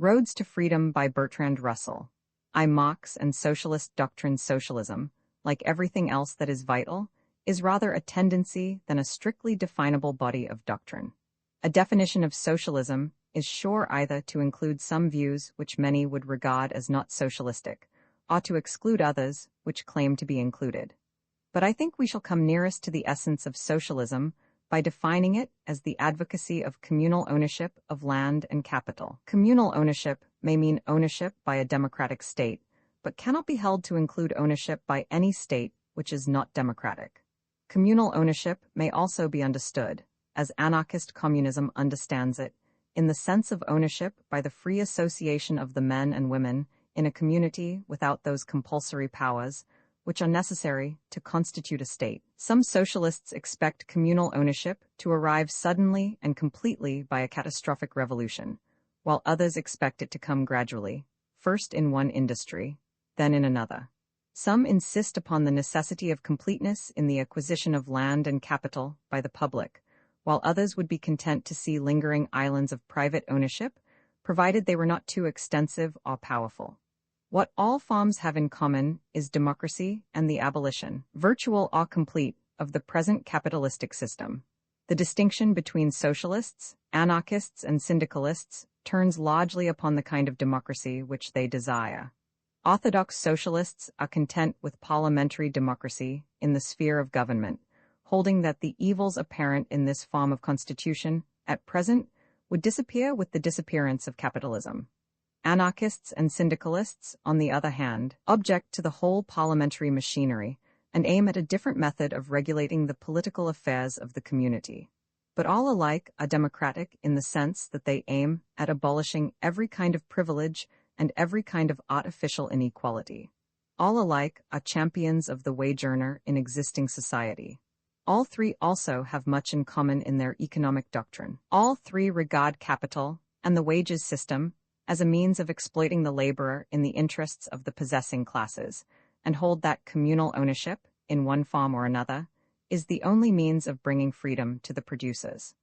Roads to Freedom by Bertrand Russell. I Marx and Socialist Doctrine. Socialism, like everything else that is vital, is rather a tendency than a strictly definable body of doctrine. A definition of socialism is sure either to include some views which many would regard as not socialistic, or to exclude others which claim to be included. But I think we shall come nearest to the essence of socialism by defining it as the advocacy of communal ownership of land and capital. Communal ownership may mean ownership by a democratic state, but cannot be held to include ownership by any state which is not democratic. Communal ownership may also be understood, as anarchist communism understands it, in the sense of ownership by the free association of the men and women in a community without those compulsory powers which are necessary to constitute a state. Some socialists expect communal ownership to arrive suddenly and completely by a catastrophic revolution, while others expect it to come gradually, first in one industry, then in another. Some insist upon the necessity of completeness in the acquisition of land and capital by the public, while others would be content to see lingering islands of private ownership, provided they were not too extensive or powerful. What all forms have in common is democracy and the abolition, virtual or complete, of the present capitalistic system. The distinction between socialists, anarchists, and syndicalists turns largely upon the kind of democracy which they desire. Orthodox socialists are content with parliamentary democracy in the sphere of government, holding that the evils apparent in this form of constitution, at present, would disappear with the disappearance of capitalism. Anarchists and syndicalists, on the other hand, object to the whole parliamentary machinery and aim at a different method of regulating the political affairs of the community. But all alike are democratic in the sense that they aim at abolishing every kind of privilege and every kind of artificial inequality. All alike are champions of the wage earner in existing society. All three also have much in common in their economic doctrine. All three regard capital and the wages system as a means of exploiting the laborer in the interests of the possessing classes, and hold that communal ownership, in one form or another, is the only means of bringing freedom to the producers.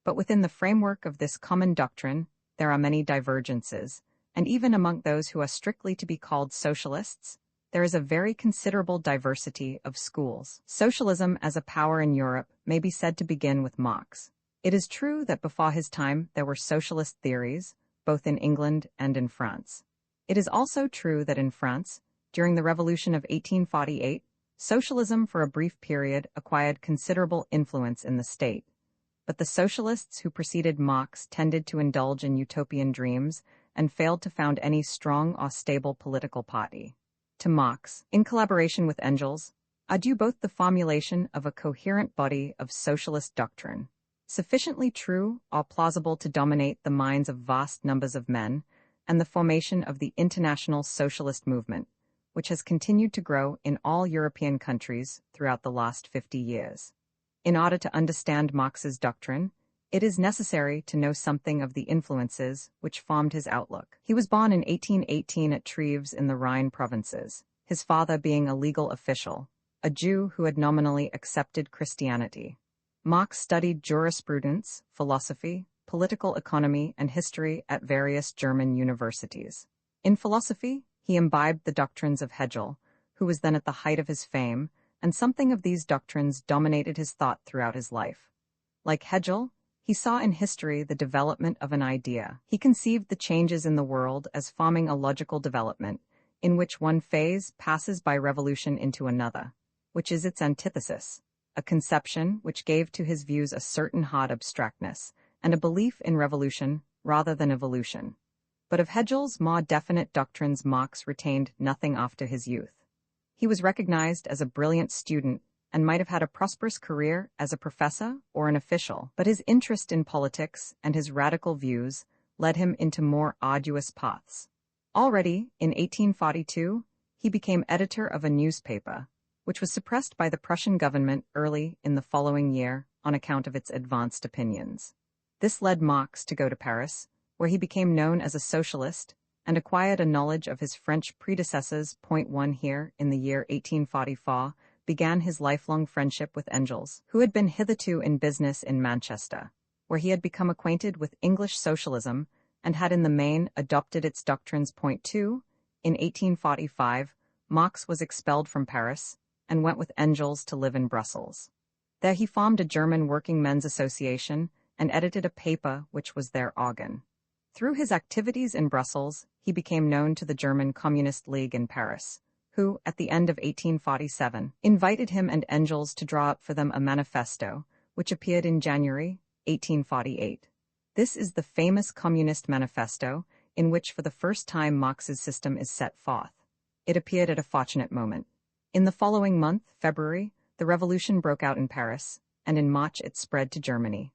But within the framework of this common doctrine, there are many divergences, and even among those who are strictly to be called socialists, there is a very considerable diversity of schools. Socialism as a power in Europe may be said to begin with Marx. It is true that before his time there were socialist theories, both in England and in France. It is also true that in France, during the Revolution of 1848, socialism for a brief period acquired considerable influence in the state. But the socialists who preceded Marx tended to indulge in utopian dreams and failed to found any strong or stable political party. To Marx, in collaboration with Engels, are due both the formulation of a coherent body of socialist doctrine, sufficiently true or plausible to dominate the minds of vast numbers of men, and the formation of the international socialist movement, which has continued to grow in all European countries throughout the last 50 years. In order to understand Marx's doctrine, it is necessary to know something of the influences which formed his outlook. He was born in 1818 at Treves in the Rhine provinces, his father being a legal official, a Jew who had nominally accepted Christianity. Marx studied jurisprudence, philosophy, political economy, and history at various German universities. In philosophy, he imbibed the doctrines of Hegel, who was then at the height of his fame, and something of these doctrines dominated his thought throughout his life. Like Hegel, he saw in history the development of an idea. He conceived the changes in the world as forming a logical development, in which one phase passes by revolution into another, which is its antithesis, a conception which gave to his views a certain hard abstractness, and a belief in revolution rather than evolution. But of Hegel's more definite doctrines Marx retained nothing after his youth. He was recognized as a brilliant student and might have had a prosperous career as a professor or an official, but his interest in politics and his radical views led him into more arduous paths. Already, in 1842, he became editor of a newspaper, which was suppressed by the Prussian government early in the following year on account of its advanced opinions. This led Marx to go to Paris, where he became known as a socialist and acquired a knowledge of his French predecessors. 1 Here, in the year 1844, began his lifelong friendship with Engels, who had been hitherto in business in Manchester, where he had become acquainted with English socialism and had in the main adopted its doctrines. Point 2. In 1845, Marx was expelled from Paris and went with Engels to live in Brussels. There he formed a German working men's association and edited a paper which was their organ. Through his activities in Brussels, he became known to the German Communist League in Paris, who, at the end of 1847, invited him and Engels to draw up for them a manifesto, which appeared in January 1848. This is the famous Communist Manifesto, in which for the first time Marx's system is set forth. It appeared at a fortunate moment. In the following month, February, the revolution broke out in Paris, and in March it spread to Germany.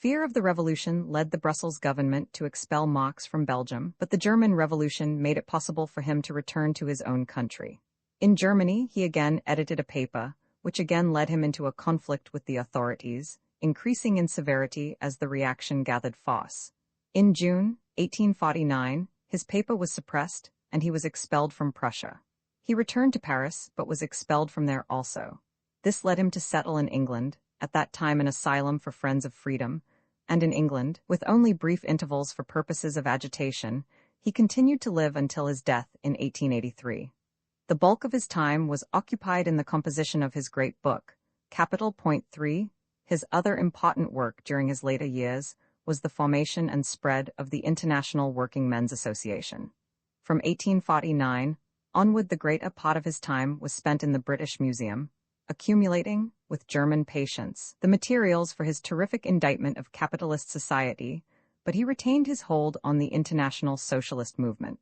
Fear of the revolution led the Brussels government to expel Marx from Belgium, but the German Revolution made it possible for him to return to his own country. In Germany, he again edited a paper, which again led him into a conflict with the authorities, increasing in severity as the reaction gathered force. In June 1849, his paper was suppressed, and he was expelled from Prussia. He returned to Paris, but was expelled from there also. This led him to settle in England, at that time an asylum for friends of freedom, and in England, with only brief intervals for purposes of agitation, he continued to live until his death in 1883. The bulk of his time was occupied in the composition of his great book, Capital. Point 3. His other important work during his later years was the formation and spread of the International Working Men's Association. From 1849 onward, the greater part of his time was spent in the British Museum, accumulating, with German patience, the materials for his terrific indictment of capitalist society, but he retained his hold on the international socialist movement.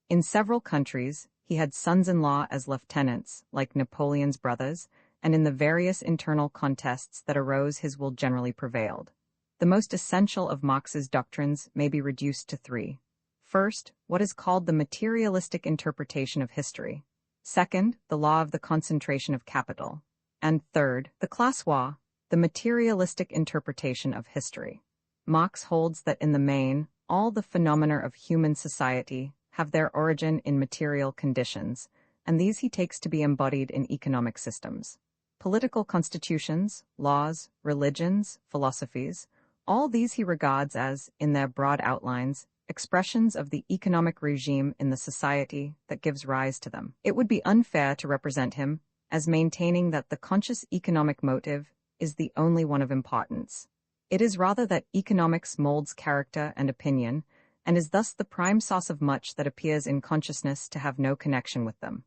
In several countries, he had sons-in-law as lieutenants, like Napoleon's brothers, and in the various internal contests that arose his will generally prevailed. The most essential of Marx's doctrines may be reduced to three. First, what is called the materialistic interpretation of history. Second, the law of the concentration of capital. And third, the class war, the materialistic interpretation of history. Marx holds that in the main, all the phenomena of human society have their origin in material conditions, and these he takes to be embodied in economic systems. Political constitutions, laws, religions, philosophies, all these he regards as, in their broad outlines, expressions of the economic regime in the society that gives rise to them. It would be unfair to represent him as maintaining that the conscious economic motive is the only one of importance. It is rather that economics molds character and opinion, and is thus the prime source of much that appears in consciousness to have no connection with them.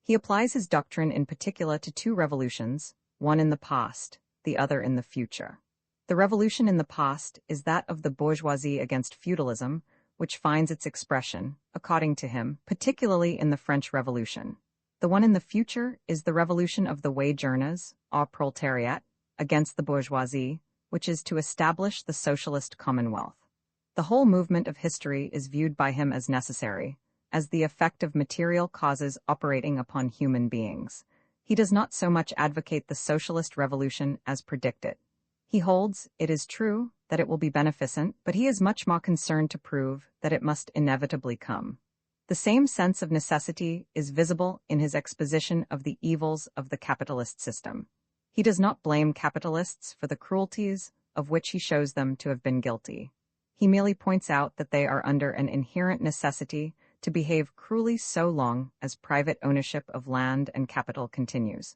He applies his doctrine in particular to two revolutions, one in the past, the other in the future. The revolution in the past is that of the bourgeoisie against feudalism, which finds its expression, according to him, particularly in the French Revolution. The one in the future is the revolution of the wage earners, or proletariat, against the bourgeoisie, which is to establish the socialist commonwealth. The whole movement of history is viewed by him as necessary, as the effect of material causes operating upon human beings. He does not so much advocate the socialist revolution as predict it. He holds, it is true, that it will be beneficent, but he is much more concerned to prove that it must inevitably come. The same sense of necessity is visible in his exposition of the evils of the capitalist system. He does not blame capitalists for the cruelties of which he shows them to have been guilty. He merely points out that they are under an inherent necessity to behave cruelly so long as private ownership of land and capital continues.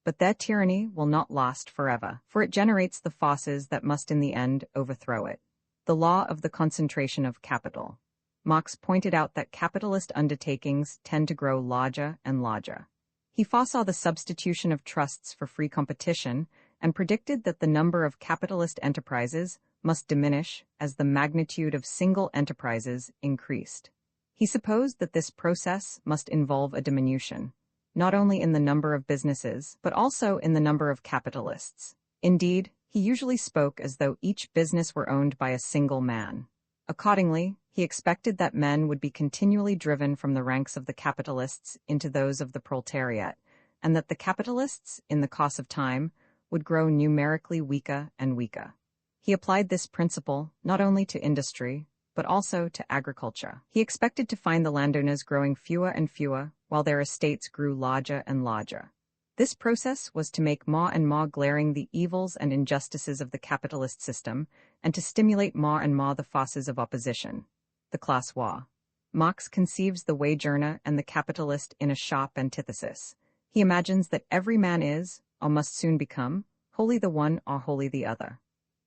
But their tyranny will not last forever, for it generates the forces that must in the end overthrow it. The law of the concentration of capital. Marx pointed out that capitalist undertakings tend to grow larger and larger. He foresaw the substitution of trusts for free competition and predicted that the number of capitalist enterprises must diminish as the magnitude of single enterprises increased. He supposed that this process must involve a diminution, not only in the number of businesses, but also in the number of capitalists. Indeed, he usually spoke as though each business were owned by a single man. Accordingly, he expected that men would be continually driven from the ranks of the capitalists into those of the proletariat, and that the capitalists, in the course of time, would grow numerically weaker and weaker. He applied this principle not only to industry, but also to agriculture. He expected to find the landowners growing fewer and fewer, while their estates grew larger and larger. This process was to make more and more glaring the evils and injustices of the capitalist system, and to stimulate more and more the forces of opposition. the classe war. Marx conceives the wage-earner and the capitalist in a sharp antithesis. He imagines that every man is, or must soon become, wholly the one or wholly the other.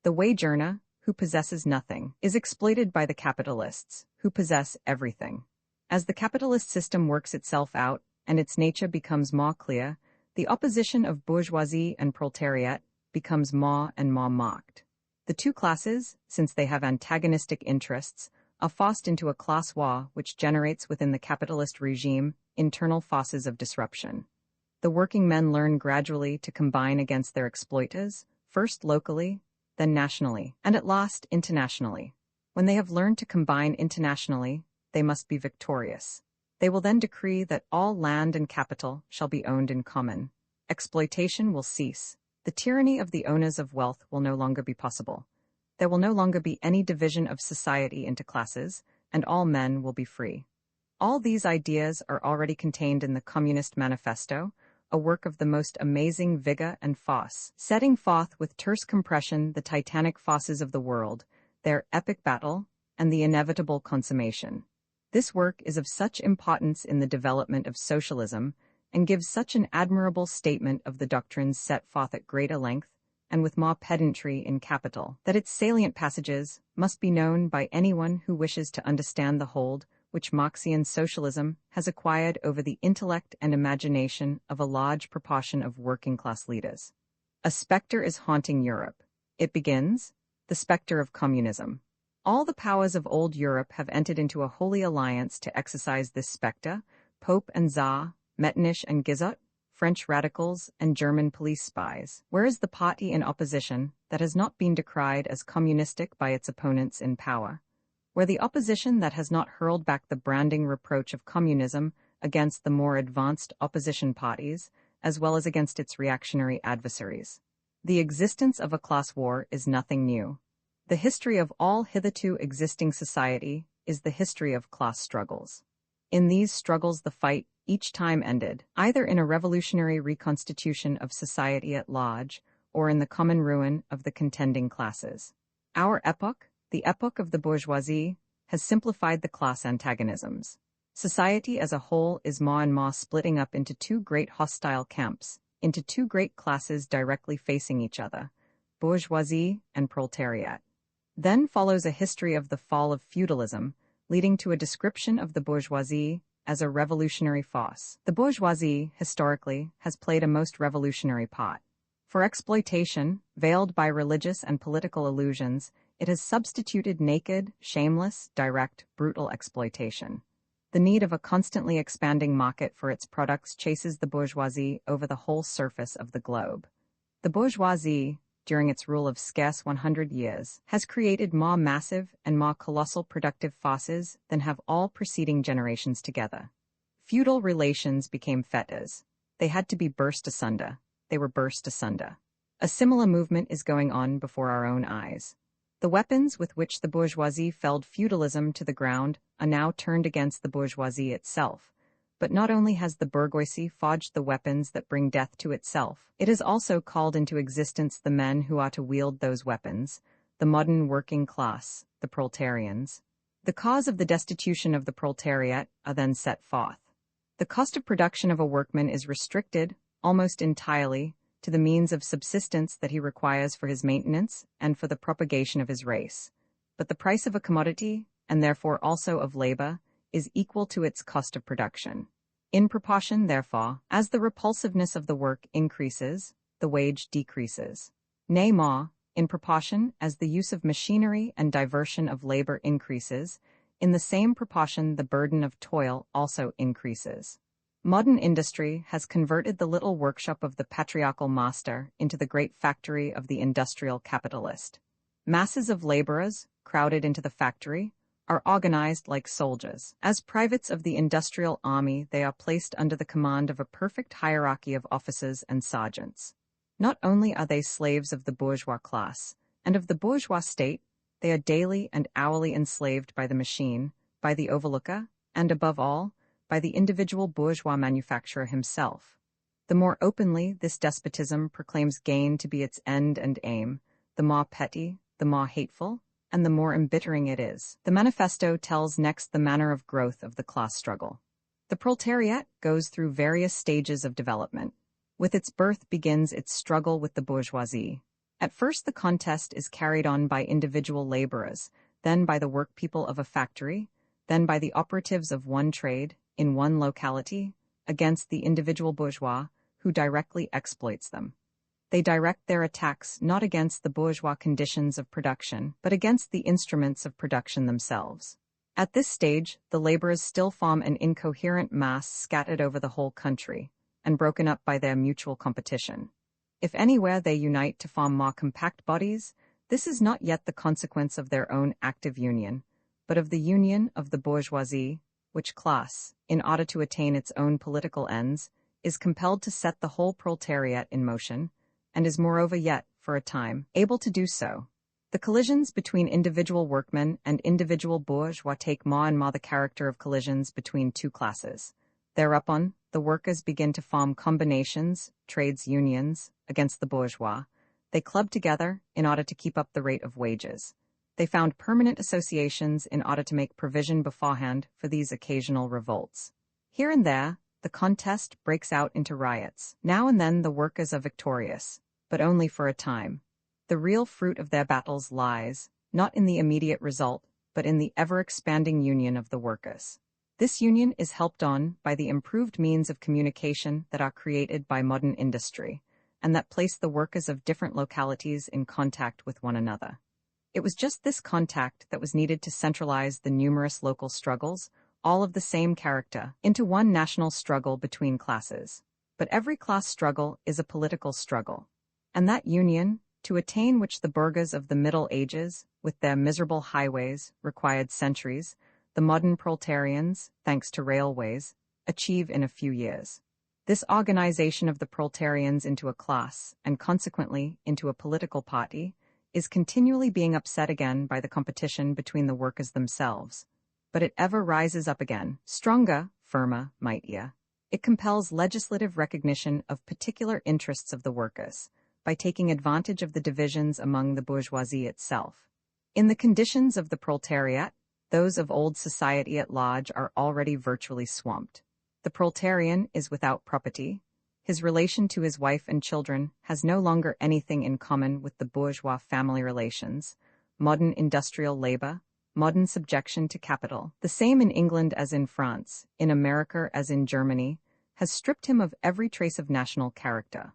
The wage-earner, who possesses nothing, is exploited by the capitalists, who possess everything. As the capitalist system works itself out, and its nature becomes more clear, the opposition of bourgeoisie and proletariat becomes more and more marked. The two classes, since they have antagonistic interests, are forced into a class war which generates within the capitalist regime internal forces of disruption. The working men learn gradually to combine against their exploiters, first locally, then nationally, and at last internationally. When they have learned to combine internationally, they must be victorious. They will then decree that all land and capital shall be owned in common. Exploitation will cease. The tyranny of the owners of wealth will no longer be possible. There will no longer be any division of society into classes, and all men will be free. All these ideas are already contained in the Communist Manifesto, a work of the most amazing vigor and force, setting forth with terse compression the titanic forces of the world, their epic battle, and the inevitable consummation. This work is of such importance in the development of socialism, and gives such an admirable statement of the doctrines set forth at greater length, and with more pedantry in capital, that its salient passages must be known by anyone who wishes to understand the hold which Marxian socialism has acquired over the intellect and imagination of a large proportion of working-class leaders. A specter is haunting Europe. It begins, the specter of communism. All the powers of old Europe have entered into a holy alliance to exercise this specter, Pope and Tsar, Metternich and Guizot, French radicals and German police spies. Where is the party in opposition that has not been decried as communistic by its opponents in power? Where the opposition that has not hurled back the branding reproach of communism against the more advanced opposition parties, as well as against its reactionary adversaries? The existence of a class war is nothing new. The history of all hitherto existing society is the history of class struggles. In these struggles the fight each time ended, either in a revolutionary reconstitution of society at large, or in the common ruin of the contending classes. Our epoch, the epoch of the bourgeoisie, has simplified the class antagonisms. Society as a whole is more and more splitting up into two great hostile camps, into two great classes directly facing each other, bourgeoisie and proletariat. Then follows a history of the fall of feudalism, leading to a description of the bourgeoisie as a revolutionary force. The bourgeoisie, historically, has played a most revolutionary part. For exploitation, veiled by religious and political illusions, it has substituted naked, shameless, direct, brutal exploitation. The need of a constantly expanding market for its products chases the bourgeoisie over the whole surface of the globe. The bourgeoisie, during its rule of scarce 100 years, has created more massive and more colossal productive forces than have all preceding generations together. Feudal relations became fetters. They had to be burst asunder. They were burst asunder. A similar movement is going on before our own eyes. The weapons with which the bourgeoisie felled feudalism to the ground are now turned against the bourgeoisie itself. But not only has the bourgeoisie forged the weapons that bring death to itself, it has also called into existence the men who are to wield those weapons, the modern working class, the proletarians. The cause of the destitution of the proletariat are then set forth. The cost of production of a workman is restricted, almost entirely, to the means of subsistence that he requires for his maintenance and for the propagation of his race. But the price of a commodity, and therefore also of labor, is equal to its cost of production. In proportion, therefore, as the repulsiveness of the work increases, the wage decreases. Nay more, in proportion as the use of machinery and diversion of labor increases, in the same proportion the burden of toil also increases. Modern industry has converted the little workshop of the patriarchal master into the great factory of the industrial capitalist. Masses of laborers, crowded into the factory, are organized like soldiers. As privates of the industrial army, they are placed under the command of a perfect hierarchy of officers and sergeants. Not only are they slaves of the bourgeois class, and of the bourgeois state, they are daily and hourly enslaved by the machine, by the overlooker, and above all, by the individual bourgeois manufacturer himself. The more openly this despotism proclaims gain to be its end and aim, the more petty, the more hateful, and the more embittering it is. The manifesto tells next the manner of growth of the class struggle. The proletariat goes through various stages of development. With its birth begins its struggle with the bourgeoisie. At first the contest is carried on by individual laborers, then by the workpeople of a factory, then by the operatives of one trade, in one locality, against the individual bourgeois, who directly exploits them. They direct their attacks not against the bourgeois conditions of production, but against the instruments of production themselves. At this stage, the laborers still form an incoherent mass scattered over the whole country, and broken up by their mutual competition. If anywhere they unite to form more compact bodies, this is not yet the consequence of their own active union, but of the union of the bourgeoisie, which class, in order to attain its own political ends, is compelled to set the whole proletariat in motion, and is moreover yet, for a time, able to do so. The collisions between individual workmen and individual bourgeois take more and more the character of collisions between two classes. Thereupon, the workers begin to form combinations, trades unions, against the bourgeois. They club together in order to keep up the rate of wages. They found permanent associations in order to make provision beforehand for these occasional revolts. Here and there, the contest breaks out into riots. Now and then the workers are victorious, but only for a time. The real fruit of their battles lies, not in the immediate result, but in the ever-expanding union of the workers. This union is helped on by the improved means of communication that are created by modern industry, and that place the workers of different localities in contact with one another. It was just this contact that was needed to centralize the numerous local struggles, all of the same character, into one national struggle between classes. But every class struggle is a political struggle, and that union, to attain which the burghers of the Middle Ages, with their miserable highways, required centuries, the modern proletarians, thanks to railways, achieve in a few years. This organization of the proletarians into a class, and consequently into a political party, is continually being upset again by the competition between the workers themselves. But it ever rises up again, stronger, firmer, mightier. It compels legislative recognition of particular interests of the workers, by taking advantage of the divisions among the bourgeoisie itself. In the conditions of the proletariat, those of old society at large are already virtually swamped. The proletarian is without property. His relation to his wife and children has no longer anything in common with the bourgeois family relations, modern industrial labor, modern subjection to capital, the same in England as in France, in America as in Germany, has stripped him of every trace of national character.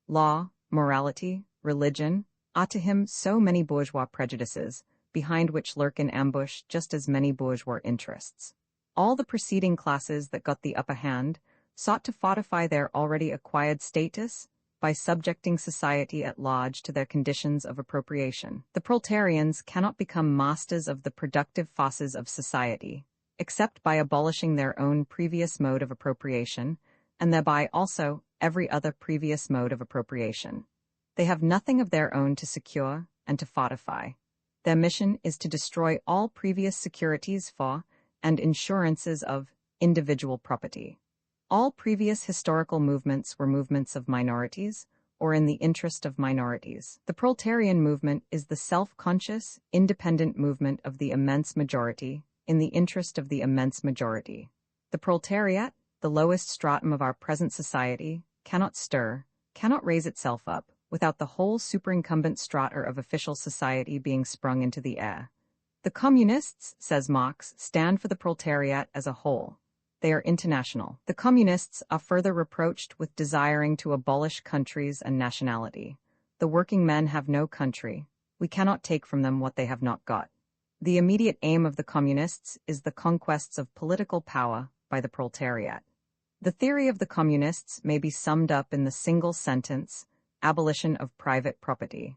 Law, morality, religion, are to him so many bourgeois prejudices, behind which lurk in ambush just as many bourgeois interests. All the preceding classes that got the upper hand sought to fortify their already acquired status by subjecting society at large to their conditions of appropriation. The proletarians cannot become masters of the productive forces of society, except by abolishing their own previous mode of appropriation, and thereby also every other previous mode of appropriation. They have nothing of their own to secure and to fortify. Their mission is to destroy all previous securities for and insurances of individual property. All previous historical movements were movements of minorities, or in the interest of minorities. The proletarian movement is the self-conscious, independent movement of the immense majority, in the interest of the immense majority. The proletariat, the lowest stratum of our present society, cannot stir, cannot raise itself up, without the whole superincumbent strata of official society being sprung into the air. The communists, says Marx, stand for the proletariat as a whole. They are international. The communists are further reproached with desiring to abolish countries and nationality. The working men have no country. We cannot take from them what they have not got. The immediate aim of the communists is the conquests of political power by the proletariat. The theory of the communists may be summed up in the single sentence, abolition of private property.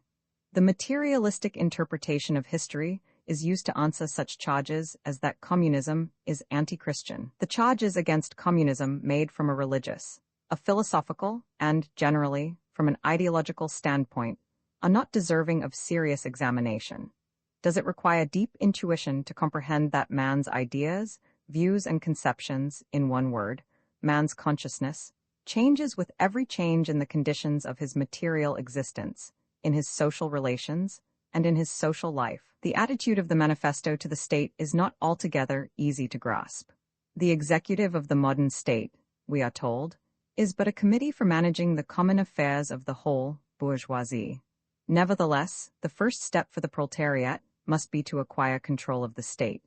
The materialistic interpretation of history is used to answer such charges as that communism is anti-Christian. The charges against communism made from a religious, a philosophical, and, generally, from an ideological standpoint, are not deserving of serious examination. Does it require deep intuition to comprehend that man's ideas, views, and conceptions, in one word, man's consciousness, changes with every change in the conditions of his material existence, in his social relations, and in his social life? the attitude of the manifesto to the state is not altogether easy to grasp. The executive of the modern state, we are told, is but a committee for managing the common affairs of the whole bourgeoisie. Nevertheless, the first step for the proletariat must be to acquire control of the state.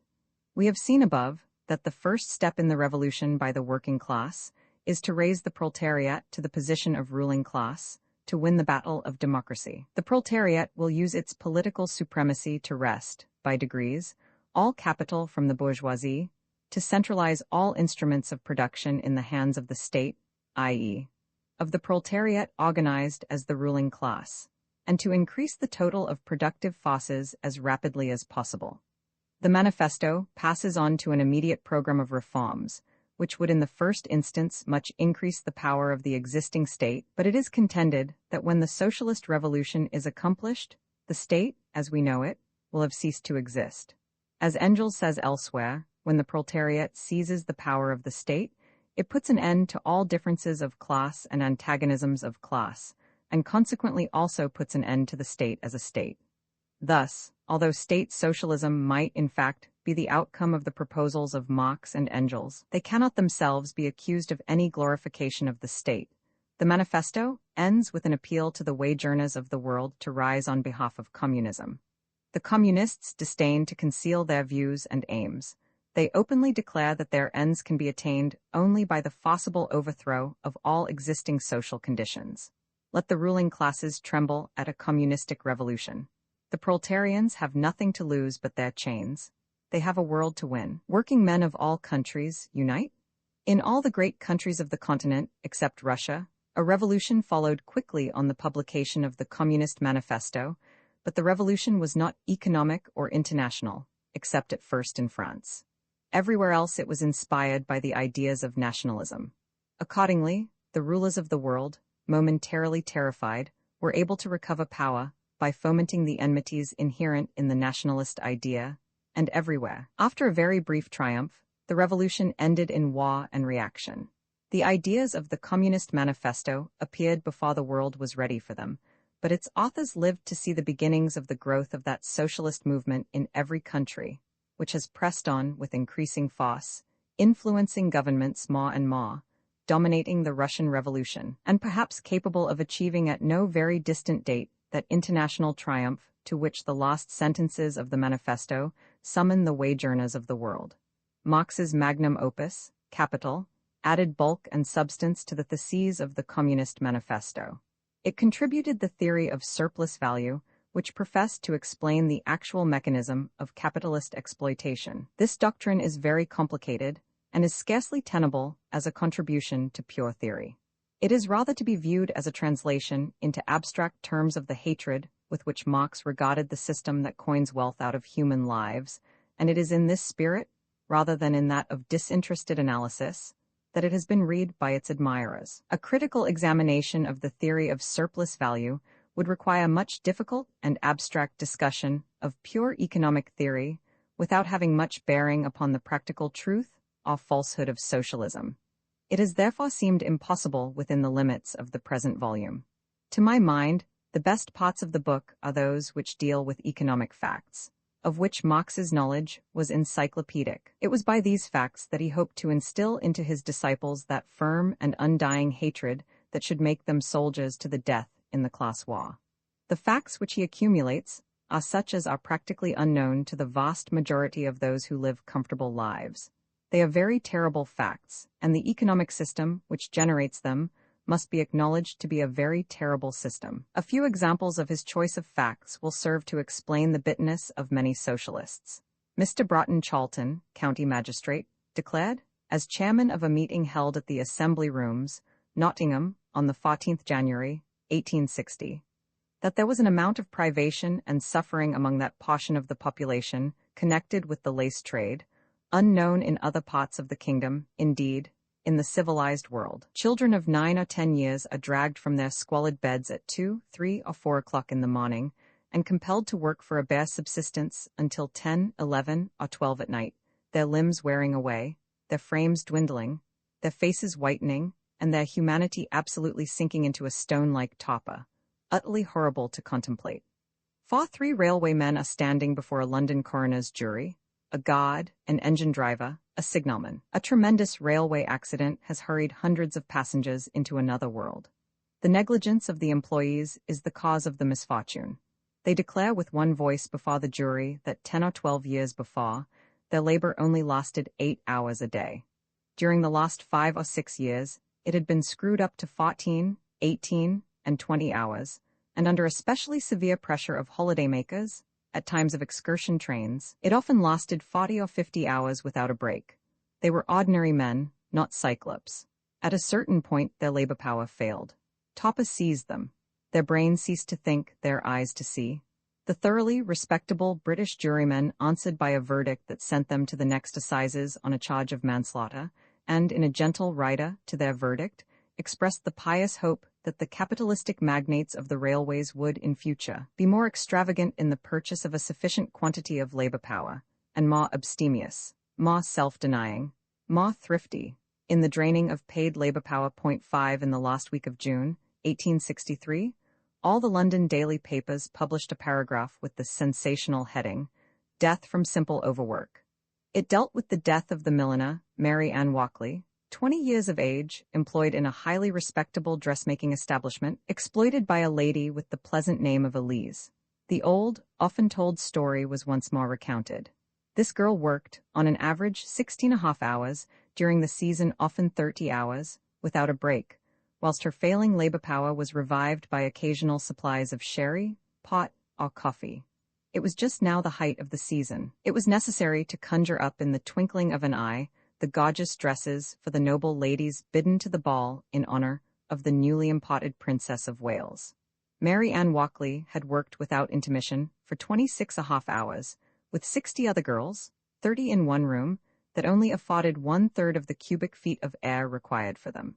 We have seen above that the first step in the revolution by the working class is to raise the proletariat to the position of ruling class, to win the battle of democracy. The proletariat will use its political supremacy to wrest, by degrees, all capital from the bourgeoisie, to centralize all instruments of production in the hands of the state, i.e., of the proletariat organized as the ruling class, and to increase the total of productive forces as rapidly as possible. The manifesto passes on to an immediate program of reforms, which would in the first instance much increase the power of the existing state, but it is contended that when the socialist revolution is accomplished, the state, as we know it, will have ceased to exist. As Engels says elsewhere, when the proletariat seizes the power of the state, it puts an end to all differences of class and antagonisms of class, and consequently also puts an end to the state as a state. Thus, although state socialism might, in fact, be the outcome of the proposals of Marx and Engels, they cannot themselves be accused of any glorification of the state. The manifesto ends with an appeal to the wage earners of the world to rise on behalf of communism. The communists disdain to conceal their views and aims. They openly declare that their ends can be attained only by the forcible overthrow of all existing social conditions. Let the ruling classes tremble at a communistic revolution. The proletarians have nothing to lose but their chains. They have a world to win. Working men of all countries, unite? In all the great countries of the continent, except Russia, a revolution followed quickly on the publication of the Communist Manifesto, but the revolution was not economic or international, except at first in France. Everywhere else it was inspired by the ideas of nationalism. Accordingly, the rulers of the world, momentarily terrified, were able to recover power by fomenting the enmities inherent in the nationalist idea, and everywhere. After a very brief triumph, the revolution ended in war and reaction. The ideas of the Communist Manifesto appeared before the world was ready for them, but its authors lived to see the beginnings of the growth of that socialist movement in every country, which has pressed on with increasing force, influencing governments more and more, dominating the Russian Revolution, and perhaps capable of achieving at no very distant date that international triumph to which the last sentences of the manifesto summon the wage earners of the world. Marx's magnum opus, Capital, added bulk and substance to the theses of the Communist Manifesto. It contributed the theory of surplus value, which professed to explain the actual mechanism of capitalist exploitation. This doctrine is very complicated and is scarcely tenable as a contribution to pure theory. It is rather to be viewed as a translation into abstract terms of the hatred with which Marx regarded the system that coins wealth out of human lives, and it is in this spirit, rather than in that of disinterested analysis, that it has been read by its admirers. A critical examination of the theory of surplus value would require much difficult and abstract discussion of pure economic theory without having much bearing upon the practical truth or falsehood of socialism. It has therefore seemed impossible within the limits of the present volume. To my mind, the best parts of the book are those which deal with economic facts, of which Marx's knowledge was encyclopedic. It was by these facts that he hoped to instill into his disciples that firm and undying hatred that should make them soldiers to the death in the class war. The facts which he accumulates are such as are practically unknown to the vast majority of those who live comfortable lives. They are very terrible facts, and the economic system which generates them must be acknowledged to be a very terrible system. A few examples of his choice of facts will serve to explain the bitterness of many socialists. Mr. Broughton Charlton, county magistrate, declared, as chairman of a meeting held at the Assembly Rooms, Nottingham, on the 14th January, 1860, that there was an amount of privation and suffering among that portion of the population connected with the lace trade, unknown in other parts of the kingdom, indeed, in the civilized world. Children of 9 or 10 years are dragged from their squalid beds at 2, 3, or 4 o'clock in the morning, and compelled to work for a bare subsistence until 10, 11, or 12 at night, their limbs wearing away, their frames dwindling, their faces whitening, and their humanity absolutely sinking into a stone-like tapa, utterly horrible to contemplate. Fa 3 railway men are standing before a London coroner's jury, a guard, an engine driver, a signalman. A tremendous railway accident has hurried hundreds of passengers into another world. The negligence of the employees is the cause of the misfortune. They declare with one voice before the jury that 10 or 12 years before, their labor only lasted 8 hours a day. During the last 5 or 6 years, it had been screwed up to 14, 18, and 20 hours, and under especially severe pressure of holidaymakers, at times of excursion trains, it often lasted 40 or 50 hours without a break. They were ordinary men, not cyclops. At a certain point, their labor power failed. Topper seized them. Their brains ceased to think, their eyes to see. The thoroughly respectable British jurymen answered by a verdict that sent them to the next assizes on a charge of manslaughter, and, in a gentle rider to their verdict, expressed the pious hope that the capitalistic magnates of the railways would, in future, be more extravagant in the purchase of a sufficient quantity of labor power, and more abstemious, more self-denying, more thrifty, in the draining of paid labor power. 5 In the last week of June, 1863, all the London daily papers published a paragraph with the sensational heading, "Death from Simple Overwork." It dealt with the death of the milliner, Mary Ann Walkley, 20 years of age, employed in a highly respectable dressmaking establishment, exploited by a lady with the pleasant name of Elise. The old, often-told story was once more recounted. This girl worked, on an average 16.5 hours, during the season often 30 hours, without a break, whilst her failing labor power was revived by occasional supplies of sherry, pot, or coffee. It was just now the height of the season. It was necessary to conjure up in the twinkling of an eye the gorgeous dresses for the noble ladies bidden to the ball in honor of the newly imparted Princess of Wales. Mary Ann Walkley had worked without intermission for 26.5 hours, with 60 other girls, 30 in one room, that only afforded 1/3 of the cubic feet of air required for them.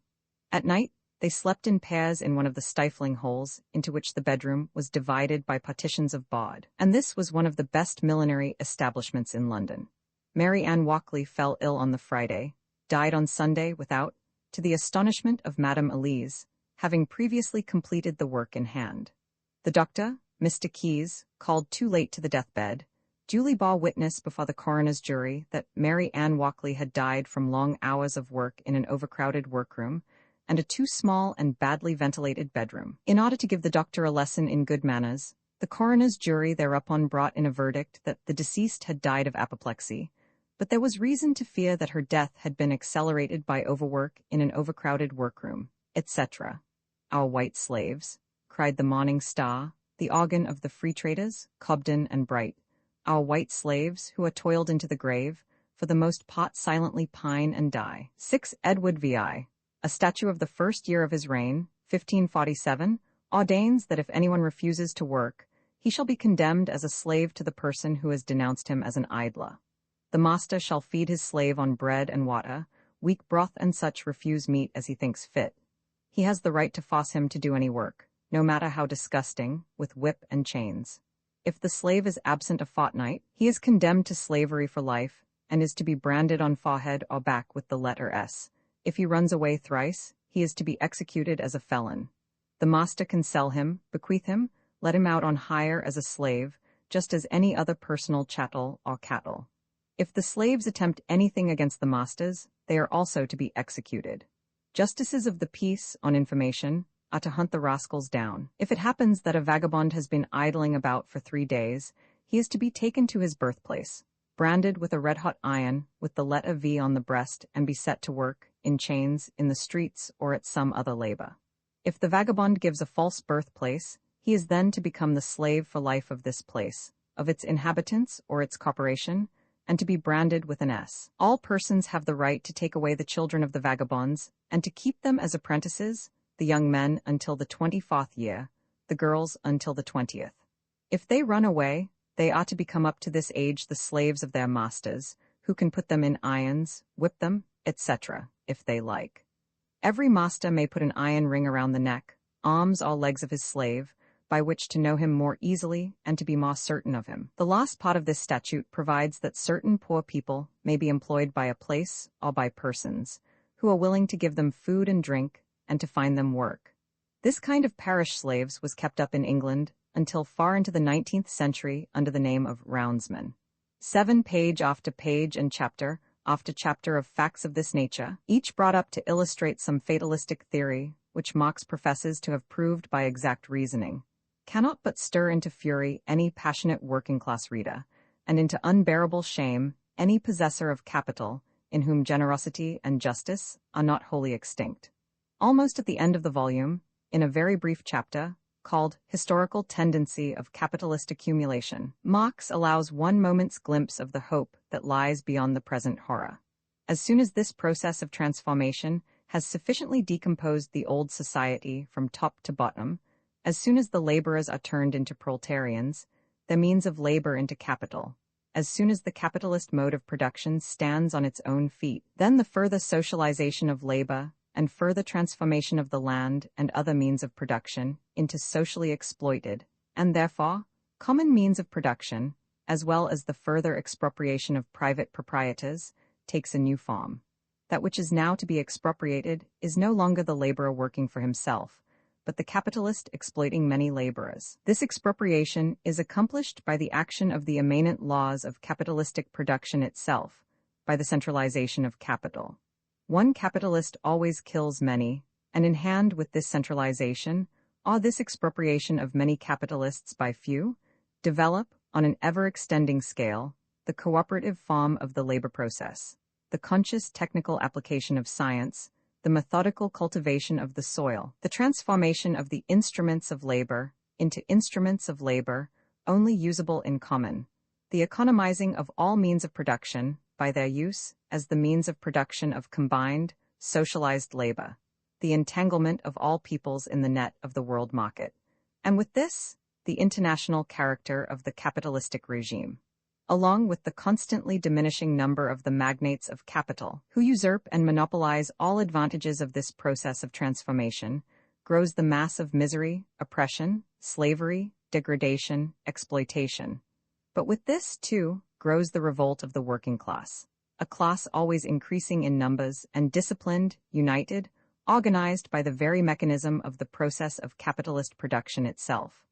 At night, they slept in pairs in one of the stifling holes into which the bedroom was divided by partitions of board, and this was one of the best millinery establishments in London. Mary Ann Walkley fell ill on the Friday, died on Sunday without, to the astonishment of Madame Elise, having previously completed the work in hand. The doctor, Mr. Keyes, called too late to the deathbed, duly bore witness before the coroner's jury that Mary Ann Walkley had died from long hours of work in an overcrowded workroom and a too small and badly ventilated bedroom. In order to give the doctor a lesson in good manners, the coroner's jury thereupon brought in a verdict that the deceased had died of apoplexy, but there was reason to fear that her death had been accelerated by overwork in an overcrowded workroom, etc. "Our white slaves," cried the Morning Star, the organ of the free traders, Cobden and Bright, "our white slaves who are toiled into the grave, for the most part silently pine and die." 6 Edward VI, a statute of the first year of his reign, 1547, ordains that if anyone refuses to work, he shall be condemned as a slave to the person who has denounced him as an idler. The master shall feed his slave on bread and water, weak broth and such refuse meat as he thinks fit. He has the right to force him to do any work, no matter how disgusting, with whip and chains. If the slave is absent a fortnight, he is condemned to slavery for life, and is to be branded on forehead or back with the letter S. If he runs away thrice, he is to be executed as a felon. The master can sell him, bequeath him, let him out on hire as a slave, just as any other personal chattel or cattle. If the slaves attempt anything against the masters, they are also to be executed. Justices of the peace, on information, are to hunt the rascals down. If it happens that a vagabond has been idling about for 3 days, he is to be taken to his birthplace, branded with a red-hot iron, with the letter V on the breast, and be set to work, in chains, in the streets, or at some other labor. If the vagabond gives a false birthplace, he is then to become the slave for life of this place, of its inhabitants or its corporation, and to be branded with an S. All persons have the right to take away the children of the vagabonds, and to keep them as apprentices, the young men until the 24th year, the girls until the 20th. If they run away, they ought to become up to this age the slaves of their masters, who can put them in irons, whip them, etc., if they like. Every master may put an iron ring around the neck, arms or legs of his slave, by which to know him more easily and to be more certain of him. The last part of this statute provides that certain poor people may be employed by a place or by persons, who are willing to give them food and drink, and to find them work. This kind of parish slaves was kept up in England until far into the 19th century under the name of roundsman. 7 page after page and chapter after chapter of facts of this nature, each brought up to illustrate some fatalistic theory, which Marx professes to have proved by exact reasoning, cannot but stir into fury any passionate working-class reader, and into unbearable shame any possessor of capital, in whom generosity and justice are not wholly extinct. Almost at the end of the volume, in a very brief chapter, called Historical Tendency of Capitalist Accumulation, Marx allows one moment's glimpse of the hope that lies beyond the present horror. As soon as this process of transformation has sufficiently decomposed the old society from top to bottom, as soon as the laborers are turned into proletarians, the means of labor into capital, as soon as the capitalist mode of production stands on its own feet, then the further socialization of labor and further transformation of the land and other means of production into socially exploited, and therefore, common means of production, as well as the further expropriation of private proprietors, takes a new form. That which is now to be expropriated is no longer the laborer working for himself, but the capitalist exploiting many laborers. This expropriation is accomplished by the action of the immanent laws of capitalistic production itself, by the centralization of capital. One capitalist always kills many, and in hand with this centralization, or this expropriation of many capitalists by few, develop, on an ever-extending scale, the cooperative form of the labor process, the conscious technical application of science, the methodical cultivation of the soil, the transformation of the instruments of labor into instruments of labor only usable in common, the economizing of all means of production by their use as the means of production of combined, socialized labor, the entanglement of all peoples in the net of the world market, and with this, the international character of the capitalistic regime, along with the constantly diminishing number of the magnates of capital, who usurp and monopolize all advantages of this process of transformation, grows the mass of misery, oppression, slavery, degradation, exploitation. But with this, too, grows the revolt of the working class, a class always increasing in numbers and disciplined, united, organized by the very mechanism of the process of capitalist production itself.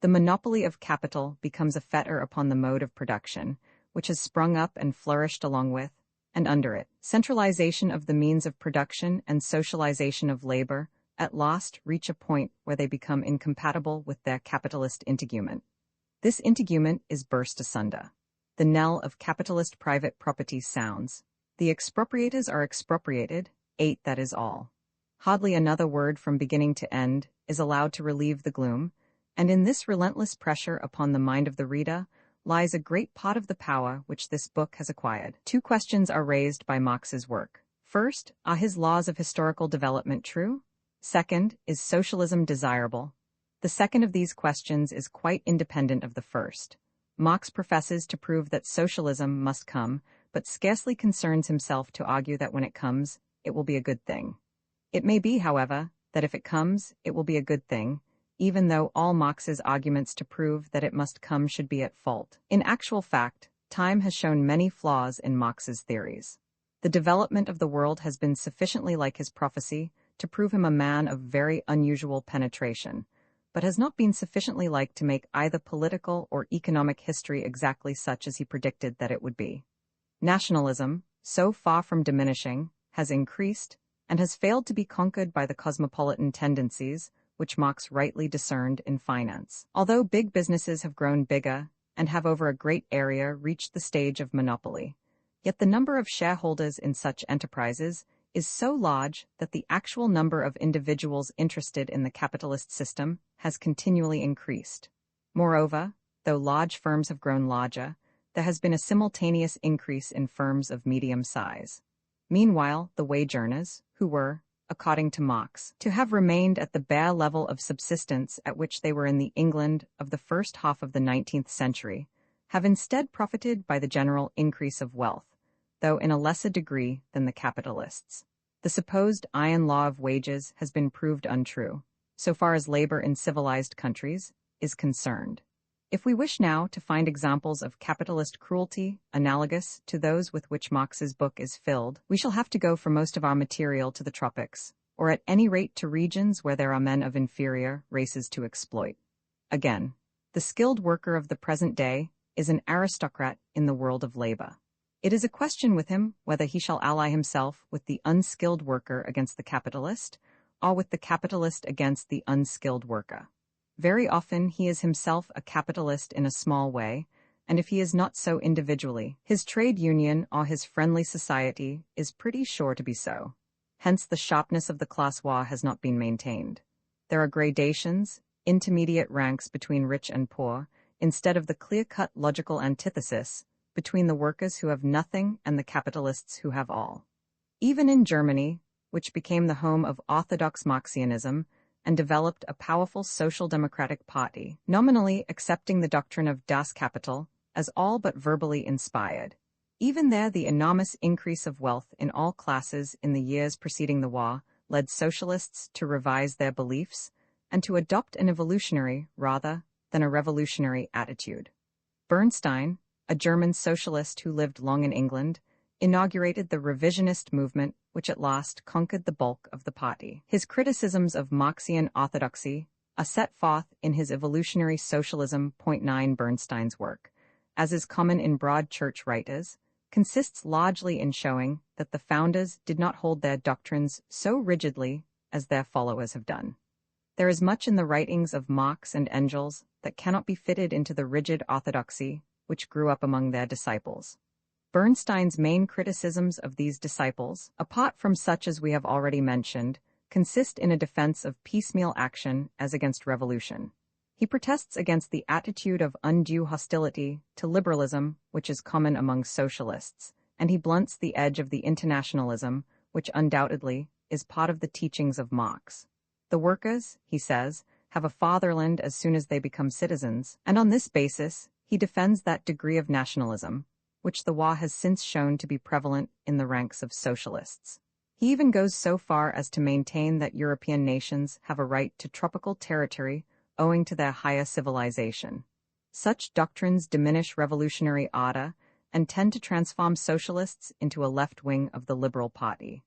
The monopoly of capital becomes a fetter upon the mode of production, which has sprung up and flourished along with, and under it, centralization of the means of production and socialization of labor at last reach a point where they become incompatible with their capitalist integument. This integument is burst asunder. The knell of capitalist private property sounds. The expropriators are expropriated, that is all. Hardly another word from beginning to end is allowed to relieve the gloom, and in this relentless pressure upon the mind of the reader lies a great part of the power which this book has acquired. 2 questions are raised by Marx's work. First, are his laws of historical development true? Second, is socialism desirable? The second of these questions is quite independent of the first. Marx professes to prove that socialism must come, but scarcely concerns himself to argue that when it comes, it will be a good thing. It may be, however, that if it comes, it will be a good thing, even though all Marx's arguments to prove that it must come should be at fault. In actual fact, time has shown many flaws in Marx's theories. The development of the world has been sufficiently like his prophecy to prove him a man of very unusual penetration, but has not been sufficiently like to make either political or economic history exactly such as he predicted that it would be. Nationalism, so far from diminishing, has increased, and has failed to be conquered by the cosmopolitan tendencies which Marx rightly discerned in finance. Although big businesses have grown bigger and have over a great area reached the stage of monopoly, yet the number of shareholders in such enterprises is so large that the actual number of individuals interested in the capitalist system has continually increased. Moreover, though large firms have grown larger, there has been a simultaneous increase in firms of medium size. Meanwhile, the wage earners, who were, according to Marx, to have remained at the bare level of subsistence at which they were in the England of the first half of the 19th century, have instead profited by the general increase of wealth, though in a lesser degree than the capitalists. The supposed iron law of wages has been proved untrue, so far as labor in civilized countries is concerned. If we wish now to find examples of capitalist cruelty analogous to those with which Marx's book is filled, we shall have to go for most of our material to the tropics, or at any rate to regions where there are men of inferior races to exploit. Again, The skilled worker of the present day is an aristocrat in the world of labor. It is a question with him whether he shall ally himself with the unskilled worker against the capitalist, or with the capitalist against the unskilled worker. Very often he is himself a capitalist in a small way, and if he is not so individually, his trade union or his friendly society is pretty sure to be so. Hence the sharpness of the class war has not been maintained. There are gradations, intermediate ranks between rich and poor, instead of the clear-cut logical antithesis between the workers who have nothing and the capitalists who have all. Even in Germany, which became the home of orthodox Marxianism and developed a powerful social democratic party, nominally accepting the doctrine of Das Kapital as all but verbally inspired. Even there, the enormous increase of wealth in all classes in the years preceding the war led socialists to revise their beliefs and to adopt an evolutionary rather than a revolutionary attitude. Bernstein, a German socialist who lived long in England, inaugurated the revisionist movement which at last conquered the bulk of the party. His criticisms of Marxian orthodoxy are set forth in his Evolutionary Socialism. 9. Bernstein's work, as is common in broad church writers, consists largely in showing that the founders did not hold their doctrines so rigidly as their followers have done. There is much in the writings of Marx and Engels that cannot be fitted into the rigid orthodoxy which grew up among their disciples. Bernstein's main criticisms of these disciples, apart from such as we have already mentioned, consist in a defense of piecemeal action as against revolution. He protests against the attitude of undue hostility to liberalism which is common among socialists, and he blunts the edge of the internationalism which undoubtedly is part of the teachings of Marx. The workers, he says, have a fatherland as soon as they become citizens, and on this basis he defends that degree of nationalism which the war has since shown to be prevalent in the ranks of socialists. He even goes so far as to maintain that European nations have a right to tropical territory owing to their higher civilization. Such doctrines diminish revolutionary ardor and tend to transform socialists into a left wing of the Liberal Party.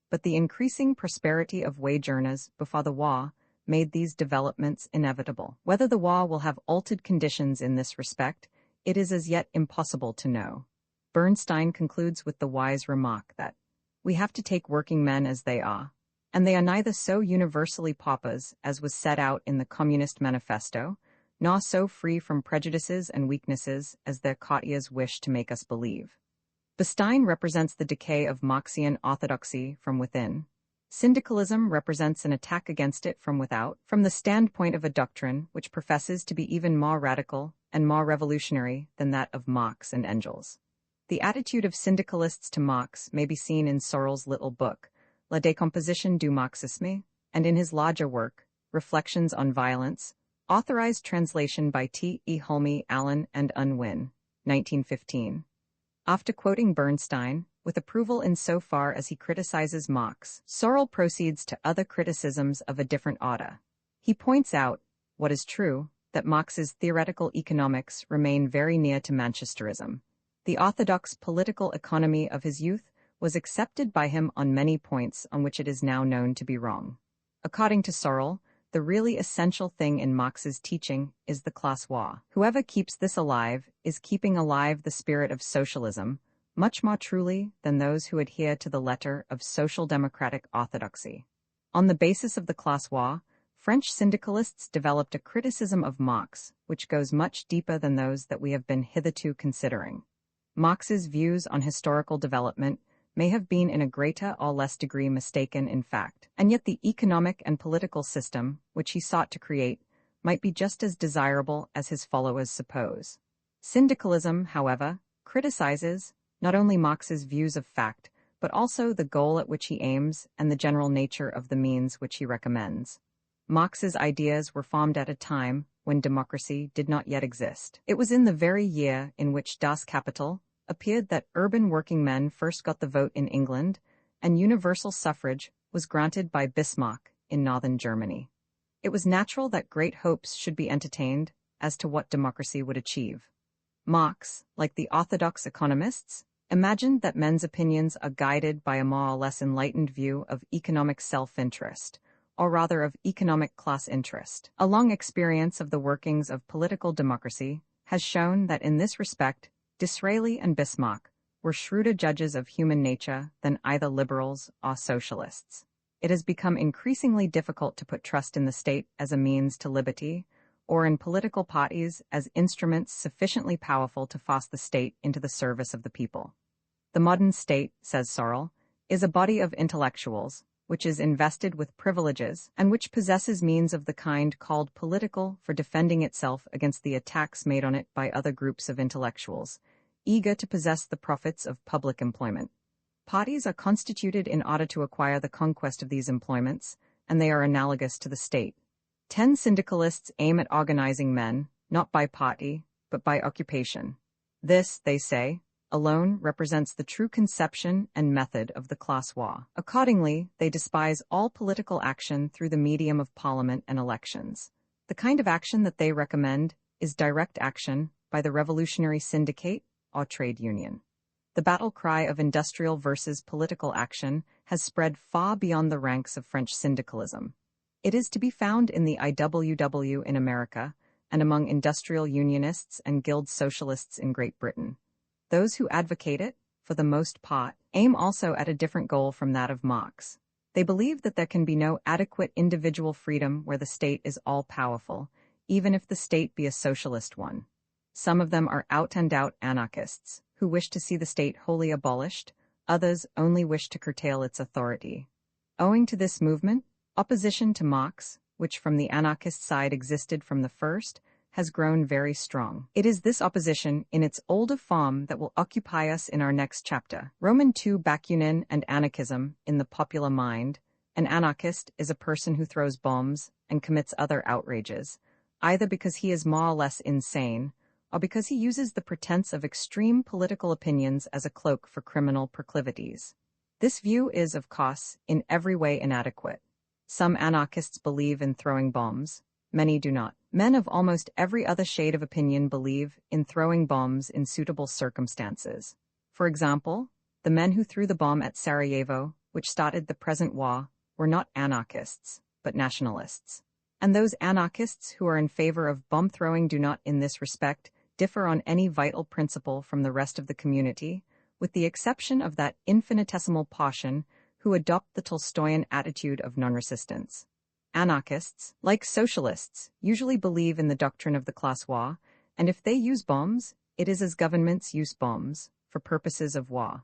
But the increasing prosperity of wage earners before the war made these developments inevitable. Whether the war will have altered conditions in this respect, it is as yet impossible to know. Bernstein concludes with the wise remark that we have to take working men as they are, and they are neither so universally paupers as was set out in the Communist Manifesto, nor so free from prejudices and weaknesses as their courtiers wish to make us believe. Bernstein represents the decay of Marxian orthodoxy from within. Syndicalism represents an attack against it from without, from the standpoint of a doctrine which professes to be even more radical and more revolutionary than that of Marx and Engels. The attitude of syndicalists to Marx may be seen in Sorel's little book, La décomposition du marxisme, and in his larger work, Reflections on Violence, authorized translation by T. E. Hulme, Allen and Unwin, 1915. After quoting Bernstein, with approval in so far as he criticizes Marx, Sorel proceeds to other criticisms of a different order. He points out, what is true, that Marx's theoretical economics remain very near to Manchesterism. The orthodox political economy of his youth was accepted by him on many points on which it is now known to be wrong. According to Sorel, the really essential thing in Marx's teaching is the class war. Whoever keeps this alive is keeping alive the spirit of socialism, much more truly than those who adhere to the letter of social democratic orthodoxy. On the basis of the class war, French syndicalists developed a criticism of Marx which goes much deeper than those that we have been hitherto considering. Marx's views on historical development may have been in a greater or less degree mistaken in fact, and yet the economic and political system which he sought to create might be just as desirable as his followers suppose. Syndicalism, however, criticizes not only Marx's views of fact, but also the goal at which he aims and the general nature of the means which he recommends. Marx's ideas were formed at a time when democracy did not yet exist. It was in the very year in which Das Kapital appeared that urban working men first got the vote in England, and universal suffrage was granted by Bismarck in northern Germany. It was natural that great hopes should be entertained as to what democracy would achieve. Marx, like the orthodox economists, imagined that men's opinions are guided by a more or less enlightened view of economic self-interest, or rather of economic class interest. A long experience of the workings of political democracy has shown that in this respect, Disraeli and Bismarck were shrewder judges of human nature than either liberals or socialists. It has become increasingly difficult to put trust in the state as a means to liberty, or in political parties as instruments sufficiently powerful to force the state into the service of the people. The modern state, says Sorel, is a body of intellectuals, which is invested with privileges, and which possesses means of the kind called political for defending itself against the attacks made on it by other groups of intellectuals, eager to possess the profits of public employment. Parties are constituted in order to acquire the conquest of these employments, and they are analogous to the state. 10 syndicalists aim at organizing men, not by party, but by occupation. This, they say, alone represents the true conception and method of the class war. Accordingly, they despise all political action through the medium of parliament and elections. The kind of action that they recommend is direct action by the revolutionary syndicate or trade union. The battle cry of industrial versus political action has spread far beyond the ranks of French syndicalism. It is to be found in the IWW in America and among industrial unionists and guild socialists in Great Britain. Those who advocate it, for the most part, aim also at a different goal from that of Marx. They believe that there can be no adequate individual freedom where the state is all-powerful, even if the state be a socialist one. Some of them are out-and-out anarchists, who wish to see the state wholly abolished, others only wish to curtail its authority. Owing to this movement, opposition to Marx, which from the anarchist side existed from the first, has grown very strong. It is this opposition in its older form that will occupy us in our next chapter. Roman II Bakunin and anarchism in the popular mind. An anarchist is a person who throws bombs and commits other outrages, either because he is more or less insane, or because he uses the pretense of extreme political opinions as a cloak for criminal proclivities. This view is, of course, in every way inadequate. Some anarchists believe in throwing bombs, many do not. Men of almost every other shade of opinion believe in throwing bombs in suitable circumstances. For example, the men who threw the bomb at Sarajevo, which started the present war, were not anarchists, but nationalists. And those anarchists who are in favor of bomb throwing do not, in this respect, differ on any vital principle from the rest of the community, with the exception of that infinitesimal portion who adopt the Tolstoyan attitude of non-resistance. Anarchists, like socialists, usually believe in the doctrine of the class war, and if they use bombs, it is as governments use bombs, for purposes of war.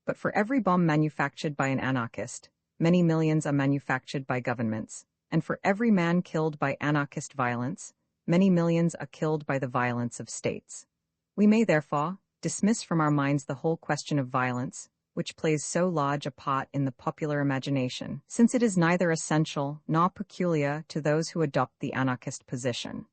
But for every bomb manufactured by an anarchist, many millions are manufactured by governments, and for every man killed by anarchist violence, many millions are killed by the violence of states. We may, therefore, dismiss from our minds the whole question of violence, which plays so large a part in the popular imagination, since it is neither essential nor peculiar to those who adopt the anarchist position.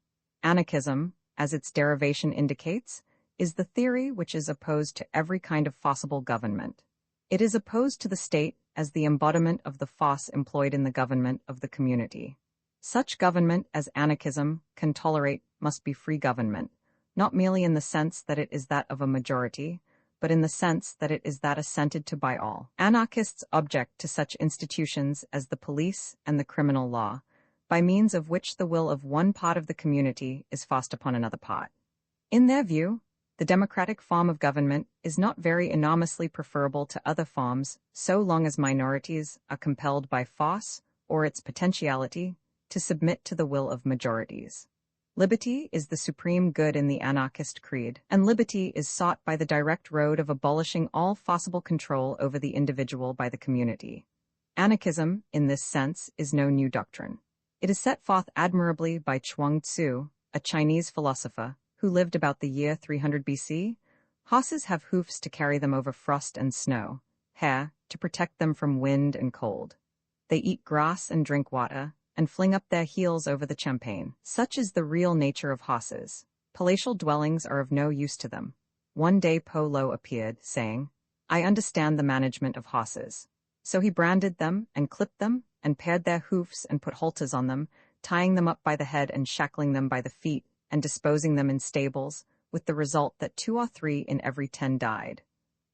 Anarchism, as its derivation indicates, is the theory which is opposed to every kind of forcible government. It is opposed to the state as the embodiment of the force employed in the government of the community. Such government as anarchism can tolerate must be free government, not merely in the sense that it is that of a majority, but in the sense that it is that assented to by all. Anarchists object to such institutions as the police and the criminal law, by means of which the will of one part of the community is forced upon another part. In their view, the democratic form of government is not very enormously preferable to other forms so long as minorities are compelled by force or its potentiality to submit to the will of majorities. Liberty is the supreme good in the anarchist creed, and liberty is sought by the direct road of abolishing all forcible control over the individual by the community. Anarchism, in this sense, is no new doctrine. It is set forth admirably by Chuang Tzu, a Chinese philosopher, who lived about the year 300 BC. Horses have hoofs to carry them over frost and snow, hair to protect them from wind and cold. They eat grass and drink water, and fling up their heels over the champaign. Such is the real nature of horses. Palatial dwellings are of no use to them. One day Po Lo appeared, saying, "I understand the management of horses." So he branded them, and clipped them, and pared their hoofs, and put halters on them, tying them up by the head and shackling them by the feet, and disposing them in stables, with the result that 2 or 3 in every 10 died.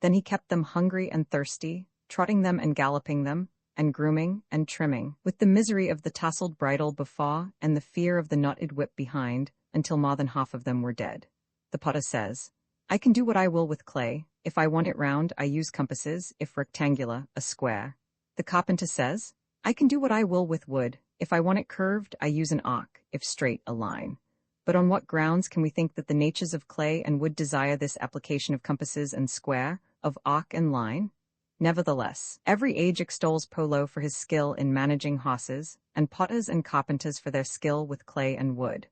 Then he kept them hungry and thirsty, trotting them and galloping them, and grooming, and trimming, with the misery of the tasseled bridle before and the fear of the knotted whip behind, until more than half of them were dead. The potter says, I can do what I will with clay. If I want it round, I use compasses; if rectangular, a square. The carpenter says, I can do what I will with wood. If I want it curved, I use an arc; if straight, a line. But on what grounds can we think that the natures of clay and wood desire this application of compasses and square, of arc and line? Nevertheless, every age extols Polo for his skill in managing horses, and potters and carpenters for their skill with clay and wood.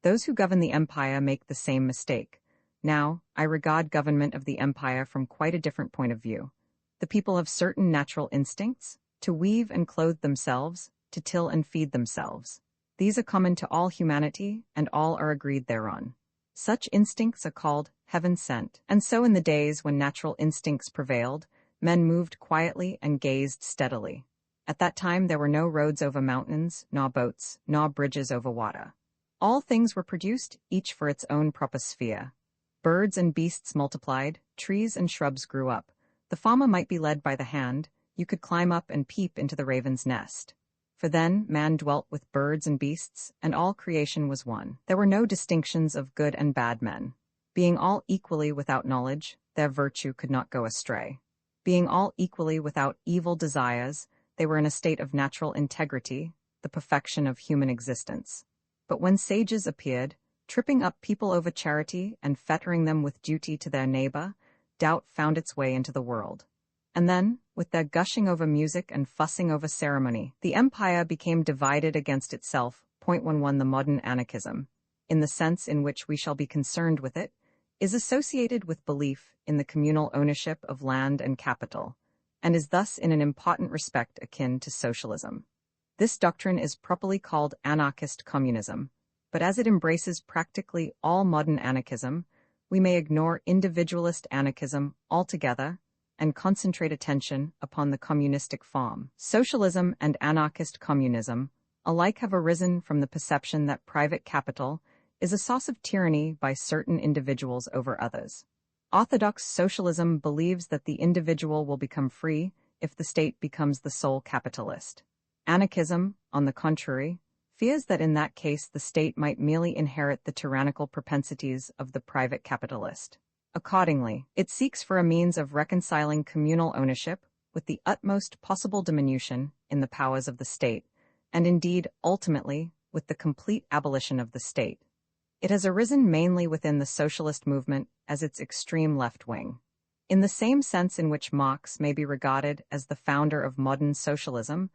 Those who govern the empire make the same mistake. Now, I regard government of the empire from quite a different point of view. The people have certain natural instincts, to weave and clothe themselves, to till and feed themselves. These are common to all humanity, and all are agreed thereon. Such instincts are called heaven-sent. And so in the days when natural instincts prevailed, men moved quietly and gazed steadily. At that time there were no roads over mountains, nor boats, nor bridges over water. All things were produced, each for its own proper sphere. Birds and beasts multiplied, trees and shrubs grew up. The farmer might be led by the hand; you could climb up and peep into the raven's nest. For then man dwelt with birds and beasts, and all creation was one. There were no distinctions of good and bad men. Being all equally without knowledge, their virtue could not go astray. Being all equally without evil desires, they were in a state of natural integrity, the perfection of human existence. But when sages appeared, tripping up people over charity and fettering them with duty to their neighbor, doubt found its way into the world. And then, with their gushing over music and fussing over ceremony, the empire became divided against itself. 11 The modern anarchism, in the sense in which we shall be concerned with it, is associated with belief in the communal ownership of land and capital, and is thus in an important respect akin to socialism. This doctrine is properly called anarchist communism, but as it embraces practically all modern anarchism, we may ignore individualist anarchism altogether and concentrate attention upon the communistic form. Socialism and anarchist communism alike have arisen from the perception that private capital is a source of tyranny by certain individuals over others. Orthodox socialism believes that the individual will become free if the state becomes the sole capitalist. Anarchism, on the contrary, fears that in that case the state might merely inherit the tyrannical propensities of the private capitalist. Accordingly, it seeks for a means of reconciling communal ownership with the utmost possible diminution in the powers of the state, and indeed, ultimately, with the complete abolition of the state. It has arisen mainly within the socialist movement as its extreme left wing. In the same sense in which Marx may be regarded as the founder of modern socialism,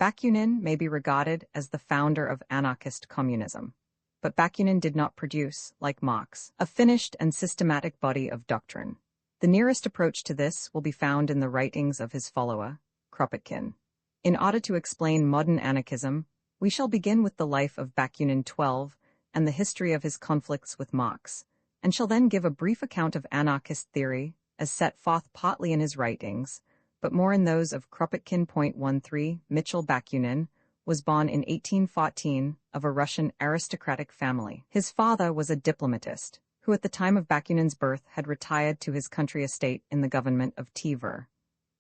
Bakunin may be regarded as the founder of anarchist communism. But Bakunin did not produce, like Marx, a finished and systematic body of doctrine. The nearest approach to this will be found in the writings of his follower, Kropotkin. In order to explain modern anarchism, we shall begin with the life of Bakunin 12 and the history of his conflicts with Marx, and shall then give a brief account of anarchist theory, as set forth partly in his writings, but more in those of Kropotkin. 13 Mitchell Bakunin was born in 1814 of a Russian aristocratic family. His father was a diplomatist, who at the time of Bakunin's birth had retired to his country estate in the government of Tver.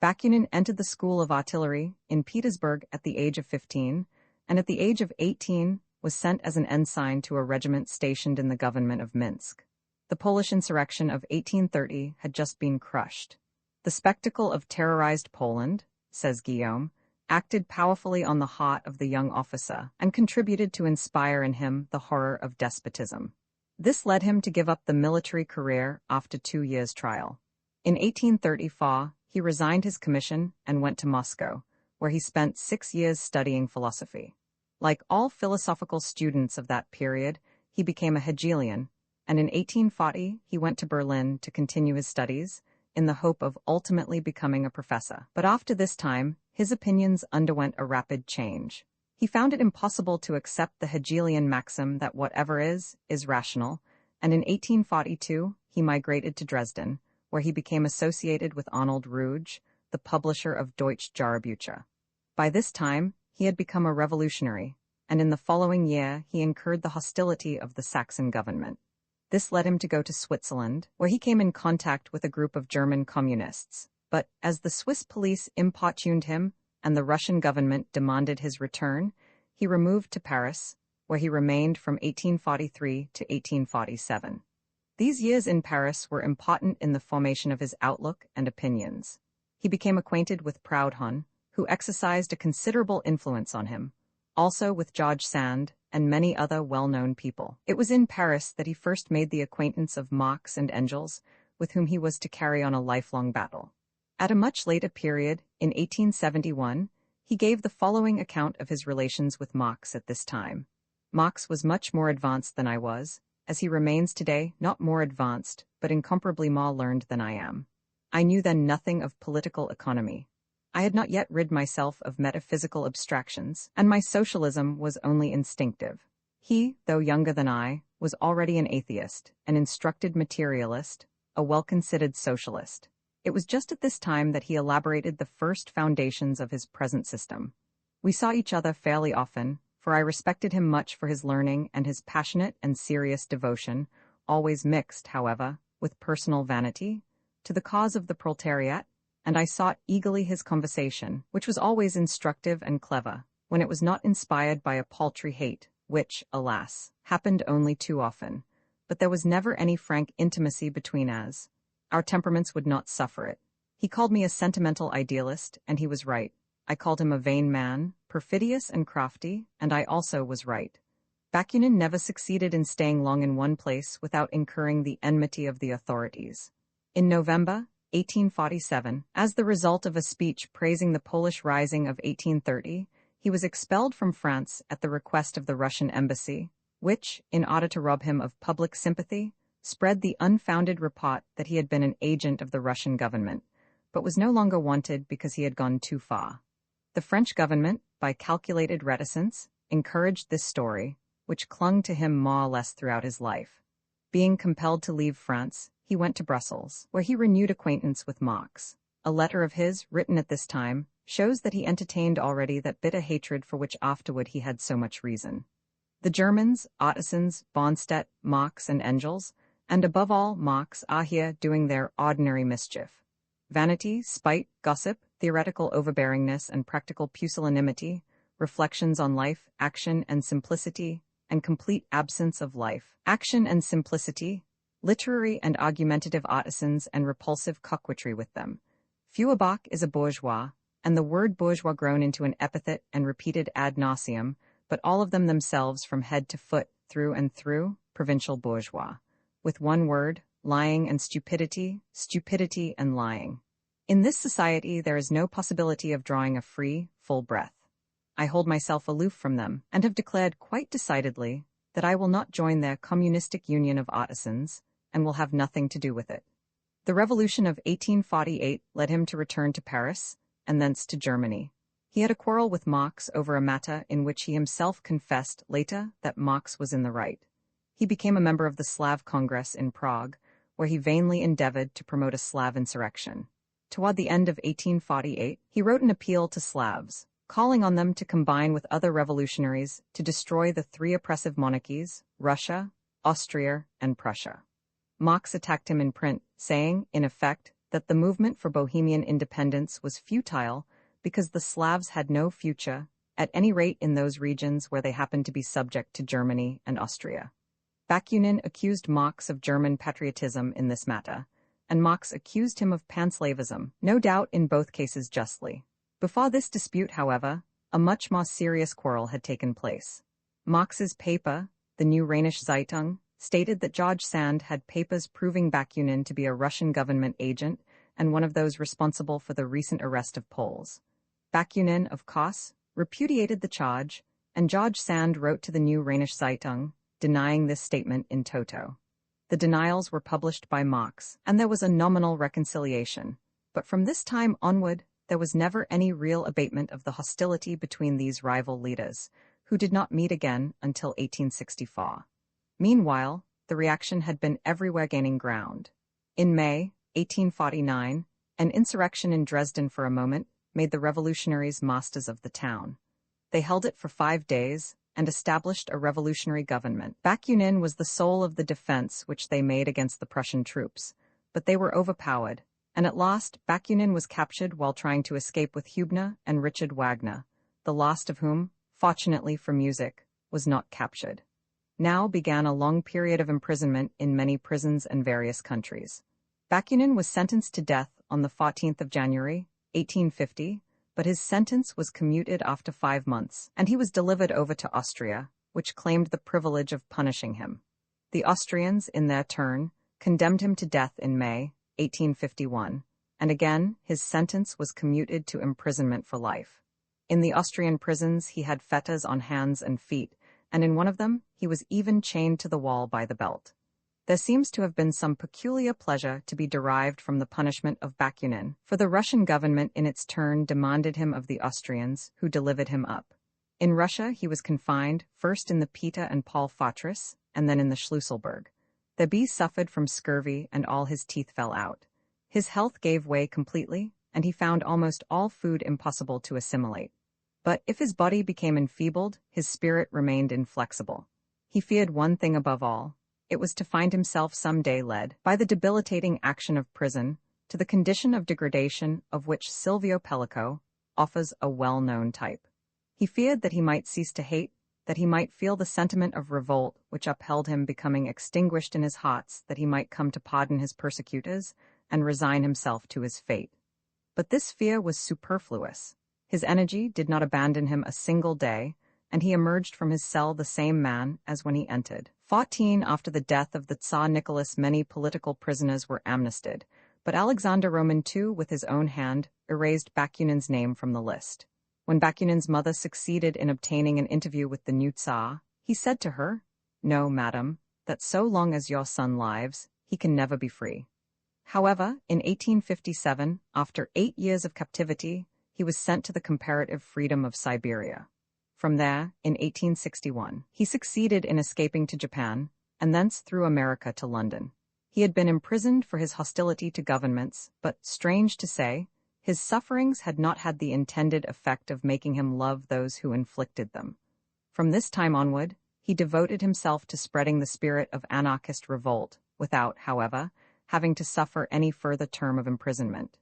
Bakunin entered the School of Artillery in Petersburg at the age of 15, and at the age of 18 was sent as an ensign to a regiment stationed in the government of Minsk. The Polish insurrection of 1830 had just been crushed. The spectacle of terrorized Poland, says Guillaume, acted powerfully on the heart of the young officer and contributed to inspire in him the horror of despotism. This led him to give up the military career after 2 years' trial. In 1834, he resigned his commission and went to Moscow, where he spent 6 years studying philosophy. Like all philosophical students of that period, he became a Hegelian, and in 1840 he went to Berlin to continue his studies, in the hope of ultimately becoming a professor. But after this time, his opinions underwent a rapid change. He found it impossible to accept the Hegelian maxim that whatever is rational, and in 1842 he migrated to Dresden, where he became associated with Arnold Ruge, the publisher of Deutsche Jahrbucher. By this time, he had become a revolutionary, and in the following year he incurred the hostility of the Saxon government. This led him to go to Switzerland, where he came in contact with a group of German communists. But, as the Swiss police importuned him, and the Russian government demanded his return, he removed to Paris, where he remained from 1843 to 1847. These years in Paris were important in the formation of his outlook and opinions. He became acquainted with Proudhon, who exercised a considerable influence on him, also with George Sand and many other well-known people. It was in Paris that he first made the acquaintance of Marx and Engels, with whom he was to carry on a lifelong battle. At a much later period, in 1871, he gave the following account of his relations with Marx at this time. Marx was much more advanced than I was, as he remains today, not more advanced, but incomparably more learned than I am. I knew then nothing of political economy. I had not yet rid myself of metaphysical abstractions, and my socialism was only instinctive. He, though younger than I, was already an atheist, an instructed materialist, a well-considered socialist. It was just at this time that he elaborated the first foundations of his present system. We saw each other fairly often, for I respected him much for his learning and his passionate and serious devotion, always mixed, however, with personal vanity, to the cause of the proletariat, and I sought eagerly his conversation, which was always instructive and clever, when it was not inspired by a paltry hate, which, alas, happened only too often. But there was never any frank intimacy between us. Our temperaments would not suffer it. He called me a sentimental idealist, and he was right. I called him a vain man, perfidious and crafty, and I also was right. Bakunin never succeeded in staying long in one place without incurring the enmity of the authorities. In November 1847, as the result of a speech praising the Polish Rising of 1830, he was expelled from France at the request of the Russian embassy, which, in order to rob him of public sympathy, spread the unfounded report that he had been an agent of the Russian government, but was no longer wanted because he had gone too far. The French government, by calculated reticence, encouraged this story, which clung to him more or less throughout his life. Being compelled to leave France, he went to Brussels, where he renewed acquaintance with Marx. A letter of his, written at this time, shows that he entertained already that bitter hatred for which afterward he had so much reason. The Germans, artisans, Bonstedt, Marx, and Engels, and above all Marx, are here doing their ordinary mischief. Vanity, spite, gossip, theoretical overbearingness, and practical pusillanimity, reflections on life, action, and simplicity, and complete absence of life, action and simplicity, literary and argumentative artisans, and repulsive coquetry with them. Feuerbach is a bourgeois, and the word bourgeois grown into an epithet and repeated ad nauseam, but all of them themselves from head to foot, through and through, provincial bourgeois. With one word, lying and stupidity, stupidity and lying. In this society there is no possibility of drawing a free, full breath. I hold myself aloof from them, and have declared quite decidedly that I will not join their communistic union of artisans, and will have nothing to do with it. The revolution of 1848 led him to return to Paris, and thence to Germany. He had a quarrel with Marx over a matter in which he himself confessed later that Marx was in the right. He became a member of the Slav Congress in Prague, where he vainly endeavored to promote a Slav insurrection. Toward the end of 1848, he wrote an appeal to Slavs, calling on them to combine with other revolutionaries to destroy the three oppressive monarchies, Russia, Austria, and Prussia. Marx attacked him in print, saying, in effect, that the movement for Bohemian independence was futile because the Slavs had no future, at any rate in those regions where they happened to be subject to Germany and Austria. Bakunin accused Marx of German patriotism in this matter, and Marx accused him of panslavism, no doubt in both cases justly. Before this dispute, however, a much more serious quarrel had taken place. Marx's paper, the New Rheinische Zeitung, stated that George Sand had papers proving Bakunin to be a Russian government agent and one of those responsible for the recent arrest of Poles. Bakunin, of course, repudiated the charge, and George Sand wrote to the New Rheinische Zeitung, denying this statement in toto. The denials were published by Marx, and there was a nominal reconciliation, but from this time onward, there was never any real abatement of the hostility between these rival leaders, who did not meet again until 1864. Meanwhile, the reaction had been everywhere gaining ground. In May 1849, an insurrection in Dresden for a moment made the revolutionaries masters of the town. They held it for 5 days and established a revolutionary government. Bakunin was the soul of the defense which they made against the Prussian troops, but they were overpowered, And at last, Bakunin was captured while trying to escape with Hübner and Richard Wagner, the last of whom, fortunately for music, was not captured. Now began a long period of imprisonment in many prisons and various countries. Bakunin was sentenced to death on the 14th of January, 1850, but his sentence was commuted after 5 months, and he was delivered over to Austria, which claimed the privilege of punishing him. The Austrians, in their turn, condemned him to death in May, 1851, and again his sentence was commuted to imprisonment for life. In the Austrian prisons he had fetters on hands and feet, and in one of them he was even chained to the wall by the belt. There seems to have been some peculiar pleasure to be derived from the punishment of Bakunin, for the Russian government in its turn demanded him of the Austrians, who delivered him up. In Russia he was confined, first in the Peter and Paul fortress, and then in the Schlüsselburg. The bee suffered from scurvy and all his teeth fell out. His health gave way completely, and he found almost all food impossible to assimilate. But if his body became enfeebled, his spirit remained inflexible. He feared one thing above all. It was to find himself some day led, by the debilitating action of prison, to the condition of degradation of which Silvio Pellico offers a well-known type. He feared that he might cease to hate, that he might feel the sentiment of revolt which upheld him becoming extinguished in his hearts, that he might come to pardon his persecutors and resign himself to his fate. But this fear was superfluous. His energy did not abandon him a single day, and he emerged from his cell the same man as when he entered. 14 after the death of the Tsar Nicholas, many political prisoners were amnested, but Alexander Roman II, with his own hand, erased Bakunin's name from the list. When Bakunin's mother succeeded in obtaining an interview with the new Tsar, he said to her, "No, madam, that so long as your son lives, he can never be free." However, in 1857, after 8 years of captivity, he was sent to the comparative freedom of Siberia. From there, in 1861, he succeeded in escaping to Japan, and thence through America to London. He had been imprisoned for his hostility to governments, but, strange to say, his sufferings had not had the intended effect of making him love those who inflicted them. From this time onward, he devoted himself to spreading the spirit of anarchist revolt, without, however, having to suffer any further term of imprisonment.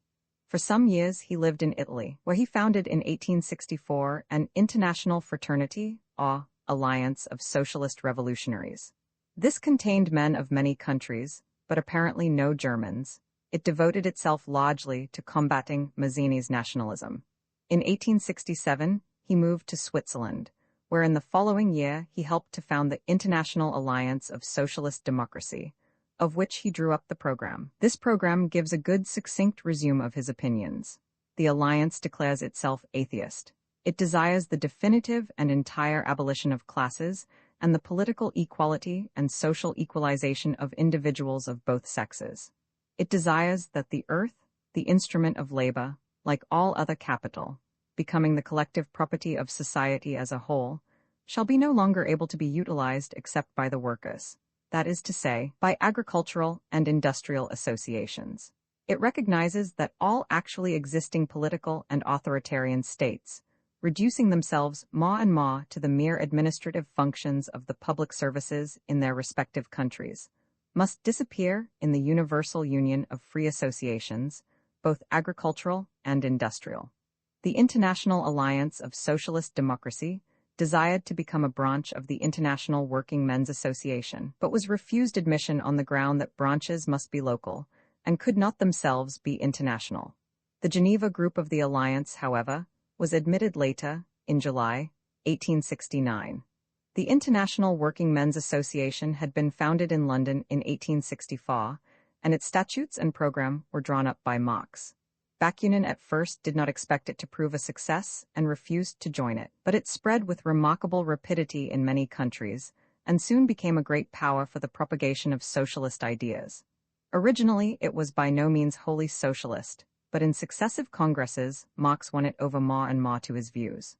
For some years he lived in Italy, where he founded in 1864 an international fraternity, or Alliance of Socialist Revolutionaries. This contained men of many countries, but apparently no Germans. It devoted itself largely to combating Mazzini's nationalism. In 1867, he moved to Switzerland, where in the following year he helped to found the International Alliance of Socialist Democracy, of which he drew up the program. This program gives a good succinct resume of his opinions. The alliance declares itself atheist. It desires the definitive and entire abolition of classes and the political equality and social equalization of individuals of both sexes. It desires that the earth, the instrument of labor, like all other capital, becoming the collective property of society as a whole, shall be no longer able to be utilized except by the workers, that is to say, by agricultural and industrial associations. It recognizes that all actually existing political and authoritarian states, reducing themselves more and more to the mere administrative functions of the public services in their respective countries, must disappear in the universal union of free associations, both agricultural and industrial. The International Alliance of Socialist Democracy desired to become a branch of the International Working Men's Association, but was refused admission on the ground that branches must be local and could not themselves be international. The Geneva group of the Alliance, however, was admitted later, in July 1869. The International Working Men's Association had been founded in London in 1864, and its statutes and program were drawn up by Marx. Bakunin at first did not expect it to prove a success and refused to join it, but it spread with remarkable rapidity in many countries, and soon became a great power for the propagation of socialist ideas. Originally, it was by no means wholly socialist, but in successive congresses, Marx won it over more and more to his views.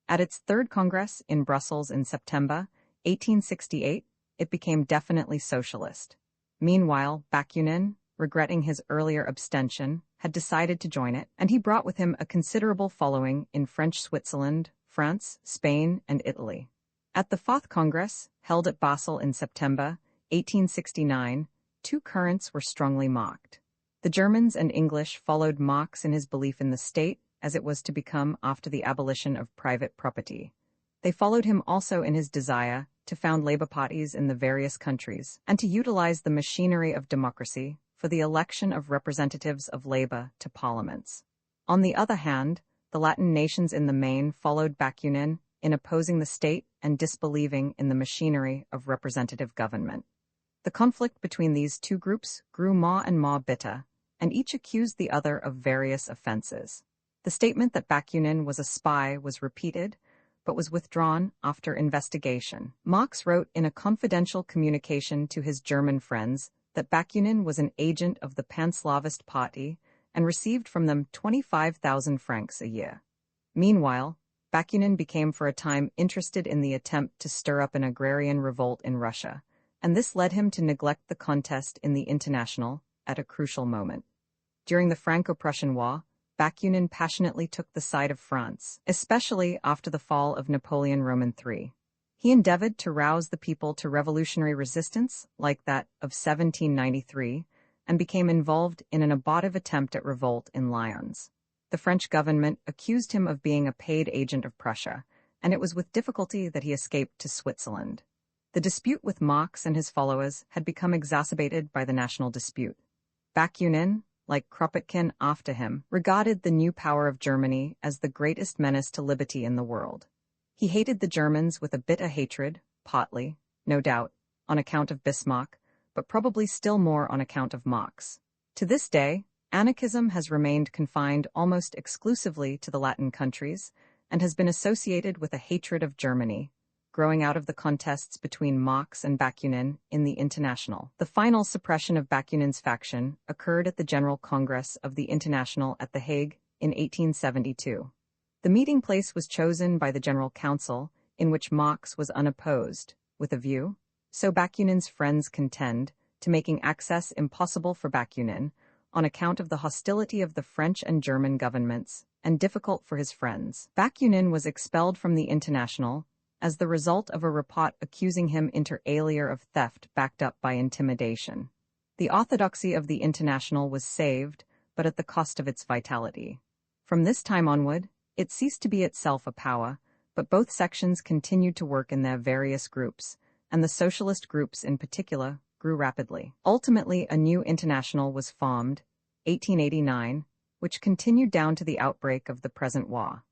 At its third Congress in Brussels in September 1868, it became definitely socialist. Meanwhile, Bakunin, regretting his earlier abstention, had decided to join it, and he brought with him a considerable following in French Switzerland, France, Spain, and Italy. At the Fourth Congress, held at Basel in September 1869, two currents were strongly marked. The Germans and English followed Marx in his belief in the state as it was to become after the abolition of private property. They followed him also in his desire to found labor parties in the various countries and to utilize the machinery of democracy for the election of representatives of labor to parliaments. On the other hand, the Latin nations in the main followed Bakunin in opposing the state and disbelieving in the machinery of representative government. The conflict between these two groups grew more and more bitter, and each accused the other of various offenses. The statement that Bakunin was a spy was repeated, but was withdrawn after investigation. Marx wrote in a confidential communication to his German friends that Bakunin was an agent of the Panslavist Party and received from them 25,000 francs a year. Meanwhile, Bakunin became for a time interested in the attempt to stir up an agrarian revolt in Russia, and this led him to neglect the contest in the International at a crucial moment. During the Franco-Prussian War, Bakunin passionately took the side of France, especially after the fall of Napoleon Roman III. He endeavored to rouse the people to revolutionary resistance, like that of 1793, and became involved in an abortive attempt at revolt in Lyons. The French government accused him of being a paid agent of Prussia, and it was with difficulty that he escaped to Switzerland. The dispute with Marx and his followers had become exacerbated by the national dispute. Bakunin, like Kropotkin after him, regarded the new power of Germany as the greatest menace to liberty in the world. He hated the Germans with a bitter hatred, partly, no doubt, on account of Bismarck, but probably still more on account of Marx. To this day, anarchism has remained confined almost exclusively to the Latin countries and has been associated with a hatred of Germany, growing out of the contests between Marx and Bakunin in the International. The final suppression of Bakunin's faction occurred at the General Congress of the International at The Hague in 1872. The meeting place was chosen by the General Council, in which Marx was unopposed, with a view, so Bakunin's friends contend, to making access impossible for Bakunin on account of the hostility of the French and German governments, and difficult for his friends. Bakunin was expelled from the International as the result of a report accusing him inter alia of theft backed up by intimidation. The orthodoxy of the International was saved, but at the cost of its vitality. From this time onward, it ceased to be itself a power, but both sections continued to work in their various groups, and the socialist groups in particular grew rapidly. Ultimately, a new international was formed, 1889, which continued down to the outbreak of the present war.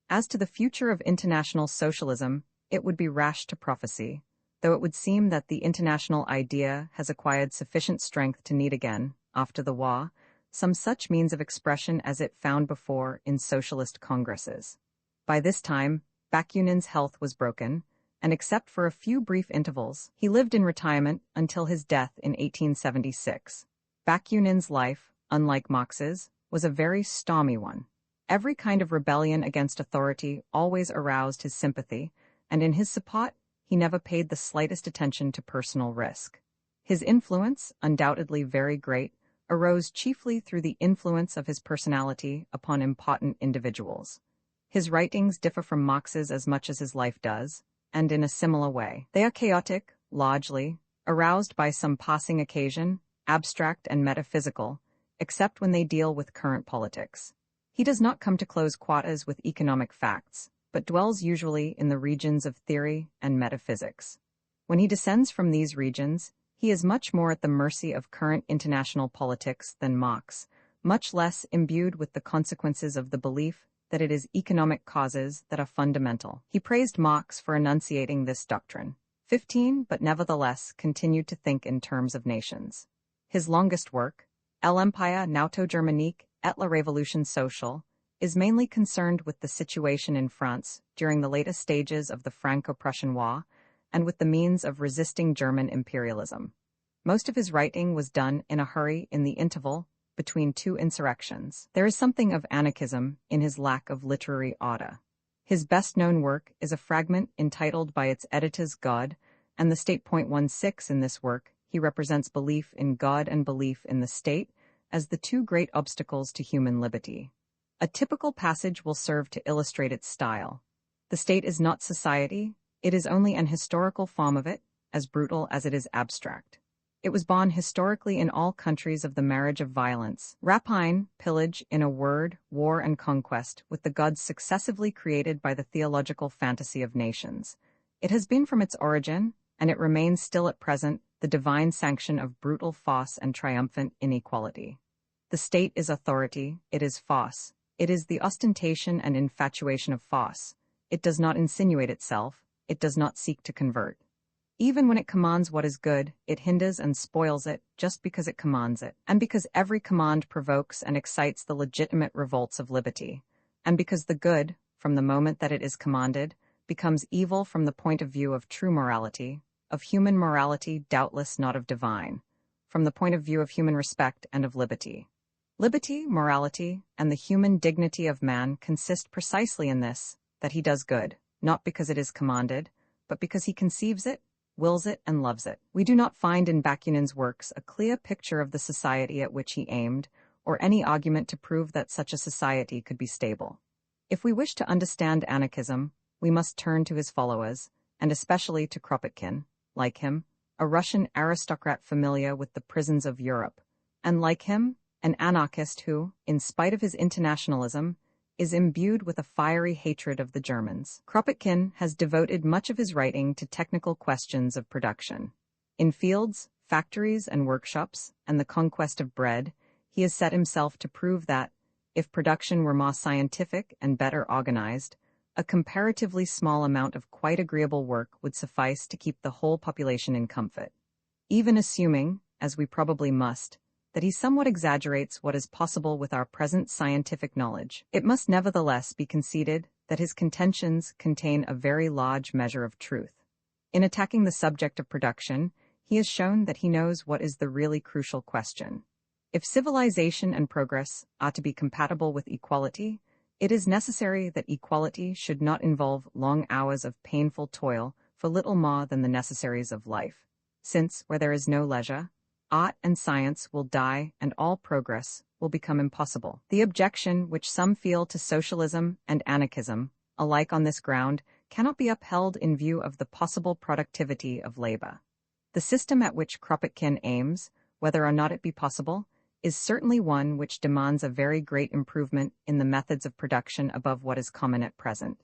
As to the future of international socialism, it would be rash to prophesy, though it would seem that the international idea has acquired sufficient strength to need again, after the war, some such means of expression as it found before in socialist congresses. By this time, Bakunin's health was broken, and except for a few brief intervals, he lived in retirement until his death in 1876. Bakunin's life, unlike Marx's, was a very stormy one. Every kind of rebellion against authority always aroused his sympathy, and in his support, he never paid the slightest attention to personal risk. His influence, undoubtedly very great, arose chiefly through the influence of his personality upon important individuals. His writings differ from Marx's as much as his life does, and in a similar way. They are chaotic, largely, aroused by some passing occasion, abstract and metaphysical, except when they deal with current politics. He does not come to close quarters with economic facts, but dwells usually in the regions of theory and metaphysics. When he descends from these regions, he is much more at the mercy of current international politics than Marx, much less imbued with the consequences of the belief that it is economic causes that are fundamental. He praised Marx for enunciating this doctrine. 15, but nevertheless continued to think in terms of nations. His longest work, L'Empire Nauto-Germanique et la Révolution sociale, is mainly concerned with the situation in France during the latest stages of the Franco-Prussian War and with the means of resisting German imperialism. Most of his writing was done in a hurry in the interval between two insurrections. There is something of anarchism in his lack of literary order. His best-known work is a fragment entitled by its editors God, and the state. 16 in this work, he represents belief in God and belief in the state as the two great obstacles to human liberty. A typical passage will serve to illustrate its style. The state is not society, it is only an historical form of it, as brutal as it is abstract. It was born historically in all countries of the marriage of violence, rapine, pillage, in a word, war and conquest, with the gods successively created by the theological fantasy of nations. It has been from its origin, and it remains still at present, the divine sanction of brutal force and triumphant inequality. The state is authority, it is force. It is the ostentation and infatuation of force. It does not insinuate itself, it does not seek to convert. Even when it commands what is good, it hinders and spoils it just because it commands it, and because every command provokes and excites the legitimate revolts of liberty, and because the good, from the moment that it is commanded, becomes evil from the point of view of true morality, of human morality doubtless not of divine, from the point of view of human respect and of liberty. Liberty, morality, and the human dignity of man consist precisely in this, that he does good, not because it is commanded, but because he conceives it, wills it, and loves it. We do not find in Bakunin's works a clear picture of the society at which he aimed, or any argument to prove that such a society could be stable. If we wish to understand anarchism, we must turn to his followers, and especially to Kropotkin, like him, a Russian aristocrat familiar with the prisons of Europe, and like him, an anarchist who, in spite of his internationalism, is imbued with a fiery hatred of the Germans. Kropotkin has devoted much of his writing to technical questions of production. In fields, factories, and workshops, and the conquest of bread, he has set himself to prove that, if production were more scientific and better organized, a comparatively small amount of quite agreeable work would suffice to keep the whole population in comfort. Even assuming, as we probably must, that he somewhat exaggerates what is possible with our present scientific knowledge, it must nevertheless be conceded that his contentions contain a very large measure of truth. In attacking the subject of production, he has shown that he knows what is the really crucial question. If civilization and progress are to be compatible with equality, it is necessary that equality should not involve long hours of painful toil for little more than the necessaries of life, since, where there is no leisure, art and science will die and all progress will become impossible. The objection which some feel to socialism and anarchism, alike on this ground, cannot be upheld in view of the possible productivity of labor. The system at which Kropotkin aims, whether or not it be possible, is certainly one which demands a very great improvement in the methods of production above what is common at present.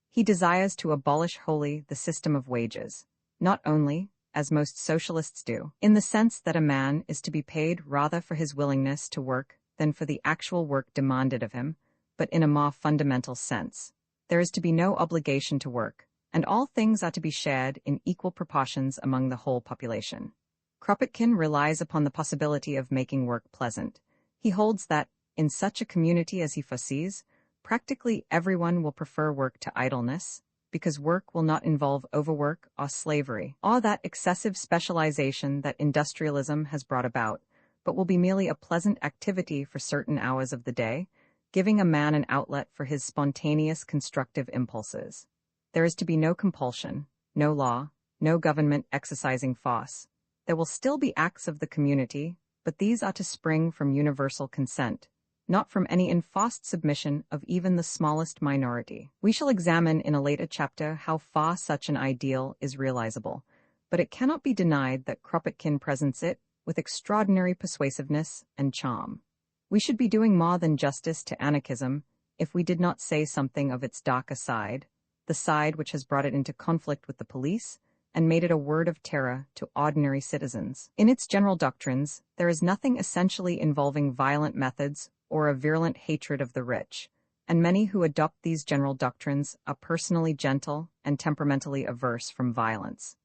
He desires to abolish wholly the system of wages, not only, as most socialists do, in the sense that a man is to be paid rather for his willingness to work than for the actual work demanded of him, but in a more fundamental sense. There is to be no obligation to work, and all things are to be shared in equal proportions among the whole population. Kropotkin relies upon the possibility of making work pleasant. He holds that, in such a community as he foresees, practically everyone will prefer work to idleness, because work will not involve overwork or slavery, or that excessive specialization that industrialism has brought about, but will be merely a pleasant activity for certain hours of the day, giving a man an outlet for his spontaneous constructive impulses. There is to be no compulsion, no law, no government exercising force. There will still be acts of the community, but these are to spring from universal consent, not from any enforced submission of even the smallest minority. We shall examine in a later chapter how far such an ideal is realizable, but it cannot be denied that Kropotkin presents it with extraordinary persuasiveness and charm. We should be doing more than justice to anarchism if we did not say something of its darker side, the side which has brought it into conflict with the police and made it a word of terror to ordinary citizens. In its general doctrines, there is nothing essentially involving violent methods or a virulent hatred of the rich, and many who adopt these general doctrines are personally gentle and temperamentally averse from violence.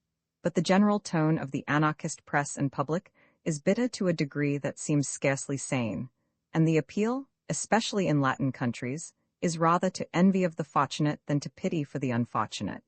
But the general tone of the anarchist press and public is bitter to a degree that seems scarcely sane, and the appeal, especially in Latin countries, is rather to envy of the fortunate than to pity for the unfortunate.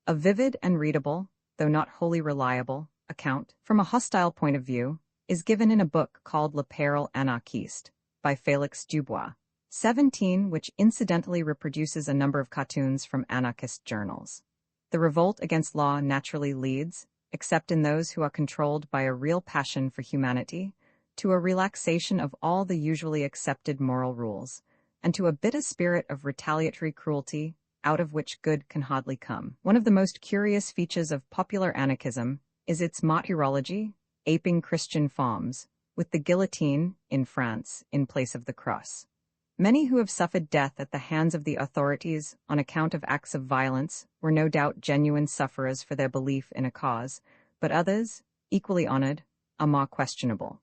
A vivid and readable, though not wholly reliable, account, from a hostile point of view, is given in a book called Le Peril Anarchiste, by Félix Dubois, 17, which incidentally reproduces a number of cartoons from anarchist journals. The revolt against law naturally leads, except in those who are controlled by a real passion for humanity, to a relaxation of all the usually accepted moral rules, and to a bitter spirit of retaliatory cruelty, out of which good can hardly come. One of the most curious features of popular anarchism is its martyrology, aping Christian forms, with the guillotine, in France, in place of the cross. Many who have suffered death at the hands of the authorities on account of acts of violence were no doubt genuine sufferers for their belief in a cause, but others, equally honored, are more questionable.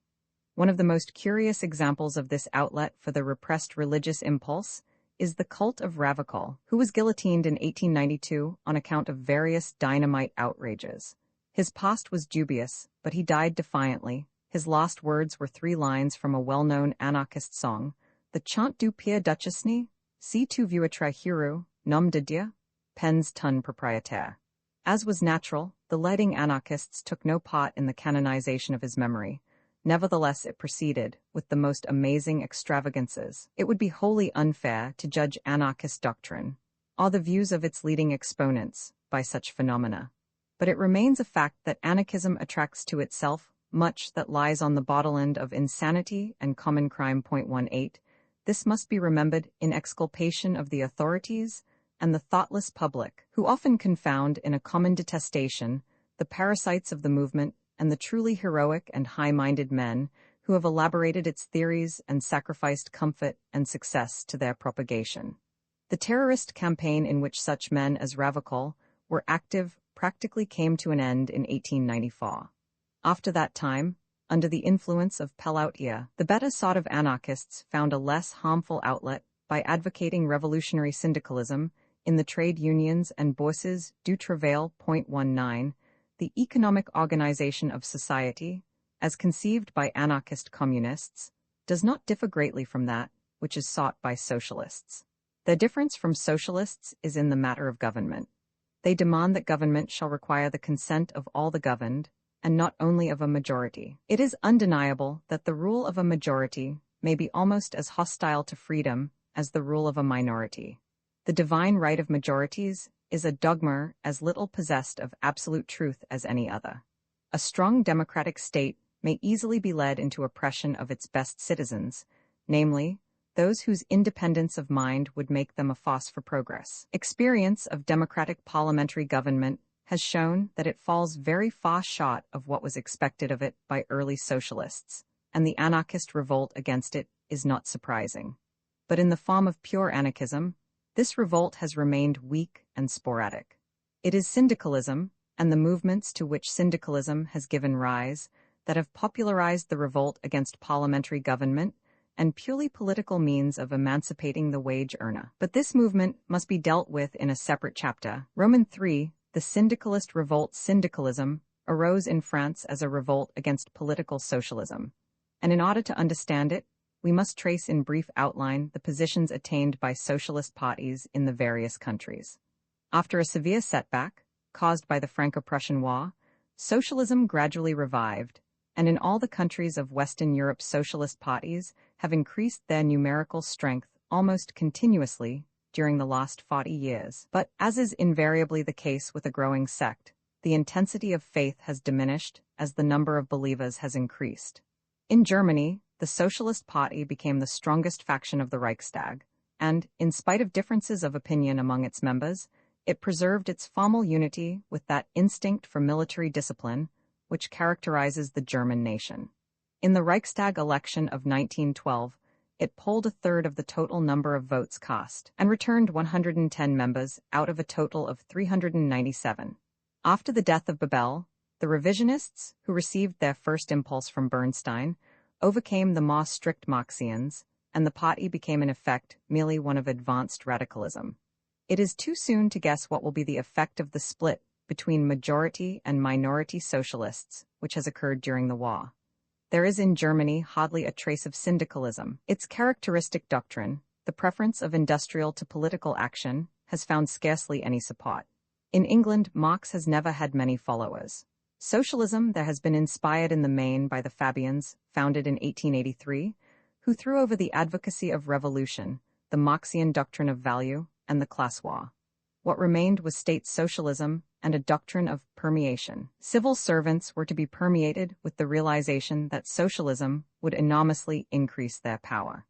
One of the most curious examples of this outlet for the repressed religious impulse is the cult of Ravachol, who was guillotined in 1892 on account of various dynamite outrages. His past was dubious, but he died defiantly. His last words were 3 lines from a well-known anarchist song, the Chant du Pierre Duchesne, si tu veux être heureux, nom de Dieu, pens ton propriétaire. As was natural, the leading anarchists took no part in the canonization of his memory. Nevertheless, it proceeded, with the most amazing extravagances. It would be wholly unfair to judge anarchist doctrine, or the views of its leading exponents, by such phenomena. But it remains a fact that anarchism attracts to itself much that lies on the borderland of insanity and common crime. 18. This must be remembered in exculpation of the authorities and the thoughtless public, who often confound in a common detestation the parasites of the movement and the truly heroic and high-minded men who have elaborated its theories and sacrificed comfort and success to their propagation. The terrorist campaign in which such men as Ravachol were active practically came to an end in 1894. After that time, under the influence of Pelloutier, the better sort of anarchists found a less harmful outlet by advocating revolutionary syndicalism in the trade unions and bourses du travail. 19. The economic organization of society, as conceived by anarchist communists, does not differ greatly from that which is sought by socialists. Their difference from socialists is in the matter of government. They demand that government shall require the consent of all the governed, and not only of a majority. It is undeniable that the rule of a majority may be almost as hostile to freedom as the rule of a minority. The divine right of majorities is a dogma as little possessed of absolute truth as any other. A strong democratic state may easily be led into oppression of its best citizens, namely, those whose independence of mind would make them a force for progress. Experience of democratic parliamentary government has shown that it falls very far short of what was expected of it by early socialists, and the anarchist revolt against it is not surprising. But in the form of pure anarchism, this revolt has remained weak and sporadic. It is syndicalism, and the movements to which syndicalism has given rise, that have popularized the revolt against parliamentary government and purely political means of emancipating the wage earner. But this movement must be dealt with in a separate chapter. Roman 3. The syndicalist revolt. Syndicalism arose in France as a revolt against political socialism, and in order to understand it, we must trace in brief outline the positions attained by socialist parties in the various countries. After a severe setback, caused by the Franco-Prussian War, socialism gradually revived, and in all the countries of Western Europe socialist parties have increased their numerical strength almost continuously during the last 40 years. But, as is invariably the case with a growing sect, the intensity of faith has diminished as the number of believers has increased. In Germany, the Socialist Party became the strongest faction of the Reichstag, and, in spite of differences of opinion among its members, it preserved its formal unity with that instinct for military discipline which characterizes the German nation. In the Reichstag election of 1912, it polled a third of the total number of votes cast, and returned 110 members out of a total of 397. After the death of Bebel, the revisionists, who received their first impulse from Bernstein, overcame the more strict Marxians, and the party became in effect merely one of advanced radicalism. It is too soon to guess what will be the effect of the split between majority and minority socialists, which has occurred during the war. There is in Germany hardly a trace of syndicalism. Its characteristic doctrine, the preference of industrial to political action, has found scarcely any support. In England, Marx has never had many followers. Socialism there has been inspired in the main by the Fabians, founded in 1883, who threw over the advocacy of revolution, the Marxian doctrine of value, and the class war. What remained was state socialism and a doctrine of permeation. Civil servants were to be permeated with the realization that socialism would enormously increase their power.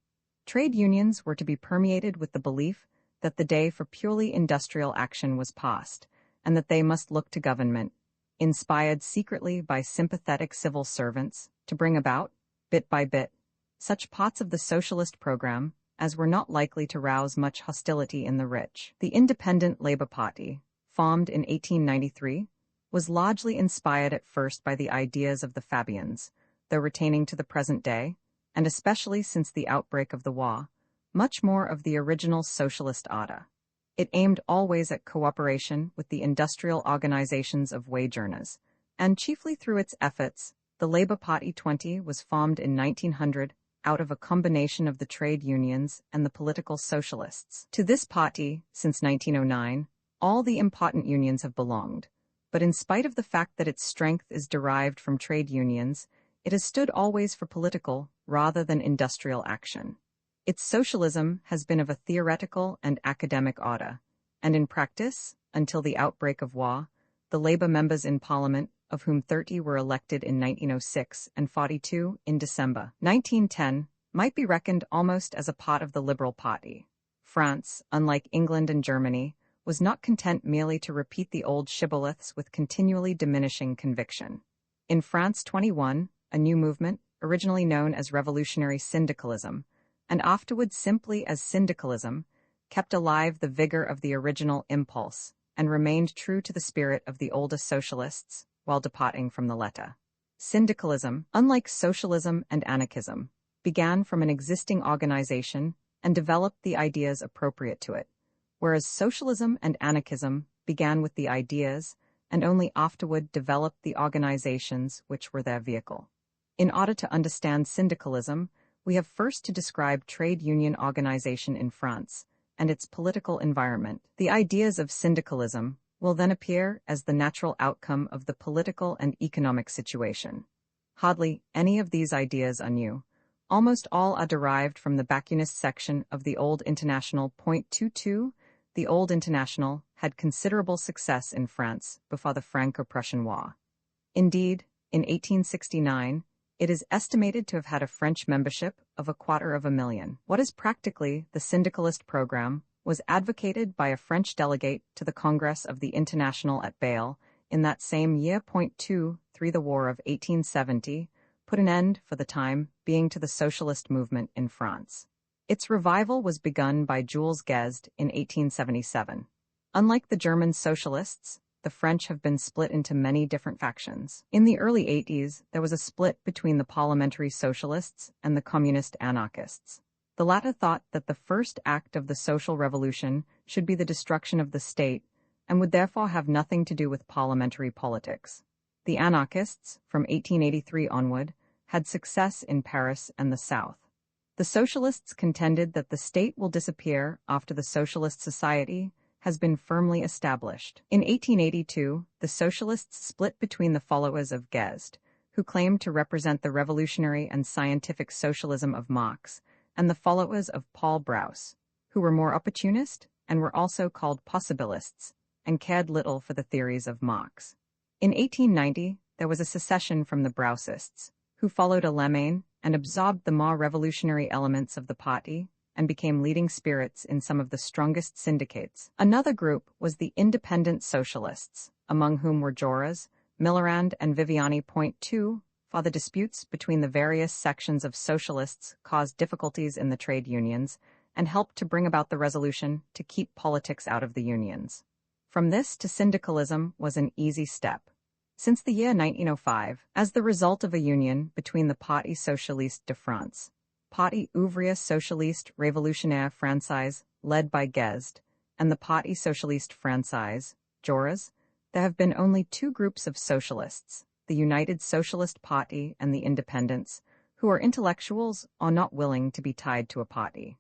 Trade unions were to be permeated with the belief that the day for purely industrial action was past, and that they must look to government, inspired secretly by sympathetic civil servants to bring about, bit by bit, such parts of the socialist program as were not likely to rouse much hostility in the rich. The Independent Labour Party, formed in 1893, was largely inspired at first by the ideas of the Fabians, though retaining to the present day, and especially since the outbreak of the war, much more of the original socialist ardor. It aimed always at cooperation with the industrial organizations of wage earners, and chiefly through its efforts, the Labour Party 20 was formed in 1900 out of a combination of the trade unions and the political socialists. To this party, since 1909, all the important unions have belonged, but in spite of the fact that its strength is derived from trade unions, it has stood always for political rather than industrial action. Its socialism has been of a theoretical and academic order, and in practice, until the outbreak of war, the Labour members in Parliament, of whom 30 were elected in 1906 and 42 in December 1910, might be reckoned almost as a part of the Liberal Party. France, unlike England and Germany, was not content merely to repeat the old shibboleths with continually diminishing conviction. In France 21, a new movement, originally known as revolutionary syndicalism, and afterwards simply as syndicalism, kept alive the vigor of the original impulse and remained true to the spirit of the older socialists while departing from the letter. Syndicalism, unlike socialism and anarchism, began from an existing organization and developed the ideas appropriate to it, whereas socialism and anarchism began with the ideas and only afterward developed the organizations which were their vehicle. In order to understand syndicalism, we have first to describe trade union organization in France and its political environment. The ideas of syndicalism will then appear as the natural outcome of the political and economic situation. Hardly any of these ideas are new. Almost all are derived from the Bakunist section of the Old International. 22. The Old International had considerable success in France before the Franco-Prussian War. Indeed, in 1869, it is estimated to have had a French membership of 250,000. What is practically the syndicalist program was advocated by a French delegate to the Congress of the International at Bâle in that same year. 3. The War of 1870 put an end, for the time being, to the socialist movement in France. Its revival was begun by Jules Guesde in 1877. Unlike the German socialists, the French have been split into many different factions. In the early 80s, there was a split between the parliamentary socialists and the communist anarchists. The latter thought that the first act of the social revolution should be the destruction of the state and would therefore have nothing to do with parliamentary politics. The anarchists, from 1883 onward, had success in Paris and the South. The socialists contended that the state will disappear after the socialist society has been firmly established. In 1882, the socialists split between the followers of Guesde, who claimed to represent the revolutionary and scientific socialism of Marx, and the followers of Paul Brousse, who were more opportunist and were also called possibilists, and cared little for the theories of Marx. In 1890, there was a secession from the Broussists, who followed Allemagne and absorbed the more revolutionary elements of the party and became leading spirits in some of the strongest syndicates. Another group was the Independent Socialists, among whom were Jaurès, Millerand, and Viviani. 2. For the disputes between the various sections of socialists caused difficulties in the trade unions and helped to bring about the resolution to keep politics out of the unions. From this to syndicalism was an easy step. Since the year 1905, as the result of a union between the Parti Socialiste de France, Parti Ouvrier Socialiste Révolutionnaire Français, led by Guesde, and the Parti Socialiste Français, Jaurès, there have been only two groups of socialists, the United Socialist Party and the Independents, who are intellectuals or not willing to be tied to a party.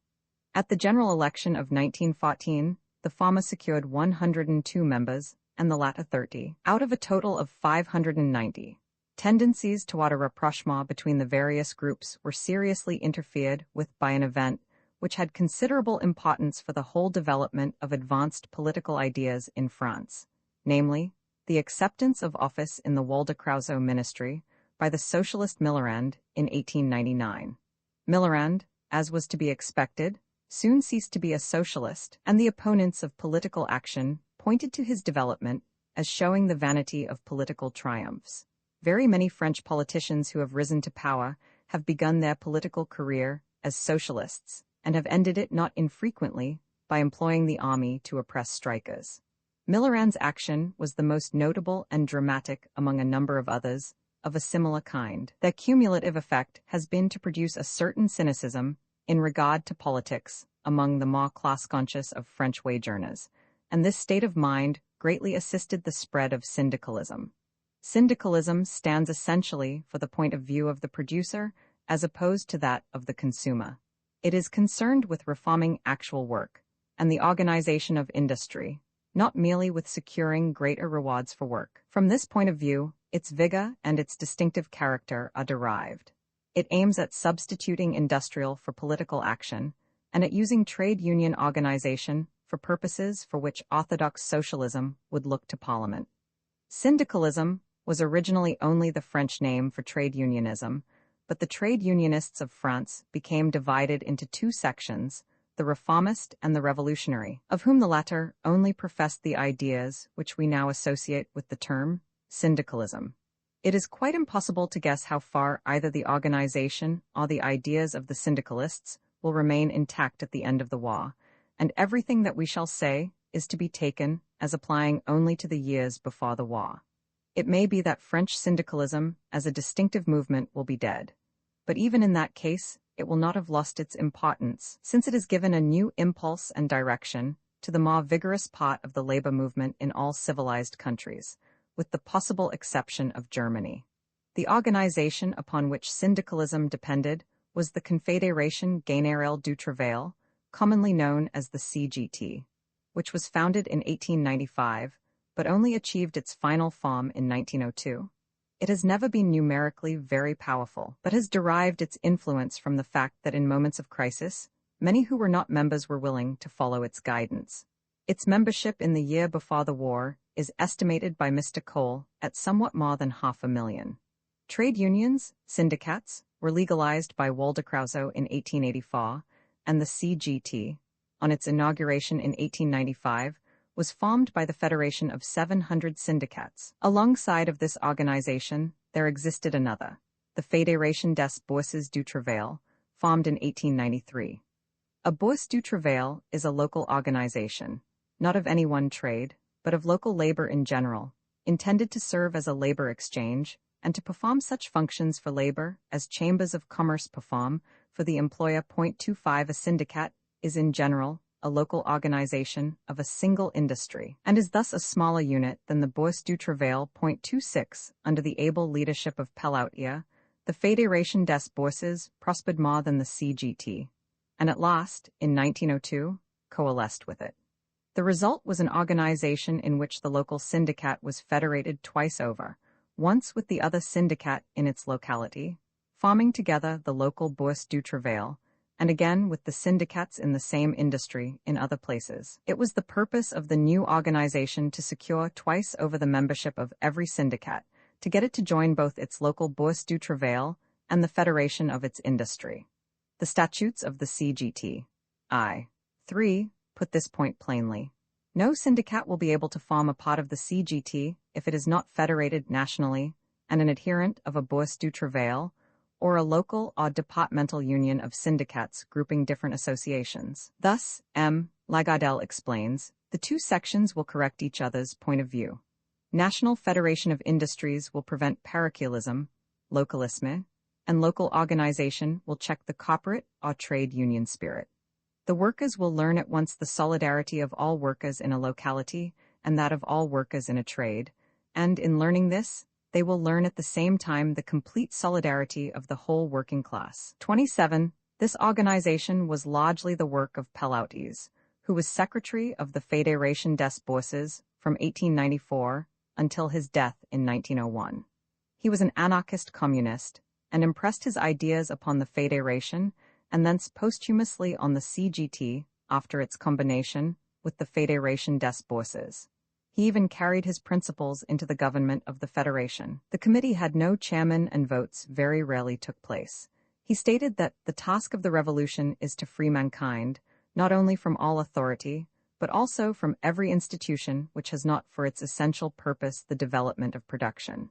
At the general election of 1914, the former secured 102 members, and the latter 30, out of a total of 590. Tendencies toward a rapprochement between the various groups were seriously interfered with by an event which had considerable importance for the whole development of advanced political ideas in France, namely, the acceptance of office in the Waldeck-Rousseau ministry by the socialist Millerand in 1899. Millerand, as was to be expected, soon ceased to be a socialist, and the opponents of political action pointed to his development as showing the vanity of political triumphs. Very many French politicians who have risen to power have begun their political career as socialists and have ended it not infrequently by employing the army to oppress strikers. Millerand's action was the most notable and dramatic among a number of others of a similar kind. Their cumulative effect has been to produce a certain cynicism in regard to politics among the more class-conscious of French wage earners, and this state of mind greatly assisted the spread of syndicalism. Syndicalism stands essentially for the point of view of the producer as opposed to that of the consumer. It is concerned with reforming actual work and the organization of industry, not merely with securing greater rewards for work. From this point of view, its vigor and its distinctive character are derived. It aims at substituting industrial for political action and at using trade union organization for purposes for which orthodox socialism would look to parliament. Syndicalism was originally only the French name for trade unionism, but the trade unionists of France became divided into two sections, the reformist and the revolutionary, of whom the latter only professed the ideas which we now associate with the term syndicalism. It is quite impossible to guess how far either the organization or the ideas of the syndicalists will remain intact at the end of the war, and everything that we shall say is to be taken as applying only to the years before the war. It may be that French syndicalism as a distinctive movement will be dead, but even in that case, it will not have lost its importance, since it has given a new impulse and direction to the more vigorous part of the labor movement in all civilized countries, with the possible exception of Germany. The organization upon which syndicalism depended was the Confédération Générale du Travail, commonly known as the CGT, which was founded in 1895, but only achieved its final form in 1902. It has never been numerically very powerful, but has derived its influence from the fact that in moments of crisis, many who were not members were willing to follow its guidance. Its membership in the year before the war is estimated by Mr. Cole at somewhat more than 500,000. Trade unions, syndicats, were legalized by Waldeck-Rousseau in 1884, and the CGT, on its inauguration in 1895, was formed by the federation of 700 syndicats. Alongside of this organization, there existed another, the Fédération des Bourses du Travail, formed in 1893. A Bourse du Travail is a local organization, not of any one trade, but of local labor in general, intended to serve as a labor exchange and to perform such functions for labor as chambers of commerce perform for the employer. 25 A syndicate is in general a local organization of a single industry, and is thus a smaller unit than the Bourse du Travail. 26 Under the able leadership of Pelloutier, the Fédération des Bourses prospered more than the CGT, and at last, in 1902, coalesced with it. The result was an organization in which the local syndicate was federated twice over, once with the other syndicate in its locality, forming together the local Bourse du Travail, and again with the syndicates in the same industry in other places. It was the purpose of the new organization to secure twice over the membership of every syndicate, to get it to join both its local Bourse du Travail and the federation of its industry. The statutes of the CGT, I. 3, put this point plainly. No syndicate will be able to form a part of the CGT if it is not federated nationally and an adherent of a Bourse du Travail, or a local or departmental union of syndicates grouping different associations. Thus, M. Lagardelle explains, the two sections will correct each other's point of view. National Federation of Industries will prevent parochialism, localisme, and local organization will check the corporate or trade union spirit. The workers will learn at once the solidarity of all workers in a locality and that of all workers in a trade, and in learning this, they will learn at the same time the complete solidarity of the whole working class. 27. This organization was largely the work of Pelloutier, who was secretary of the Fédération des Bourses from 1894 until his death in 1901. He was an anarchist communist and impressed his ideas upon the Fédération and thence posthumously on the CGT after its combination with the Fédération des Bourses. He even carried his principles into the government of the Federation. The committee had no chairman and votes very rarely took place. He stated that the task of the revolution is to free mankind, not only from all authority, but also from every institution which has not for its essential purpose the development of production.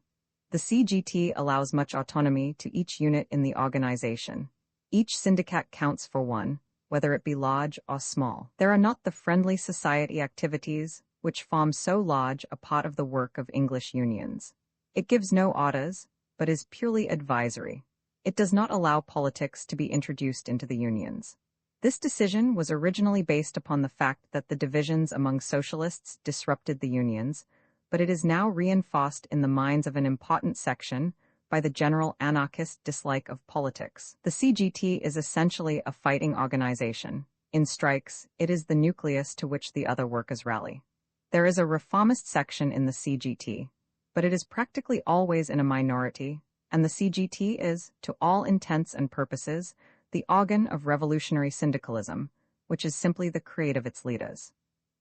The CGT allows much autonomy to each unit in the organization. Each syndicate counts for one, whether it be large or small. There are not the friendly society activities which form so large a part of the work of English unions. It gives no orders, but is purely advisory. It does not allow politics to be introduced into the unions. This decision was originally based upon the fact that the divisions among socialists disrupted the unions, but it is now reinforced in the minds of an important section by the general anarchist dislike of politics. The CGT is essentially a fighting organization. In strikes, it is the nucleus to which the other workers rally. There is a reformist section in the CGT, but it is practically always in a minority, and the CGT is, to all intents and purposes, the organ of revolutionary syndicalism, which is simply the creed of its leaders.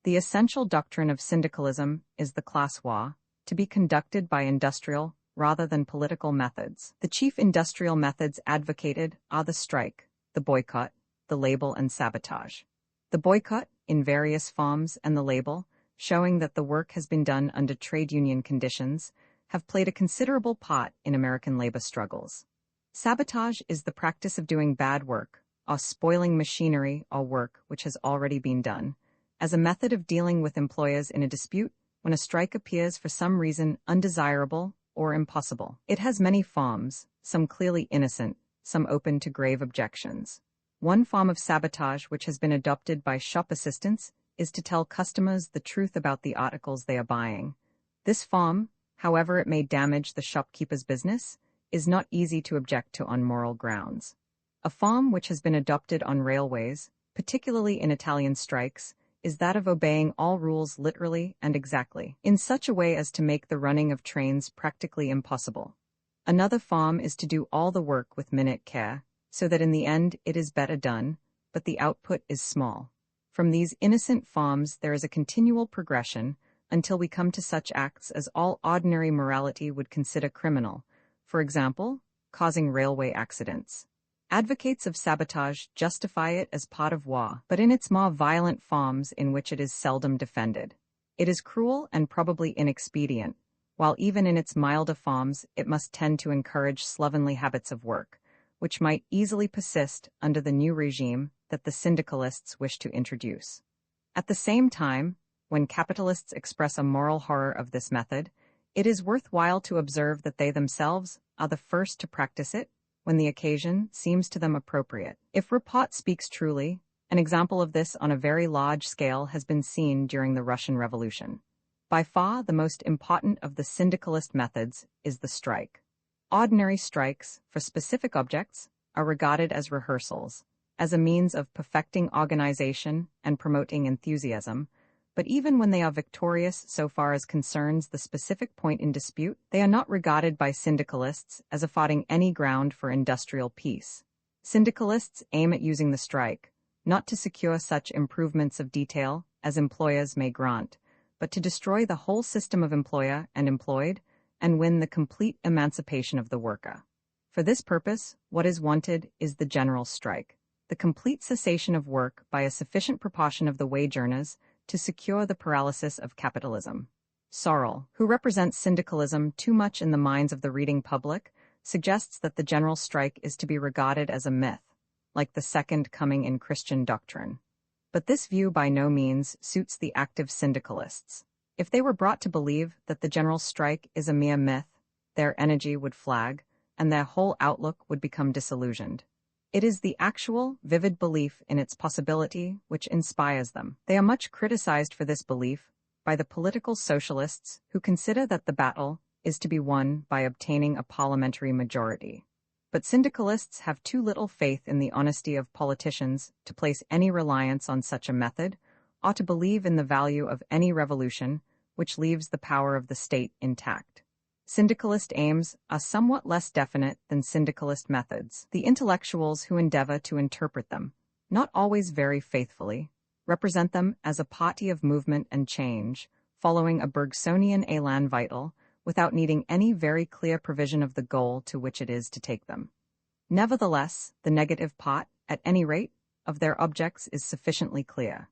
The essential doctrine of syndicalism is the class war, to be conducted by industrial rather than political methods. The chief industrial methods advocated are the strike, the boycott, the label, and sabotage. The boycott, in various forms, and the label, showing that the work has been done under trade union conditions, have played a considerable part in American labor struggles. Sabotage is the practice of doing bad work, or spoiling machinery or work which has already been done, as a method of dealing with employers in a dispute when a strike appears for some reason undesirable or impossible. It has many forms, some clearly innocent, some open to grave objections. One form of sabotage which has been adopted by shop assistants is to tell customers the truth about the articles they are buying. This form, however it may damage the shopkeeper's business, is not easy to object to on moral grounds. A form which has been adopted on railways, particularly in Italian strikes, is that of obeying all rules literally and exactly, in such a way as to make the running of trains practically impossible. Another form is to do all the work with minute care, so that in the end it is better done, but the output is small. From these innocent forms there is a continual progression until we come to such acts as all ordinary morality would consider criminal, for example, causing railway accidents. Advocates of sabotage justify it as part of war, but in its more violent forms in which it is seldom defended. It is cruel and probably inexpedient, while even in its milder forms it must tend to encourage slovenly habits of work, which might easily persist under the new regime that the syndicalists wish to introduce. At the same time, when capitalists express a moral horror of this method, it is worthwhile to observe that they themselves are the first to practice it when the occasion seems to them appropriate. If report speaks truly, an example of this on a very large scale has been seen during the Russian Revolution. By far the most important of the syndicalist methods is the strike. Ordinary strikes, for specific objects, are regarded as rehearsals, as a means of perfecting organization and promoting enthusiasm, but even when they are victorious so far as concerns the specific point in dispute, they are not regarded by syndicalists as affording any ground for industrial peace. Syndicalists aim at using the strike, not to secure such improvements of detail as employers may grant, but to destroy the whole system of employer and employed and win the complete emancipation of the worker. For this purpose, what is wanted is the general strike, the complete cessation of work by a sufficient proportion of the wage earners to secure the paralysis of capitalism. Sorel, who represents syndicalism too much in the minds of the reading public, suggests that the general strike is to be regarded as a myth, like the second coming in Christian doctrine. But this view by no means suits the active syndicalists. If they were brought to believe that the general strike is a mere myth, their energy would flag, and their whole outlook would become disillusioned. It is the actual, vivid belief in its possibility which inspires them. They are much criticized for this belief by the political socialists who consider that the battle is to be won by obtaining a parliamentary majority. But syndicalists have too little faith in the honesty of politicians to place any reliance on such a method, or to believe in the value of any revolution which leaves the power of the state intact. Syndicalist aims are somewhat less definite than syndicalist methods. The intellectuals who endeavor to interpret them, not always very faithfully, represent them as a party of movement and change, following a Bergsonian élan vital, without needing any very clear provision of the goal to which it is to take them. Nevertheless, the negative part, at any rate, of their objects is sufficiently clear.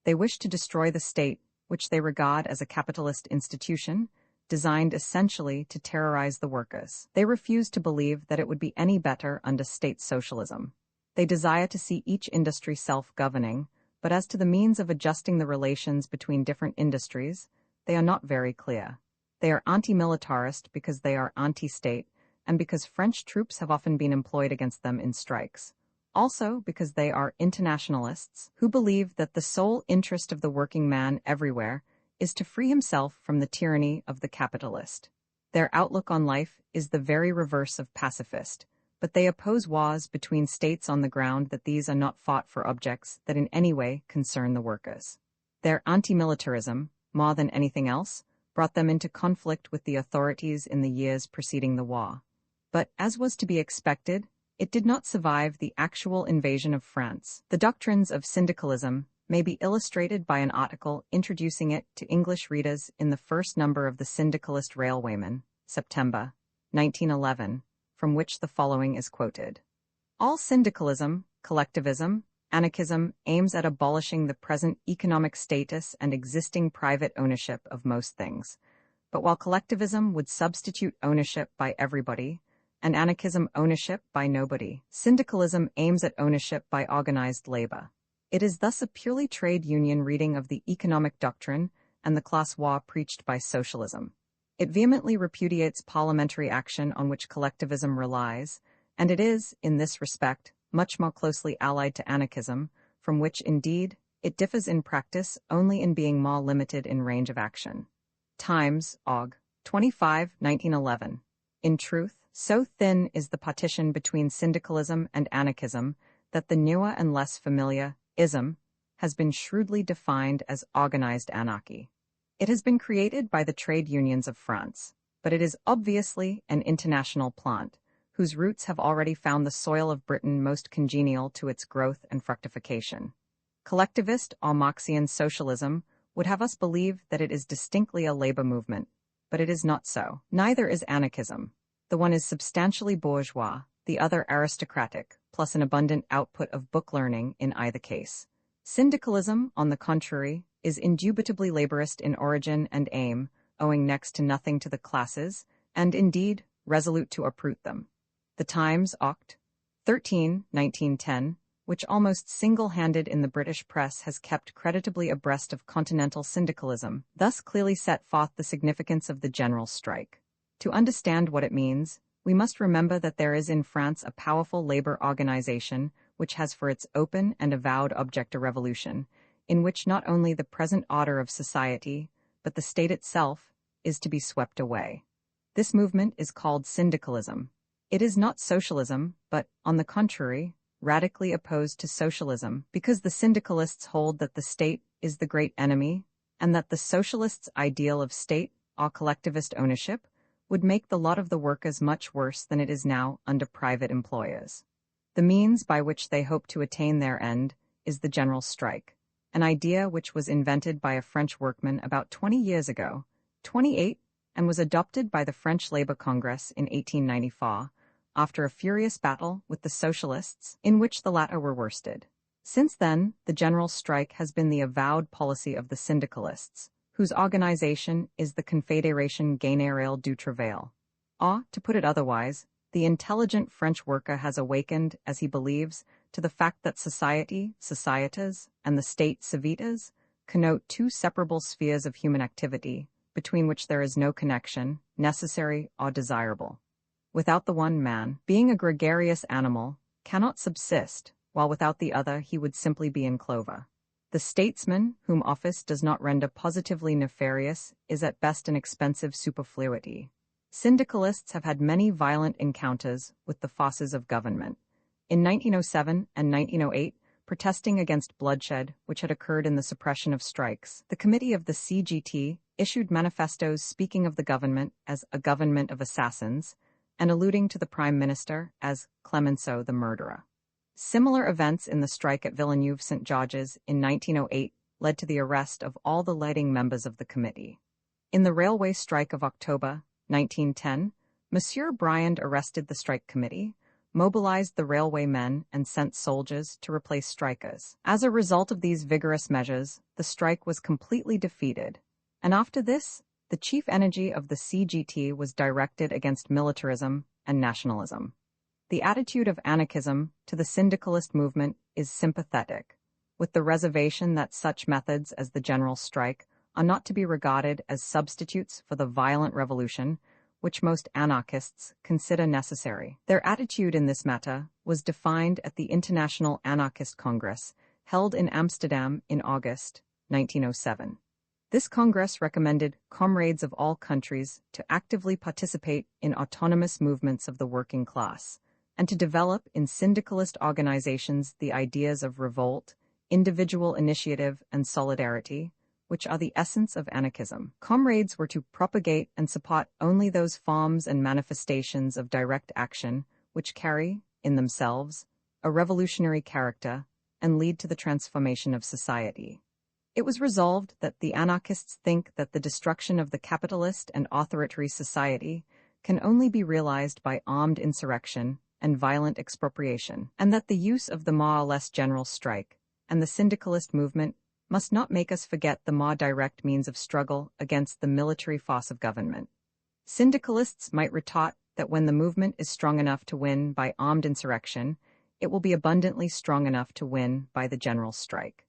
They wish to destroy the state, which they regard as a capitalist institution, designed essentially to terrorize the workers. They refuse to believe that it would be any better under state socialism. They desire to see each industry self-governing, but as to the means of adjusting the relations between different industries, they are not very clear. They are anti-militarist because they are anti-state, and because French troops have often been employed against them in strikes. Also because they are internationalists who believe that the sole interest of the working man everywhere is to free himself from the tyranny of the capitalist. Their outlook on life is the very reverse of pacifist, but they oppose wars between states on the ground that these are not fought for objects that in any way concern the workers. Their anti-militarism, more than anything else, brought them into conflict with the authorities in the years preceding the war. But, as was to be expected, it did not survive the actual invasion of France. The doctrines of syndicalism may be illustrated by an article introducing it to English readers in the first number of the Syndicalist Railwayman, September 1911, from which the following is quoted. All syndicalism, collectivism, anarchism aims at abolishing the present economic status and existing private ownership of most things. But while collectivism would substitute ownership by everybody, and anarchism ownership by nobody, syndicalism aims at ownership by organized labor. It is thus a purely trade union reading of the economic doctrine and the class war preached by socialism. It vehemently repudiates parliamentary action on which collectivism relies, and it is, in this respect, much more closely allied to anarchism, from which, indeed, it differs in practice only in being more limited in range of action. Times, Aug. 25, 1911. In truth, so thin is the partition between syndicalism and anarchism that the newer and less familiar ism has been shrewdly defined as organized anarchy. It has been created by the trade unions of France, but it is obviously an international plant, whose roots have already found the soil of Britain most congenial to its growth and fructification. Collectivist or Marxian socialism would have us believe that it is distinctly a labor movement, but it is not so. Neither is anarchism. The one is substantially bourgeois, the other aristocratic, plus an abundant output of book learning in either case. Syndicalism, on the contrary, is indubitably laborist in origin and aim, owing next to nothing to the classes, and indeed, resolute to uproot them. The Times, Oct. 13, 1910, which almost single-handed in the British press has kept creditably abreast of continental syndicalism, thus clearly set forth the significance of the general strike. To understand what it means, we must remember that there is in France a powerful labor organization which has for its open and avowed object a revolution, in which not only the present order of society, but the state itself, is to be swept away. This movement is called syndicalism. It is not socialism, but, on the contrary, radically opposed to socialism, because the syndicalists hold that the state is the great enemy, and that the socialists' ideal of state, or collectivist ownership, would make the lot of the workers much worse than it is now under private employers. The means by which they hope to attain their end is the general strike, an idea which was invented by a French workman about 20 years ago, 28, and was adopted by the French Labour Congress in 1894, after a furious battle with the socialists, in which the latter were worsted. Since then, the general strike has been the avowed policy of the syndicalists, whose organization is the Confédération Générale du Travail. Or, to put it otherwise, the intelligent French worker has awakened, as he believes, to the fact that society, societas, and the state, civitas, connote two separable spheres of human activity, between which there is no connection, necessary or desirable. Without the one, man, being a gregarious animal, cannot subsist, while without the other he would simply be in clover. The statesman, whom office does not render positively nefarious, is at best an expensive superfluity. Syndicalists have had many violent encounters with the forces of government. In 1907 and 1908, protesting against bloodshed which had occurred in the suppression of strikes, the committee of the CGT issued manifestos speaking of the government as a government of assassins and alluding to the Prime Minister as Clemenceau the murderer. Similar events in the strike at Villeneuve-St. George's in 1908 led to the arrest of all the leading members of the committee. In the railway strike of October 1910, Monsieur Briand arrested the strike committee, mobilized the railway men and sent soldiers to replace strikers. As a result of these vigorous measures, the strike was completely defeated, and after this, the chief energy of the CGT was directed against militarism and nationalism. The attitude of anarchism to the syndicalist movement is sympathetic, with the reservation that such methods as the general strike are not to be regarded as substitutes for the violent revolution which most anarchists consider necessary. Their attitude in this matter was defined at the International Anarchist Congress, held in Amsterdam in August 1907. This Congress recommended comrades of all countries to actively participate in autonomous movements of the working class, and to develop in syndicalist organizations the ideas of revolt, individual initiative, and solidarity, which are the essence of anarchism. Comrades were to propagate and support only those forms and manifestations of direct action which carry, in themselves, a revolutionary character and lead to the transformation of society. It was resolved that the anarchists think that the destruction of the capitalist and authoritarian society can only be realized by armed insurrection and violent expropriation, and that the use of the more or less general strike and the syndicalist movement must not make us forget the more direct means of struggle against the military force of government. Syndicalists might retort that when the movement is strong enough to win by armed insurrection, it will be abundantly strong enough to win by the general strike.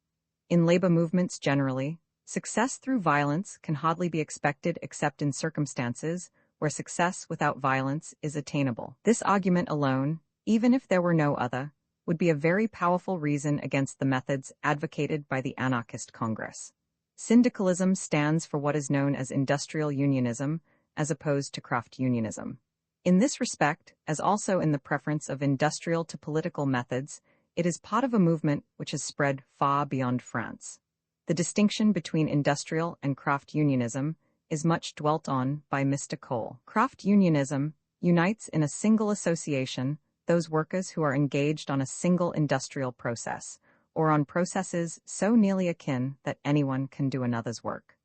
In labor movements generally, success through violence can hardly be expected except in circumstances where success without violence is attainable. This argument alone, even if there were no other, would be a very powerful reason against the methods advocated by the Anarchist Congress. Syndicalism stands for what is known as industrial unionism, as opposed to craft unionism. In this respect, as also in the preference of industrial to political methods, it is part of a movement which has spread far beyond France. The distinction between industrial and craft unionism is much dwelt on by Mr. Cole. Craft unionism unites in a single association those workers who are engaged on a single industrial process, or on processes so nearly akin that anyone can do another's work.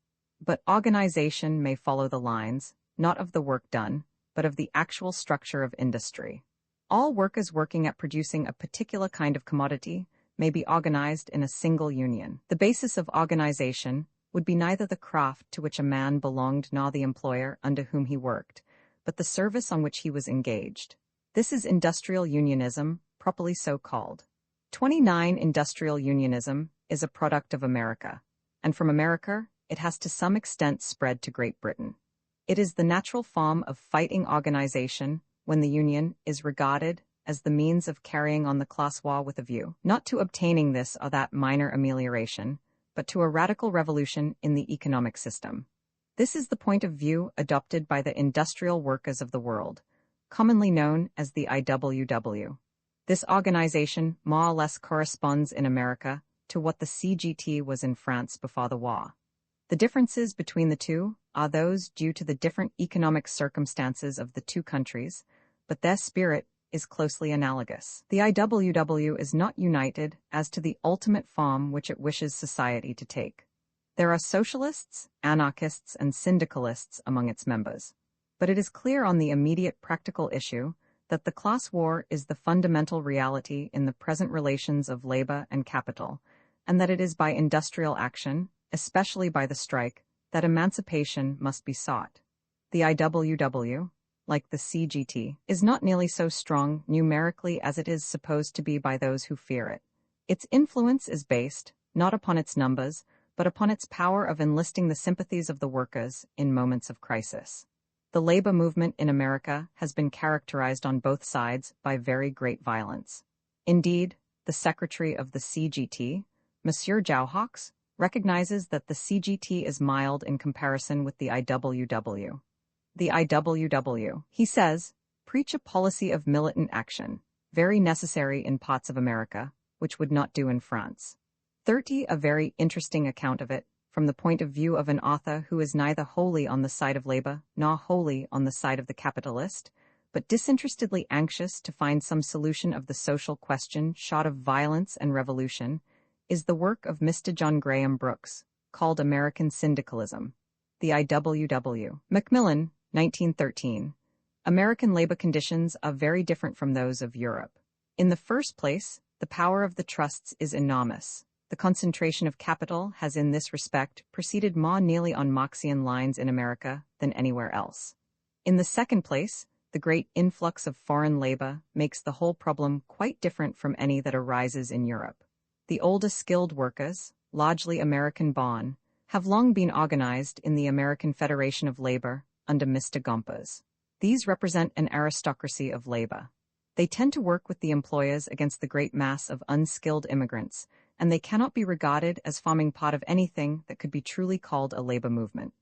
But organization may follow the lines, not of the work done, but of the actual structure of industry. All workers working at producing a particular kind of commodity may be organized in a single union. The basis of organization would be neither the craft to which a man belonged nor the employer under whom he worked, but the service on which he was engaged. This is industrial unionism, properly so called. 29. Industrial unionism is a product of America, and from America it has to some extent spread to Great Britain. It is the natural form of fighting organization when the union is regarded as the means of carrying on the class war with a view, not to obtaining this or that minor amelioration, but to a radical revolution in the economic system. This is the point of view adopted by the industrial workers of the world, commonly known as the IWW. This organization more or less corresponds in America to what the CGT was in France before the war. The differences between the two are those due to the different economic circumstances of the two countries, but their spirit is closely analogous. The IWW is not united as to the ultimate form which it wishes society to take. There are socialists, anarchists, and syndicalists among its members, but it is clear on the immediate practical issue that the class war is the fundamental reality in the present relations of labor and capital, and that it is by industrial action, especially by the strike, that emancipation must be sought. The IWW, like the CGT, is not nearly so strong numerically as it is supposed to be by those who fear it. Its influence is based, not upon its numbers, but upon its power of enlisting the sympathies of the workers in moments of crisis. The labor movement in America has been characterized on both sides by very great violence. Indeed, the secretary of the CGT, Monsieur Jauhawks, recognizes that the CGT is mild in comparison with the IWW. The IWW, he says, preach a policy of militant action, very necessary in parts of America, which would not do in France. 30. A very interesting account of it, from the point of view of an author who is neither wholly on the side of labor nor wholly on the side of the capitalist, but disinterestedly anxious to find some solution of the social question short of violence and revolution, is the work of Mr. John Graham Brooks, called American Syndicalism, the IWW. Macmillan, 1913, American labor conditions are very different from those of Europe. In the first place, the power of the trusts is enormous. The concentration of capital has in this respect proceeded more nearly on Marxian lines in America than anywhere else. In the second place, the great influx of foreign labor makes the whole problem quite different from any that arises in Europe. The older skilled workers, largely American-born, have long been organized in the American Federation of Labor under Mr. Gompers. These represent an aristocracy of labor. They tend to work with the employers against the great mass of unskilled immigrants, and they cannot be regarded as forming part of anything that could be truly called a labor movement.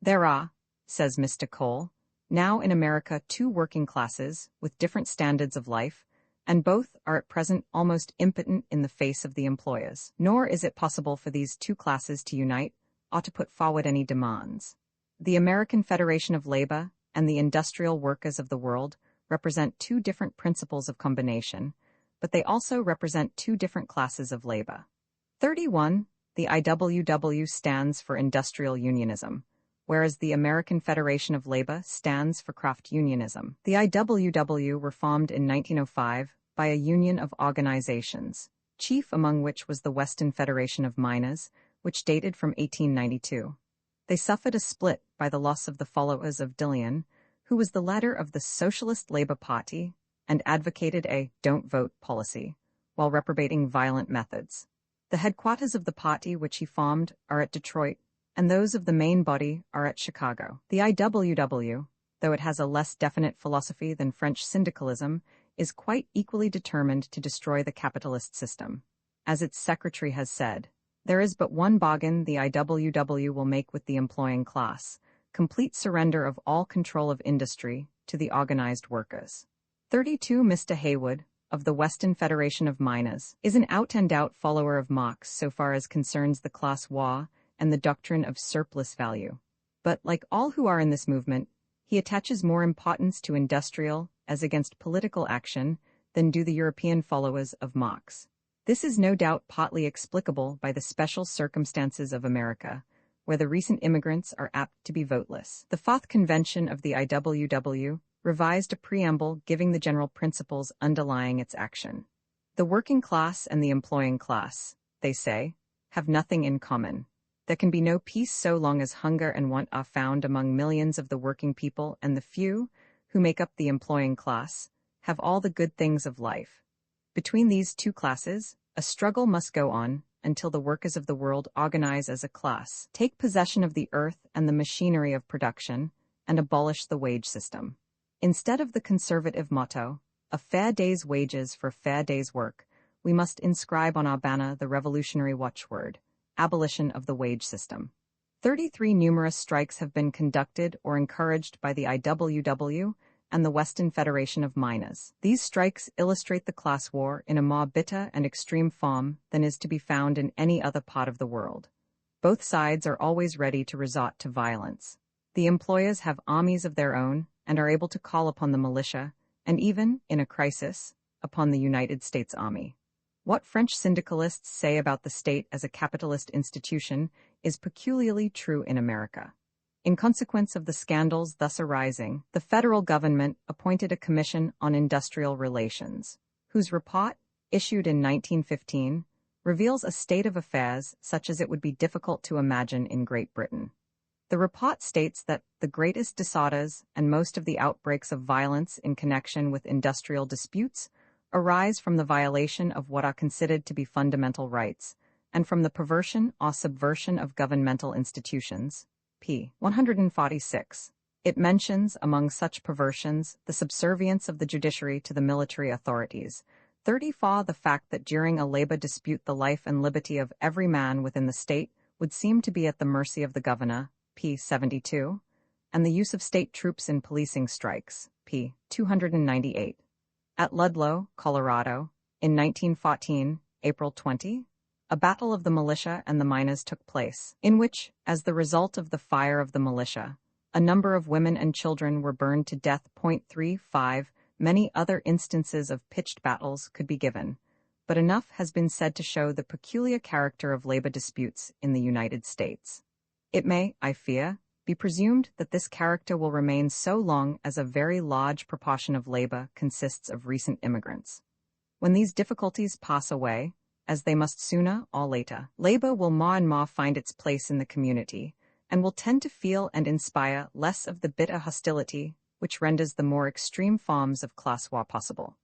There are, says Mr. Cole, now in America two working classes with different standards of life, and both are at present almost impotent in the face of the employers. Nor is it possible for these two classes to unite or to put forward any demands. The American Federation of Labor and the industrial workers of the world represent two different principles of combination, but they also represent two different classes of labor. 31. The IWW stands for industrial unionism, whereas the American Federation of Labor stands for craft unionism. The IWW were formed in 1905 by a union of organizations, chief among which was the Western Federation of Miners, which dated from 1892. They suffered a split by the loss of the followers of Dillon, who was the leader of the Socialist Labor Party and advocated a don't vote policy, while reprobating violent methods. The headquarters of the party which he formed are at Detroit, and those of the main body are at Chicago. The IWW, though it has a less definite philosophy than French syndicalism, is quite equally determined to destroy the capitalist system. As its secretary has said, there is but one bargain the IWW will make with the employing class: complete surrender of all control of industry to the organized workers. 32. Mr. Haywood, of the Western Federation of Miners, is an out-and-out follower of Marx so far as concerns the class war and the doctrine of surplus value. But, like all who are in this movement, he attaches more importance to industrial as against political action than do the European followers of Marx. This is no doubt partly explicable by the special circumstances of America, where the recent immigrants are apt to be voteless. The Fourth Convention of the IWW revised a preamble giving the general principles underlying its action. The working class and the employing class, they say, have nothing in common. There can be no peace so long as hunger and want are found among millions of the working people, and the few, who make up the employing class, have all the good things of life. Between these two classes, a struggle must go on until the workers of the world organize as a class, take possession of the earth and the machinery of production, and abolish the wage system. Instead of the conservative motto, a fair day's wages for fair day's work, we must inscribe on our banner the revolutionary watchword: abolition of the wage system. 33. Numerous strikes have been conducted or encouraged by the IWW and the Western Federation of Miners. These strikes illustrate the class war in a more bitter and extreme form than is to be found in any other part of the world. Both sides are always ready to resort to violence. The employers have armies of their own and are able to call upon the militia, and even, in a crisis, upon the United States Army. What French syndicalists say about the state as a capitalist institution is peculiarly true in America. In consequence of the scandals thus arising, the federal government appointed a commission on industrial relations, whose report, issued in 1915, reveals a state of affairs such as it would be difficult to imagine in Great Britain. The report states that the greatest disorders and most of the outbreaks of violence in connection with industrial disputes arise from the violation of what are considered to be fundamental rights, and from the perversion or subversion of governmental institutions. p. 146. It mentions, among such perversions, the subservience of the judiciary to the military authorities. 34. The fact that during a labor dispute the life and liberty of every man within the state would seem to be at the mercy of the governor. p. 72. And the use of state troops in policing strikes. p. 298. At Ludlow, Colorado, in 1914, April 20, a battle of the militia and the miners took place, in which, as the result of the fire of the militia, a number of women and children were burned to death. 35. Many other instances of pitched battles could be given, but enough has been said to show the peculiar character of labor disputes in the United States. It may, I fear, be presumed that this character will remain so long as a very large proportion of labor consists of recent immigrants. When these difficulties pass away, as they must sooner or later, labor will more and more find its place in the community, and will tend to feel and inspire less of the bitter hostility which renders the more extreme forms of class war possible.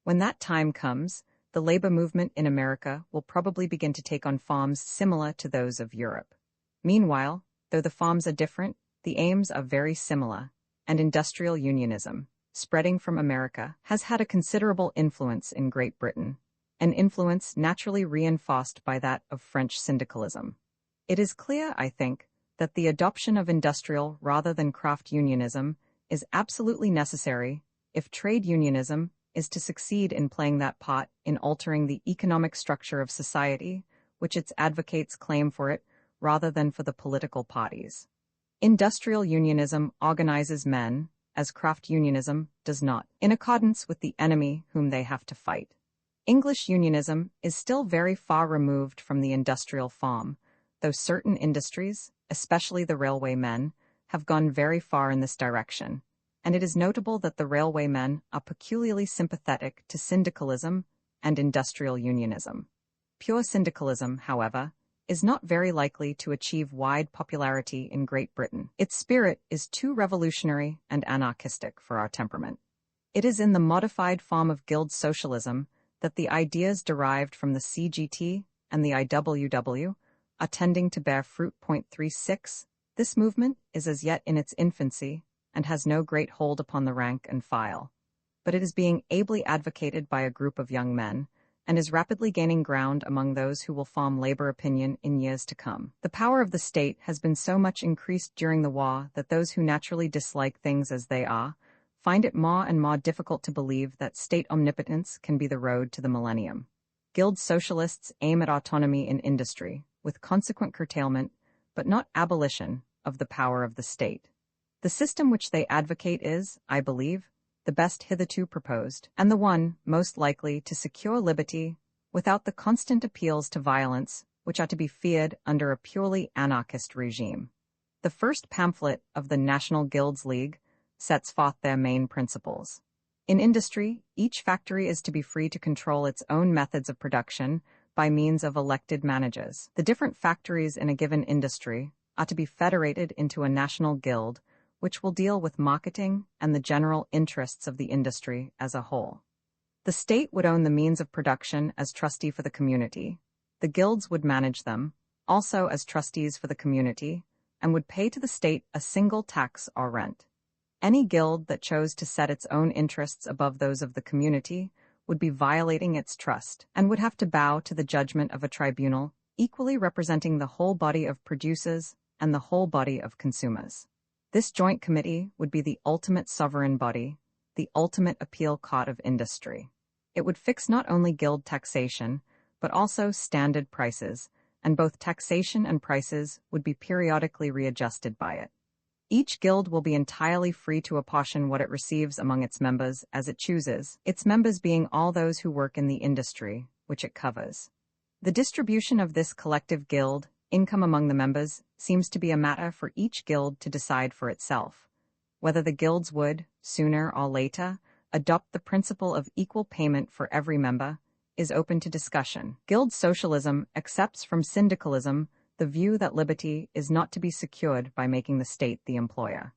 When that time comes, the labor movement in America will probably begin to take on forms similar to those of Europe. Meanwhile, though the forms are different, the aims are very similar, and industrial unionism, spreading from America, has had a considerable influence in Great Britain, an influence naturally reinforced by that of French syndicalism. It is clear, I think, that the adoption of industrial rather than craft unionism is absolutely necessary if trade unionism is to succeed in playing that part in altering the economic structure of society, which its advocates claim for it, rather than for the political parties. Industrial unionism organizes men, as craft unionism does not, in accordance with the enemy whom they have to fight. English unionism is still very far removed from the industrial form, though certain industries, especially the railway men, have gone very far in this direction, and it is notable that the railway men are peculiarly sympathetic to syndicalism and industrial unionism. Pure syndicalism, however, is not very likely to achieve wide popularity in Great Britain. Its spirit is too revolutionary and anarchistic for our temperament. It is in the modified form of guild socialism that the ideas derived from the CGT and the IWW are tending to bear fruit. 36. This movement is as yet in its infancy and has no great hold upon the rank and file, but it is being ably advocated by a group of young men, and is rapidly gaining ground among those who will form labor opinion in years to come. The power of the state has been so much increased during the war that those who naturally dislike things as they are find it more and more difficult to believe that state omnipotence can be the road to the millennium. Guild socialists aim at autonomy in industry, with consequent curtailment, but not abolition, of the power of the state. The system which they advocate is, I believe, the best hitherto proposed, and the one most likely to secure liberty without the constant appeals to violence which are to be feared under a purely anarchist regime. The first pamphlet of the National Guilds League sets forth their main principles. In industry, each factory is to be free to control its own methods of production by means of elected managers. The different factories in a given industry are to be federated into a national guild, which will deal with marketing and the general interests of the industry as a whole. The state would own the means of production as trustee for the community. The guilds would manage them, also as trustees for the community, and would pay to the state a single tax or rent. Any guild that chose to set its own interests above those of the community would be violating its trust, and would have to bow to the judgment of a tribunal equally representing the whole body of producers and the whole body of consumers. This joint committee would be the ultimate sovereign body, the ultimate appeal court of industry. It would fix not only guild taxation, but also standard prices, and both taxation and prices would be periodically readjusted by it. Each guild will be entirely free to apportion what it receives among its members as it chooses, its members being all those who work in the industry, which it covers. The distribution of this collective guild income among the members seems to be a matter for each guild to decide for itself. Whether the guilds would, sooner or later, adopt the principle of equal payment for every member is open to discussion. Guild socialism accepts from syndicalism the view that liberty is not to be secured by making the state the employer.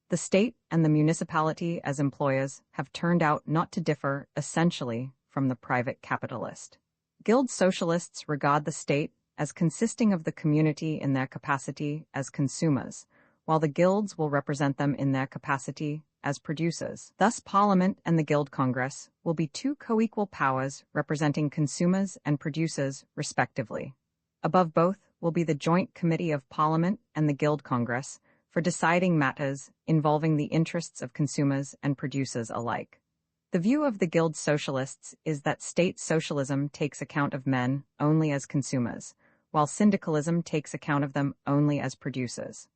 The state and the municipality as employers have turned out not to differ essentially from the private capitalist. Guild socialists regard the state as consisting of the community in their capacity as consumers, while the guilds will represent them in their capacity as producers. Thus, Parliament and the Guild Congress will be two co-equal powers representing consumers and producers, respectively. Above both will be the Joint Committee of Parliament and the Guild Congress for deciding matters involving the interests of consumers and producers alike. The view of the Guild socialists is that state socialism takes account of men only as consumers, while syndicalism takes account of them only as producers.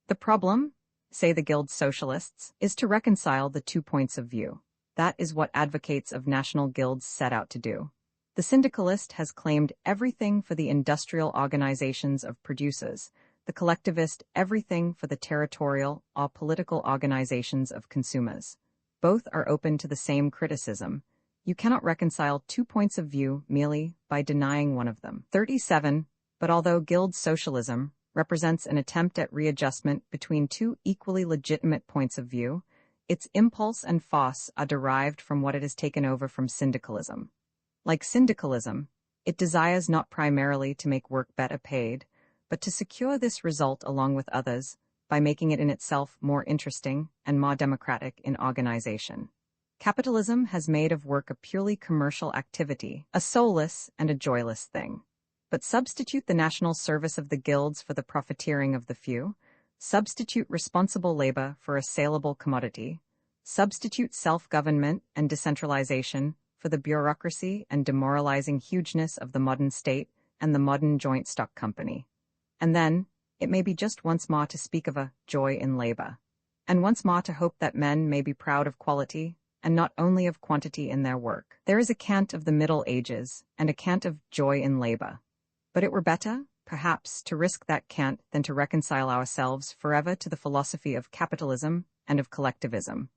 The problem, say the Guild socialists, is to reconcile the 2 points of view. That is what advocates of national guilds set out to do. The syndicalist has claimed everything for the industrial organizations of producers, the collectivist everything for the territorial or political organizations of consumers. Both are open to the same criticism. You cannot reconcile two points of view merely by denying one of them. 37. But although guild socialism represents an attempt at readjustment between two equally legitimate points of view, its impulse and force are derived from what it has taken over from syndicalism. Like syndicalism, it desires not primarily to make work better paid, but to secure this result along with others by making it in itself more interesting and more democratic in organization. Capitalism has made of work a purely commercial activity, a soulless and a joyless thing. But substitute the national service of the guilds for the profiteering of the few, substitute responsible labor for a saleable commodity, substitute self-government and decentralization for the bureaucracy and demoralizing hugeness of the modern state and the modern joint stock company. And then, it may be just once more to speak of a joy in labor, and once more to hope that men may be proud of quality, and not only of quantity in their work. There is a cant of the Middle Ages, and a cant of joy in labor. But it were better, perhaps, to risk that cant than to reconcile ourselves forever to the philosophy of capitalism and of collectivism,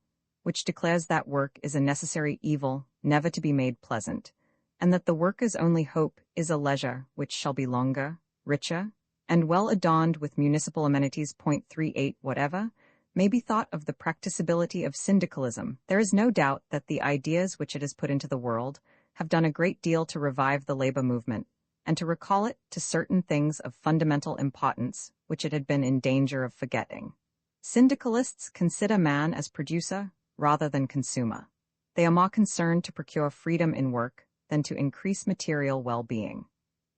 which declares that work is a necessary evil, never to be made pleasant, and that the worker's only hope is a leisure which shall be longer, richer, and well adorned with municipal amenities. 38 Whatever may be thought of the practicability of syndicalism, there is no doubt that the ideas which it has put into the world have done a great deal to revive the labor movement, and to recall it to certain things of fundamental importance which it had been in danger of forgetting. Syndicalists consider man as producer rather than consumer. They are more concerned to procure freedom in work than to increase material well-being.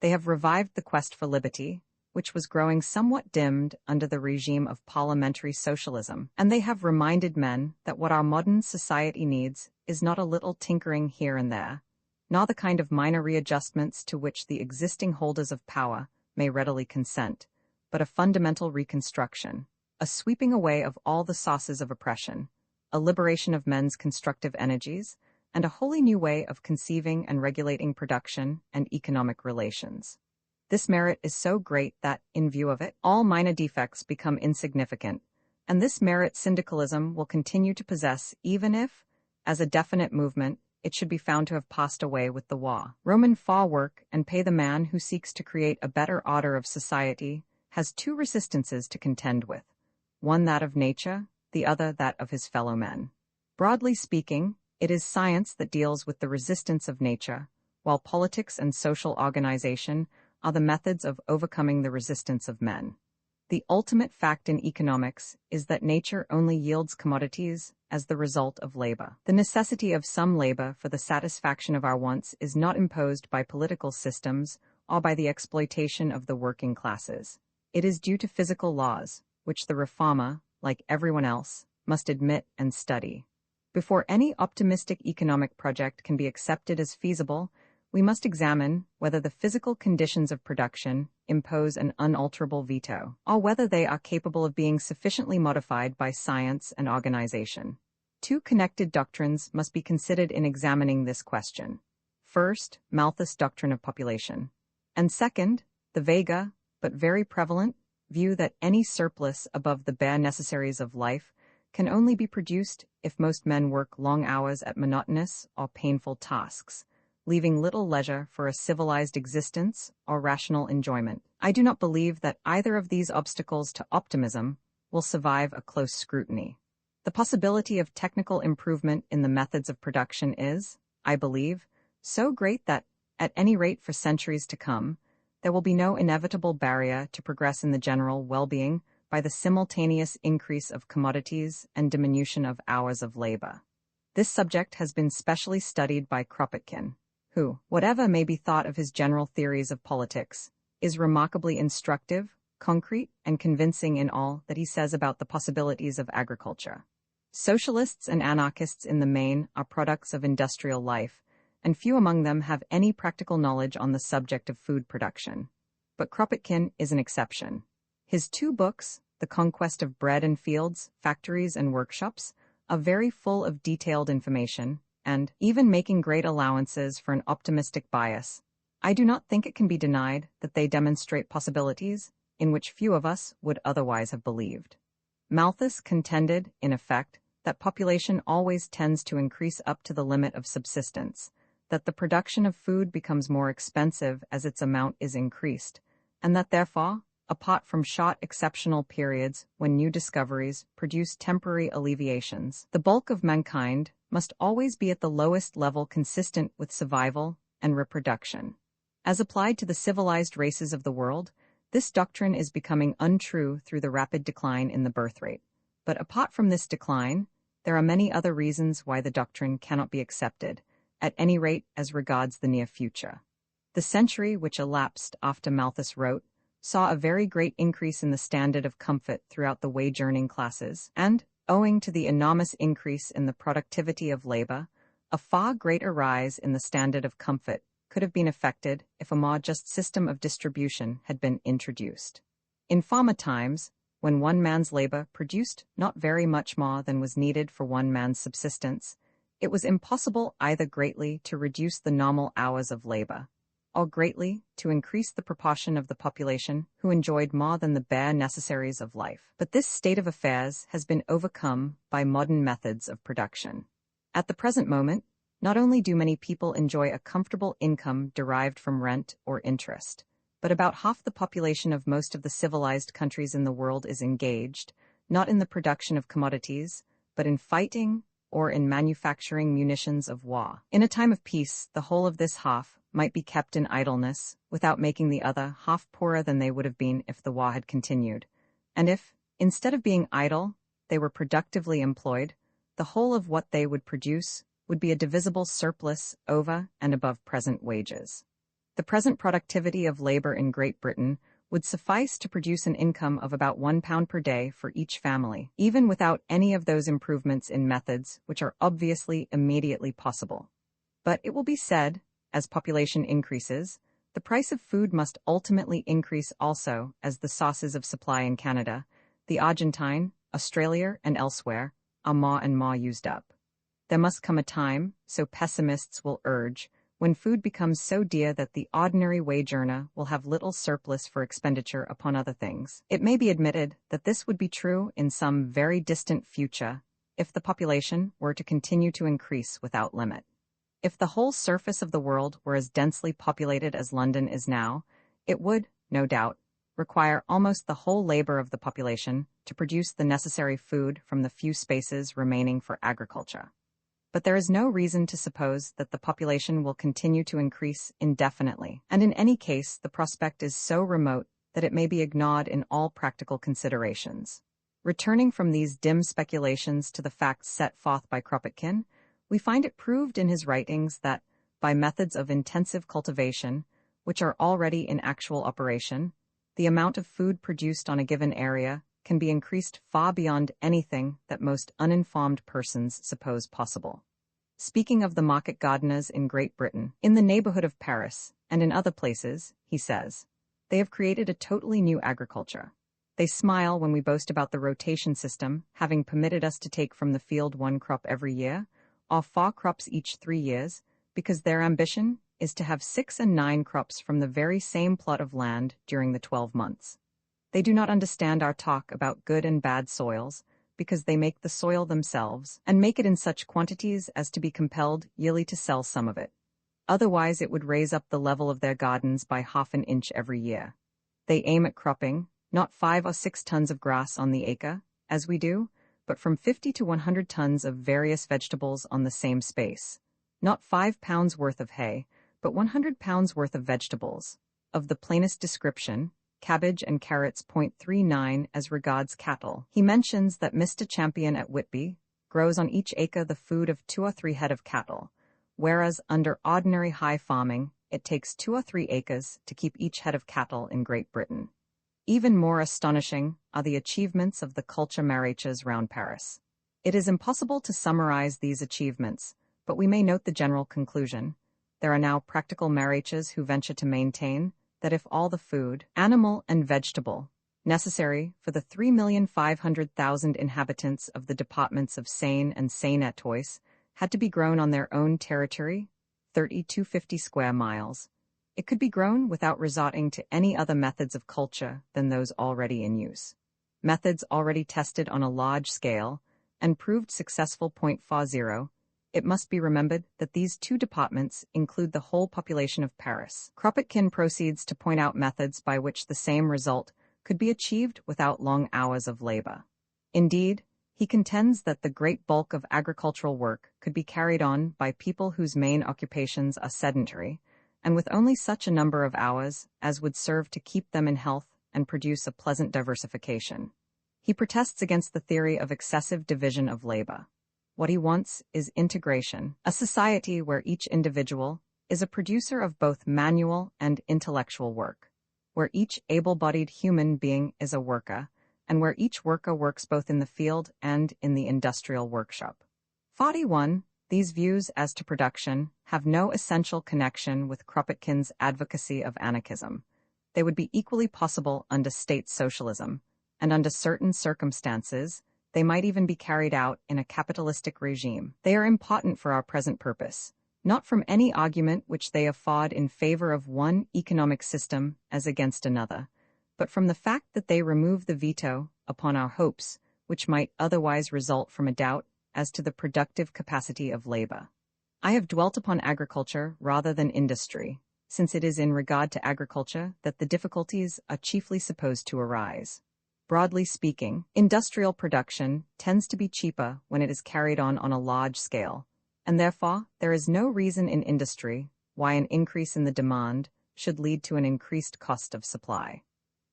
They have revived the quest for liberty, which was growing somewhat dimmed under the regime of parliamentary socialism, and they have reminded men that what our modern society needs is not a little tinkering here and there, nor the kind of minor readjustments to which the existing holders of power may readily consent, but a fundamental reconstruction, a sweeping away of all the sources of oppression, a liberation of men's constructive energies, and a wholly new way of conceiving and regulating production and economic relations. This merit is so great that, in view of it, all minor defects become insignificant, and this merit syndicalism will continue to possess even if, as a definite movement, it should be found to have passed away with the war. Roman work and pay the man who seeks to create a better order of society has two resistances to contend with, one that of nature, the other that of his fellow men. Broadly speaking, it is science that deals with the resistance of nature, while politics and social organization are the methods of overcoming the resistance of men. The ultimate fact in economics is that nature only yields commodities as the result of labor. The necessity of some labor for the satisfaction of our wants is not imposed by political systems or by the exploitation of the working classes. It is due to physical laws, which the reformer, like everyone else, must admit and study. Before any optimistic economic project can be accepted as feasible, we must examine whether the physical conditions of production impose an unalterable veto, or whether they are capable of being sufficiently modified by science and organization. Two connected doctrines must be considered in examining this question. First, Malthus' doctrine of population, and second, the vague, but very prevalent, view that any surplus above the bare necessaries of life can only be produced if most men work long hours at monotonous or painful tasks, leaving little leisure for a civilized existence or rational enjoyment. I do not believe that either of these obstacles to optimism will survive a close scrutiny. The possibility of technical improvement in the methods of production is, I believe, so great that, at any rate for centuries to come, there will be no inevitable barrier to progress in the general well-being by the simultaneous increase of commodities and diminution of hours of labor. This subject has been specially studied by Kropotkin, who, whatever may be thought of his general theories of politics, is remarkably instructive, concrete, and convincing in all that he says about the possibilities of agriculture. Socialists and anarchists in the main are products of industrial life, and few among them have any practical knowledge on the subject of food production. But Kropotkin is an exception. His two books, The Conquest of Bread and Fields, Factories and Workshops, are very full of detailed information, and, even making great allowances for an optimistic bias, I do not think it can be denied that they demonstrate possibilities, in which few of us would otherwise have believed. Malthus contended, in effect, that population always tends to increase up to the limit of subsistence, that the production of food becomes more expensive as its amount is increased, and that therefore, apart from short exceptional periods when new discoveries produce temporary alleviations, the bulk of mankind must always be at the lowest level consistent with survival and reproduction. As applied to the civilized races of the world, this doctrine is becoming untrue through the rapid decline in the birth rate. But apart from this decline, there are many other reasons why the doctrine cannot be accepted, at any rate as regards the near future. The century which elapsed after Malthus wrote saw a very great increase in the standard of comfort throughout the wage-earning classes, and, owing to the enormous increase in the productivity of labor, a far greater rise in the standard of comfort could have been effected if a more just system of distribution had been introduced. In former times, when one man's labor produced not very much more than was needed for one man's subsistence, it was impossible either greatly to reduce the normal hours of labor, or greatly to increase the proportion of the population who enjoyed more than the bare necessaries of life. But this state of affairs has been overcome by modern methods of production. At the present moment, not only do many people enjoy a comfortable income derived from rent or interest, but about half the population of most of the civilized countries in the world is engaged, not in the production of commodities, but in fighting or in manufacturing munitions of war. In a time of peace, the whole of this half might be kept in idleness, without making the other half poorer than they would have been if the war had continued. And if, instead of being idle, they were productively employed, the whole of what they would produce would be a divisible surplus over and above present wages. The present productivity of labor in Great Britain would suffice to produce an income of about £1 per day for each family, even without any of those improvements in methods which are obviously immediately possible. But it will be said, as population increases, the price of food must ultimately increase also as the sources of supply in Canada, the Argentine, Australia, and elsewhere are more and more used up. There must come a time, so pessimists will urge, when food becomes so dear that the ordinary wage earner will have little surplus for expenditure upon other things. It may be admitted that this would be true in some very distant future if the population were to continue to increase without limit. If the whole surface of the world were as densely populated as London is now, it would, no doubt, require almost the whole labor of the population to produce the necessary food from the few spaces remaining for agriculture. But there is no reason to suppose that the population will continue to increase indefinitely, and in any case the prospect is so remote that it may be ignored in all practical considerations. Returning from these dim speculations to the facts set forth by Kropotkin, we find it proved in his writings that, by methods of intensive cultivation, which are already in actual operation, the amount of food produced on a given area can be increased far beyond anything that most uninformed persons suppose possible. Speaking of the market gardeners in Great Britain, in the neighborhood of Paris, and in other places, he says, they have created a totally new agriculture. They smile when we boast about the rotation system, having permitted us to take from the field one crop every year, or 4 crops each 3 years, because their ambition is to have 6 and 9 crops from the very same plot of land during the 12 months. They do not understand our talk about good and bad soils, because they make the soil themselves, and make it in such quantities as to be compelled yearly to sell some of it. Otherwise it would raise up the level of their gardens by half an inch every year. They aim at cropping, not 5 or 6 tons of grass on the acre, as we do, but from 50 to 100 tons of various vegetables on the same space. Not 5 pounds worth of hay, but 100 pounds worth of vegetables, of the plainest description, cabbage and carrots. 39 As regards cattle, he mentions that Mr. Champion at Whitby grows on each acre the food of 2 or 3 head of cattle, whereas under ordinary high farming it takes 2 or 3 acres to keep each head of cattle in Great Britain. Even more astonishing are the achievements of the culture maraiches round Paris. It is impossible to summarize these achievements, but we may note the general conclusion. There are now practical maraiches who venture to maintain that if all the food, animal and vegetable, necessary for the 3,500,000 inhabitants of the departments of Seine and Seine-et-Oise had to be grown on their own territory, 30 to 50 square miles, It could be grown without resorting to any other methods of culture than those already in use. Methods already tested on a large scale and proved successful. 40. It must be remembered that these two departments include the whole population of Paris. Kropotkin proceeds to point out methods by which the same result could be achieved without long hours of labor. Indeed, he contends that the great bulk of agricultural work could be carried on by people whose main occupations are sedentary, and with only such a number of hours as would serve to keep them in health and produce a pleasant diversification. He protests against the theory of excessive division of labor. What he wants is integration, a society where each individual is a producer of both manual and intellectual work, where each able-bodied human being is a worker, and where each worker works both in the field and in the industrial workshop. 41. These views as to production have no essential connection with Kropotkin's advocacy of anarchism. They would be equally possible under state socialism, and under certain circumstances, they might even be carried out in a capitalistic regime. They are important for our present purpose, not from any argument which they afford in favor of one economic system as against another, but from the fact that they remove the veto upon our hopes, which might otherwise result from a doubt as to the productive capacity of labor. I have dwelt upon agriculture rather than industry, since it is in regard to agriculture that the difficulties are chiefly supposed to arise. Broadly speaking, industrial production tends to be cheaper when it is carried on a large scale, and therefore there is no reason in industry why an increase in the demand should lead to an increased cost of supply.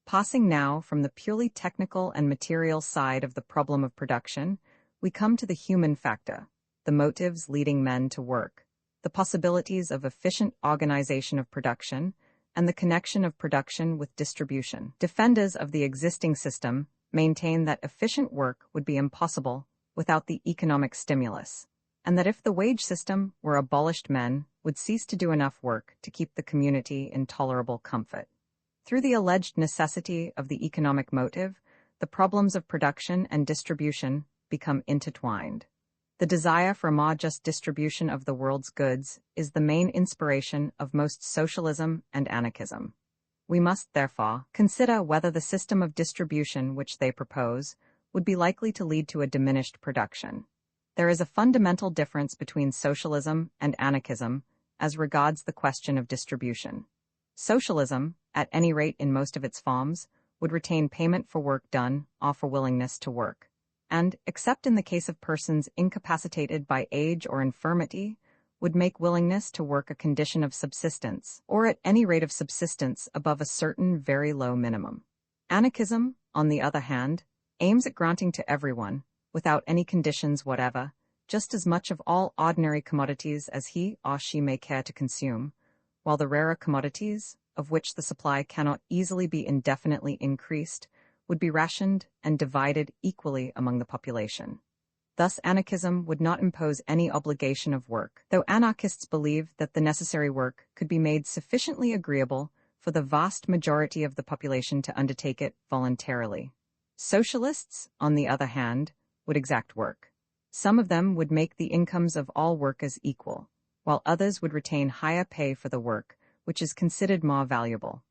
Passing now from the purely technical and material side of the problem of production, we come to the human factor, the motives leading men to work, the possibilities of efficient organization of production, and the connection of production with distribution. Defenders of the existing system maintain that efficient work would be impossible without the economic stimulus, and that if the wage system were abolished, men would cease to do enough work to keep the community in tolerable comfort. Through the alleged necessity of the economic motive, the problems of production and distribution become intertwined. The desire for more just distribution of the world's goods is the main inspiration of most socialism and anarchism. We must, therefore, consider whether the system of distribution which they propose would be likely to lead to a diminished production. There is a fundamental difference between socialism and anarchism as regards the question of distribution. Socialism, at any rate in most of its forms, would retain payment for work done or for willingness to work, and, except in the case of persons incapacitated by age or infirmity, would make willingness to work a condition of subsistence, or at any rate of subsistence above a certain very low minimum. Anarchism, on the other hand, aims at granting to everyone, without any conditions whatever, just as much of all ordinary commodities as he or she may care to consume, while the rarer commodities, of which the supply cannot easily be indefinitely increased, would be rationed and divided equally among the population. Thus anarchism would not impose any obligation of work, though anarchists believe that the necessary work could be made sufficiently agreeable for the vast majority of the population to undertake it voluntarily. Socialists, on the other hand, would exact work. Some of them would make the incomes of all workers equal, while others would retain higher pay for the work, which is considered more valuable.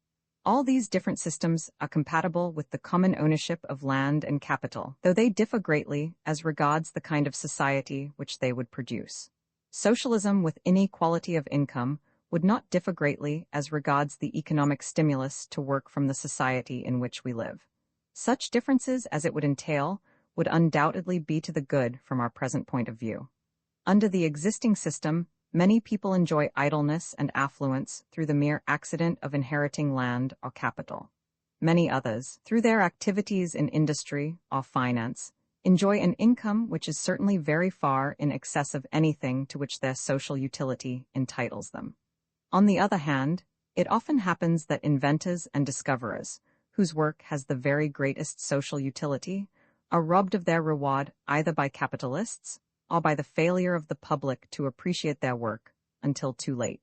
All these different systems are compatible with the common ownership of land and capital, though they differ greatly as regards the kind of society which they would produce. Socialism with inequality of income would not differ greatly as regards the economic stimulus to work from the society in which we live. Such differences as it would entail would undoubtedly be to the good from our present point of view. Under the existing system, many people enjoy idleness and affluence through the mere accident of inheriting land or capital. Many others, through their activities in industry or finance, enjoy an income which is certainly very far in excess of anything to which their social utility entitles them. On the other hand, it often happens that inventors and discoverers, whose work has the very greatest social utility, are robbed of their reward either by capitalists or by the failure of the public to appreciate their work until too late.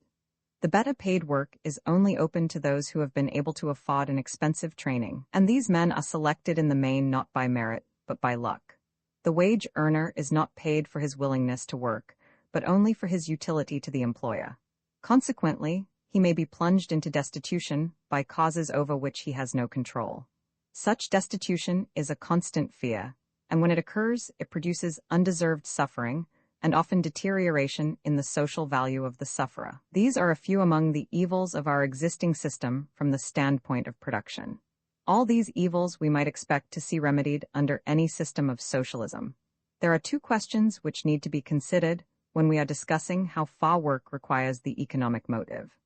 The better paid work is only open to those who have been able to afford an expensive training, and these men are selected in the main not by merit, but by luck. The wage earner is not paid for his willingness to work, but only for his utility to the employer. Consequently, he may be plunged into destitution by causes over which he has no control. Such destitution is a constant fear, and when it occurs, it produces undeserved suffering and often deterioration in the social value of the sufferer. These are a few among the evils of our existing system from the standpoint of production. All these evils we might expect to see remedied under any system of socialism. There are two questions which need to be considered when we are discussing how far work requires the economic motive.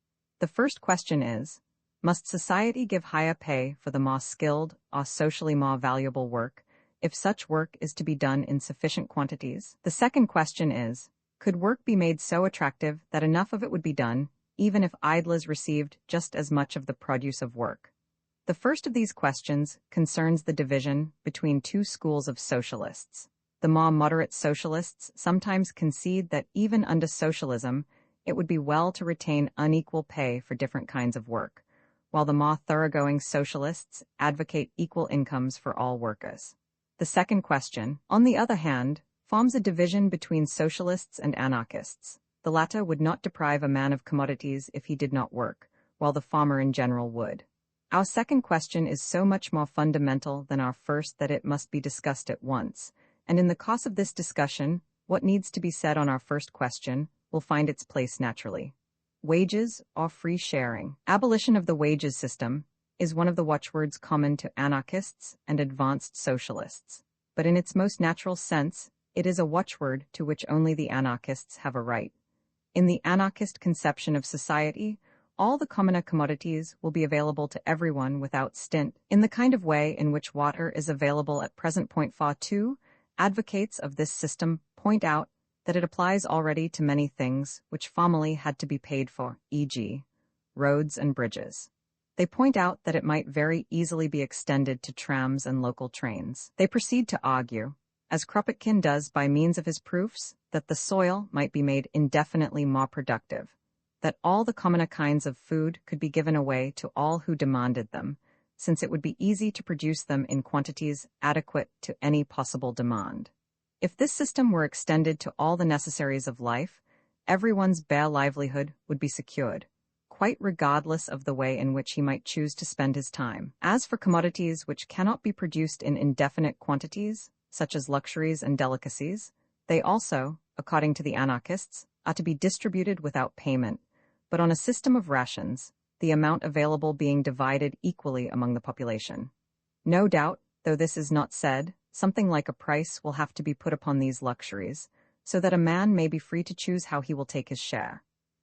The first question is, must society give higher pay for the more skilled or socially more valuable work if such work is to be done in sufficient quantities? The second question is, could work be made so attractive that enough of it would be done, even if idlers received just as much of the produce of work? The first of these questions concerns the division between two schools of socialists. The more moderate socialists sometimes concede that even under socialism, it would be well to retain unequal pay for different kinds of work, while the more thoroughgoing socialists advocate equal incomes for all workers. The second question, on the other hand, forms a division between socialists and anarchists. The latter would not deprive a man of commodities if he did not work, while the farmer in general would. Our second question is so much more fundamental than our first that it must be discussed at once, and in the course of this discussion, what needs to be said on our first question will find its place naturally. Wages or free sharing? Abolition of the wages system is one of the watchwords common to anarchists and advanced socialists, but in its most natural sense, it is a watchword to which only the anarchists have a right. In the anarchist conception of society, all the commoner commodities will be available to everyone without stint, in the kind of way in which water is available at present. Point 2, advocates of this system point out that it applies already to many things which formerly had to be paid for, e.g., roads and bridges. They point out that it might very easily be extended to trams and local trains. They proceed to argue, as Kropotkin does by means of his proofs, that the soil might be made indefinitely more productive, that all the commoner kinds of food could be given away to all who demanded them, since it would be easy to produce them in quantities adequate to any possible demand. If this system were extended to all the necessaries of life, everyone's bare livelihood would be secured, quite regardless of the way in which he might choose to spend his time. As for commodities which cannot be produced in indefinite quantities, such as luxuries and delicacies, they also, according to the anarchists, are to be distributed without payment, but on a system of rations, the amount available being divided equally among the population. No doubt, though this is not said, something like a price will have to be put upon these luxuries, so that a man may be free to choose how he will take his share.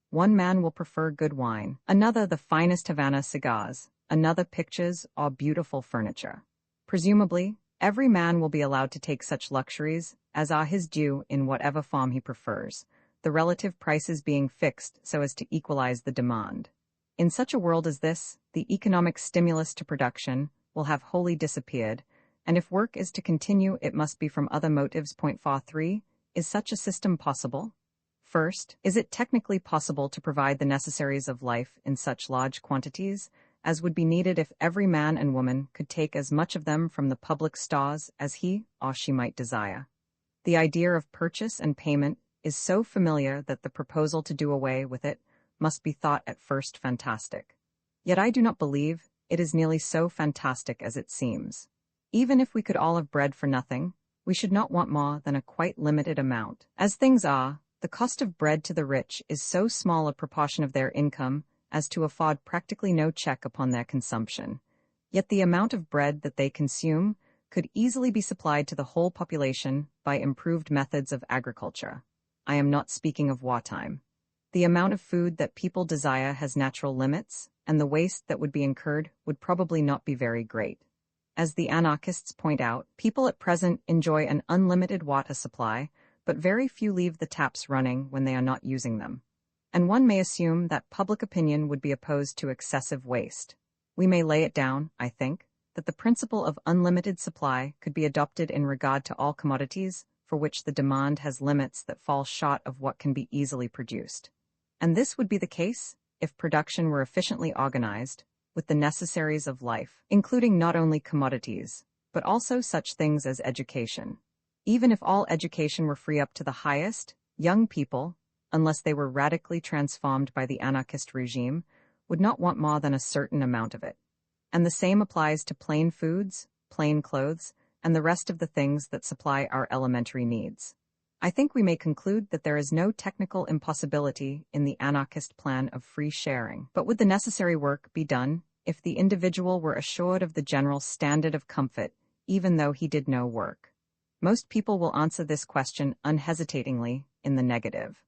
One man will prefer good wine, another the finest Havana cigars, another pictures or beautiful furniture. Presumably, every man will be allowed to take such luxuries as are his due in whatever form he prefers, the relative prices being fixed so as to equalize the demand. In such a world as this, the economic stimulus to production will have wholly disappeared, and if work is to continue, it must be from other motives. Point 3, is such a system possible? First, is it technically possible to provide the necessaries of life in such large quantities as would be needed if every man and woman could take as much of them from the public stores as he or she might desire? The idea of purchase and payment is so familiar that the proposal to do away with it must be thought at first fantastic. Yet I do not believe it is nearly so fantastic as it seems. Even if we could all have bread for nothing, we should not want more than a quite limited amount. As things are, the cost of bread to the rich is so small a proportion of their income as to afford practically no check upon their consumption. Yet the amount of bread that they consume could easily be supplied to the whole population by improved methods of agriculture. I am not speaking of wartime. The amount of food that people desire has natural limits, and the waste that would be incurred would probably not be very great. As the anarchists point out, people at present enjoy an unlimited water supply, but very few leave the taps running when they are not using them. And one may assume that public opinion would be opposed to excessive waste. We may lay it down, I think, that the principle of unlimited supply could be adopted in regard to all commodities for which the demand has limits that fall short of what can be easily produced. And this would be the case if production were efficiently organized, with the necessaries of life, including not only commodities, but also such things as education. Even if all education were free up to the highest, young people, unless they were radically transformed by the anarchist regime, would not want more than a certain amount of it. And the same applies to plain foods, plain clothes, and the rest of the things that supply our elementary needs. I think we may conclude that there is no technical impossibility in the anarchist plan of free sharing. But would the necessary work be done if the individual were assured of the general standard of comfort, even though he did no work? Most people will answer this question unhesitatingly in the negative.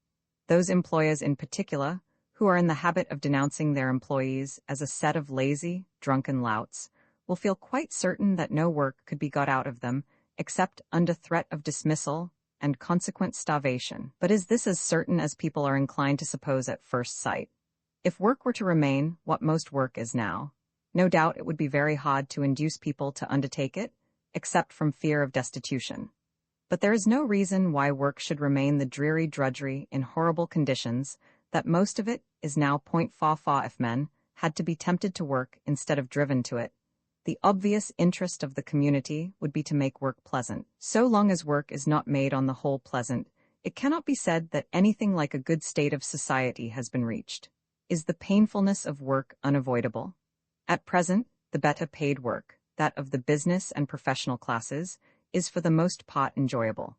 Those employers in particular, who are in the habit of denouncing their employees as a set of lazy, drunken louts, will feel quite certain that no work could be got out of them except under threat of dismissal and consequent starvation. But is this as certain as people are inclined to suppose at first sight? If work were to remain what most work is now, no doubt it would be very hard to induce people to undertake it, except from fear of destitution. But there is no reason why work should remain the dreary drudgery in horrible conditions that most of it is now point fa if men had to be tempted to work instead of driven to it. The obvious interest of the community would be to make work pleasant. So long as work is not made on the whole pleasant, it cannot be said that anything like a good state of society has been reached. Is the painfulness of work unavoidable? At present, the better paid work, that of the business and professional classes, is for the most part enjoyable.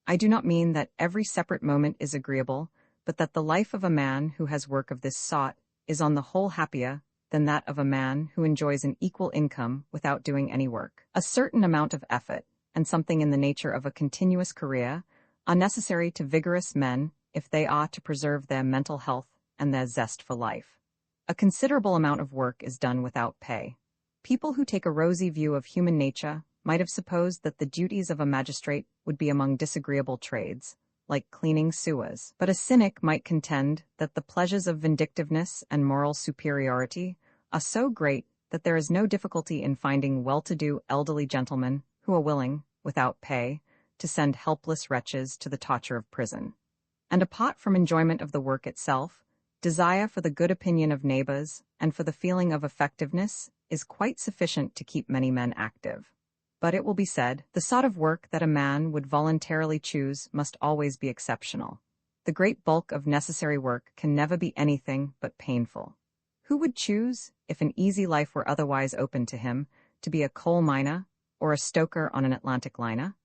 I do not mean that every separate moment is agreeable, but that the life of a man who has work of this sort is on the whole happier than that of a man who enjoys an equal income without doing any work. A certain amount of effort, and something in the nature of a continuous career, are necessary to vigorous men if they are to preserve their mental health and their zest for life. A considerable amount of work is done without pay. People who take a rosy view of human nature might have supposed that the duties of a magistrate would be among disagreeable trades, like cleaning sewers. But a cynic might contend that the pleasures of vindictiveness and moral superiority are so great that there is no difficulty in finding well-to-do elderly gentlemen who are willing, without pay, to send helpless wretches to the torture of prison. And apart from enjoyment of the work itself, desire for the good opinion of neighbors and for the feeling of effectiveness is quite sufficient to keep many men active. But it will be said, the sort of work that a man would voluntarily choose must always be exceptional. The great bulk of necessary work can never be anything but painful. Who would choose, if an easy life were otherwise open to him, to be a coal miner or a stoker on an Atlantic liner?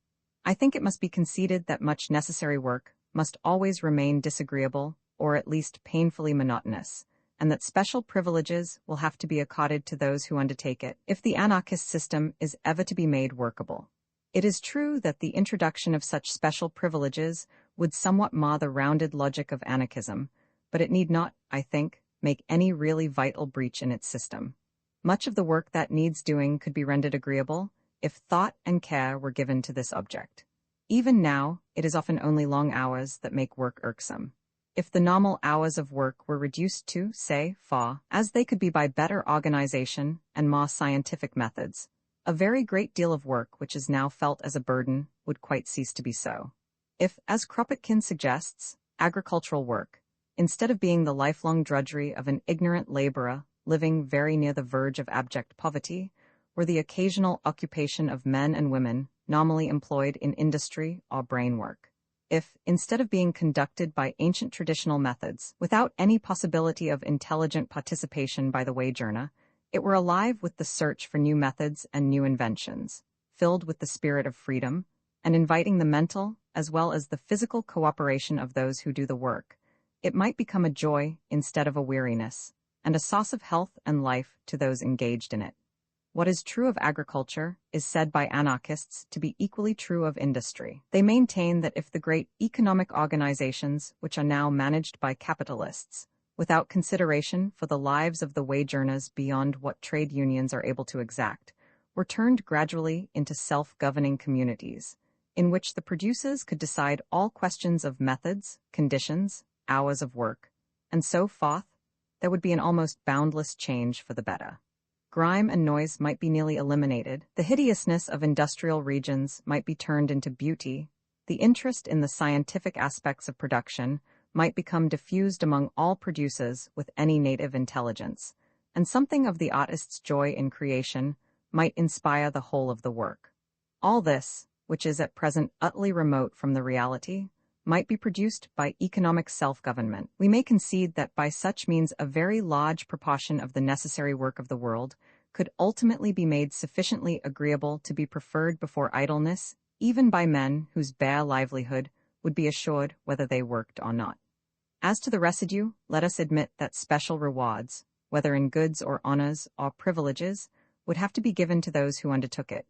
I think it must be conceded that much necessary work must always remain disagreeable or at least painfully monotonous, and that special privileges will have to be accorded to those who undertake it, if the anarchist system is ever to be made workable. It is true that the introduction of such special privileges would somewhat mar the rounded logic of anarchism, but it need not, I think, make any really vital breach in its system. Much of the work that needs doing could be rendered agreeable if thought and care were given to this object. Even now, it is often only long hours that make work irksome. If the normal hours of work were reduced to, say, 4, as they could be by better organization and more scientific methods, a very great deal of work which is now felt as a burden would quite cease to be so. If, as Kropotkin suggests, agricultural work, instead of being the lifelong drudgery of an ignorant laborer living very near the verge of abject poverty, were the occasional occupation of men and women normally employed in industry or brain work. If, instead of being conducted by ancient traditional methods, without any possibility of intelligent participation by the wage earner, it were alive with the search for new methods and new inventions, filled with the spirit of freedom, and inviting the mental as well as the physical cooperation of those who do the work, it might become a joy instead of a weariness, and a source of health and life to those engaged in it. What is true of agriculture is said by anarchists to be equally true of industry. They maintain that if the great economic organizations, which are now managed by capitalists, without consideration for the lives of the wage earners beyond what trade unions are able to exact, were turned gradually into self-governing communities, in which the producers could decide all questions of methods, conditions, hours of work, and so forth, there would be an almost boundless change for the better. Grime and noise might be nearly eliminated, the hideousness of industrial regions might be turned into beauty, the interest in the scientific aspects of production might become diffused among all producers with any native intelligence, and something of the artist's joy in creation might inspire the whole of the work. All this, which is at present utterly remote from the reality, might be produced by economic self-government. We may concede that by such means a very large proportion of the necessary work of the world could ultimately be made sufficiently agreeable to be preferred before idleness, even by men whose bare livelihood would be assured whether they worked or not. As to the residue, let us admit that special rewards, whether in goods or honors or privileges, would have to be given to those who undertook it.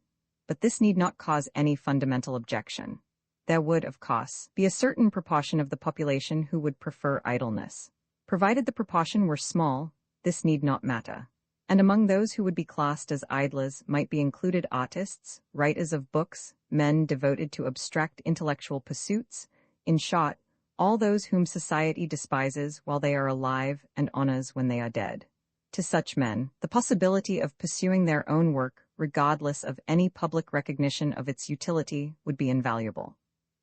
But this need not cause any fundamental objection. There would, of course, be a certain proportion of the population who would prefer idleness. Provided the proportion were small, this need not matter. And among those who would be classed as idlers might be included artists, writers of books, men devoted to abstract intellectual pursuits, in short, all those whom society despises while they are alive and honors when they are dead. To such men, the possibility of pursuing their own work, regardless of any public recognition of its utility, would be invaluable.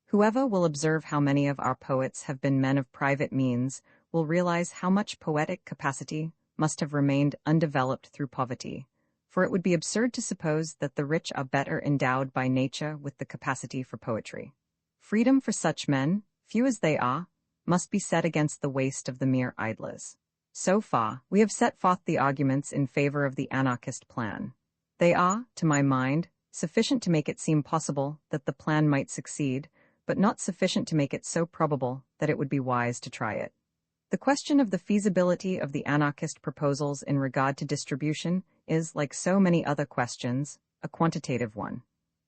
Whoever will observe how many of our poets have been men of private means will realize how much poetic capacity must have remained undeveloped through poverty, for it would be absurd to suppose that the rich are better endowed by nature with the capacity for poetry. Freedom for such men, few as they are, must be set against the waste of the mere idlers. So far, we have set forth the arguments in favor of the anarchist plan. They are, to my mind, sufficient to make it seem possible that the plan might succeed, but not sufficient to make it so probable that it would be wise to try it. The question of the feasibility of the anarchist proposals in regard to distribution is, like so many other questions, a quantitative one.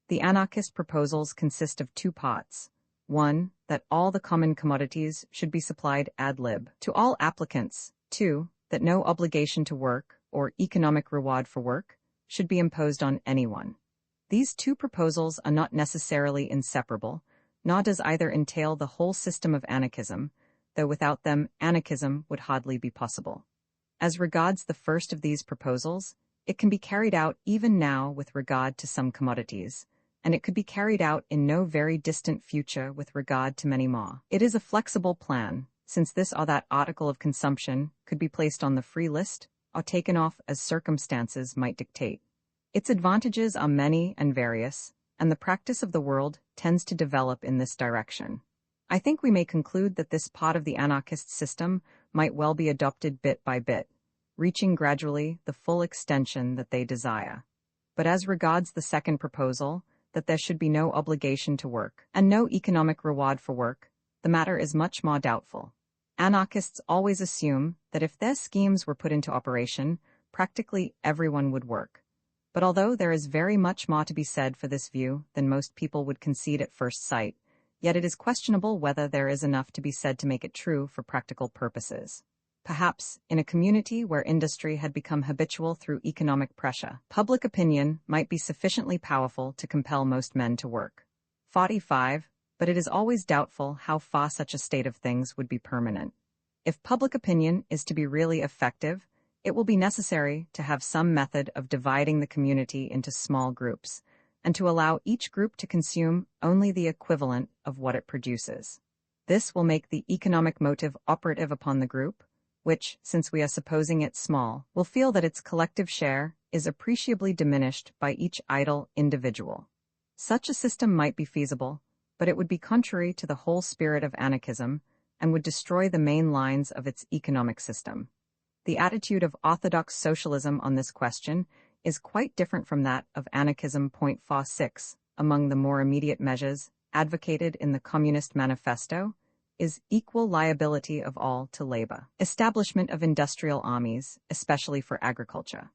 The anarchist proposals consist of two parts. One, that all the common commodities should be supplied ad lib to all applicants. Two, that no obligation to work, or economic reward for work, should be imposed on anyone. These two proposals are not necessarily inseparable, nor does either entail the whole system of anarchism, though without them anarchism would hardly be possible. As regards the first of these proposals, it can be carried out even now with regard to some commodities, and it could be carried out in no very distant future with regard to many more. It is a flexible plan, since this or that article of consumption could be placed on the free list or taken off as circumstances might dictate. Its advantages are many and various, and the practice of the world tends to develop in this direction. I think we may conclude that this part of the anarchist system might well be adopted bit by bit, reaching gradually the full extension that they desire. But as regards the second proposal, that there should be no obligation to work, and no economic reward for work, the matter is much more doubtful. Anarchists always assume that if their schemes were put into operation, practically everyone would work. But although there is very much more to be said for this view than most people would concede at first sight, yet it is questionable whether there is enough to be said to make it true for practical purposes. Perhaps, in a community where industry had become habitual through economic pressure, public opinion might be sufficiently powerful to compel most men to work. 45. But it is always doubtful how far such a state of things would be permanent. If public opinion is to be really effective, it will be necessary to have some method of dividing the community into small groups, and to allow each group to consume only the equivalent of what it produces. This will make the economic motive operative upon the group, which, since we are supposing it small, will feel that its collective share is appreciably diminished by each idle individual. Such a system might be feasible, but it would be contrary to the whole spirit of anarchism and would destroy the main lines of its economic system. The attitude of orthodox socialism on this question is quite different from that of anarchism. 46. Among the more immediate measures advocated in the Communist Manifesto is equal liability of all to labor, establishment of industrial armies, especially for agriculture.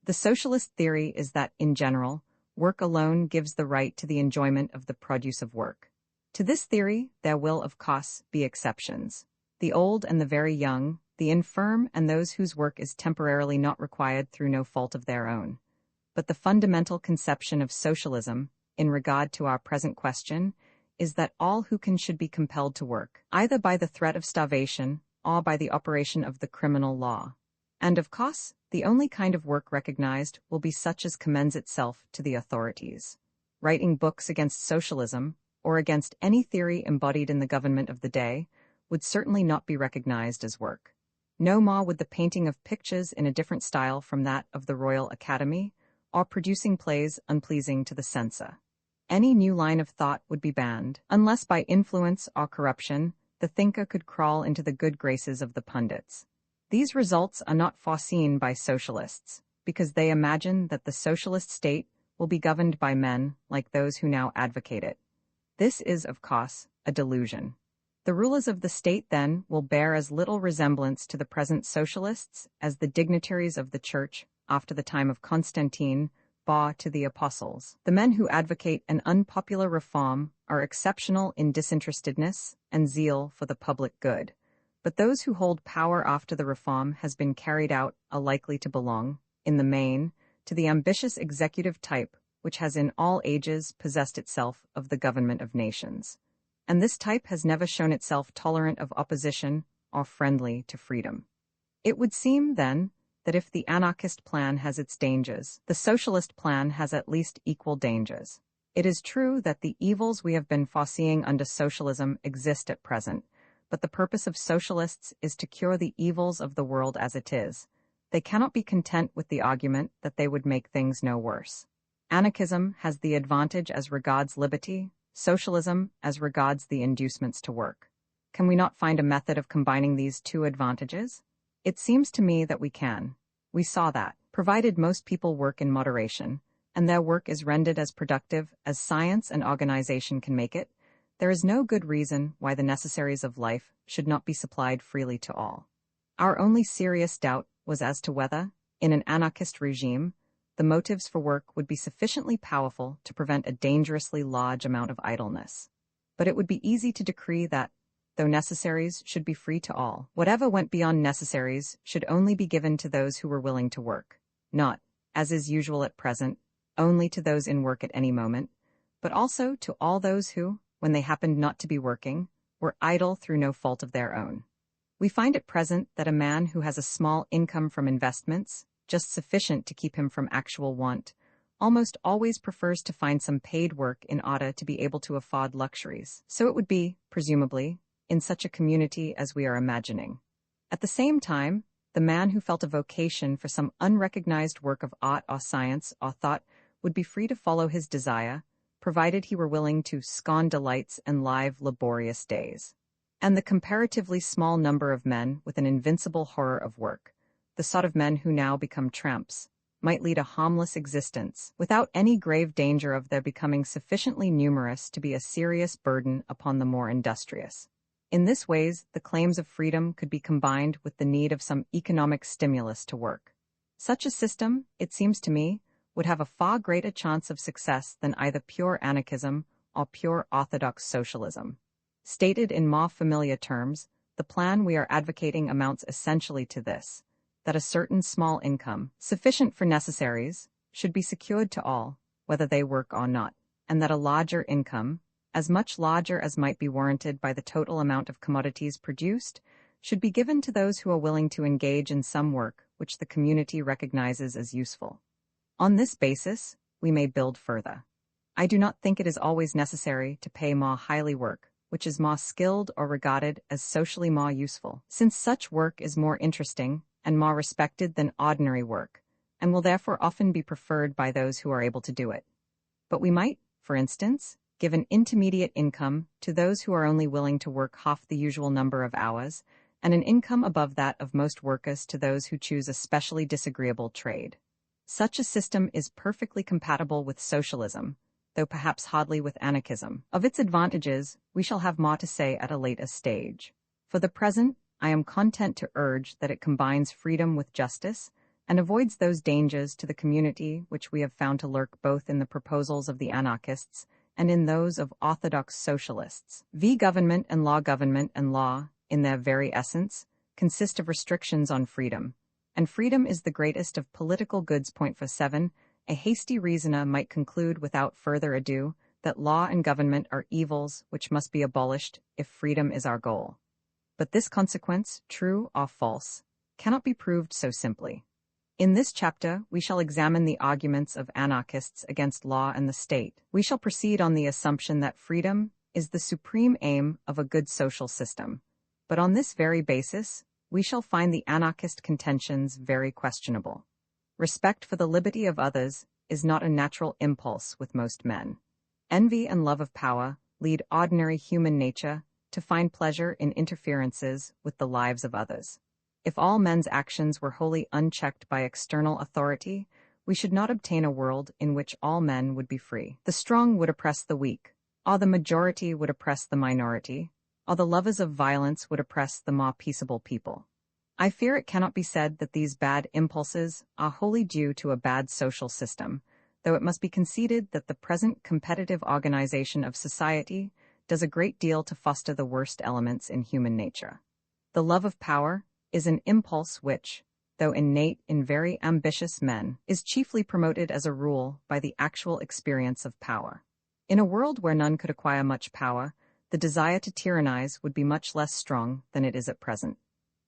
The socialist theory is that, in general, work alone gives the right to the enjoyment of the produce of work. To this theory, there will, of course, be exceptions. The old and the very young, the infirm and those whose work is temporarily not required through no fault of their own. But the fundamental conception of socialism, in regard to our present question, is that all who can should be compelled to work, either by the threat of starvation or by the operation of the criminal law. And of course, the only kind of work recognized will be such as commends itself to the authorities. Writing books against socialism, or against any theory embodied in the government of the day, would certainly not be recognized as work. No more would the painting of pictures in a different style from that of the Royal Academy, or producing plays unpleasing to the censor. Any new line of thought would be banned. Unless by influence or corruption, the thinker could crawl into the good graces of the pundits. These results are not foreseen by socialists, because they imagine that the socialist state will be governed by men like those who now advocate it. This is, of course, a delusion. The rulers of the state, then, will bear as little resemblance to the present socialists as the dignitaries of the church after the time of Constantine bore to the apostles. The men who advocate an unpopular reform are exceptional in disinterestedness and zeal for the public good, but those who hold power after the reform has been carried out are likely to belong, in the main, to the ambitious executive type which has in all ages possessed itself of the government of nations. And this type has never shown itself tolerant of opposition or friendly to freedom. It would seem, then, that if the anarchist plan has its dangers, the socialist plan has at least equal dangers. It is true that the evils we have been foreseeing under socialism exist at present, but the purpose of socialists is to cure the evils of the world as it is. They cannot be content with the argument that they would make things no worse. Anarchism has the advantage as regards liberty, socialism as regards the inducements to work. Can we not find a method of combining these two advantages? It seems to me that we can. We saw that, provided most people work in moderation, and their work is rendered as productive as science and organization can make it, there is no good reason why the necessaries of life should not be supplied freely to all. Our only serious doubt was as to whether, in an anarchist regime, the motives for work would be sufficiently powerful to prevent a dangerously large amount of idleness. But it would be easy to decree that, though necessaries should be free to all, whatever went beyond necessaries should only be given to those who were willing to work, not, as is usual at present, only to those in work at any moment, but also to all those who, when they happened not to be working, were idle through no fault of their own. We find at present that a man who has a small income from investments, just sufficient to keep him from actual want, almost always prefers to find some paid work in order to be able to afford luxuries. So it would be, presumably, in such a community as we are imagining. At the same time, the man who felt a vocation for some unrecognized work of art or science or thought would be free to follow his desire, provided he were willing to scorn delights and live laborious days. And the comparatively small number of men with an invincible horror of work, the sort of men who now become tramps, might lead a harmless existence, without any grave danger of their becoming sufficiently numerous to be a serious burden upon the more industrious. In this ways, the claims of freedom could be combined with the need of some economic stimulus to work. Such a system, it seems to me, would have a far greater chance of success than either pure anarchism or pure orthodox socialism. Stated in more familiar terms, the plan we are advocating amounts essentially to this: that a certain small income, sufficient for necessaries, should be secured to all, whether they work or not, and that a larger income, as much larger as might be warranted by the total amount of commodities produced, should be given to those who are willing to engage in some work which the community recognizes as useful. On this basis, we may build further. I do not think it is always necessary to pay more highly work, which is more skilled or regarded as socially more useful, since such work is more interesting and more respected than ordinary work, and will therefore often be preferred by those who are able to do it. But we might, for instance, give an intermediate income to those who are only willing to work half the usual number of hours, and an income above that of most workers to those who choose a specially disagreeable trade. Such a system is perfectly compatible with socialism, though perhaps hardly with anarchism. Of its advantages, we shall have more to say at a later stage. For the present, I am content to urge that it combines freedom with justice, and avoids those dangers to the community which we have found to lurk both in the proposals of the anarchists and in those of orthodox socialists. Government and law, in their very essence, consist of restrictions on freedom, and freedom is the greatest of political goods. Point for 7, a hasty reasoner might conclude without further ado that law and government are evils which must be abolished if freedom is our goal. But this consequence, true or false, cannot be proved so simply. In this chapter, we shall examine the arguments of anarchists against law and the state. We shall proceed on the assumption that freedom is the supreme aim of a good social system. But on this very basis, we shall find the anarchist contentions very questionable. Respect for the liberty of others is not a natural impulse with most men. Envy and love of power lead ordinary human nature to find pleasure in interferences with the lives of others. If all men's actions were wholly unchecked by external authority, we should not obtain a world in which all men would be free. The strong would oppress the weak, or the majority would oppress the minority, or the lovers of violence would oppress the more peaceable people. I fear it cannot be said that these bad impulses are wholly due to a bad social system, though it must be conceded that the present competitive organization of society does a great deal to foster the worst elements in human nature. The love of power is an impulse which, though innate in very ambitious men, is chiefly promoted as a rule by the actual experience of power. In a world where none could acquire much power, the desire to tyrannize would be much less strong than it is at present.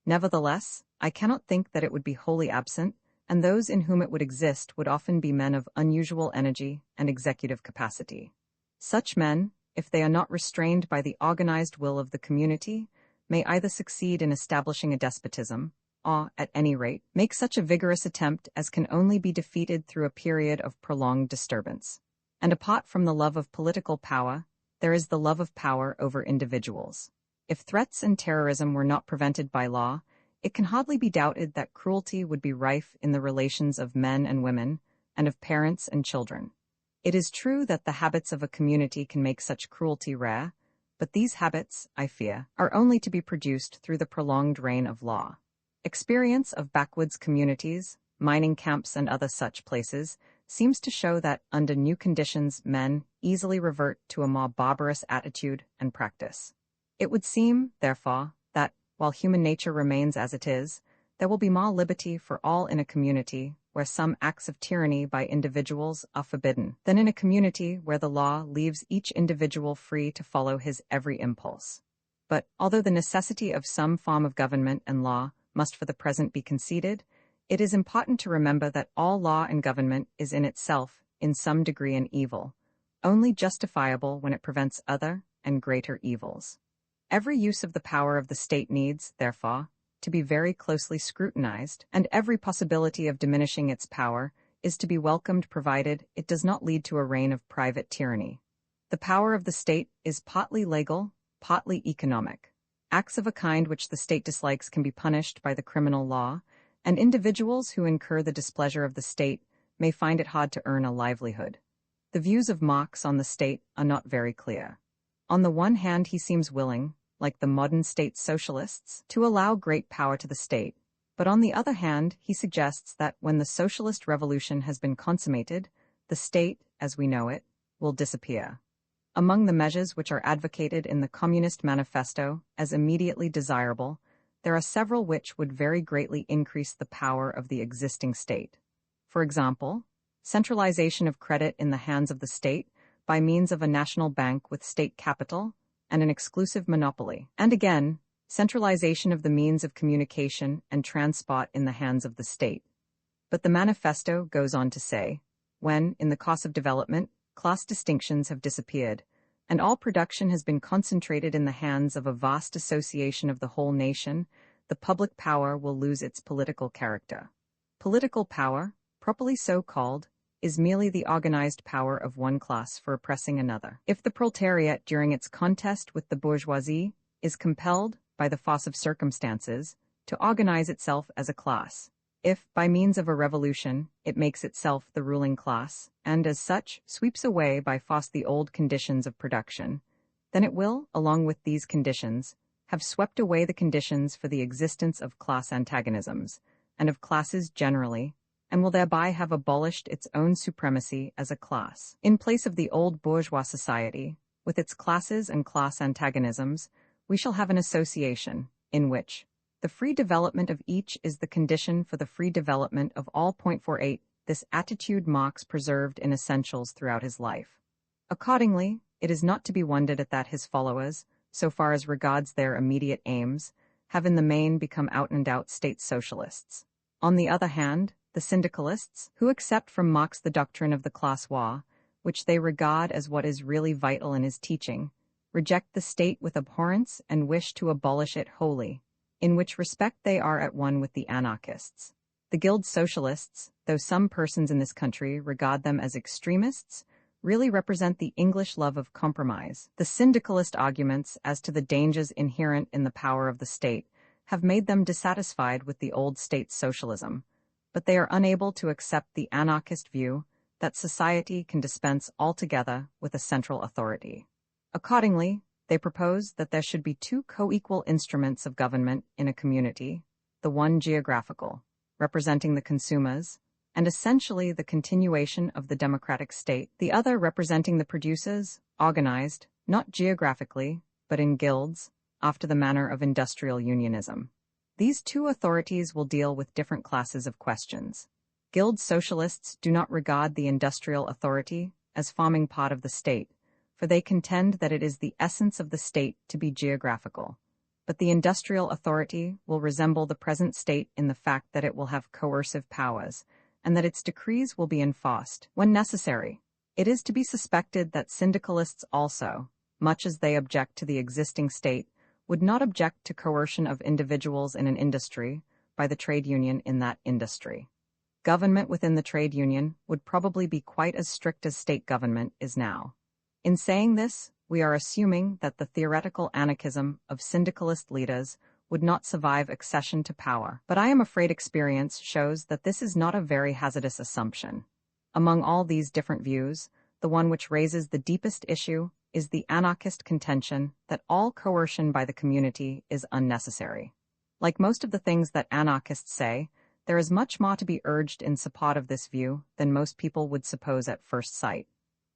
Nevertheless, I cannot think that it would be wholly absent, and those in whom it would exist would often be men of unusual energy and executive capacity. Such men, if they are not restrained by the organized will of the community, may either succeed in establishing a despotism, or, at any rate, make such a vigorous attempt as can only be defeated through a period of prolonged disturbance. And apart from the love of political power, there is the love of power over individuals. If threats and terrorism were not prevented by law, it can hardly be doubted that cruelty would be rife in the relations of men and women, and of parents and children. It is true that the habits of a community can make such cruelty rare, but these habits, I fear, are only to be produced through the prolonged reign of law. Experience of backwoods communities, mining camps and other such places, seems to show that under new conditions men easily revert to a more barbarous attitude and practice. It would seem, therefore, that, while human nature remains as it is, there will be more liberty for all in a community where some acts of tyranny by individuals are forbidden, than in a community where the law leaves each individual free to follow his every impulse. But, although the necessity of some form of government and law must for the present be conceded, it is important to remember that all law and government is in itself, in some degree, an evil, only justifiable when it prevents other and greater evils. Every use of the power of the state needs, therefore, to be very closely scrutinized, and every possibility of diminishing its power is to be welcomed provided it does not lead to a reign of private tyranny. The power of the state is partly legal, partly economic. Acts of a kind which the state dislikes can be punished by the criminal law, and individuals who incur the displeasure of the state may find it hard to earn a livelihood. The views of Marx on the state are not very clear. On the one hand, he seems willing, like the modern state socialists, to allow great power to the state, but on the other hand, he suggests that when the socialist revolution has been consummated, the state, as we know it, will disappear. Among the measures which are advocated in the Communist Manifesto as immediately desirable, there are several which would very greatly increase the power of the existing state. For example, centralization of credit in the hands of the state by means of a national bank with state capital and an exclusive monopoly, and again, centralization of the means of communication and transport in the hands of the state. But the manifesto goes on to say, when, in the course of development, class distinctions have disappeared, and all production has been concentrated in the hands of a vast association of the whole nation, the public power will lose its political character. Political power, properly so called, is merely the organized power of one class for oppressing another. If the proletariat, during its contest with the bourgeoisie, is compelled, by the force of circumstances, to organize itself as a class, if, by means of a revolution, it makes itself the ruling class, and as such, sweeps away by force the old conditions of production, then it will, along with these conditions, have swept away the conditions for the existence of class antagonisms, and of classes generally, and will thereby have abolished its own supremacy as a class. In place of the old bourgeois society, with its classes and class antagonisms, we shall have an association, in which the free development of each is the condition for the free development of all. 48. This attitude Marx preserved in essentials throughout his life. Accordingly, it is not to be wondered at that his followers, so far as regards their immediate aims, have in the main become out-and-out state socialists. On the other hand, the syndicalists, who accept from Marx the doctrine of the class war, which they regard as what is really vital in his teaching, reject the state with abhorrence and wish to abolish it wholly, in which respect they are at one with the anarchists. The guild socialists, though some persons in this country regard them as extremists, really represent the English love of compromise. The syndicalist arguments as to the dangers inherent in the power of the state have made them dissatisfied with the old state socialism, but they are unable to accept the anarchist view that society can dispense altogether with a central authority. Accordingly, they propose that there should be two co-equal instruments of government in a community, the one geographical, representing the consumers, and essentially the continuation of the democratic state, the other representing the producers, organized, not geographically, but in guilds, after the manner of industrial unionism. These two authorities will deal with different classes of questions. Guild socialists do not regard the industrial authority as forming part of the state, for they contend that it is the essence of the state to be geographical. But the industrial authority will resemble the present state in the fact that it will have coercive powers, and that its decrees will be enforced when necessary. It is to be suspected that syndicalists also, much as they object to the existing state, would not object to coercion of individuals in an industry by the trade union in that industry. Government within the trade union would probably be quite as strict as state government is now. In saying this, we are assuming that the theoretical anarchism of syndicalist leaders would not survive accession to power, but I am afraid experience shows that this is not a very hazardous assumption. Among all these different views, the one which raises the deepest issue is the anarchist contention that all coercion by the community is unnecessary. Like most of the things that anarchists say, there is much more to be urged in support of this view than most people would suppose at first sight.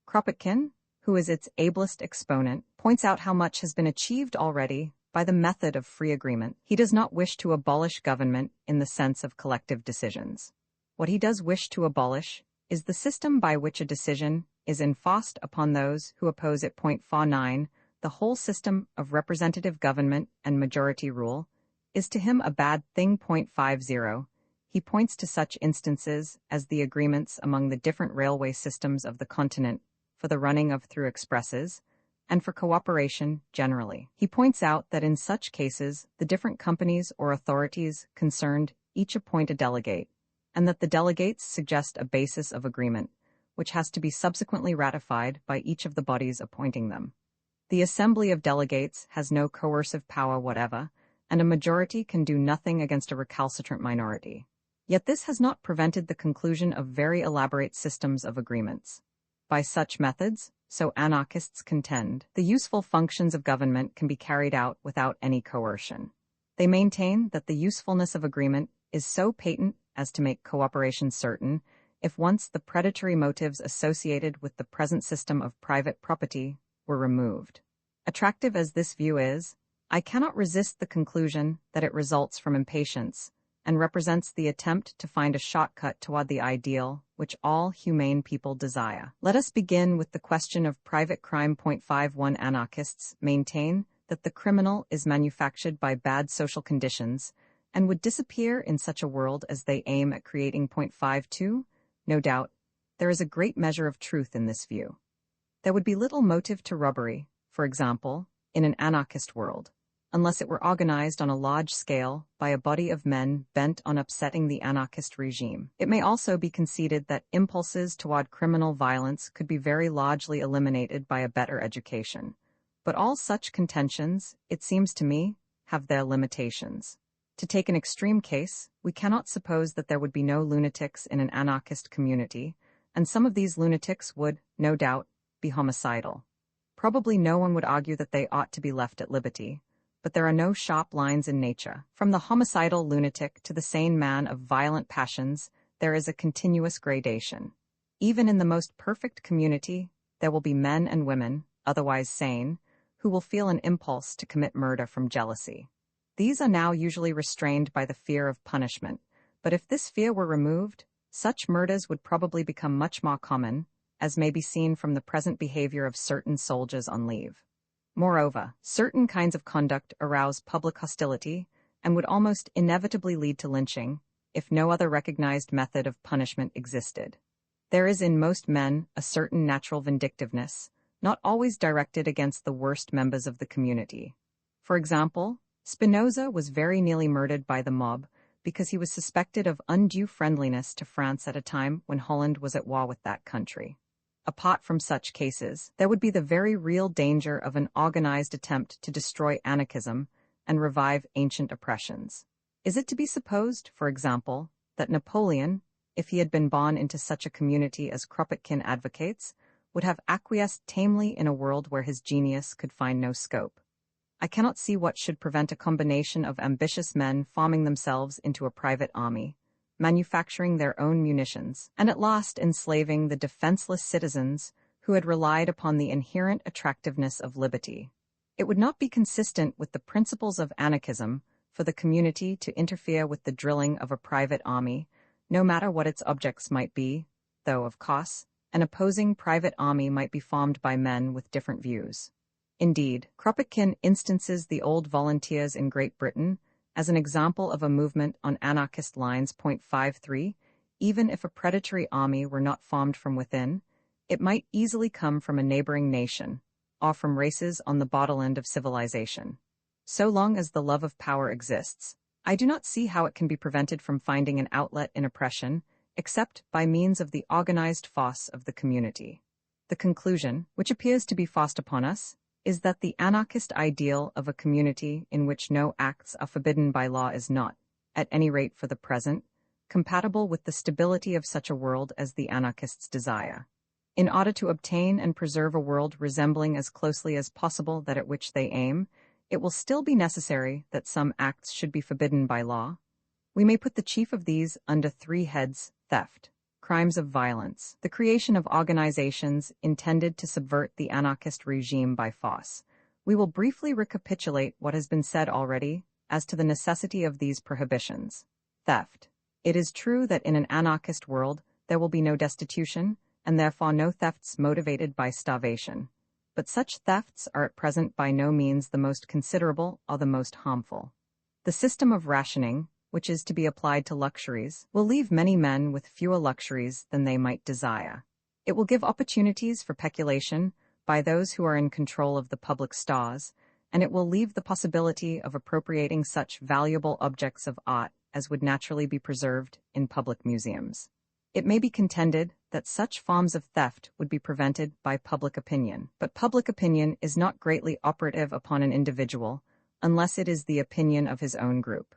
Kropotkin, who is its ablest exponent, points out how much has been achieved already by the method of free agreement. He does not wish to abolish government in the sense of collective decisions. What he does wish to abolish is the system by which a decision is enforced upon those who oppose it. 49. The whole system of representative government and majority rule is to him a bad thing. 50. He points to such instances as the agreements among the different railway systems of the continent for the running of through expresses, and for cooperation generally. He points out that in such cases, the different companies or authorities concerned each appoint a delegate, and that the delegates suggest a basis of agreement, which has to be subsequently ratified by each of the bodies appointing them. The assembly of delegates has no coercive power whatever, and a majority can do nothing against a recalcitrant minority. Yet this has not prevented the conclusion of very elaborate systems of agreements. By such methods, so anarchists contend, the useful functions of government can be carried out without any coercion. They maintain that the usefulness of agreement is so patent as to make cooperation certain, if once the predatory motives associated with the present system of private property were removed. Attractive as this view is, I cannot resist the conclusion that it results from impatience, and represents the attempt to find a shortcut toward the ideal which all humane people desire. Let us begin with the question of private crime. 51 Anarchists maintain that the criminal is manufactured by bad social conditions and would disappear in such a world as they aim at creating. 52 No doubt, there is a great measure of truth in this view. There would be little motive to robbery, for example, in an anarchist world, unless it were organized on a large scale by a body of men bent on upsetting the anarchist regime. It may also be conceded that impulses toward criminal violence could be very largely eliminated by a better education. But all such contentions, it seems to me, have their limitations. To take an extreme case, we cannot suppose that there would be no lunatics in an anarchist community, and some of these lunatics would, no doubt, be homicidal. Probably no one would argue that they ought to be left at liberty, but there are no sharp lines in nature. From the homicidal lunatic to the sane man of violent passions, there is a continuous gradation. Even in the most perfect community, there will be men and women, otherwise sane, who will feel an impulse to commit murder from jealousy. These are now usually restrained by the fear of punishment, but if this fear were removed, such murders would probably become much more common, as may be seen from the present behavior of certain soldiers on leave. Moreover, certain kinds of conduct arouse public hostility and would almost inevitably lead to lynching, if no other recognized method of punishment existed. There is in most men a certain natural vindictiveness, not always directed against the worst members of the community. For example, Spinoza was very nearly murdered by the mob because he was suspected of undue friendliness to France at a time when Holland was at war with that country. Apart from such cases, there would be the very real danger of an organized attempt to destroy anarchism and revive ancient oppressions. Is it to be supposed, for example, that Napoleon, if he had been born into such a community as Kropotkin advocates, would have acquiesced tamely in a world where his genius could find no scope? I cannot see what should prevent a combination of ambitious men forming themselves into a private army, manufacturing their own munitions, and at last enslaving the defenseless citizens who had relied upon the inherent attractiveness of liberty. It would not be consistent with the principles of anarchism for the community to interfere with the drilling of a private army, no matter what its objects might be, though, of course, an opposing private army might be formed by men with different views. Indeed, Kropotkin instances the old volunteers in Great Britain as an example of a movement on anarchist lines. 53. Even if a predatory army were not formed from within, it might easily come from a neighboring nation, or from races on the borderland of civilization. So long as the love of power exists, I do not see how it can be prevented from finding an outlet in oppression, except by means of the organized force of the community. The conclusion, which appears to be forced upon us, is that the anarchist ideal of a community in which no acts are forbidden by law is not, at any rate for the present, compatible with the stability of such a world as the anarchists desire. In order to obtain and preserve a world resembling as closely as possible that at which they aim, it will still be necessary that some acts should be forbidden by law. We may put the chief of these under three heads: theft, crimes of violence, the creation of organizations intended to subvert the anarchist regime by force. We will briefly recapitulate what has been said already as to the necessity of these prohibitions. Theft. It is true that in an anarchist world there will be no destitution, and therefore no thefts motivated by starvation. But such thefts are at present by no means the most considerable or the most harmful. The system of rationing, which is to be applied to luxuries, will leave many men with fewer luxuries than they might desire. It will give opportunities for peculation by those who are in control of the public stores, and it will leave the possibility of appropriating such valuable objects of art as would naturally be preserved in public museums. It may be contended that such forms of theft would be prevented by public opinion, but public opinion is not greatly operative upon an individual unless it is the opinion of his own group.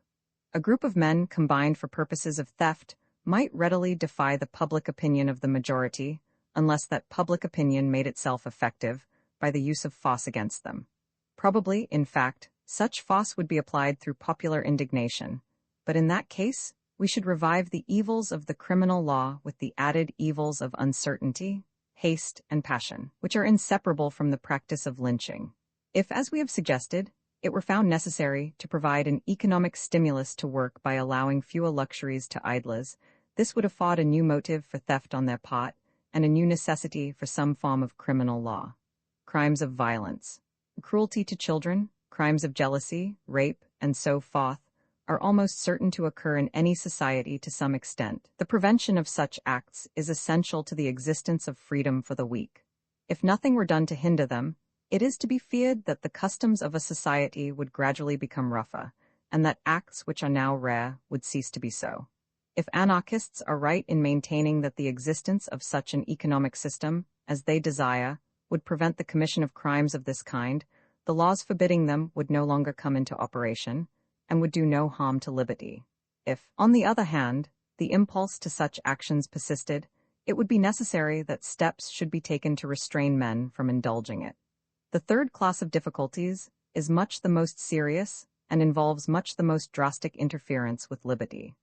A group of men combined for purposes of theft might readily defy the public opinion of the majority, unless that public opinion made itself effective by the use of force against them. Probably, in fact, such force would be applied through popular indignation, but in that case, we should revive the evils of the criminal law with the added evils of uncertainty, haste, and passion, which are inseparable from the practice of lynching. If, as we have suggested, it were found necessary to provide an economic stimulus to work by allowing fewer luxuries to idlers, this would afford a new motive for theft on their part and a new necessity for some form of criminal law. Crimes of violence, cruelty to children, crimes of jealousy, rape, and so forth, are almost certain to occur in any society to some extent. The prevention of such acts is essential to the existence of freedom for the weak. If nothing were done to hinder them, it is to be feared that the customs of a society would gradually become rougher, and that acts which are now rare would cease to be so. If anarchists are right in maintaining that the existence of such an economic system, as they desire, would prevent the commission of crimes of this kind, the laws forbidding them would no longer come into operation, and would do no harm to liberty. If, on the other hand, the impulse to such actions persisted, it would be necessary that steps should be taken to restrain men from indulging it. The third class of difficulties is much the most serious and involves much the most drastic interference with liberty.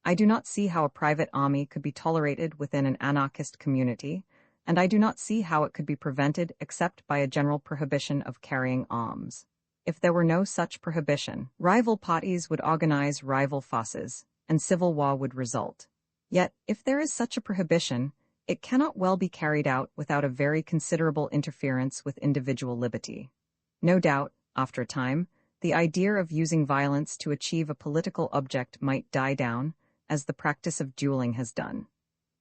I do not see how a private army could be tolerated within an anarchist community, and I do not see how it could be prevented except by a general prohibition of carrying arms. If there were no such prohibition, rival parties would organize rival forces, and civil war would result. Yet, if there is such a prohibition, it cannot well be carried out without a very considerable interference with individual liberty. No doubt, after a time, the idea of using violence to achieve a political object might die down, as the practice of dueling has done.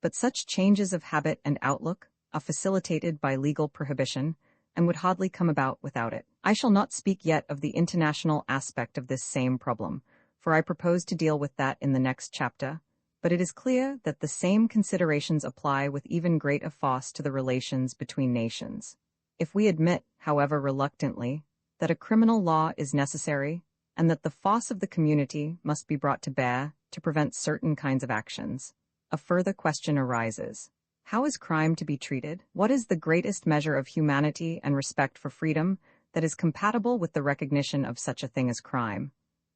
But such changes of habit and outlook are facilitated by legal prohibition, and would hardly come about without it. I shall not speak yet of the international aspect of this same problem, for I propose to deal with that in the next chapter, But it is clear that the same considerations apply with even greater force to the relations between nations. If we admit, however reluctantly, that a criminal law is necessary, and that the force of the community must be brought to bear to prevent certain kinds of actions, a further question arises. How is crime to be treated? What is the greatest measure of humanity and respect for freedom that is compatible with the recognition of such a thing as crime?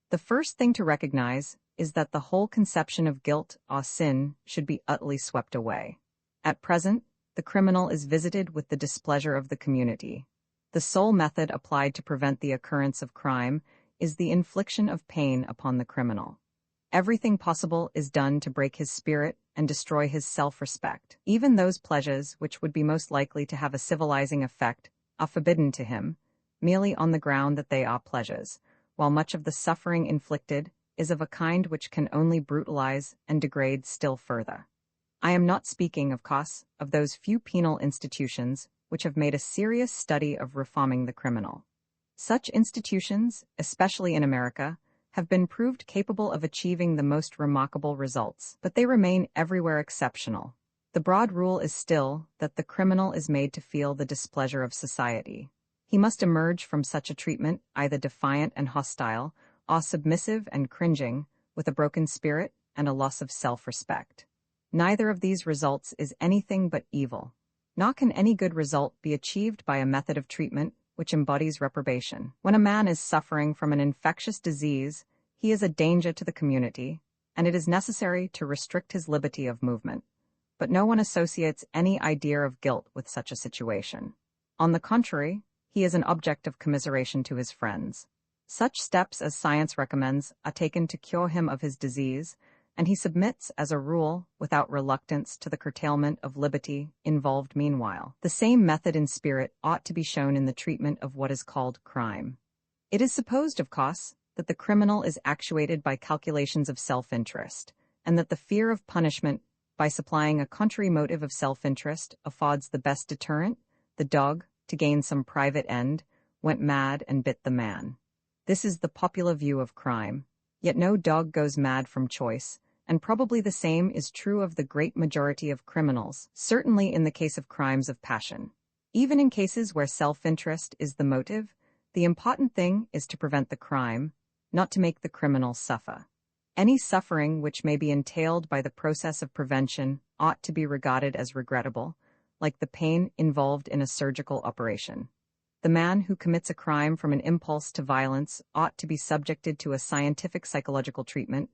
The first thing to recognize is that the whole conception of guilt or sin should be utterly swept away. At present, the criminal is visited with the displeasure of the community. The sole method applied to prevent the occurrence of crime is the infliction of pain upon the criminal. Everything possible is done to break his spirit and destroy his self-respect. Even those pleasures which would be most likely to have a civilizing effect are forbidden to him, merely on the ground that they are pleasures, while much of the suffering inflicted is of a kind which can only brutalize and degrade still further. I am not speaking, of course, of those few penal institutions which have made a serious study of reforming the criminal. Such institutions, especially in America, have been proved capable of achieving the most remarkable results, but they remain everywhere exceptional. The broad rule is still that the criminal is made to feel the displeasure of society. He must emerge from such a treatment either defiant and hostile, or submissive and cringing, with a broken spirit and a loss of self-respect. Neither of these results is anything but evil. Nor can any good result be achieved by a method of treatment which embodies reprobation. When a man is suffering from an infectious disease, he is a danger to the community, and it is necessary to restrict his liberty of movement. But no one associates any idea of guilt with such a situation. On the contrary, he is an object of commiseration to his friends. Such steps as science recommends are taken to cure him of his disease, and he submits, as a rule, without reluctance to the curtailment of liberty involved meanwhile. The same method in spirit ought to be shown in the treatment of what is called crime. It is supposed, of course, that the criminal is actuated by calculations of self-interest, and that the fear of punishment, by supplying a contrary motive of self-interest, affords the best deterrent. The dog, to gain some private end, went mad and bit the man. This is the popular view of crime. Yet no dog goes mad from choice, and probably the same is true of the great majority of criminals, certainly in the case of crimes of passion. Even in cases where self-interest is the motive, the important thing is to prevent the crime, not to make the criminal suffer. Any suffering which may be entailed by the process of prevention ought to be regarded as regrettable, like the pain involved in a surgical operation. The man who commits a crime from an impulse to violence ought to be subjected to a scientific psychological treatment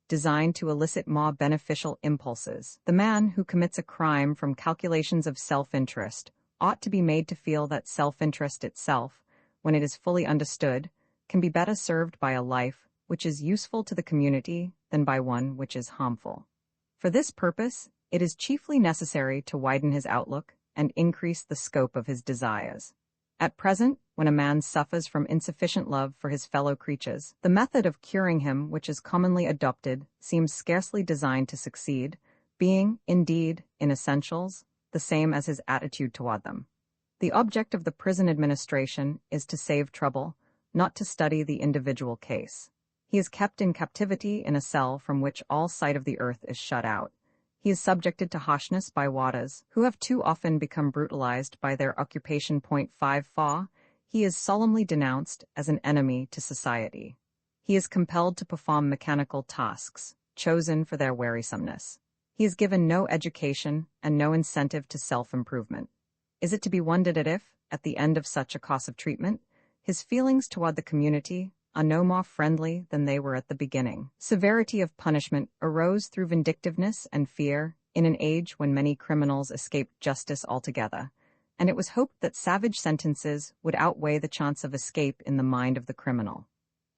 designed to elicit more beneficial impulses. The man who commits a crime from calculations of self-interest ought to be made to feel that self-interest itself, when it is fully understood, can be better served by a life which is useful to the community than by one which is harmful. For this purpose, it is chiefly necessary to widen his outlook and increase the scope of his desires. At present, when a man suffers from insufficient love for his fellow creatures, the method of curing him which is commonly adopted seems scarcely designed to succeed, being, indeed, in essentials, the same as his attitude toward them. The object of the prison administration is to save trouble, not to study the individual case. He is kept in captivity in a cell from which all sight of the earth is shut out. He is subjected to harshness by warders, who have too often become brutalized by their occupation. 54. He is solemnly denounced as an enemy to society. He is compelled to perform mechanical tasks, chosen for their wearisomeness. He is given no education and no incentive to self-improvement. Is it to be wondered at if, at the end of such a course of treatment, his feelings toward the community are no more friendly than they were at the beginning? Severity of punishment arose through vindictiveness and fear in an age when many criminals escaped justice altogether, and it was hoped that savage sentences would outweigh the chance of escape in the mind of the criminal.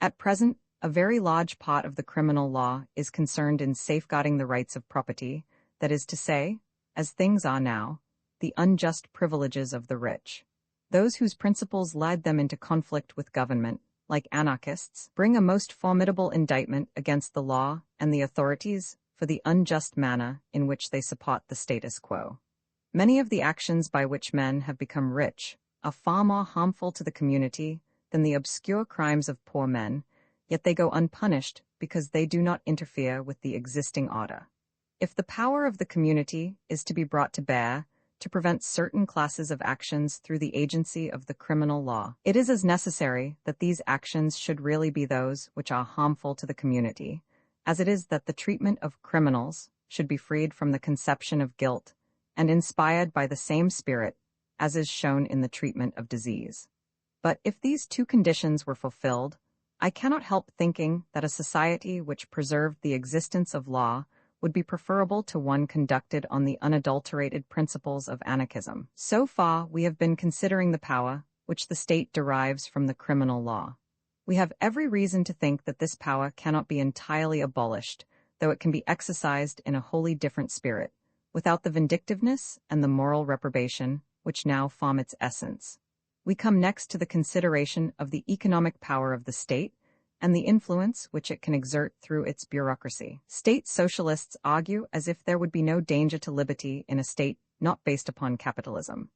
At present, a very large part of the criminal law is concerned in safeguarding the rights of property, that is to say, as things are now, the unjust privileges of the rich. Those whose principles led them into conflict with government, like anarchists, bring a most formidable indictment against the law and the authorities for the unjust manner in which they support the status quo. Many of the actions by which men have become rich are far more harmful to the community than the obscure crimes of poor men, yet they go unpunished because they do not interfere with the existing order. If the power of the community is to be brought to bear to prevent certain classes of actions through the agency of the criminal law, it is as necessary that these actions should really be those which are harmful to the community, as it is that the treatment of criminals should be freed from the conception of guilt and inspired by the same spirit as is shown in the treatment of disease. But if these two conditions were fulfilled, I cannot help thinking that a society which preserved the existence of law would be preferable to one conducted on the unadulterated principles of anarchism. So far, we have been considering the power which the state derives from the criminal law. We have every reason to think that this power cannot be entirely abolished, though it can be exercised in a wholly different spirit, without the vindictiveness and the moral reprobation which now form its essence. We come next to the consideration of the economic power of the state and the influence which it can exert through its bureaucracy. State socialists argue as if there would be no danger to liberty in a state not based upon capitalism.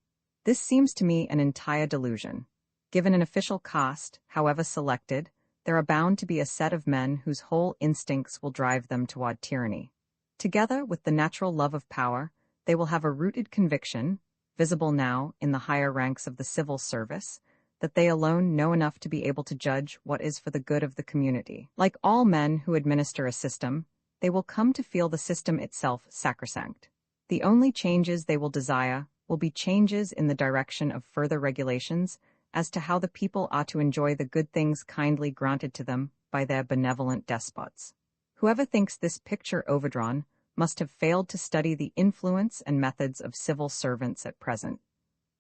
This seems to me an entire delusion. Given an official caste, however selected, there are bound to be a set of men whose whole instincts will drive them toward tyranny. Together with the natural love of power, they will have a rooted conviction, visible now in the higher ranks of the civil service, that they alone know enough to be able to judge what is for the good of the community. Like all men who administer a system, they will come to feel the system itself sacrosanct. The only changes they will desire will be changes in the direction of further regulations as to how the people are to enjoy the good things kindly granted to them by their benevolent despots. Whoever thinks this picture overdrawn must have failed to study the influence and methods of civil servants at present.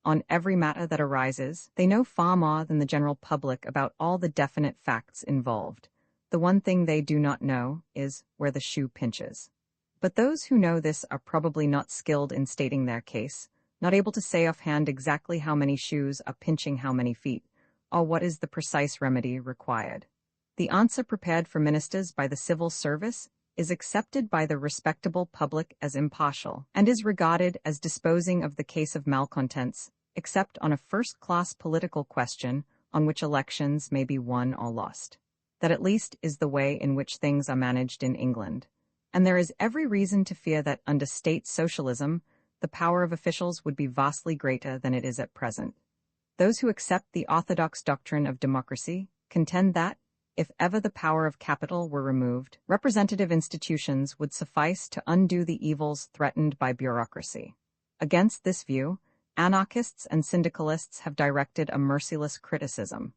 On every matter that arises, they know far more than the general public about all the definite facts involved. The one thing they do not know is where the shoe pinches. But those who know this are probably not skilled in stating their case, not able to say offhand exactly how many shoes are pinching how many feet, or what is the precise remedy required. The answer prepared for ministers by the civil service is accepted by the respectable public as impartial, and is regarded as disposing of the case of malcontents, except on a first-class political question on which elections may be won or lost. That at least is the way in which things are managed in England, and there is every reason to fear that under state socialism, the power of officials would be vastly greater than it is at present. Those who accept the orthodox doctrine of democracy contend that, if ever the power of capital were removed, representative institutions would suffice to undo the evils threatened by bureaucracy. Against this view, anarchists and syndicalists have directed a merciless criticism.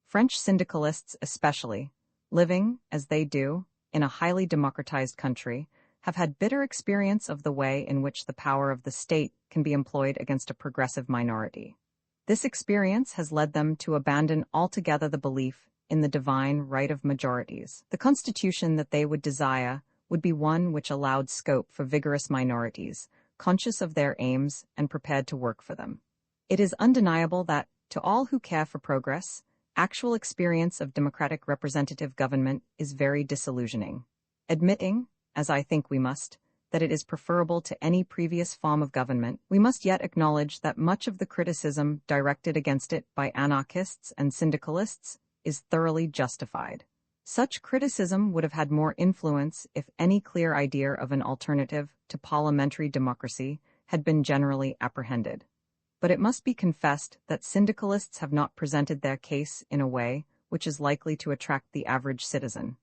French syndicalists especially, living, as they do, in a highly democratized country, have had bitter experience of the way in which the power of the state can be employed against a progressive minority. This experience has led them to abandon altogether the belief in the divine right of majorities. The constitution that they would desire would be one which allowed scope for vigorous minorities, conscious of their aims and prepared to work for them. It is undeniable that, to all who care for progress, actual experience of democratic representative government is very disillusioning. Admitting, as I think we must, that it is preferable to any previous form of government, we must yet acknowledge that much of the criticism directed against it by anarchists and syndicalists is thoroughly justified. Such criticism would have had more influence if any clear idea of an alternative to parliamentary democracy had been generally apprehended. But it must be confessed that syndicalists have not presented their case in a way which is likely to attract the average citizen.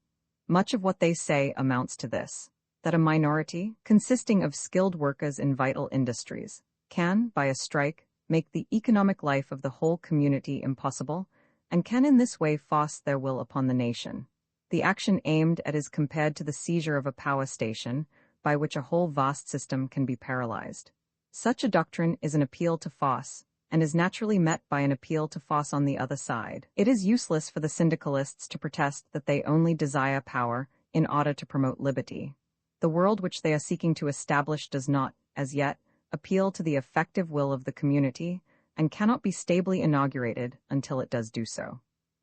Much of what they say amounts to this: that a minority, consisting of skilled workers in vital industries, can, by a strike, make the economic life of the whole community impossible, and can in this way force their will upon the nation. The action aimed at is compared to the seizure of a power station, by which a whole vast system can be paralyzed. Such a doctrine is an appeal to force, and is naturally met by an appeal to force on the other side. It is useless for the syndicalists to protest that they only desire power in order to promote liberty. The world which they are seeking to establish does not, as yet, appeal to the effective will of the community, and cannot be stably inaugurated until it does do so.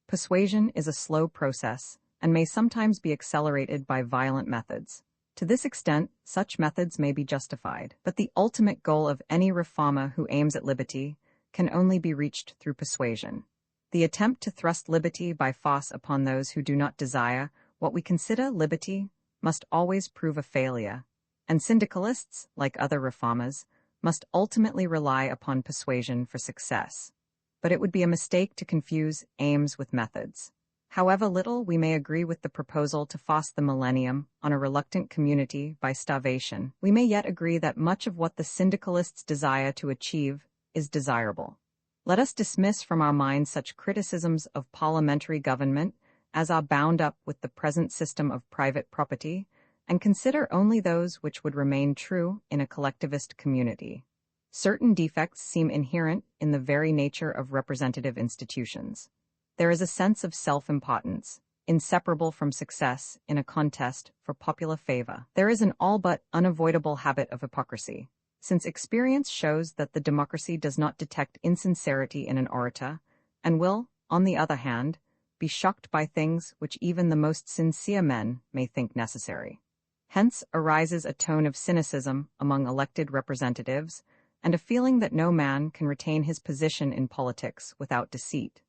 Persuasion is a slow process, and may sometimes be accelerated by violent methods. To this extent, such methods may be justified, but the ultimate goal of any reformer who aims at liberty can only be reached through persuasion. The attempt to thrust liberty by force upon those who do not desire what we consider liberty must always prove a failure, And syndicalists, like other reformers, must ultimately rely upon persuasion for success. But it would be a mistake to confuse aims with methods. However little we may agree with the proposal to force the millennium on a reluctant community by starvation, we may yet agree that much of what the syndicalists desire to achieve is desirable. Let us dismiss from our minds such criticisms of parliamentary government as are bound up with the present system of private property, and consider only those which would remain true in a collectivist community. Certain defects seem inherent in the very nature of representative institutions. There is a sense of self-importance, inseparable from success in a contest for popular favor. There is an all but unavoidable habit of hypocrisy, since experience shows that the democracy does not detect insincerity in an orator, and will, on the other hand, be shocked by things which even the most sincere men may think necessary. Hence arises a tone of cynicism among elected representatives, and a feeling that no man can retain his position in politics without deceit.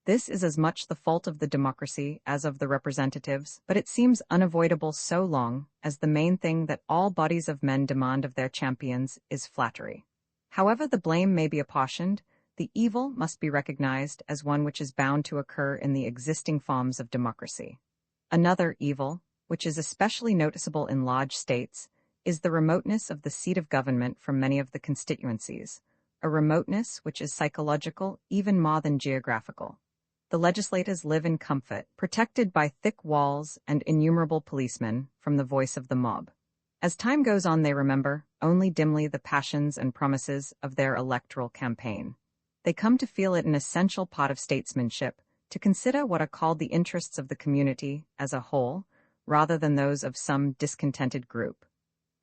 This is as much the fault of the democracy as of the representatives, but it seems unavoidable so long as the main thing that all bodies of men demand of their champions is flattery. However the blame may be apportioned, the evil must be recognized as one which is bound to occur in the existing forms of democracy. Another evil, which is especially noticeable in large states, is the remoteness of the seat of government from many of the constituencies, a remoteness which is psychological even more than geographical. The legislators live in comfort, protected by thick walls and innumerable policemen from the voice of the mob. As time goes on, they remember, only dimly, the passions and promises of their electoral campaign. They come to feel it an essential part of statesmanship to consider what are called the interests of the community as a whole, rather than those of some discontented group.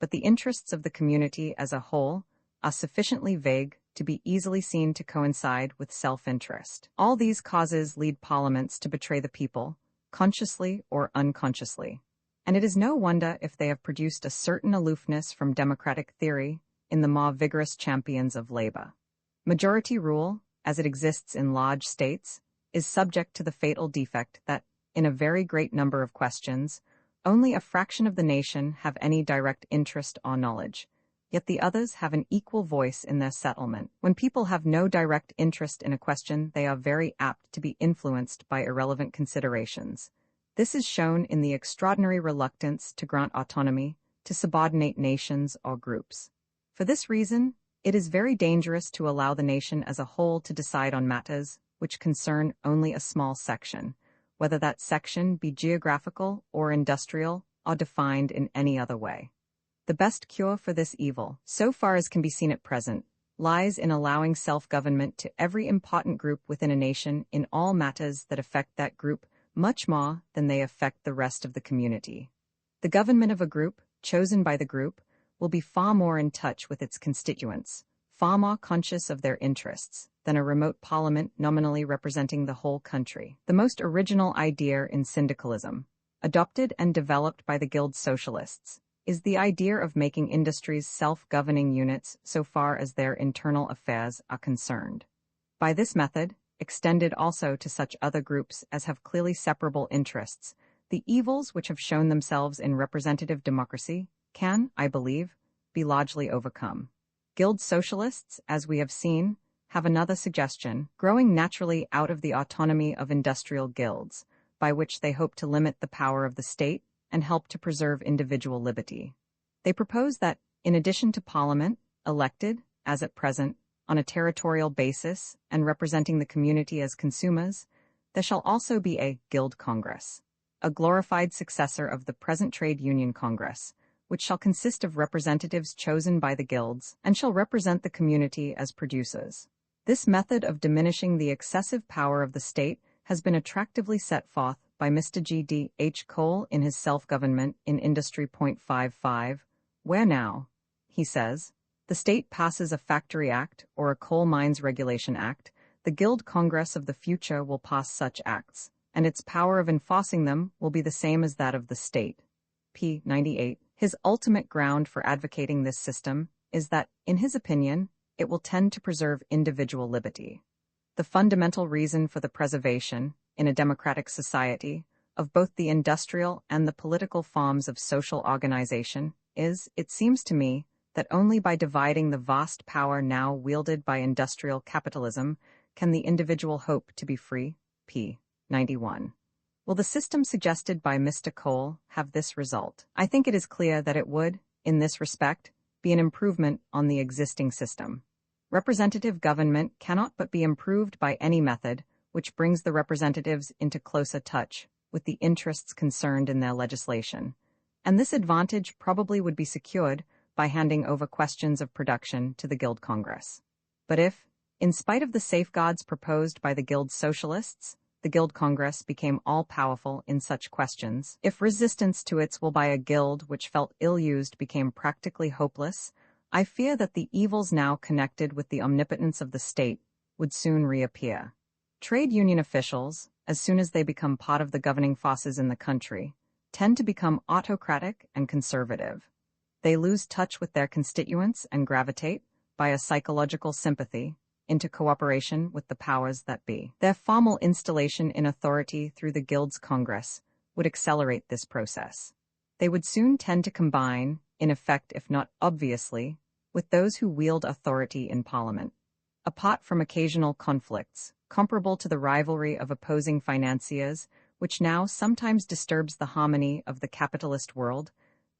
But the interests of the community as a whole are sufficiently vague to be easily seen to coincide with self-interest. All these causes lead parliaments to betray the people, consciously or unconsciously. And it is no wonder if they have produced a certain aloofness from democratic theory in the more vigorous champions of labor. Majority rule, as it exists in large states, is subject to the fatal defect that, in a very great number of questions, only a fraction of the nation have any direct interest or knowledge, yet the others have an equal voice in their settlement. When people have no direct interest in a question, they are very apt to be influenced by irrelevant considerations. This is shown in the extraordinary reluctance to grant autonomy to subordinate nations or groups. For this reason, it is very dangerous to allow the nation as a whole to decide on matters which concern only a small section, whether that section be geographical or industrial or defined in any other way. The best cure for this evil, so far as can be seen at present, lies in allowing self-government to every important group within a nation in all matters that affect that group much more than they affect the rest of the community. The government of a group, chosen by the group, will be far more in touch with its constituents, far more conscious of their interests, than a remote parliament nominally representing the whole country. The most original idea in syndicalism, adopted and developed by the Guild Socialists, is the idea of making industries self-governing units so far as their internal affairs are concerned. By this method, extended also to such other groups as have clearly separable interests, the evils which have shown themselves in representative democracy can, I believe, be largely overcome. Guild Socialists, as we have seen, have another suggestion, growing naturally out of the autonomy of industrial guilds, by which they hope to limit the power of the state and help to preserve individual liberty. They propose that, in addition to Parliament, elected, as at present, on a territorial basis and representing the community as consumers, there shall also be a Guild Congress, a glorified successor of the present Trade Union Congress, which shall consist of representatives chosen by the guilds and shall represent the community as producers. This method of diminishing the excessive power of the state has been attractively set forth by Mr. G. D. H. Cole in his Self-Government in Industry .55, where now, he says, the state passes a Factory Act or a Coal Mines Regulation Act, the Guild Congress of the future will pass such acts, and its power of enforcing them will be the same as that of the state. p. 98. His ultimate ground for advocating this system is that, in his opinion, it will tend to preserve individual liberty. The fundamental reason for the preservation, in a democratic society, of both the industrial and the political forms of social organization is, it seems to me, that only by dividing the vast power now wielded by industrial capitalism can the individual hope to be free. P. 91. Will the system suggested by Mr. Cole have this result? I think it is clear that it would, in this respect, be an improvement on the existing system. Representative government cannot but be improved by any method which brings the representatives into closer touch with the interests concerned in their legislation, and this advantage probably would be secured by handing over questions of production to the Guild Congress. But if, in spite of the safeguards proposed by the Guild Socialists, the Guild Congress became all-powerful in such questions, if resistance to its will by a guild which felt ill-used became practically hopeless, I fear that the evils now connected with the omnipotence of the state would soon reappear. Trade union officials, as soon as they become part of the governing forces in the country, tend to become autocratic and conservative. They lose touch with their constituents and gravitate, by a psychological sympathy, into cooperation with the powers that be. Their formal installation in authority through the Guild's Congress would accelerate this process. They would soon tend to combine, in effect if not obviously, with those who wield authority in Parliament. Apart from occasional conflicts, comparable to the rivalry of opposing financiers, which now sometimes disturbs the harmony of the capitalist world,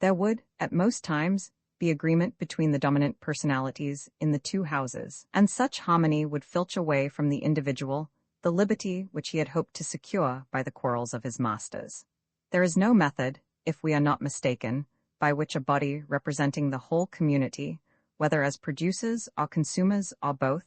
there would, at most times, be agreement between the dominant personalities in the two houses, and such harmony would filch away from the individual the liberty which he had hoped to secure by the quarrels of his masters. There is no method, if we are not mistaken, by which a body representing the whole community, whether as producers or consumers or both,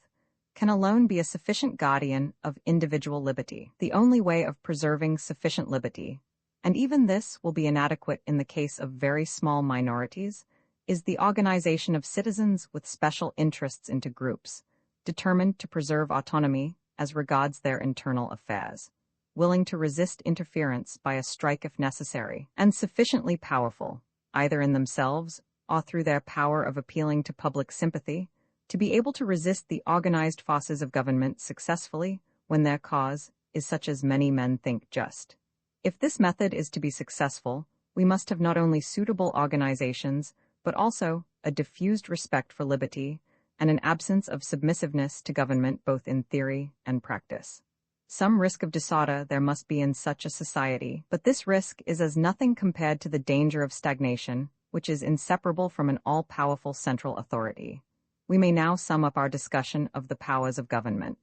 can alone be a sufficient guardian of individual liberty. The only way of preserving sufficient liberty, and even this will be inadequate in the case of very small minorities, is the organization of citizens with special interests into groups, determined to preserve autonomy as regards their internal affairs, willing to resist interference by a strike if necessary, and sufficiently powerful, either in themselves or through their power of appealing to public sympathy, to be able to resist the organized forces of government successfully when their cause is such as many men think just. If this method is to be successful, we must have not only suitable organizations, but also a diffused respect for liberty and an absence of submissiveness to government both in theory and practice. Some risk of disorder there must be in such a society, but this risk is as nothing compared to the danger of stagnation, which is inseparable from an all-powerful central authority. We may now sum up our discussion of the powers of government.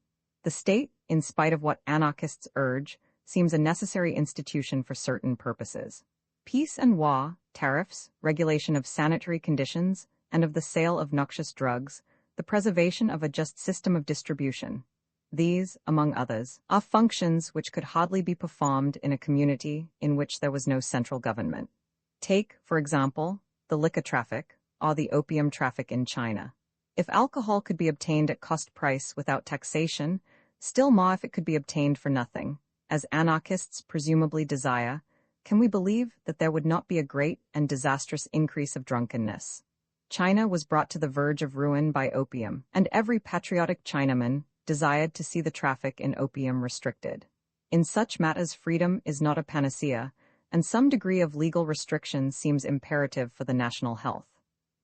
The state, in spite of what anarchists urge, seems a necessary institution for certain purposes. Peace and war, tariffs, regulation of sanitary conditions, and of the sale of noxious drugs, the preservation of a just system of distribution. These, among others, are functions which could hardly be performed in a community in which there was no central government. Take, for example, the liquor traffic, or the opium traffic in China. If alcohol could be obtained at cost price without taxation, still more if it could be obtained for nothing, as anarchists presumably desire, can we believe that there would not be a great and disastrous increase of drunkenness? China was brought to the verge of ruin by opium, and every patriotic Chinaman desired to see the traffic in opium restricted. In such matters freedom is not a panacea, and some degree of legal restriction seems imperative for the national health.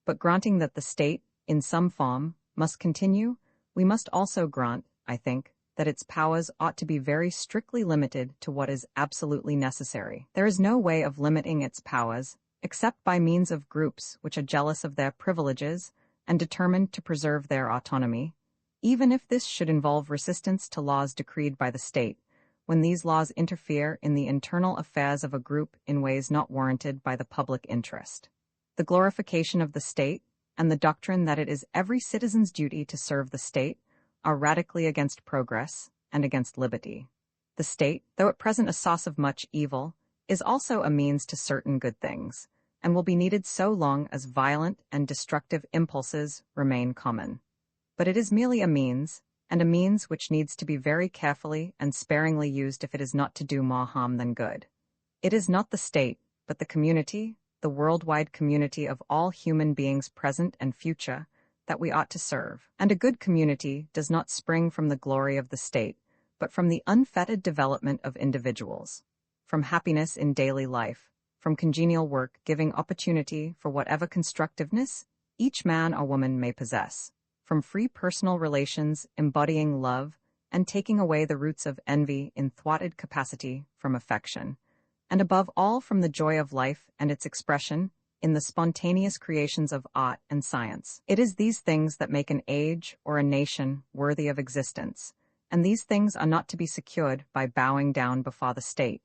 But granting that the state, in some form, must continue, we must also grant, I think, that its powers ought to be very strictly limited to what is absolutely necessary. There is no way of limiting its powers, except by means of groups which are jealous of their privileges and determined to preserve their autonomy, even if this should involve resistance to laws decreed by the state, when these laws interfere in the internal affairs of a group in ways not warranted by the public interest. The glorification of the state, and the doctrine that it is every citizen's duty to serve the state, are radically against progress and against liberty. The state, though at present a source of much evil, is also a means to certain good things, and will be needed so long as violent and destructive impulses remain common. But it is merely a means, and a means which needs to be very carefully and sparingly used if it is not to do more harm than good. It is not the state, but the community, the worldwide community of all human beings present and future, that we ought to serve. And a good community does not spring from the glory of the state, but from the unfettered development of individuals, from happiness in daily life, from congenial work giving opportunity for whatever constructiveness each man or woman may possess, from free personal relations embodying love and taking away the roots of envy in thwarted capacity from affection, and above all from the joy of life and its expression in the spontaneous creations of art and science. It is these things that make an age or a nation worthy of existence, and these things are not to be secured by bowing down before the state.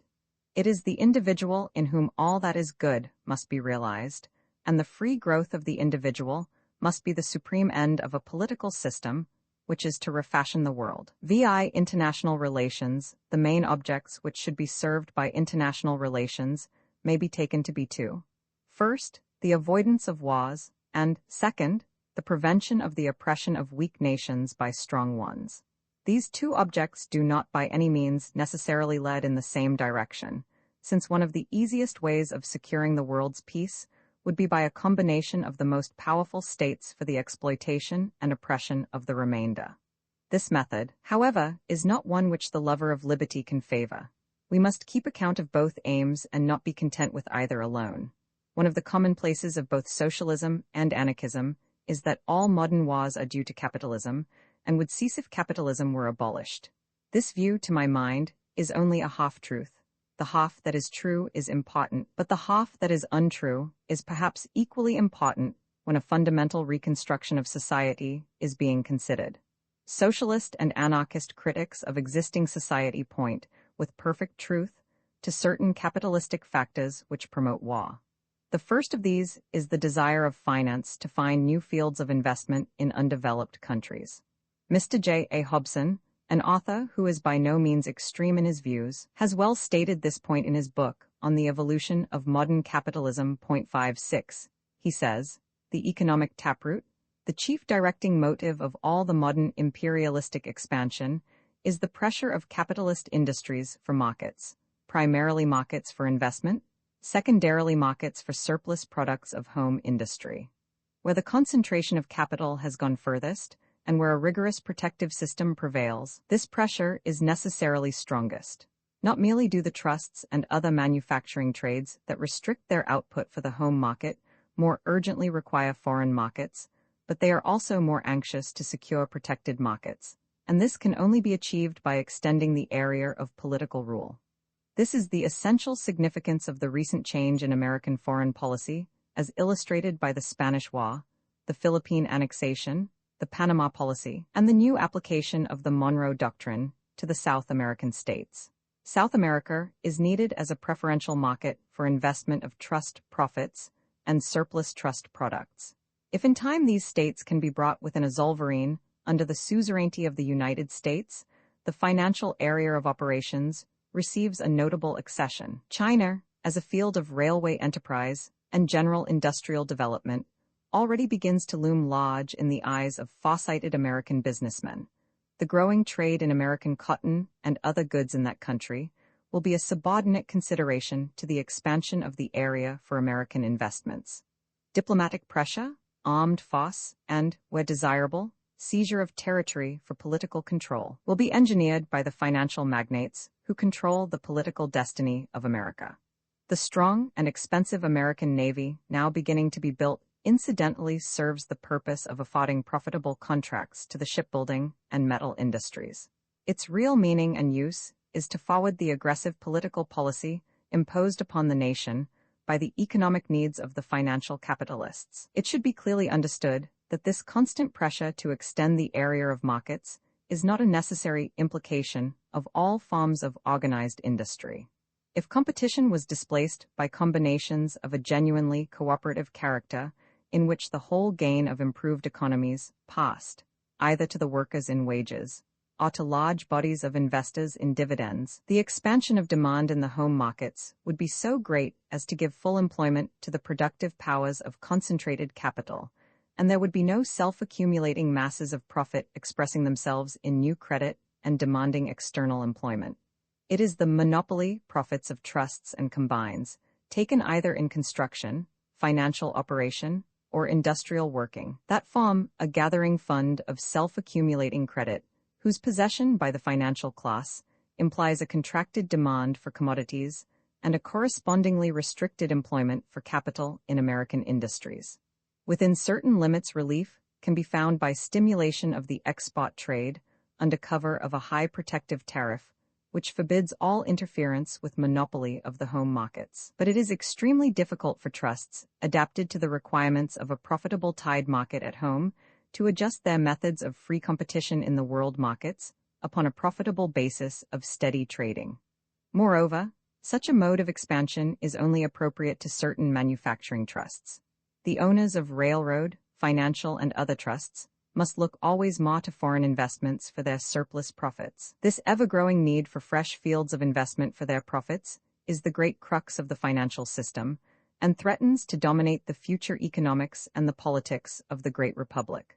It is the individual in whom all that is good must be realized, and the free growth of the individual must be the supreme end of a political system which is to refashion the world. VI International relations, the main objects which should be served by international relations, may be taken to be two. First, the avoidance of wars, and, second, the prevention of the oppression of weak nations by strong ones. These two objects do not by any means necessarily lead in the same direction, since one of the easiest ways of securing the world's peace would be by a combination of the most powerful states for the exploitation and oppression of the remainder. This method, however, is not one which the lover of liberty can favor. We must keep account of both aims and not be content with either alone. One of the commonplaces of both socialism and anarchism is that all modern wars are due to capitalism, and would cease if capitalism were abolished. This view, to my mind, is only a half-truth. The half that is true is important, but the half that is untrue is perhaps equally important when a fundamental reconstruction of society is being considered. Socialist and anarchist critics of existing society point, with perfect truth, to certain capitalistic factors which promote war. The first of these is the desire of finance to find new fields of investment in undeveloped countries. Mr. J. A. Hobson, an author who is by no means extreme in his views, has well stated this point in his book on the evolution of modern capitalism. 56. He says, the economic taproot, the chief directing motive of all the modern imperialistic expansion, is the pressure of capitalist industries for markets, primarily markets for investment, secondarily markets for surplus products of home industry. Where the concentration of capital has gone furthest, and where a rigorous protective system prevails, this pressure is necessarily strongest. Not merely do the trusts and other manufacturing trades that restrict their output for the home market more urgently require foreign markets, but they are also more anxious to secure protected markets, and this can only be achieved by extending the area of political rule. This is the essential significance of the recent change in American foreign policy, as illustrated by the Spanish War, the Philippine annexation, the Panama Policy, and the new application of the Monroe Doctrine to the South American states. South America is needed as a preferential market for investment of trust profits and surplus trust products. If in time these states can be brought within a zollverein under the suzerainty of the United States, the financial area of operations receives a notable accession. China, as a field of railway enterprise and general industrial development, already begins to loom large in the eyes of far-sighted American businessmen. The growing trade in American cotton and other goods in that country will be a subordinate consideration to the expansion of the area for American investments. Diplomatic pressure, armed force, and, where desirable, seizure of territory for political control will be engineered by the financial magnates who control the political destiny of America. The strong and expensive American Navy, now beginning to be built, incidentally serves the purpose of affording profitable contracts to the shipbuilding and metal industries. Its real meaning and use is to forward the aggressive political policy imposed upon the nation by the economic needs of the financial capitalists. It should be clearly understood that this constant pressure to extend the area of markets is not a necessary implication of all forms of organized industry. If competition was displaced by combinations of a genuinely cooperative character, in which the whole gain of improved economies passed, either to the workers in wages, or to large bodies of investors in dividends, the expansion of demand in the home markets would be so great as to give full employment to the productive powers of concentrated capital, and there would be no self-accumulating masses of profit expressing themselves in new credit and demanding external employment. It is the monopoly profits of trusts and combines, taken either in construction, financial operation, or industrial working, that form a gathering fund of self-accumulating credit, whose possession by the financial class implies a contracted demand for commodities and a correspondingly restricted employment for capital in American industries. Within certain limits, relief can be found by stimulation of the export trade under cover of a high protective tariff, which forbids all interference with monopoly of the home markets. But it is extremely difficult for trusts, adapted to the requirements of a profitable tied market at home, to adjust their methods of free competition in the world markets upon a profitable basis of steady trading. Moreover, such a mode of expansion is only appropriate to certain manufacturing trusts. The owners of railroad, financial, and other trusts must look always more to foreign investments for their surplus profits. This ever-growing need for fresh fields of investment for their profits is the great crux of the financial system and threatens to dominate the future economics and the politics of the Great Republic.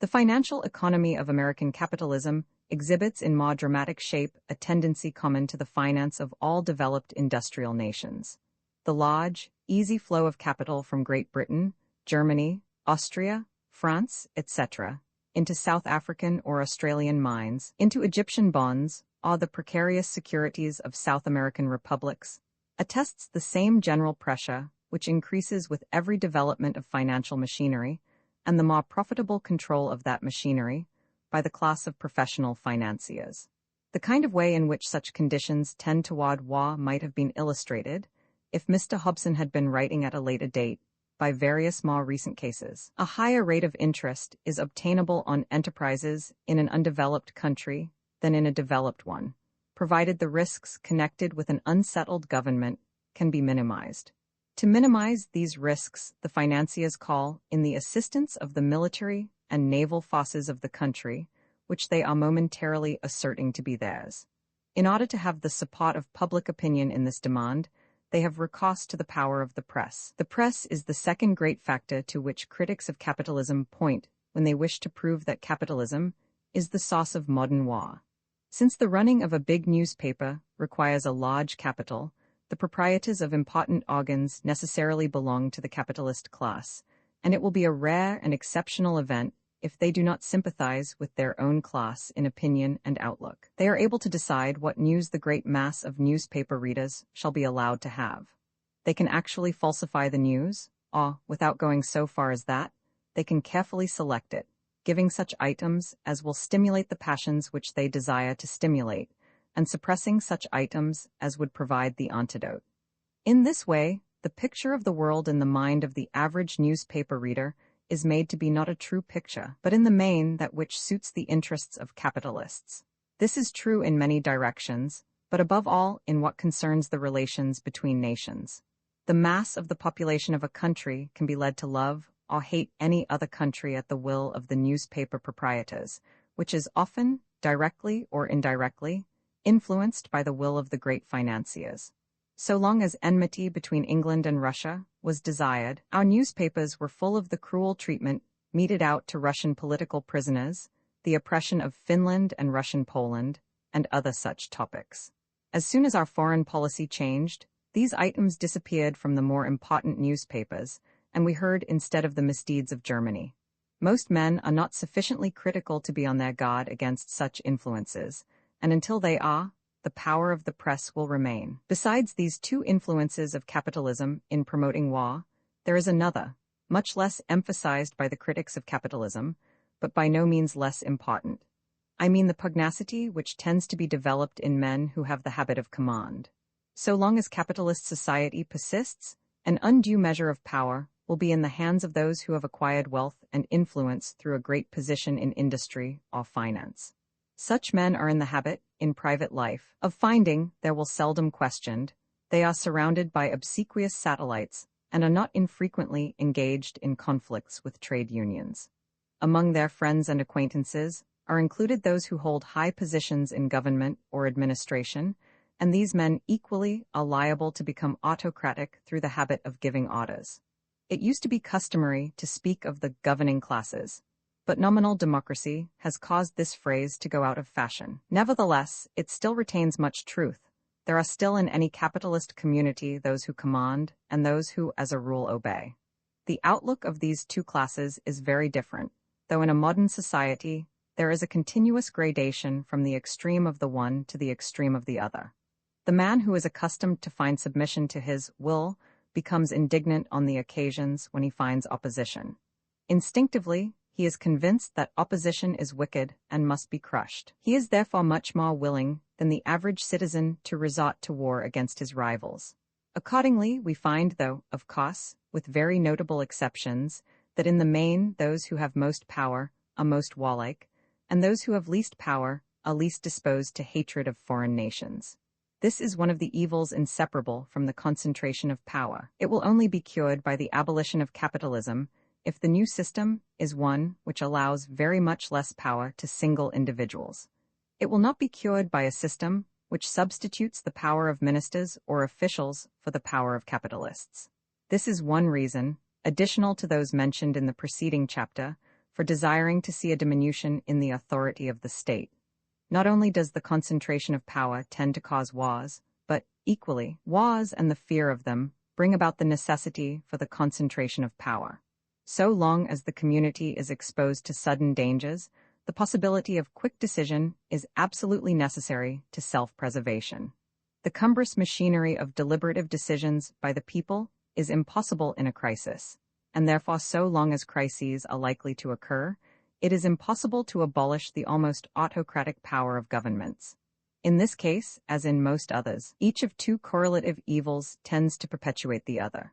The financial economy of American capitalism exhibits in more dramatic shape a tendency common to the finance of all developed industrial nations. The large, easy flow of capital from Great Britain, Germany, Austria, France, etc., into South African or Australian mines, into Egyptian bonds, or the precarious securities of South American republics, attests the same general pressure which increases with every development of financial machinery, and the more profitable control of that machinery by the class of professional financiers. The kind of way in which such conditions tend toward war might have been illustrated, if Mr. Hobson had been writing at a later date, by various more recent cases. A higher rate of interest is obtainable on enterprises in an undeveloped country than in a developed one, provided the risks connected with an unsettled government can be minimized. To minimize these risks, the financiers call in the assistance of the military and naval forces of the country, which they are momentarily asserting to be theirs. In order to have the support of public opinion in this demand, they have recourse to the power of the press. The press is the second great factor to which critics of capitalism point when they wish to prove that capitalism is the source of modern war. Since the running of a big newspaper requires a large capital, the proprietors of important organs necessarily belong to the capitalist class, and it will be a rare and exceptional event if they do not sympathize with their own class in opinion and outlook. They are able to decide what news the great mass of newspaper readers shall be allowed to have. They can actually falsify the news, or, without going so far as that, they can carefully select it, giving such items as will stimulate the passions which they desire to stimulate, and suppressing such items as would provide the antidote. In this way, the picture of the world in the mind of the average newspaper reader is made to be not a true picture, but in the main that which suits the interests of capitalists. This is true in many directions, but above all in what concerns the relations between nations. The mass of the population of a country can be led to love or hate any other country at the will of the newspaper proprietors, which is often, directly or indirectly, influenced by the will of the great financiers. So long as enmity between England and Russia was desired, our newspapers were full of the cruel treatment meted out to Russian political prisoners, the oppression of Finland and Russian Poland, and other such topics. As soon as our foreign policy changed, these items disappeared from the more important newspapers, and we heard instead of the misdeeds of Germany. Most men are not sufficiently critical to be on their guard against such influences, and until they are, the power of the press will remain. Besides these two influences of capitalism in promoting war, there is another, much less emphasized by the critics of capitalism, but by no means less important. I mean the pugnacity which tends to be developed in men who have the habit of command. So long as capitalist society persists, an undue measure of power will be in the hands of those who have acquired wealth and influence through a great position in industry or finance. Such men are in the habit, in private life, of finding, there will seldom questioned, they are surrounded by obsequious satellites and are not infrequently engaged in conflicts with trade unions. Among their friends and acquaintances are included those who hold high positions in government or administration, and these men equally are liable to become autocratic through the habit of giving orders. It used to be customary to speak of the governing classes, but nominal democracy has caused this phrase to go out of fashion. Nevertheless, it still retains much truth. There are still in any capitalist community those who command and those who, as a rule, obey. The outlook of these two classes is very different, though in a modern society there is a continuous gradation from the extreme of the one to the extreme of the other. The man who is accustomed to find submission to his will becomes indignant on the occasions when he finds opposition. Instinctively, he is convinced that opposition is wicked and must be crushed. He is therefore much more willing than the average citizen to resort to war against his rivals. Accordingly, we find, though, of course, with very notable exceptions, that in the main those who have most power are most warlike, and those who have least power are least disposed to hatred of foreign nations. This is one of the evils inseparable from the concentration of power. It will only be cured by the abolition of capitalism if the new system is one which allows very much less power to single individuals. It will not be cured by a system which substitutes the power of ministers or officials for the power of capitalists. This is one reason, additional to those mentioned in the preceding chapter, for desiring to see a diminution in the authority of the state. Not only does the concentration of power tend to cause wars, but, equally, wars and the fear of them bring about the necessity for the concentration of power. So long as the community is exposed to sudden dangers, the possibility of quick decision is absolutely necessary to self-preservation. The cumbrous machinery of deliberative decisions by the people is impossible in a crisis, and therefore so long as crises are likely to occur, it is impossible to abolish the almost autocratic power of governments. In this case, as in most others, each of two correlative evils tends to perpetuate the other.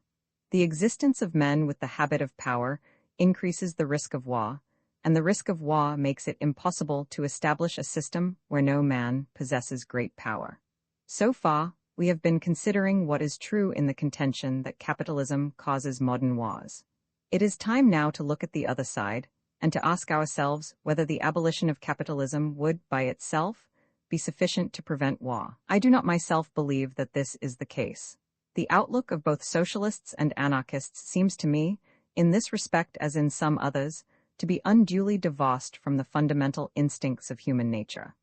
The existence of men with the habit of power increases the risk of war, and the risk of war makes it impossible to establish a system where no man possesses great power. So far, we have been considering what is true in the contention that capitalism causes modern wars. It is time now to look at the other side, and to ask ourselves whether the abolition of capitalism would, by itself, be sufficient to prevent war. I do not myself believe that this is the case. The outlook of both socialists and anarchists seems to me, in this respect as in some others, to be unduly divorced from the fundamental instincts of human nature.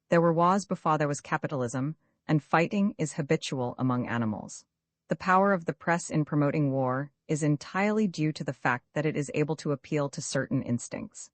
There were wars before there was capitalism, and fighting is habitual among animals. The power of the press in promoting war is entirely due to the fact that it is able to appeal to certain instincts.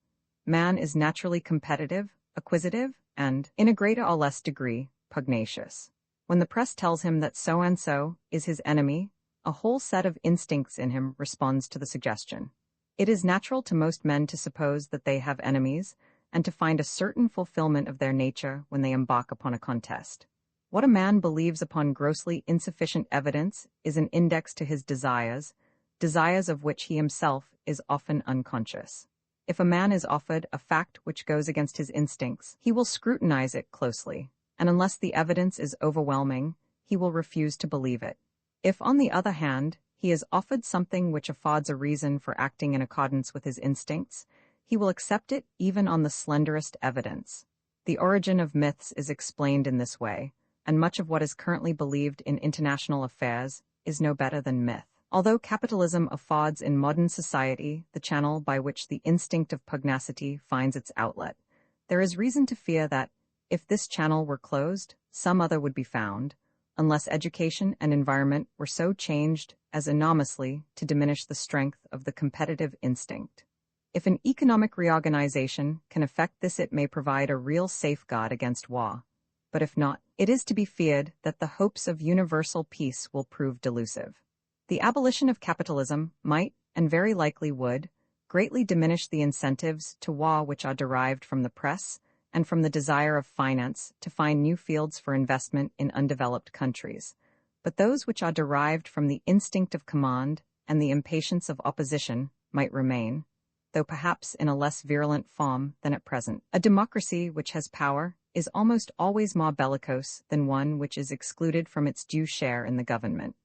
Man is naturally competitive, acquisitive, and, in a greater or less degree, pugnacious. When the press tells him that so-and-so is his enemy, a whole set of instincts in him responds to the suggestion. It is natural to most men to suppose that they have enemies, and to find a certain fulfillment of their nature when they embark upon a contest. What a man believes upon grossly insufficient evidence is an index to his desires of which he himself is often unconscious. If a man is offered a fact which goes against his instincts, he will scrutinize it closely, and unless the evidence is overwhelming, he will refuse to believe it. If, on the other hand, he is offered something which affords a reason for acting in accordance with his instincts, he will accept it even on the slenderest evidence. The origin of myths is explained in this way, and much of what is currently believed in international affairs is no better than myth. Although capitalism affords in modern society the channel by which the instinct of pugnacity finds its outlet, there is reason to fear that, if this channel were closed, some other would be found, unless education and environment were so changed as enormously to diminish the strength of the competitive instinct. If an economic reorganization can effect this, it may provide a real safeguard against war. But if not, it is to be feared that the hopes of universal peace will prove delusive. The abolition of capitalism might, and very likely would, greatly diminish the incentives to war which are derived from the press and from the desire of finance to find new fields for investment in undeveloped countries, but those which are derived from the instinct of command and the impatience of opposition might remain, though perhaps in a less virulent form than at present. A democracy which has power is almost always more bellicose than one which is excluded from its due share in the government.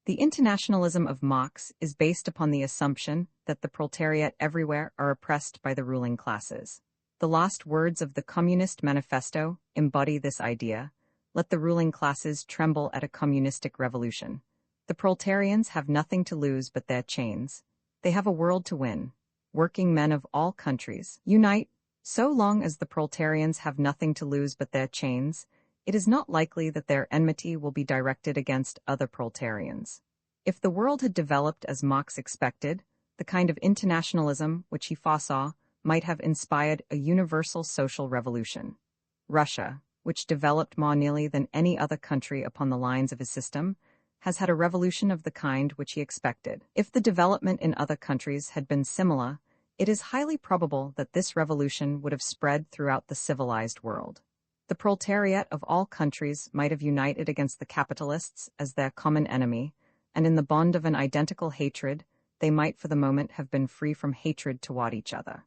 The internationalism of Marx is based upon the assumption that the proletariat everywhere are oppressed by the ruling classes. The last words of the Communist Manifesto embody this idea: let the ruling classes tremble at a communistic revolution. The proletarians have nothing to lose but their chains. They have a world to win. Working men of all countries, unite. So long as the proletarians have nothing to lose but their chains, it is not likely that their enmity will be directed against other proletarians. If the world had developed as Marx expected, the kind of internationalism which he foresaw might have inspired a universal social revolution. Russia, which developed more nearly than any other country upon the lines of his system, has had a revolution of the kind which he expected. If the development in other countries had been similar, it is highly probable that this revolution would have spread throughout the civilized world. The proletariat of all countries might have united against the capitalists as their common enemy, and in the bond of an identical hatred, they might for the moment have been free from hatred toward each other.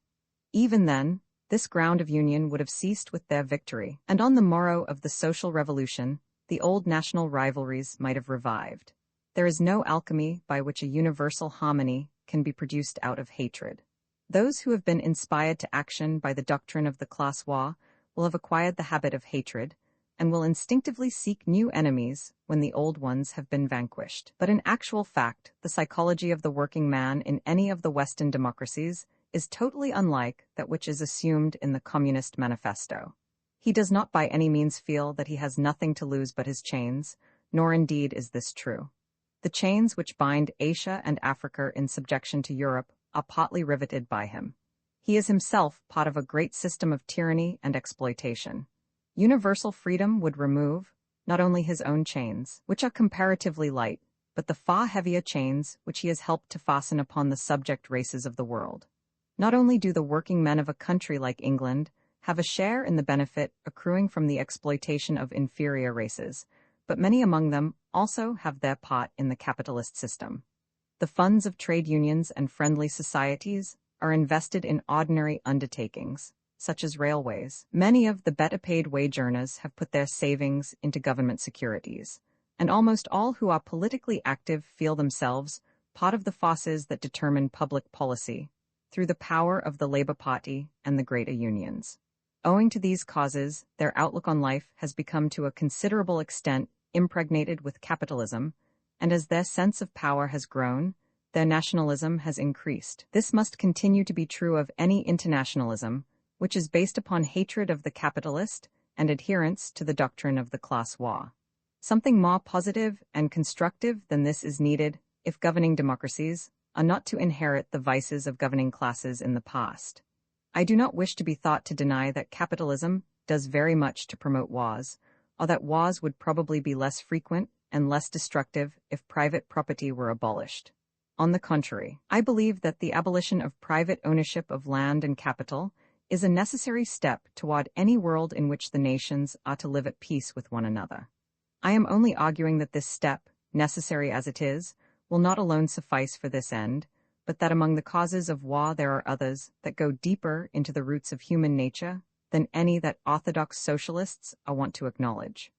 Even then, this ground of union would have ceased with their victory, and on the morrow of the social revolution, the old national rivalries might have revived. There is no alchemy by which a universal harmony can be produced out of hatred. Those who have been inspired to action by the doctrine of the class war will have acquired the habit of hatred, and will instinctively seek new enemies when the old ones have been vanquished. But in actual fact, the psychology of the working man in any of the Western democracies is totally unlike that which is assumed in the Communist Manifesto. He does not by any means feel that he has nothing to lose but his chains, nor indeed is this true. The chains which bind Asia and Africa in subjection to Europe are partly riveted by him. He is himself part of a great system of tyranny and exploitation. Universal freedom would remove, not only his own chains, which are comparatively light, but the far heavier chains which he has helped to fasten upon the subject races of the world. Not only do the working men of a country like England have a share in the benefit accruing from the exploitation of inferior races, but many among them also have their part in the capitalist system. The funds of trade unions and friendly societies are invested in ordinary undertakings, such as railways. Many of the better-paid wage earners have put their savings into government securities, and almost all who are politically active feel themselves part of the forces that determine public policy, through the power of the Labour Party and the greater unions. Owing to these causes, their outlook on life has become to a considerable extent impregnated with capitalism, and as their sense of power has grown, their nationalism has increased. This must continue to be true of any internationalism, which is based upon hatred of the capitalist and adherence to the doctrine of the class war. Something more positive and constructive than this is needed if governing democracies are not to inherit the vices of governing classes in the past. I do not wish to be thought to deny that capitalism does very much to promote wars, or that wars would probably be less frequent and less destructive if private property were abolished. On the contrary, I believe that the abolition of private ownership of land and capital is a necessary step toward any world in which the nations are to live at peace with one another. I am only arguing that this step, necessary as it is, will not alone suffice for this end, but that among the causes of war there are others that go deeper into the roots of human nature than any that orthodox socialists are wont to acknowledge.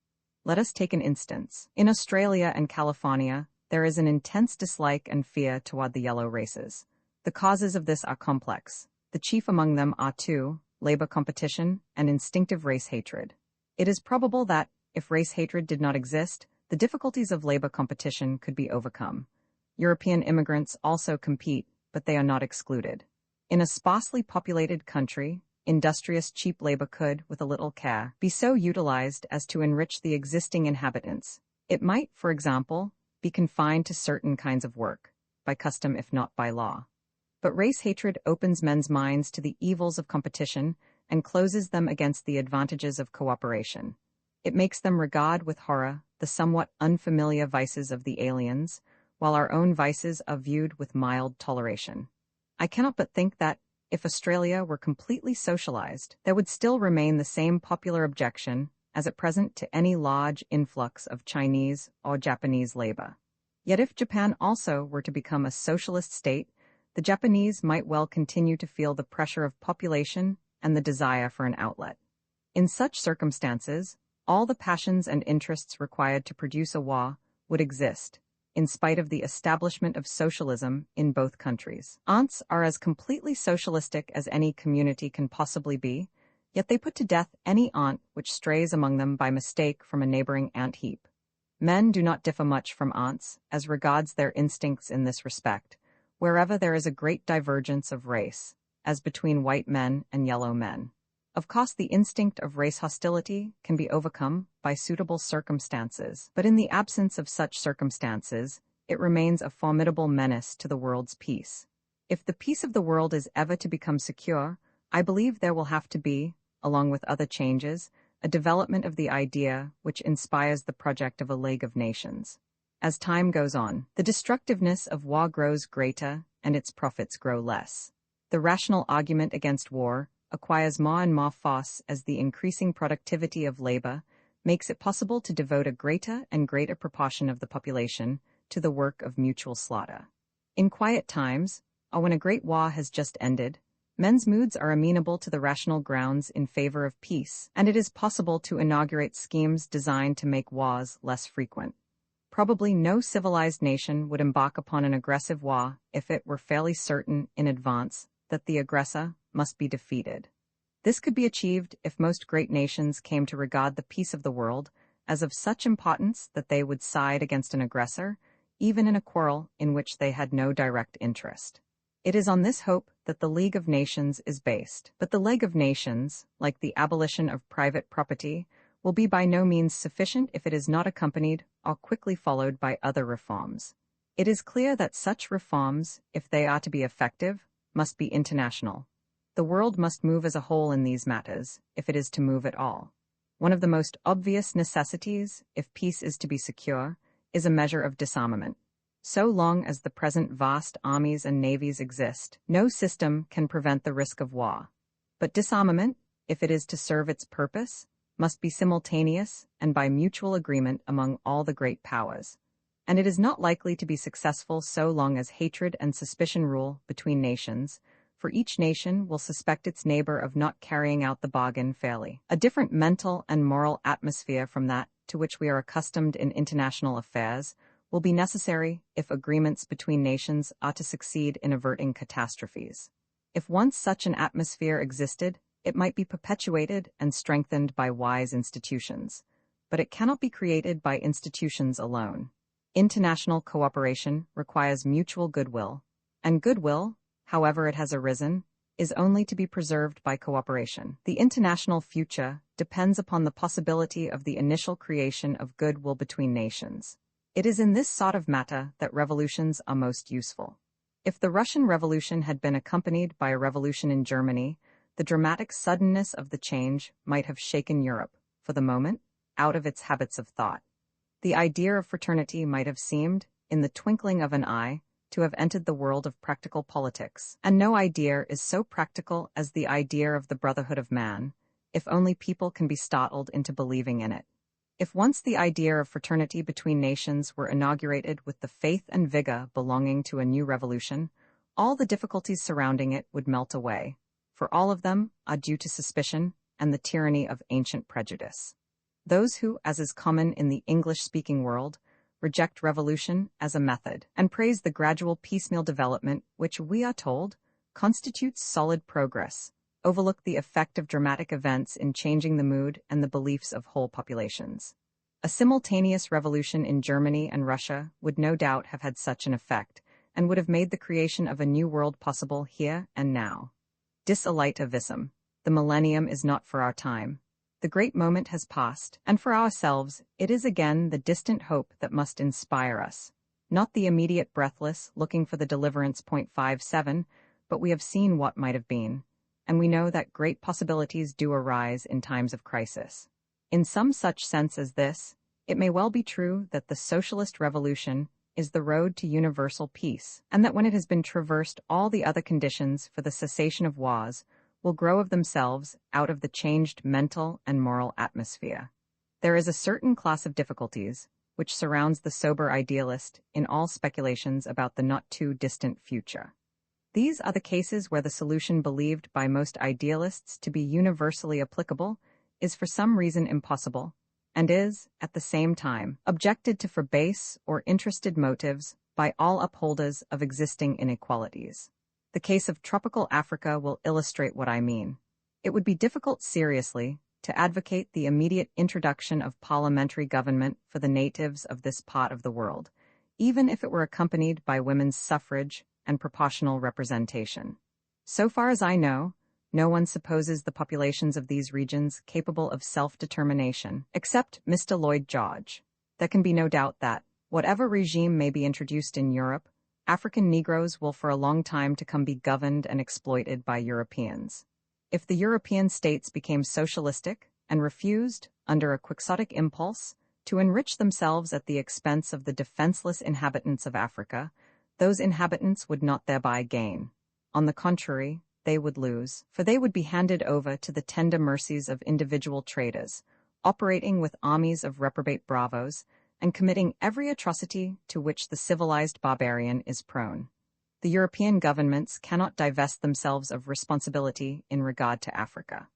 Let us take an instance. In Australia and California, there is an intense dislike and fear toward the yellow races. The causes of this are complex. The chief among them are two: labor competition and instinctive race hatred. It is probable that, if race hatred did not exist, the difficulties of labor competition could be overcome. European immigrants also compete, but they are not excluded. In a sparsely populated country, industrious cheap labor could, with a little care, be so utilized as to enrich the existing inhabitants. It might, for example, be confined to certain kinds of work, by custom if not by law. But race hatred opens men's minds to the evils of competition and closes them against the advantages of cooperation. It makes them regard with horror the somewhat unfamiliar vices of the aliens, while our own vices are viewed with mild toleration. I cannot but think that, if Australia were completely socialized, there would still remain the same popular objection as at present to any large influx of Chinese or Japanese labor. Yet if Japan also were to become a socialist state, the Japanese might well continue to feel the pressure of population and the desire for an outlet. In such circumstances, all the passions and interests required to produce a war would exist, in spite of the establishment of socialism in both countries. Aunts are as completely socialistic as any community can possibly be, yet they put to death any aunt which strays among them by mistake from a neighboring ant heap. Men do not differ much from aunts as regards their instincts in this respect, wherever there is a great divergence of race, as between white men and yellow men. Of course, the instinct of race hostility can be overcome by suitable circumstances, but in the absence of such circumstances, it remains a formidable menace to the world's peace. If the peace of the world is ever to become secure, I believe there will have to be, along with other changes, a development of the idea which inspires the project of a League of Nations. As time goes on, the destructiveness of war grows greater and its profits grow less. The rational argument against war acquires more and more force as the increasing productivity of labor makes it possible to devote a greater and greater proportion of the population to the work of mutual slaughter. In quiet times, or when a great war has just ended, men's moods are amenable to the rational grounds in favor of peace, and it is possible to inaugurate schemes designed to make wars less frequent. Probably no civilized nation would embark upon an aggressive war if it were fairly certain in advance that the aggressor must be defeated. This could be achieved if most great nations came to regard the peace of the world as of such importance that they would side against an aggressor, even in a quarrel in which they had no direct interest. It is on this hope that the League of Nations is based. But the League of Nations, like the abolition of private property, will be by no means sufficient if it is not accompanied or quickly followed by other reforms. It is clear that such reforms, if they are to be effective, must be international. The world must move as a whole in these matters, if it is to move at all. One of the most obvious necessities, if peace is to be secure, is a measure of disarmament. So long as the present vast armies and navies exist, no system can prevent the risk of war. But disarmament, if it is to serve its purpose, must be simultaneous and by mutual agreement among all the great powers. And it is not likely to be successful so long as hatred and suspicion rule between nations, for each nation will suspect its neighbor of not carrying out the bargain fairly. A different mental and moral atmosphere from that to which we are accustomed in international affairs will be necessary if agreements between nations are to succeed in averting catastrophes. If once such an atmosphere existed, it might be perpetuated and strengthened by wise institutions, but it cannot be created by institutions alone. International cooperation requires mutual goodwill, and goodwill, however it has arisen, is only to be preserved by cooperation. The international future depends upon the possibility of the initial creation of goodwill between nations. It is in this sort of matter that revolutions are most useful. If the Russian Revolution had been accompanied by a revolution in Germany, the dramatic suddenness of the change might have shaken Europe, for the moment, out of its habits of thought. The idea of fraternity might have seemed, in the twinkling of an eye, to have entered the world of practical politics, and no idea is so practical as the idea of the brotherhood of man, if only people can be startled into believing in it. If once the idea of fraternity between nations were inaugurated with the faith and vigor belonging to a new revolution, all the difficulties surrounding it would melt away, for all of them are due to suspicion and the tyranny of ancient prejudice. Those who, as is common in the English-speaking world, reject revolution as a method and praise the gradual piecemeal development which, we are told, constitutes solid progress, overlook the effect of dramatic events in changing the mood and the beliefs of whole populations. A simultaneous revolution in Germany and Russia would no doubt have had such an effect, and would have made the creation of a new world possible here and now. Dis alita visum. The millennium is not for our time. The great moment has passed, and for ourselves, it is again the distant hope that must inspire us. Not the immediate breathless, looking for the deliverance. 57, but we have seen what might have been, and we know that great possibilities do arise in times of crisis. In some such sense as this, it may well be true that the socialist revolution is the road to universal peace, and that when it has been traversed, all the other conditions for the cessation of wars will grow of themselves out of the changed mental and moral atmosphere. There is a certain class of difficulties which surrounds the sober idealist in all speculations about the not-too-distant future. These are the cases where the solution believed by most idealists to be universally applicable is for some reason impossible, and is, at the same time, objected to for base or interested motives by all upholders of existing inequalities. The case of tropical Africa will illustrate what I mean. It would be difficult seriously to advocate the immediate introduction of parliamentary government for the natives of this part of the world, even if it were accompanied by women's suffrage and proportional representation. So far as I know, no one supposes the populations of these regions capable of self-determination, except Mr. Lloyd George. There can be no doubt that, whatever regime may be introduced in Europe, African Negroes will for a long time to come be governed and exploited by Europeans. If the European states became socialistic and refused, under a quixotic impulse, to enrich themselves at the expense of the defenseless inhabitants of Africa, those inhabitants would not thereby gain. On the contrary, they would lose, for they would be handed over to the tender mercies of individual traders, operating with armies of reprobate bravos, and committing every atrocity to which the civilized barbarian is prone. The European governments cannot divest themselves of responsibility in regard to Africa.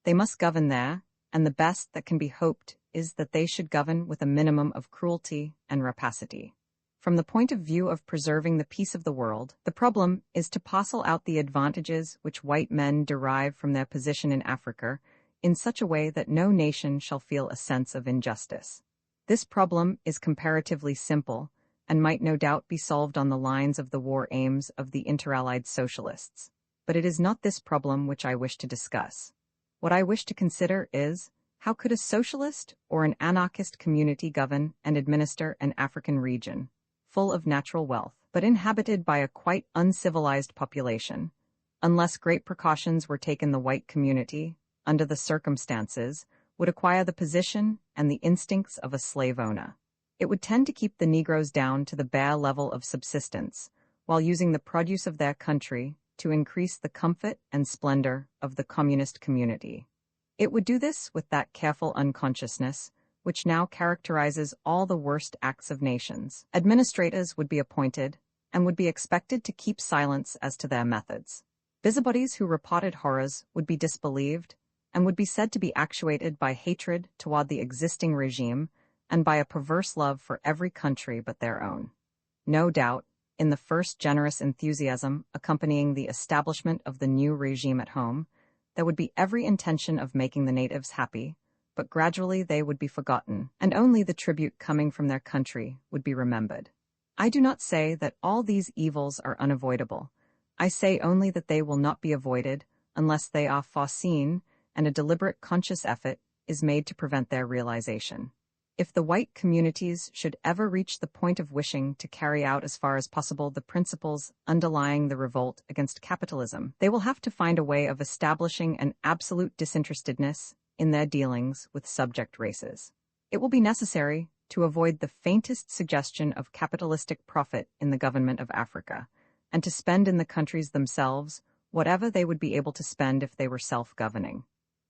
They must govern there, and the best that can be hoped is that they should govern with a minimum of cruelty and rapacity. From the point of view of preserving the peace of the world, the problem is to parcel out the advantages which white men derive from their position in Africa in such a way that no nation shall feel a sense of injustice. This problem is comparatively simple, and might no doubt be solved on the lines of the war aims of the Interallied Socialists. But it is not this problem which I wish to discuss. What I wish to consider is, how could a socialist or an anarchist community govern and administer an African region, full of natural wealth, but inhabited by a quite uncivilized population? Unless great precautions were taken, the white community, under the circumstances, would acquire the position and the instincts of a slave owner. It would tend to keep the Negroes down to the bare level of subsistence, while using the produce of their country to increase the comfort and splendor of the communist community. It would do this with that careful unconsciousness which now characterizes all the worst acts of nations. Administrators would be appointed and would be expected to keep silence as to their methods. Busybodies who reported horrors would be disbelieved and would be said to be actuated by hatred toward the existing regime and by a perverse love for every country but their own. No doubt, in the first generous enthusiasm accompanying the establishment of the new regime at home, there would be every intention of making the natives happy, but gradually they would be forgotten, and only the tribute coming from their country would be remembered. I do not say that all these evils are unavoidable. I say only that they will not be avoided unless they are foreseen and a deliberate conscious effort is made to prevent their realization. If the white communities should ever reach the point of wishing to carry out as far as possible the principles underlying the revolt against capitalism, they will have to find a way of establishing an absolute disinterestedness in their dealings with subject races. It will be necessary to avoid the faintest suggestion of capitalistic profit in the government of Africa, and to spend in the countries themselves whatever they would be able to spend if they were self-governing.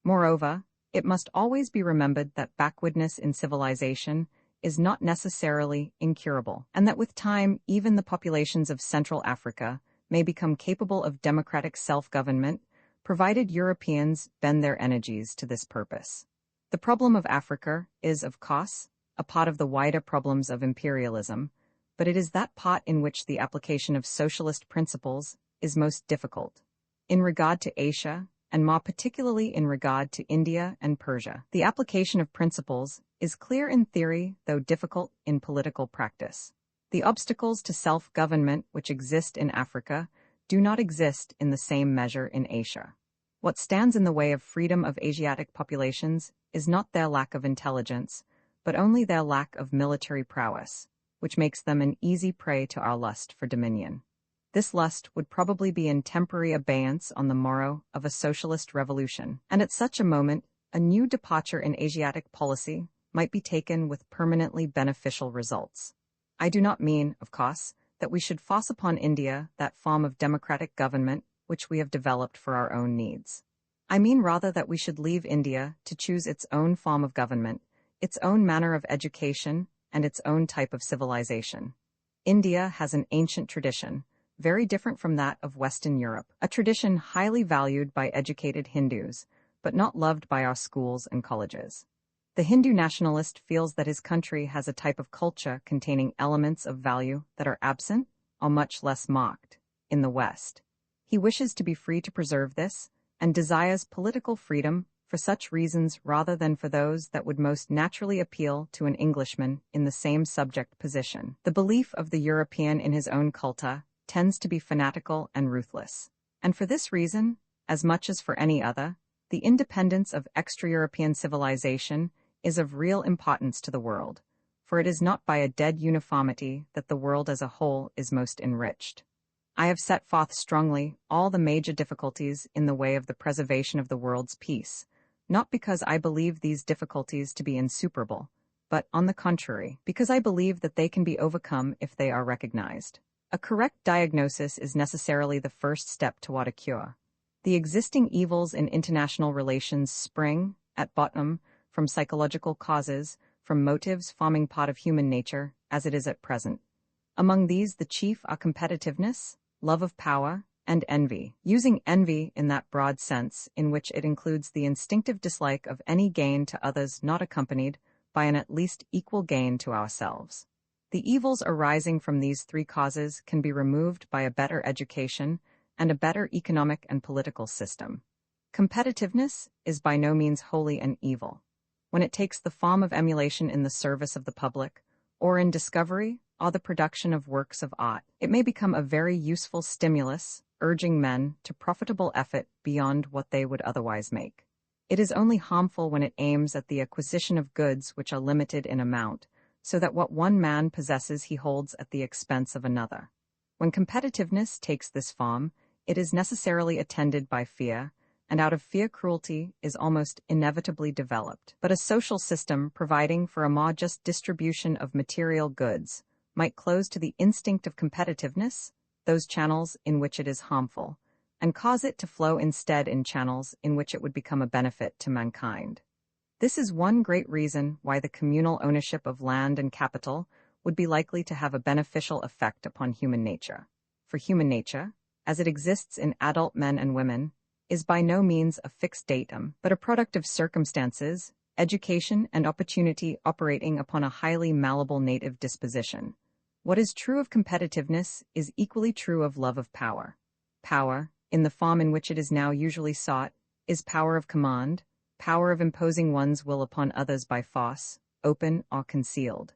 Moreover, it must always be remembered that backwardness in civilization is not necessarily incurable, and that with time even the populations of Central Africa may become capable of democratic self-government, provided Europeans bend their energies to this purpose. The problem of Africa is, of course, a part of the wider problems of imperialism, but it is that part in which the application of socialist principles is most difficult. In regard to Asia, and more particularly in regard to India and Persia, the application of principles is clear in theory, though difficult in political practice. The obstacles to self-government which exist in Africa do not exist in the same measure in Asia. What stands in the way of freedom of Asiatic populations is not their lack of intelligence, but only their lack of military prowess, which makes them an easy prey to our lust for dominion. This lust would probably be in temporary abeyance on the morrow of a socialist revolution, and at such a moment, a new departure in Asiatic policy might be taken with permanently beneficial results. I do not mean, of course, that we should force upon India that form of democratic government which we have developed for our own needs. I mean rather that we should leave India to choose its own form of government, its own manner of education, and its own type of civilization. India has an ancient tradition, very different from that of Western Europe, a tradition highly valued by educated Hindus, but not loved by our schools and colleges. The Hindu nationalist feels that his country has a type of culture containing elements of value that are absent, or much less marked, in the West. He wishes to be free to preserve this, and desires political freedom for such reasons rather than for those that would most naturally appeal to an Englishman in the same subject position. The belief of the European in his own culture tends to be fanatical and ruthless. And for this reason, as much as for any other, the independence of extra-European civilization is of real importance to the world, for it is not by a dead uniformity that the world as a whole is most enriched. I have set forth strongly all the major difficulties in the way of the preservation of the world's peace, not because I believe these difficulties to be insuperable, but, on the contrary, because I believe that they can be overcome if they are recognized. A correct diagnosis is necessarily the first step toward a cure. The existing evils in international relations spring, at bottom, from psychological causes, from motives forming part of human nature, as it is at present. Among these, the chief are competitiveness, love of power, and envy. Using envy in that broad sense, in which it includes the instinctive dislike of any gain to others not accompanied by an at least equal gain to ourselves. The evils arising from these three causes can be removed by a better education and a better economic and political system. Competitiveness is by no means wholly an evil. When it takes the form of emulation in the service of the public, or in discovery, or the production of works of art, it may become a very useful stimulus, urging men to profitable effort beyond what they would otherwise make. It is only harmful when it aims at the acquisition of goods which are limited in amount, so that what one man possesses he holds at the expense of another. When competitiveness takes this form, it is necessarily attended by fear, and out of fear cruelty is almost inevitably developed. But a social system providing for a more just distribution of material goods might close to the instinct of competitiveness those channels in which it is harmful, and cause it to flow instead in channels in which it would become a benefit to mankind. This is one great reason why the communal ownership of land and capital would be likely to have a beneficial effect upon human nature. For human nature, as it exists in adult men and women, is by no means a fixed datum, but a product of circumstances, education, and opportunity operating upon a highly malleable native disposition. What is true of competitiveness is equally true of love of power. Power, in the form in which it is now usually sought, is power of command, power of imposing one's will upon others by force, open or concealed.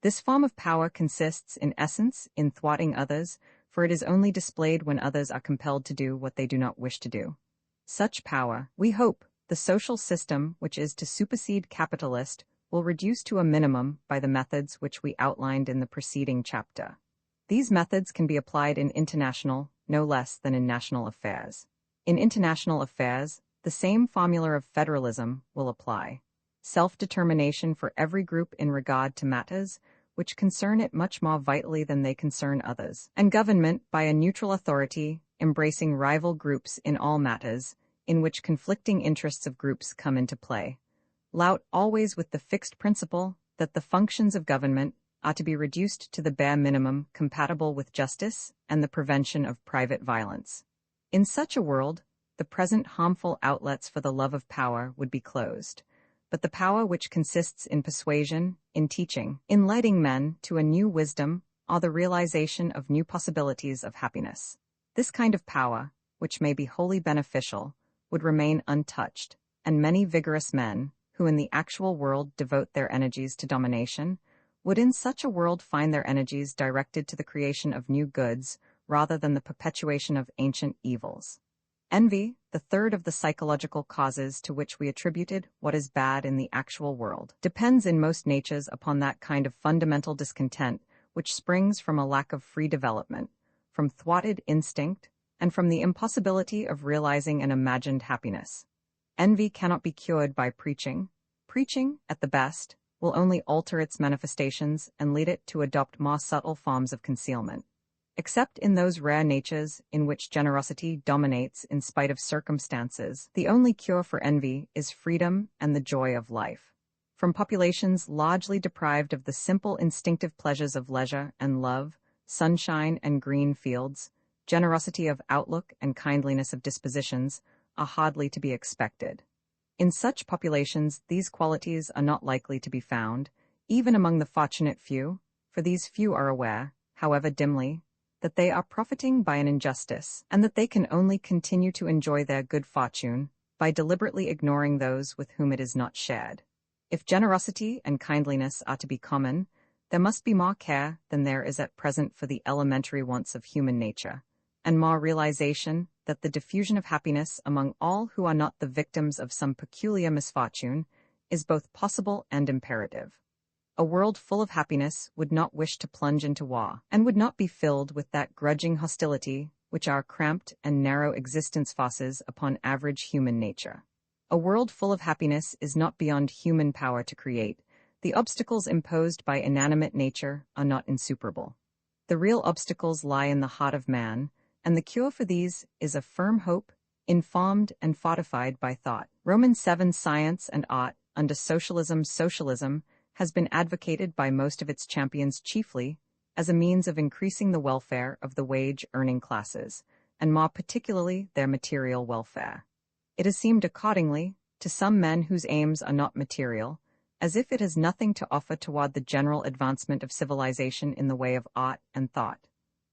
This form of power consists, in essence, in thwarting others, for it is only displayed when others are compelled to do what they do not wish to do. Such power, we hope, the social system which is to supersede capitalist, will reduce to a minimum by the methods which we outlined in the preceding chapter. These methods can be applied in international, no less than in national affairs. In international affairs, the same formula of federalism will apply. Self-determination for every group in regard to matters which concern it much more vitally than they concern others, and government by a neutral authority embracing rival groups in all matters in which conflicting interests of groups come into play. Lout always with the fixed principle that the functions of government are to be reduced to the bare minimum compatible with justice and the prevention of private violence. In such a world, the present harmful outlets for the love of power would be closed, but the power which consists in persuasion, in teaching, in leading men to a new wisdom, or the realization of new possibilities of happiness. This kind of power, which may be wholly beneficial, would remain untouched, and many vigorous men, who in the actual world devote their energies to domination, would in such a world find their energies directed to the creation of new goods rather than the perpetuation of ancient evils. Envy, the third of the psychological causes to which we attributed what is bad in the actual world, depends in most natures upon that kind of fundamental discontent which springs from a lack of free development, from thwarted instinct, and from the impossibility of realizing an imagined happiness. Envy cannot be cured by preaching. Preaching, at the best, will only alter its manifestations and lead it to adopt more subtle forms of concealment. Except in those rare natures in which generosity dominates in spite of circumstances, the only cure for envy is freedom and the joy of life. From populations largely deprived of the simple instinctive pleasures of leisure and love, sunshine and green fields, generosity of outlook and kindliness of dispositions are hardly to be expected. In such populations, these qualities are not likely to be found, even among the fortunate few, for these few are aware, however dimly, that they are profiting by an injustice, and that they can only continue to enjoy their good fortune by deliberately ignoring those with whom it is not shared. If generosity and kindliness are to be common, there must be more care than there is at present for the elementary wants of human nature, and more realization that the diffusion of happiness among all who are not the victims of some peculiar misfortune is both possible and imperative. A world full of happiness would not wish to plunge into war, and would not be filled with that grudging hostility which our cramped and narrow existence forces upon average human nature. A world full of happiness is not beyond human power to create. The obstacles imposed by inanimate nature are not insuperable. The real obstacles lie in the heart of man, and the cure for these is a firm hope, informed and fortified by thought. Romans 7 Science and art, under socialism has been advocated by most of its champions chiefly as a means of increasing the welfare of the wage-earning classes, and more particularly their material welfare. It has seemed accordingly, to some men whose aims are not material, as if it has nothing to offer toward the general advancement of civilization in the way of art and thought.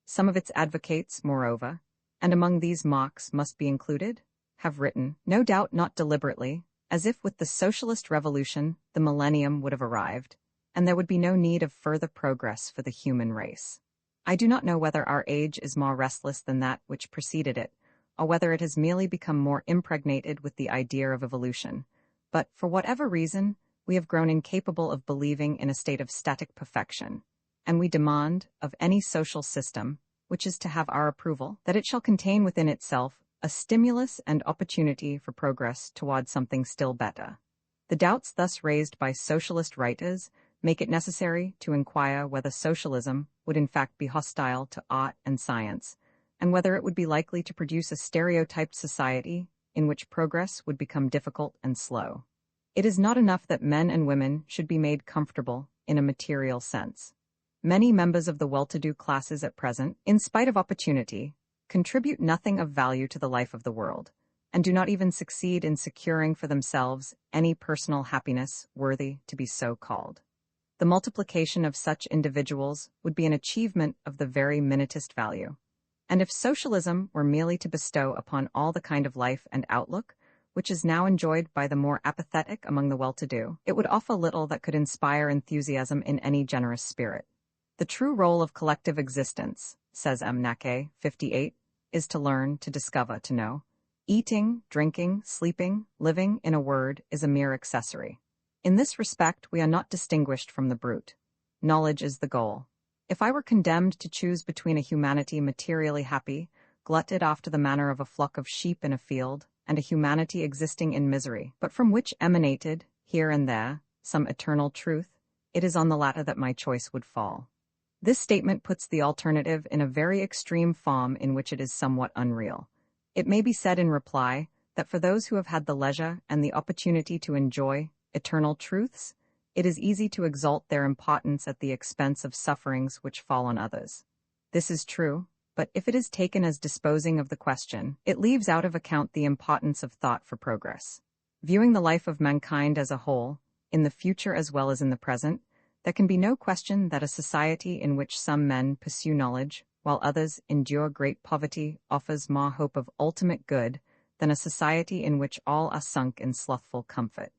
Some of its advocates, moreover, and among these Marx must be included, have written, no doubt not deliberately, as if with the socialist revolution the millennium would have arrived, and there would be no need of further progress for the human race. I do not know whether our age is more restless than that which preceded it, or whether it has merely become more impregnated with the idea of evolution, but, for whatever reason, we have grown incapable of believing in a state of static perfection, and we demand, of any social system, which is to have our approval, that it shall contain within itself a stimulus and opportunity for progress toward something still better. The doubts thus raised by socialist writers make it necessary to inquire whether socialism would in fact be hostile to art and science, and whether it would be likely to produce a stereotyped society in which progress would become difficult and slow. It is not enough that men and women should be made comfortable in a material sense. Many members of the well-to-do classes at present, in spite of opportunity, contribute nothing of value to the life of the world, and do not even succeed in securing for themselves any personal happiness worthy to be so called. The multiplication of such individuals would be an achievement of the very minutest value. And if socialism were merely to bestow upon all the kind of life and outlook which is now enjoyed by the more apathetic among the well-to-do, it would offer little that could inspire enthusiasm in any generous spirit. The true role of collective existence, says M. Nake, 58, is to learn, to discover, to know. Eating, drinking, sleeping, living, in a word, is a mere accessory. In this respect, we are not distinguished from the brute. Knowledge is the goal. If I were condemned to choose between a humanity materially happy, glutted after the manner of a flock of sheep in a field, and a humanity existing in misery, but from which emanated, here and there, some eternal truth, it is on the latter that my choice would fall. This statement puts the alternative in a very extreme form in which it is somewhat unreal. It may be said in reply that for those who have had the leisure and the opportunity to enjoy eternal truths, it is easy to exalt their importance at the expense of sufferings which fall on others. This is true, but if it is taken as disposing of the question, it leaves out of account the importance of thought for progress. Viewing the life of mankind as a whole, in the future as well as in the present, there can be no question that a society in which some men pursue knowledge, while others endure great poverty, offers more hope of ultimate good than a society in which all are sunk in slothful comfort.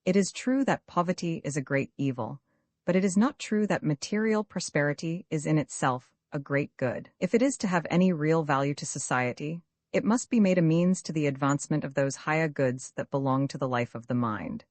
It is true that poverty is a great evil, but it is not true that material prosperity is in itself a great good. If it is to have any real value to society, it must be made a means to the advancement of those higher goods that belong to the life of the mind.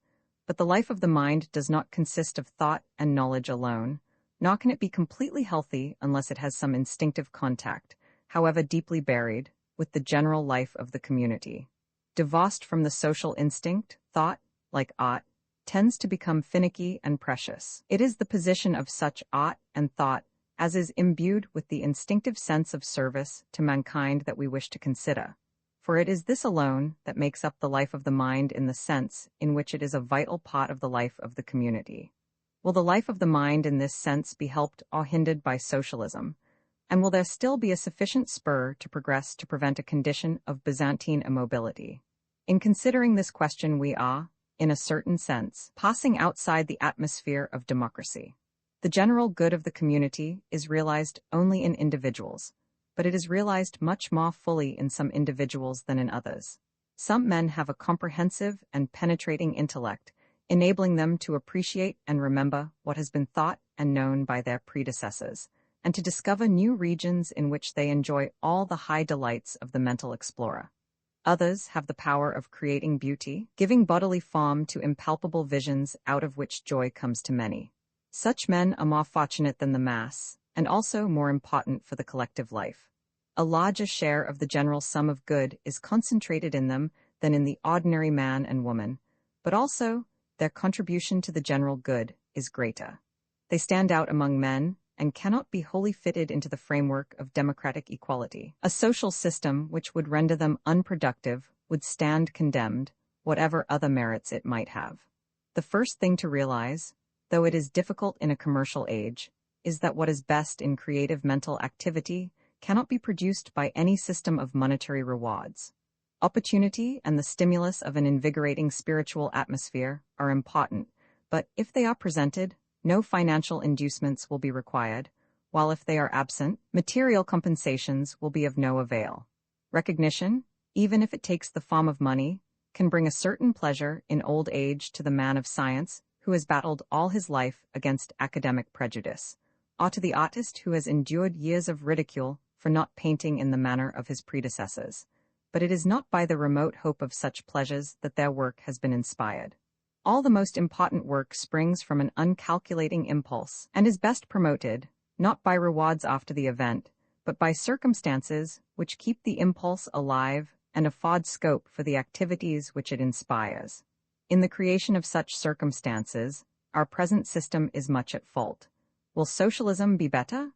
But the life of the mind does not consist of thought and knowledge alone, nor can it be completely healthy unless it has some instinctive contact, however deeply buried, with the general life of the community. Divorced from the social instinct, thought, like art, tends to become finicky and precious. It is the position of such art and thought as is imbued with the instinctive sense of service to mankind that we wish to consider, for it is this alone that makes up the life of the mind in the sense in which it is a vital part of the life of the community. Will the life of the mind in this sense be helped or hindered by socialism, and will there still be a sufficient spur to progress to prevent a condition of Byzantine immobility? In considering this question we are, in a certain sense, passing outside the atmosphere of democracy. The general good of the community is realized only in individuals, but it is realized much more fully in some individuals than in others. Some men have a comprehensive and penetrating intellect, enabling them to appreciate and remember what has been thought and known by their predecessors, and to discover new regions in which they enjoy all the high delights of the mental explorer. Others have the power of creating beauty, giving bodily form to impalpable visions out of which joy comes to many. Such men are more fortunate than the mass, and also more important for the collective life. A larger share of the general sum of good is concentrated in them than in the ordinary man and woman, but also their contribution to the general good is greater. They stand out among men and cannot be wholly fitted into the framework of democratic equality. A social system which would render them unproductive would stand condemned, whatever other merits it might have. The first thing to realize, though it is difficult in a commercial age, is that what is best in creative mental activity cannot be produced by any system of monetary rewards. Opportunity and the stimulus of an invigorating spiritual atmosphere are important, but if they are presented, no financial inducements will be required, while if they are absent, material compensations will be of no avail. Recognition, even if it takes the form of money, can bring a certain pleasure in old age to the man of science who has battled all his life against academic prejudice, or to the artist who has endured years of ridicule for not painting in the manner of his predecessors. But it is not by the remote hope of such pleasures that their work has been inspired. All the most important work springs from an uncalculating impulse, and is best promoted, not by rewards after the event, but by circumstances which keep the impulse alive and afford scope for the activities which it inspires. In the creation of such circumstances, our present system is much at fault. Will socialism be better?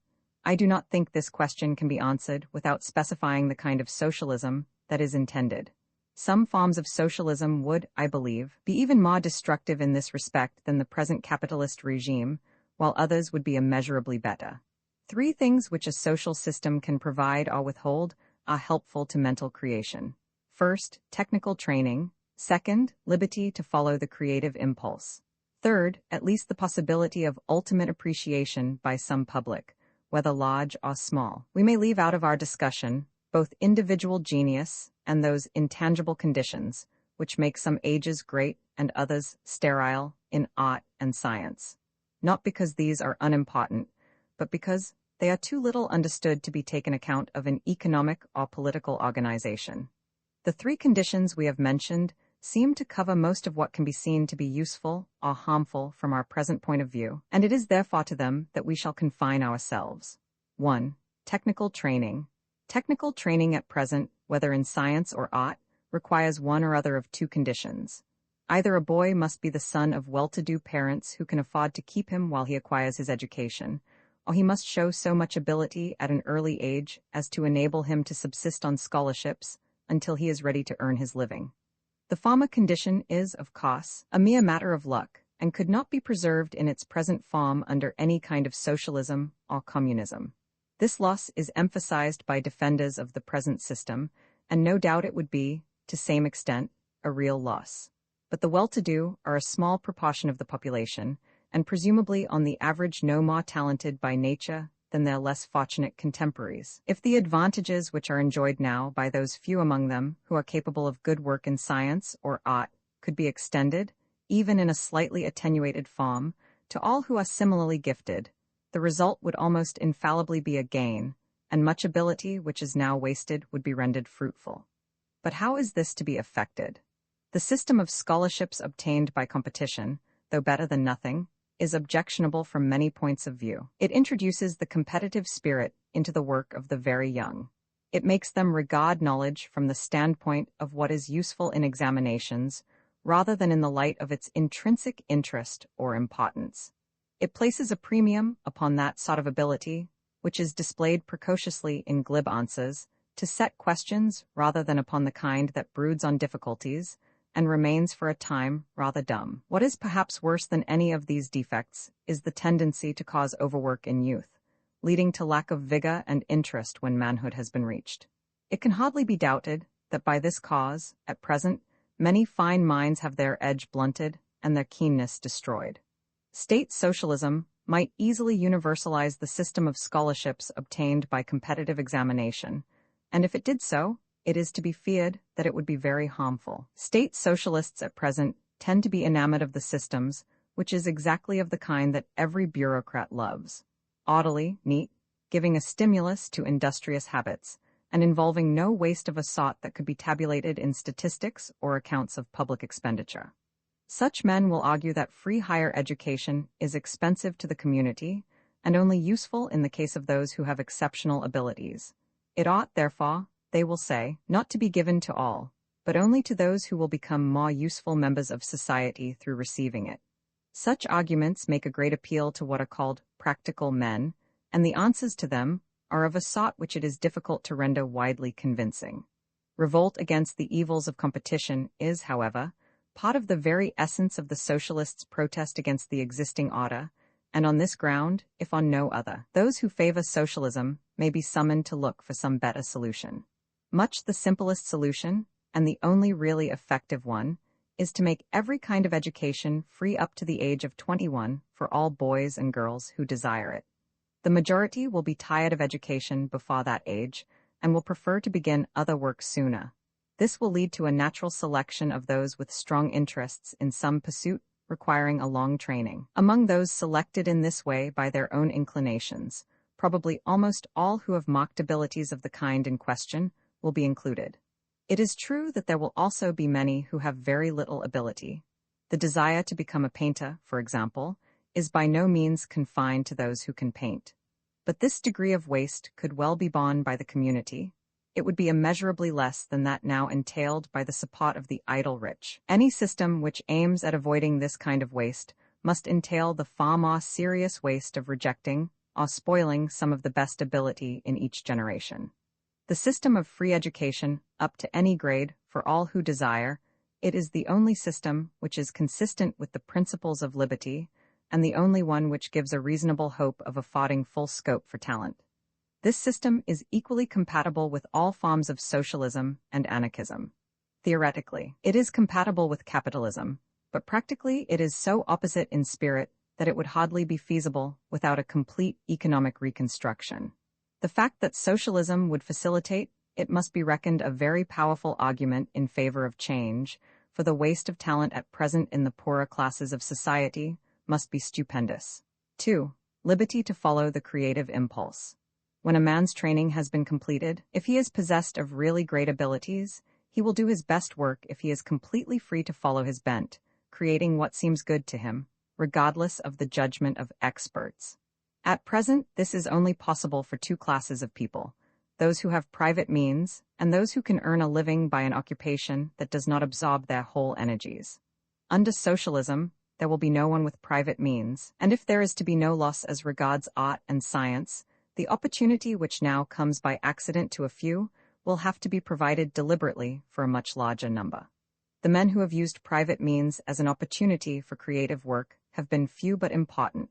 I do not think this question can be answered without specifying the kind of socialism that is intended. Some forms of socialism would, I believe, be even more destructive in this respect than the present capitalist regime, while others would be immeasurably better. 3 things which a social system can provide or withhold are helpful to mental creation. First, technical training. Second, liberty to follow the creative impulse. Third, at least the possibility of ultimate appreciation by some public, whether large or small. We may leave out of our discussion both individual genius and those intangible conditions which make some ages great and others sterile in art and science, not because these are unimportant, but because they are too little understood to be taken account of in economic or political organization. The 3 conditions we have mentioned seem to cover most of what can be seen to be useful or harmful from our present point of view, and it is therefore to them that we shall confine ourselves. 1. Technical training. Technical training at present, whether in science or art, requires one or other of 2 conditions. Either a boy must be the son of well-to-do parents who can afford to keep him while he acquires his education, or he must show so much ability at an early age as to enable him to subsist on scholarships until he is ready to earn his living. The former condition is, of course, a mere matter of luck, and could not be preserved in its present form under any kind of socialism or communism. This loss is emphasized by defenders of the present system, and no doubt it would be, to some extent, a real loss. But the well-to-do are a small proportion of the population, and presumably on the average no more talented by nature than their less fortunate contemporaries. If the advantages which are enjoyed now by those few among them who are capable of good work in science or art could be extended, even in a slightly attenuated form, to all who are similarly gifted, the result would almost infallibly be a gain, and much ability which is now wasted would be rendered fruitful. But how is this to be effected? The system of scholarships obtained by competition, though better than nothing, is objectionable from many points of view. It introduces the competitive spirit into the work of the very young. It makes them regard knowledge from the standpoint of what is useful in examinations, rather than in the light of its intrinsic interest or importance. It places a premium upon that sort of ability, which is displayed precociously in glib answers, to set questions rather than upon the kind that broods on difficulties, and remains for a time rather dumb. What is perhaps worse than any of these defects is the tendency to cause overwork in youth, leading to lack of vigor and interest when manhood has been reached. It can hardly be doubted that by this cause, at present, many fine minds have their edge blunted and their keenness destroyed. State socialism might easily universalize the system of scholarships obtained by competitive examination, and if it did so, it is to be feared that it would be very harmful. State socialists at present tend to be enamored of the systems, which is exactly of the kind that every bureaucrat loves. Orderly, neat, giving a stimulus to industrious habits, and involving no waste of a sort that could be tabulated in statistics or accounts of public expenditure. Such men will argue that free higher education is expensive to the community and only useful in the case of those who have exceptional abilities. It ought, therefore, they will say, not to be given to all, but only to those who will become more useful members of society through receiving it. Such arguments make a great appeal to what are called practical men, and the answers to them are of a sort which it is difficult to render widely convincing. Revolt against the evils of competition is, however, part of the very essence of the socialists' protest against the existing order, and on this ground, if on no other, those who favor socialism may be summoned to look for some better solution. Much the simplest solution, and the only really effective one, is to make every kind of education free up to the age of 21 for all boys and girls who desire it. The majority will be tired of education before that age, and will prefer to begin other work sooner. This will lead to a natural selection of those with strong interests in some pursuit requiring a long training. Among those selected in this way by their own inclinations, probably almost all who have marked abilities of the kind in question will be included. It is true that there will also be many who have very little ability. The desire to become a painter, for example, is by no means confined to those who can paint. But this degree of waste could well be borne by the community. It would be immeasurably less than that now entailed by the support of the idle rich. Any system which aims at avoiding this kind of waste must entail the far more serious waste of rejecting or spoiling some of the best ability in each generation. The system of free education, up to any grade, for all who desire, it is the only system which is consistent with the principles of liberty, and the only one which gives a reasonable hope of affording full scope for talent. This system is equally compatible with all forms of socialism and anarchism. Theoretically, it is compatible with capitalism, but practically it is so opposite in spirit that it would hardly be feasible without a complete economic reconstruction. The fact that socialism would facilitate it must be reckoned a very powerful argument in favor of change, for the waste of talent at present in the poorer classes of society must be stupendous. 2. Liberty to follow the creative impulse. When a man's training has been completed, if he is possessed of really great abilities, he will do his best work if he is completely free to follow his bent, creating what seems good to him, regardless of the judgment of experts. At present, this is only possible for two classes of people, those who have private means and those who can earn a living by an occupation that does not absorb their whole energies. Under socialism, there will be no one with private means, and if there is to be no loss as regards art and science, the opportunity which now comes by accident to a few will have to be provided deliberately for a much larger number. The men who have used private means as an opportunity for creative work have been few but important.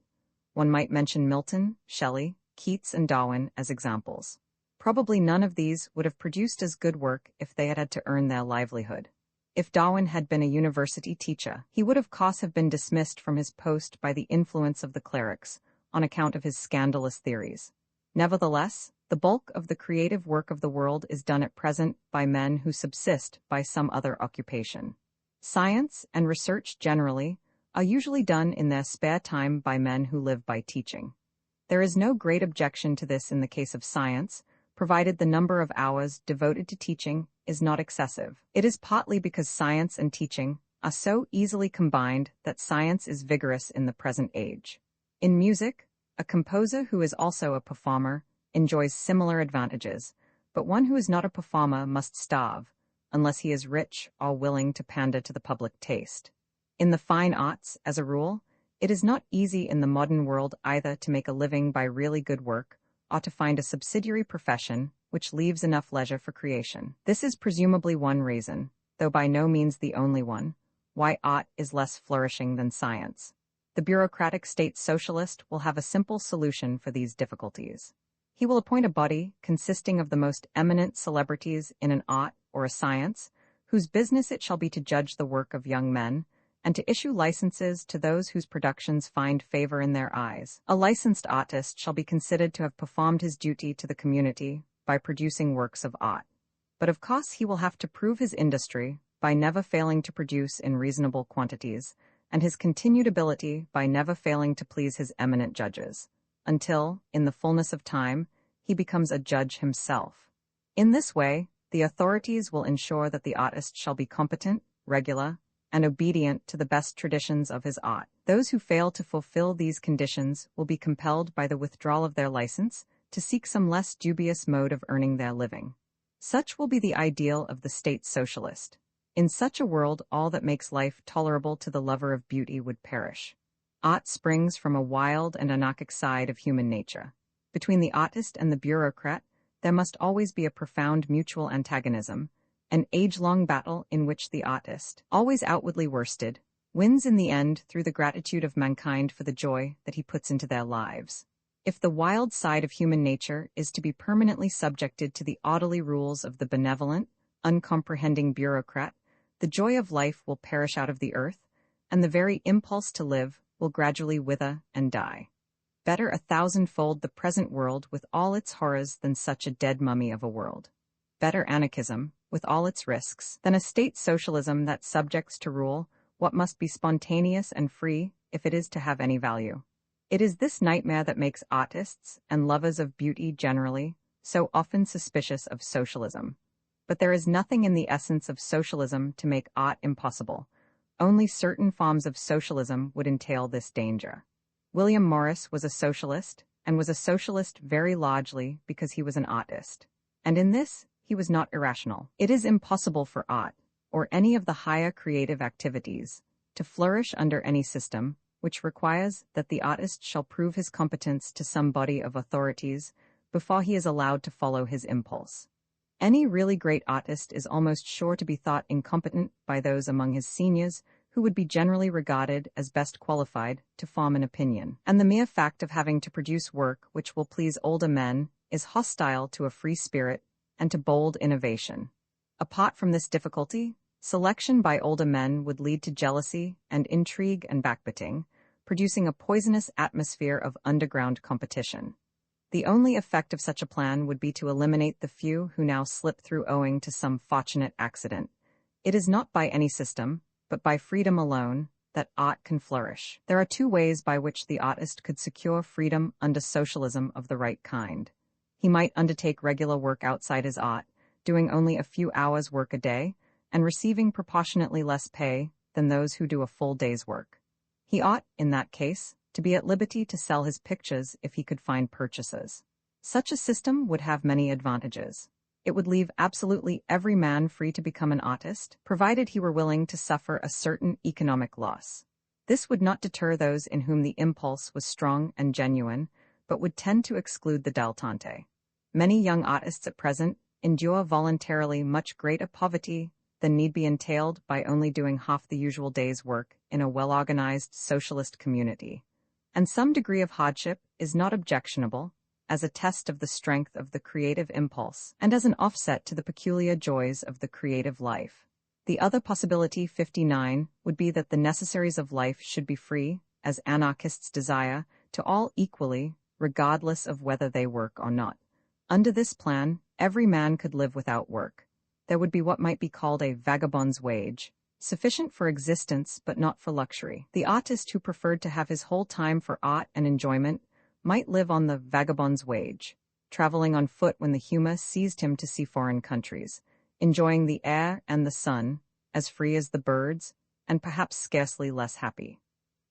One might mention Milton, Shelley, Keats, and Darwin as examples. Probably none of these would have produced as good work if they had had to earn their livelihood. If Darwin had been a university teacher, he would of course have been dismissed from his post by the influence of the clerics, on account of his scandalous theories. Nevertheless, the bulk of the creative work of the world is done at present by men who subsist by some other occupation. Science and research generally are usually done in their spare time by men who live by teaching. There is no great objection to this in the case of science, provided the number of hours devoted to teaching is not excessive. It is partly because science and teaching are so easily combined that science is vigorous in the present age. In music, a composer who is also a performer enjoys similar advantages, but one who is not a performer must starve, unless he is rich or willing to pander to the public taste. In the fine arts, as a rule, it is not easy in the modern world either to make a living by really good work, or to find a subsidiary profession which leaves enough leisure for creation. This is presumably one reason, though by no means the only one, why art is less flourishing than science. The bureaucratic state socialist will have a simple solution for these difficulties. He will appoint a body consisting of the most eminent celebrities in an art or a science, whose business it shall be to judge the work of young men, and to issue licenses to those whose productions find favor in their eyes. A licensed artist shall be considered to have performed his duty to the community by producing works of art. But of course he will have to prove his industry by never failing to produce in reasonable quantities, and his continued ability by never failing to please his eminent judges, until, in the fullness of time, he becomes a judge himself. In this way, the authorities will ensure that the artist shall be competent, regular, and obedient to the best traditions of his art. Those who fail to fulfill these conditions will be compelled by the withdrawal of their license to seek some less dubious mode of earning their living. Such will be the ideal of the state socialist. In such a world, all that makes life tolerable to the lover of beauty would perish. Art springs from a wild and anarchic side of human nature. Between the artist and the bureaucrat, there must always be a profound mutual antagonism, an age-long battle in which the artist, always outwardly worsted, wins in the end through the gratitude of mankind for the joy that he puts into their lives. If the wild side of human nature is to be permanently subjected to the orderly rules of the benevolent, uncomprehending bureaucrat, the joy of life will perish out of the earth, and the very impulse to live will gradually wither and die. Better 1,000-fold the present world with all its horrors than such a dead mummy of a world. Better anarchism, with all its risks, than a state socialism that subjects to rule what must be spontaneous and free if it is to have any value. It is this nightmare that makes artists and lovers of beauty generally so often suspicious of socialism. But there is nothing in the essence of socialism to make art impossible. Only certain forms of socialism would entail this danger. William Morris was a socialist, and was a socialist very largely because he was an artist. And in this, he was not irrational. It is impossible for art, or any of the higher creative activities, to flourish under any system which requires that the artist shall prove his competence to some body of authorities before he is allowed to follow his impulse. Any really great artist is almost sure to be thought incompetent by those among his seniors who would be generally regarded as best qualified to form an opinion. And the mere fact of having to produce work which will please older men is hostile to a free spirit and to bold innovation. Apart from this difficulty, selection by older men would lead to jealousy and intrigue and backbiting, producing a poisonous atmosphere of underground competition. The only effect of such a plan would be to eliminate the few who now slip through owing to some fortunate accident. It is not by any system, but by freedom alone, that art can flourish. There are two ways by which the artist could secure freedom under socialism of the right kind. He might undertake regular work outside his art, doing only a few hours' work a day, and receiving proportionately less pay than those who do a full day's work. He ought, in that case, to be at liberty to sell his pictures if he could find purchasers. Such a system would have many advantages. It would leave absolutely every man free to become an artist, provided he were willing to suffer a certain economic loss. This would not deter those in whom the impulse was strong and genuine, but would tend to exclude the dilettante. Many young artists at present endure voluntarily much greater poverty than need be entailed by only doing half the usual day's work in a well-organized socialist community. And some degree of hardship is not objectionable, as a test of the strength of the creative impulse, and as an offset to the peculiar joys of the creative life. The other possibility, 59, would be that the necessaries of life should be free, as anarchists desire, to all equally, regardless of whether they work or not. Under this plan, every man could live without work. There would be what might be called a vagabond's wage, sufficient for existence but not for luxury. The artist who preferred to have his whole time for art and enjoyment might live on the vagabond's wage, traveling on foot when the humor seized him to see foreign countries, enjoying the air and the sun, as free as the birds, and perhaps scarcely less happy.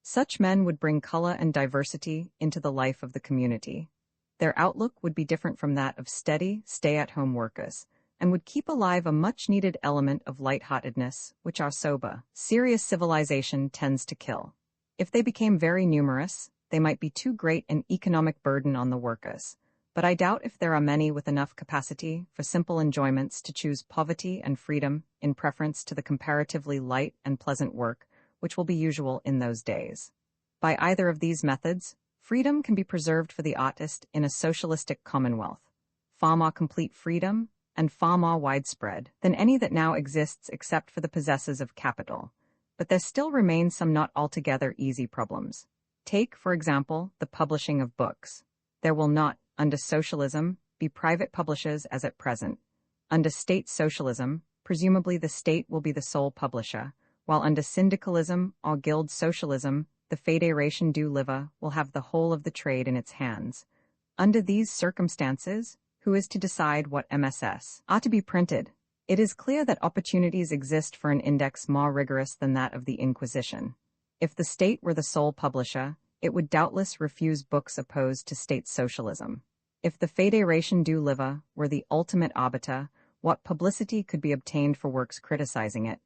Such men would bring color and diversity into the life of the community. Their outlook would be different from that of steady, stay-at-home workers, and would keep alive a much-needed element of lightheartedness, which our sober, serious civilization tends to kill. If they became very numerous, they might be too great an economic burden on the workers, but I doubt if there are many with enough capacity for simple enjoyments to choose poverty and freedom in preference to the comparatively light and pleasant work which will be usual in those days. By either of these methods, freedom can be preserved for the artist in a socialistic commonwealth, far more complete freedom and far more widespread than any that now exists except for the possessors of capital. But there still remain some not altogether easy problems. Take, for example, the publishing of books. There will not, under socialism, be private publishers as at present. Under state socialism, presumably the state will be the sole publisher, while under syndicalism or guild socialism, the Fédération du Livre will have the whole of the trade in its hands. Under these circumstances, who is to decide what MSS ought to be printed? It is clear that opportunities exist for an index more rigorous than that of the Inquisition. If the state were the sole publisher, it would doubtless refuse books opposed to state socialism. If the Fédération du Livre were the ultimate arbiter, what publicity could be obtained for works criticizing it,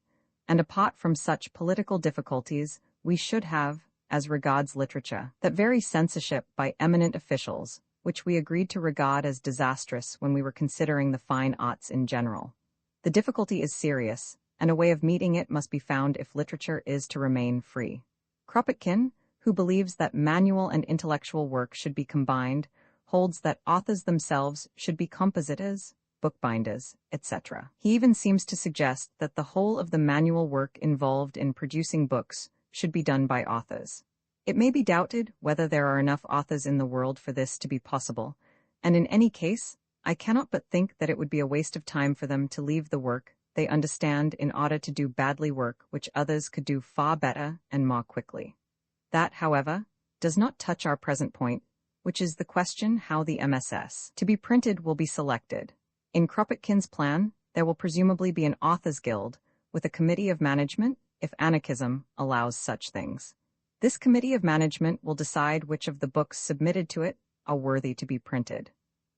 and apart from such political difficulties, we should have, as regards literature, that very censorship by eminent officials, which we agreed to regard as disastrous when we were considering the fine arts in general. The difficulty is serious, and a way of meeting it must be found if literature is to remain free. Kropotkin, who believes that manual and intellectual work should be combined, holds that authors themselves should be compositors, bookbinders, etc. He even seems to suggest that the whole of the manual work involved in producing books should be done by authors. It may be doubted whether there are enough authors in the world for this to be possible, and in any case, I cannot but think that it would be a waste of time for them to leave the work they understand in order to do badly work which others could do far better and more quickly. That, however, does not touch our present point, which is the question how the MSS to be printed will be selected. In Kropotkin's plan, there will presumably be an authors' guild with a committee of management if anarchism allows such things. This committee of management will decide which of the books submitted to it are worthy to be printed.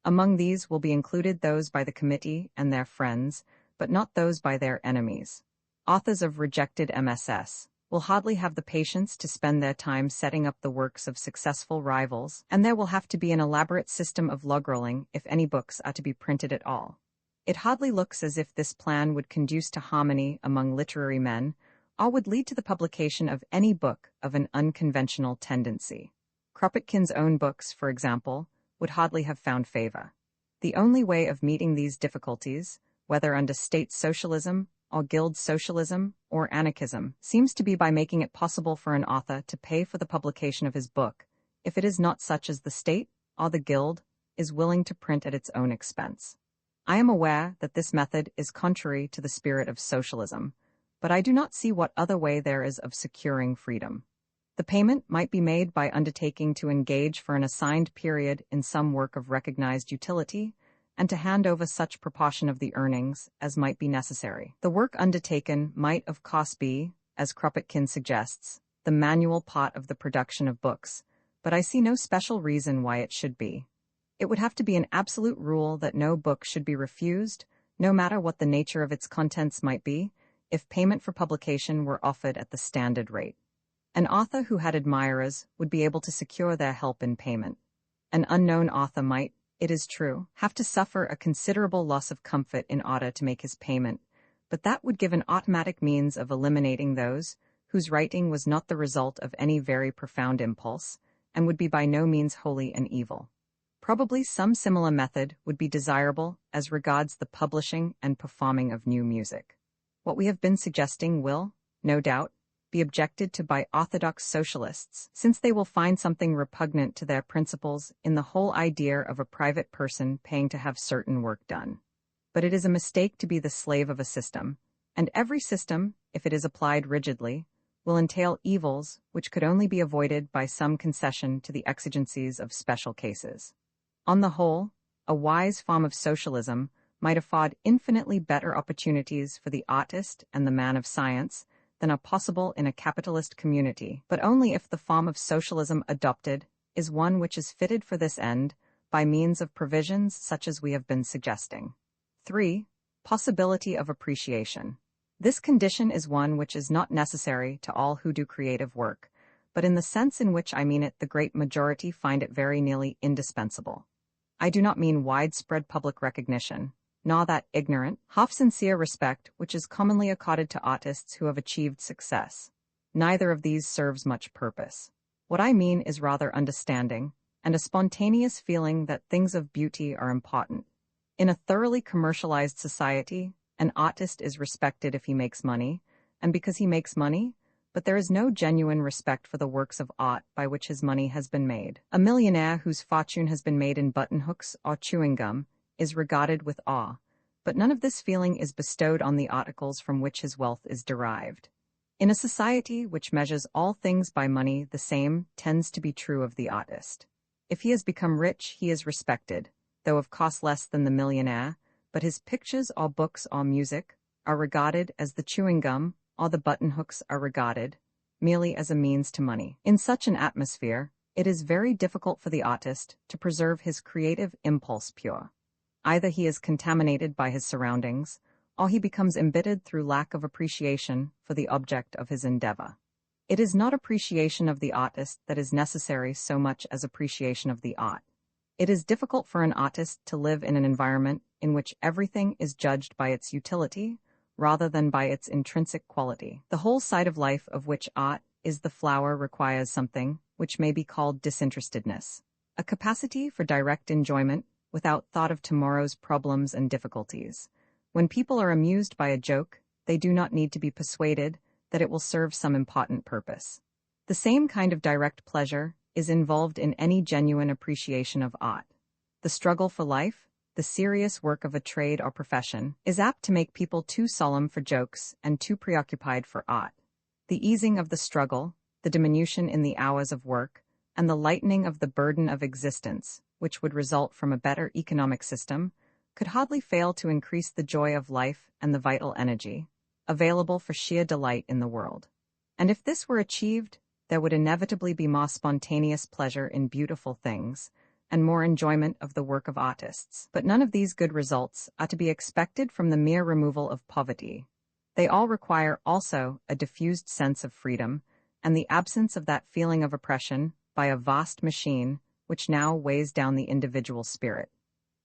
Among these will be included those by the committee and their friends, but not those by their enemies. Authors of rejected MSS will hardly have the patience to spend their time setting up the works of successful rivals, and there will have to be an elaborate system of logrolling if any books are to be printed at all. It hardly looks as if this plan would conduce to harmony among literary men, or would lead to the publication of any book of an unconventional tendency. Kropotkin's own books, for example, would hardly have found favor. The only way of meeting these difficulties, whether under state socialism or guild socialism or anarchism, seems to be by making it possible for an author to pay for the publication of his book, if it is not such as the state or the guild is willing to print at its own expense. I am aware that this method is contrary to the spirit of socialism, but I do not see what other way there is of securing freedom. The payment might be made by undertaking to engage for an assigned period in some work of recognized utility, and to hand over such proportion of the earnings as might be necessary. The work undertaken might of course be, as Kropotkin suggests, the manual part of the production of books, but I see no special reason why it should be. It would have to be an absolute rule that no book should be refused, no matter what the nature of its contents might be, if payment for publication were offered at the standard rate. An author who had admirers would be able to secure their help in payment. An unknown author might, it is true, have to suffer a considerable loss of comfort in order to make his payment, but that would give an automatic means of eliminating those whose writing was not the result of any very profound impulse, and would be by no means wholly an evil. Probably some similar method would be desirable as regards the publishing and performing of new music. What we have been suggesting will, no doubt, be objected to by orthodox socialists, since they will find something repugnant to their principles in the whole idea of a private person paying to have certain work done. But it is a mistake to be the slave of a system, and every system, if it is applied rigidly, will entail evils which could only be avoided by some concession to the exigencies of special cases. On the whole, a wise form of socialism might afford infinitely better opportunities for the artist and the man of science than are possible in a capitalist community, but only if the form of socialism adopted is one which is fitted for this end by means of provisions such as we have been suggesting. 3. Possibility of appreciation. This condition is one which is not necessary to all who do creative work, but in the sense in which I mean it, the great majority find it very nearly indispensable. I do not mean widespread public recognition, nor that ignorant, half-sincere respect which is commonly accorded to artists who have achieved success. Neither of these serves much purpose. What I mean is rather understanding, and a spontaneous feeling that things of beauty are important. In a thoroughly commercialized society, an artist is respected if he makes money, and because he makes money, but there is no genuine respect for the works of art by which his money has been made. A millionaire whose fortune has been made in button-hooks or chewing gum is regarded with awe, but none of this feeling is bestowed on the articles from which his wealth is derived. In a society which measures all things by money, the same tends to be true of the artist. If he has become rich, he is respected, though of course less than the millionaire, but his pictures or books or music are regarded as the chewing gum or the button-hooks are regarded merely as a means to money. In such an atmosphere, it is very difficult for the artist to preserve his creative impulse pure. Either he is contaminated by his surroundings, or he becomes embittered through lack of appreciation for the object of his endeavor. It is not appreciation of the artist that is necessary so much as appreciation of the art. It is difficult for an artist to live in an environment in which everything is judged by its utility rather than by its intrinsic quality. The whole side of life of which art is the flower requires something which may be called disinterestedness, a capacity for direct enjoyment without thought of tomorrow's problems and difficulties. When people are amused by a joke, they do not need to be persuaded that it will serve some important purpose. The same kind of direct pleasure is involved in any genuine appreciation of art. The struggle for life, the serious work of a trade or profession, is apt to make people too solemn for jokes and too preoccupied for art. The easing of the struggle, the diminution in the hours of work, and the lightening of the burden of existence, which would result from a better economic system, could hardly fail to increase the joy of life and the vital energy available for sheer delight in the world. And if this were achieved, there would inevitably be more spontaneous pleasure in beautiful things, and more enjoyment of the work of artists. But none of these good results are to be expected from the mere removal of poverty. They all require also a diffused sense of freedom, and the absence of that feeling of oppression by a vast machine which now weighs down the individual spirit.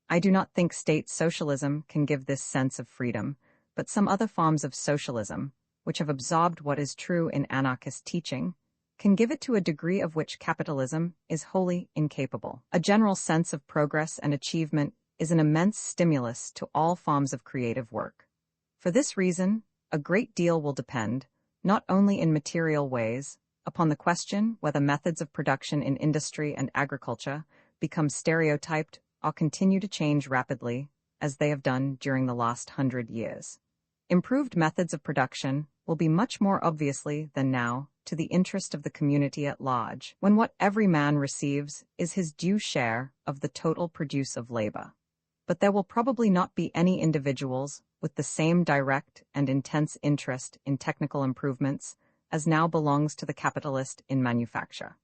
I do not think state socialism can give this sense of freedom, but some other forms of socialism, which have absorbed what is true in anarchist teaching, can give it to a degree of which capitalism is wholly incapable. A general sense of progress and achievement is an immense stimulus to all forms of creative work. For this reason, a great deal will depend, not only in material ways, upon the question whether methods of production in industry and agriculture become stereotyped or continue to change rapidly, as they have done during the last 100 years. Improved methods of production will be much more obviously than now to the interest of the community at large, when what every man receives is his due share of the total produce of labor. But there will probably not be any individuals with the same direct and intense interest in technical improvements as now belongs to the capitalist in manufacture.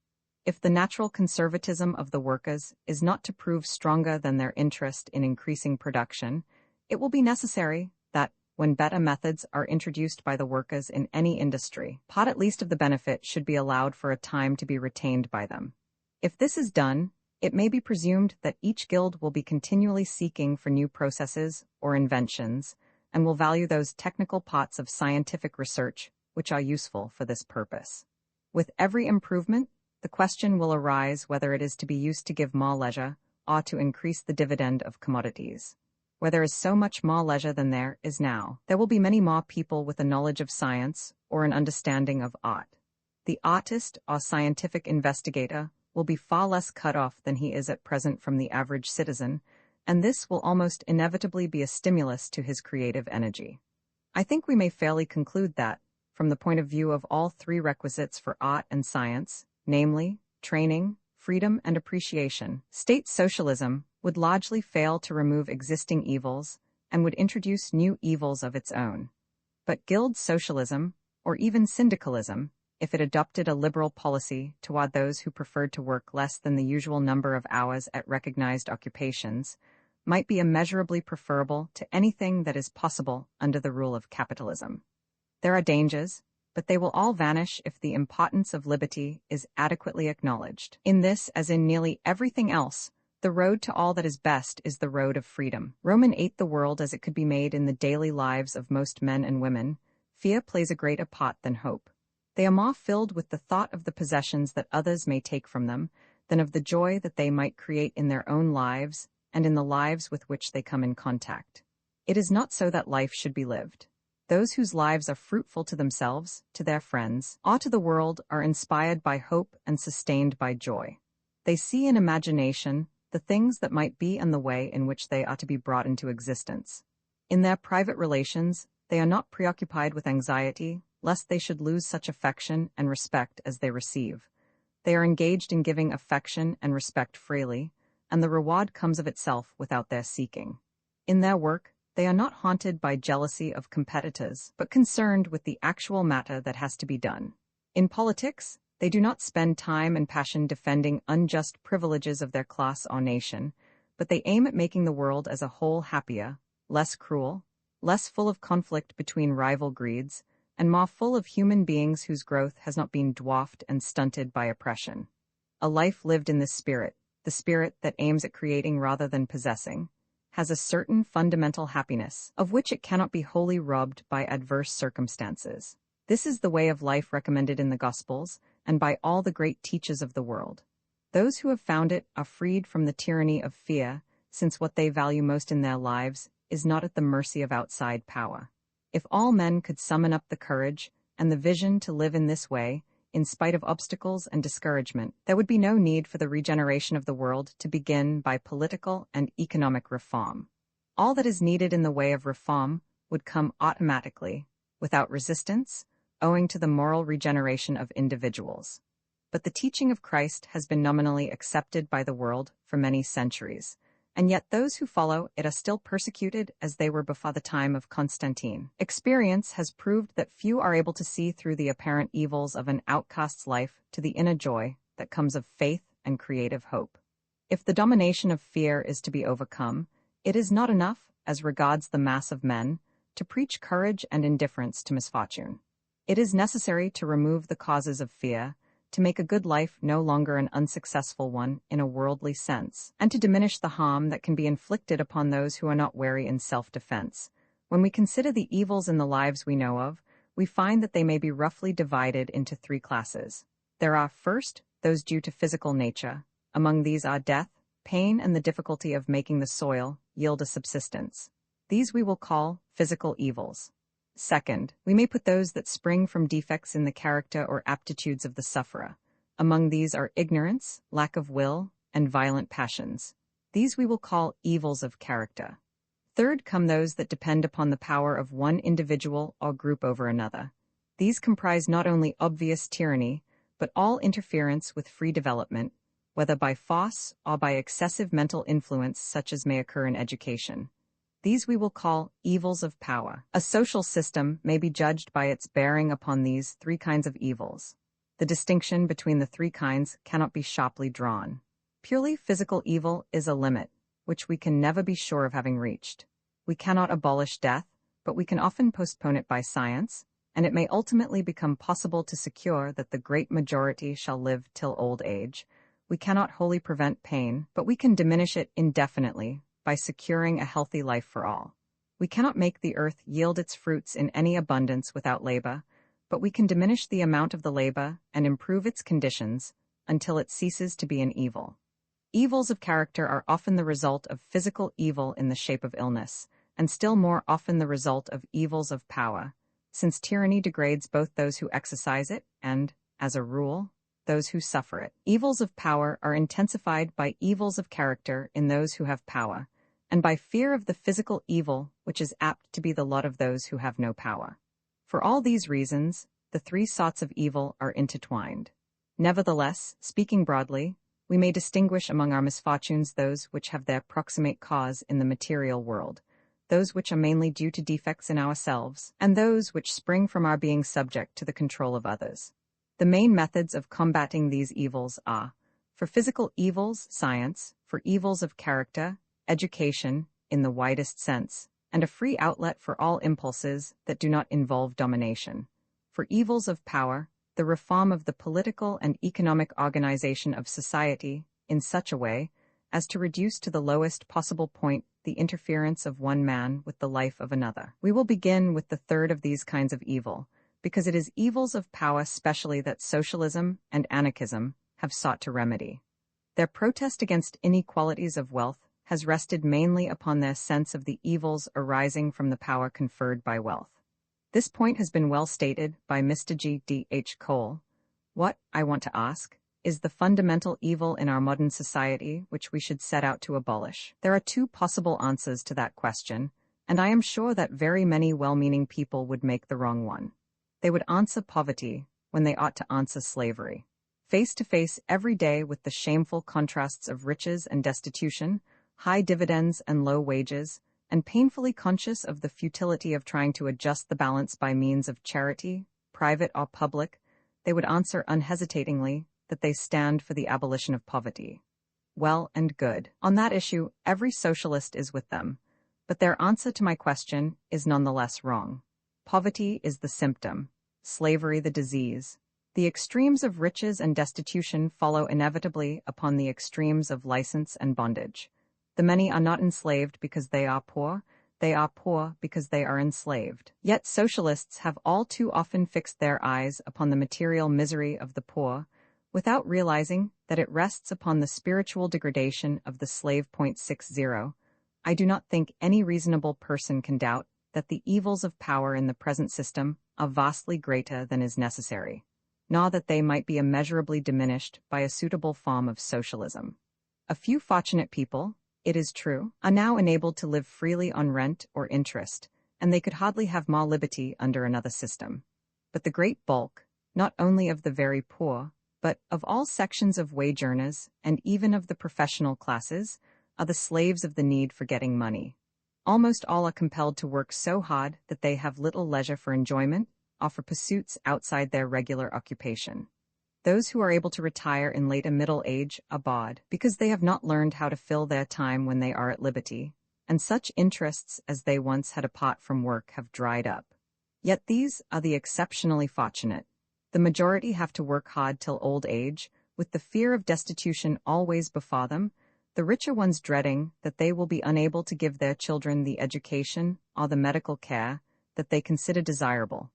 If the natural conservatism of the workers is not to prove stronger than their interest in increasing production, it will be necessary that, when better methods are introduced by the workers in any industry, part at least of the benefit should be allowed for a time to be retained by them. If this is done, it may be presumed that each guild will be continually seeking for new processes or inventions, and will value those technical parts of scientific research which are useful for this purpose. With every improvement, the question will arise whether it is to be used to give more leisure or to increase the dividend of commodities. Where there is so much more leisure than there is now, there will be many more people with a knowledge of science or an understanding of art. The artist or scientific investigator will be far less cut off than he is at present from the average citizen, and this will almost inevitably be a stimulus to his creative energy. I think we may fairly conclude that, from the point of view of all three requisites for art and science, namely, training, freedom, and appreciation, state socialism would largely fail to remove existing evils and would introduce new evils of its own. But guild socialism, or even syndicalism, if it adopted a liberal policy toward those who preferred to work less than the usual number of hours at recognized occupations, might be immeasurably preferable to anything that is possible under the rule of capitalism. There are dangers, but they will all vanish if the importance of liberty is adequately acknowledged. In this, as in nearly everything else, the road to all that is best is the road of freedom. Roman ate the world as it could be made in the daily lives of most men and women. Fear plays a greater part than hope. They are more filled with the thought of the possessions that others may take from them than of the joy that they might create in their own lives and in the lives with which they come in contact. It is not so that life should be lived. Those whose lives are fruitful to themselves, to their friends, or to the world are inspired by hope and sustained by joy. They see in imagination the things that might be and the way in which they are to be brought into existence. In their private relations, they are not preoccupied with anxiety, lest they should lose such affection and respect as they receive. They are engaged in giving affection and respect freely, and the reward comes of itself without their seeking. In their work, they are not haunted by jealousy of competitors, but concerned with the actual matter that has to be done. In politics, they do not spend time and passion defending unjust privileges of their class or nation, but they aim at making the world as a whole happier, less cruel, less full of conflict between rival greeds, and more full of human beings whose growth has not been dwarfed and stunted by oppression. A life lived in this spirit, the spirit that aims at creating rather than possessing, has a certain fundamental happiness, of which it cannot be wholly robbed by adverse circumstances. This is the way of life recommended in the Gospels and by all the great teachers of the world. Those who have found it are freed from the tyranny of fear, since what they value most in their lives is not at the mercy of outside power. If all men could summon up the courage and the vision to live in this way, in spite of obstacles and discouragement, there would be no need for the regeneration of the world to begin by political and economic reform. All that is needed in the way of reform would come automatically, without resistance, owing to the moral regeneration of individuals. But the teaching of Christ has been nominally accepted by the world for many centuries, and yet those who follow it are still persecuted as they were before the time of Constantine. Experience has proved that few are able to see through the apparent evils of an outcast's life to the inner joy that comes of faith and creative hope. If the domination of fear is to be overcome, it is not enough, as regards the mass of men, to preach courage and indifference to misfortune. It is necessary to remove the causes of fear, to make a good life no longer an unsuccessful one in a worldly sense, and to diminish the harm that can be inflicted upon those who are not wary in self-defense. When we consider the evils in the lives we know of, we find that they may be roughly divided into three classes. There are, first, those due to physical nature. Among these are death, pain, and the difficulty of making the soil yield a subsistence. These we will call physical evils. Second, we may put those that spring from defects in the character or aptitudes of the sufferer. Among these are ignorance, lack of will, and violent passions. These we will call evils of character. Third come those that depend upon the power of one individual or group over another. These comprise not only obvious tyranny, but all interference with free development, whether by force or by excessive mental influence such as may occur in education. These we will call evils of power. A social system may be judged by its bearing upon these three kinds of evils. The distinction between the three kinds cannot be sharply drawn. Purely physical evil is a limit, which we can never be sure of having reached. We cannot abolish death, but we can often postpone it by science, and it may ultimately become possible to secure that the great majority shall live till old age. We cannot wholly prevent pain, but we can diminish it indefinitely by securing a healthy life for all. We cannot make the earth yield its fruits in any abundance without labor, but we can diminish the amount of the labor and improve its conditions until it ceases to be an evil. Evils of character are often the result of physical evil in the shape of illness, and still more often the result of evils of power, since tyranny degrades both those who exercise it and, as a rule, those who suffer it. Evils of power are intensified by evils of character in those who have power, and by fear of the physical evil which is apt to be the lot of those who have no power. For all these reasons, the three sorts of evil are intertwined. Nevertheless, speaking broadly, we may distinguish among our misfortunes those which have their proximate cause in the material world, those which are mainly due to defects in ourselves, and those which spring from our being subject to the control of others. The main methods of combating these evils are, for physical evils, science; for evils of character, education, in the widest sense, and a free outlet for all impulses that do not involve domination; for evils of power, the reform of the political and economic organization of society in such a way as to reduce to the lowest possible point the interference of one man with the life of another. We will begin with the third of these kinds of evil, because it is evils of power specially that socialism and anarchism have sought to remedy. Their protest against inequalities of wealth has rested mainly upon their sense of the evils arising from the power conferred by wealth. This point has been well stated by Mr. G. D. H. Cole. What, I want to ask, is the fundamental evil in our modern society which we should set out to abolish? There are two possible answers to that question, and I am sure that very many well-meaning people would make the wrong one. They would answer poverty when they ought to answer slavery. Face to face every day with the shameful contrasts of riches and destitution, high dividends and low wages, and painfully conscious of the futility of trying to adjust the balance by means of charity, private or public, they would answer unhesitatingly that they stand for the abolition of poverty. well and good. On that issue, every socialist is with them. But their answer to my question is nonetheless wrong. Poverty is the symptom, slavery the disease. The extremes of riches and destitution follow inevitably upon the extremes of license and bondage. The many are not enslaved because they are poor because they are enslaved. Yet socialists have all too often fixed their eyes upon the material misery of the poor, without realizing that it rests upon the spiritual degradation of the slave. 60. I do not think any reasonable person can doubt that the evils of power in the present system are vastly greater than is necessary, nor that they might be immeasurably diminished by a suitable form of socialism. A few fortunate people, it is true, are now enabled to live freely on rent or interest, and they could hardly have more liberty under another system. But the great bulk, not only of the very poor, but of all sections of wage earners, and even of the professional classes, are the slaves of the need for getting money. Almost all are compelled to work so hard that they have little leisure for enjoyment or for pursuits outside their regular occupation. Those who are able to retire in later middle age are barred because they have not learned how to fill their time when they are at liberty, and such interests as they once had apart from work have dried up. Yet these are the exceptionally fortunate. The majority have to work hard till old age, with the fear of destitution always before them, the richer ones dreading that they will be unable to give their children the education or the medical care that they consider desirable.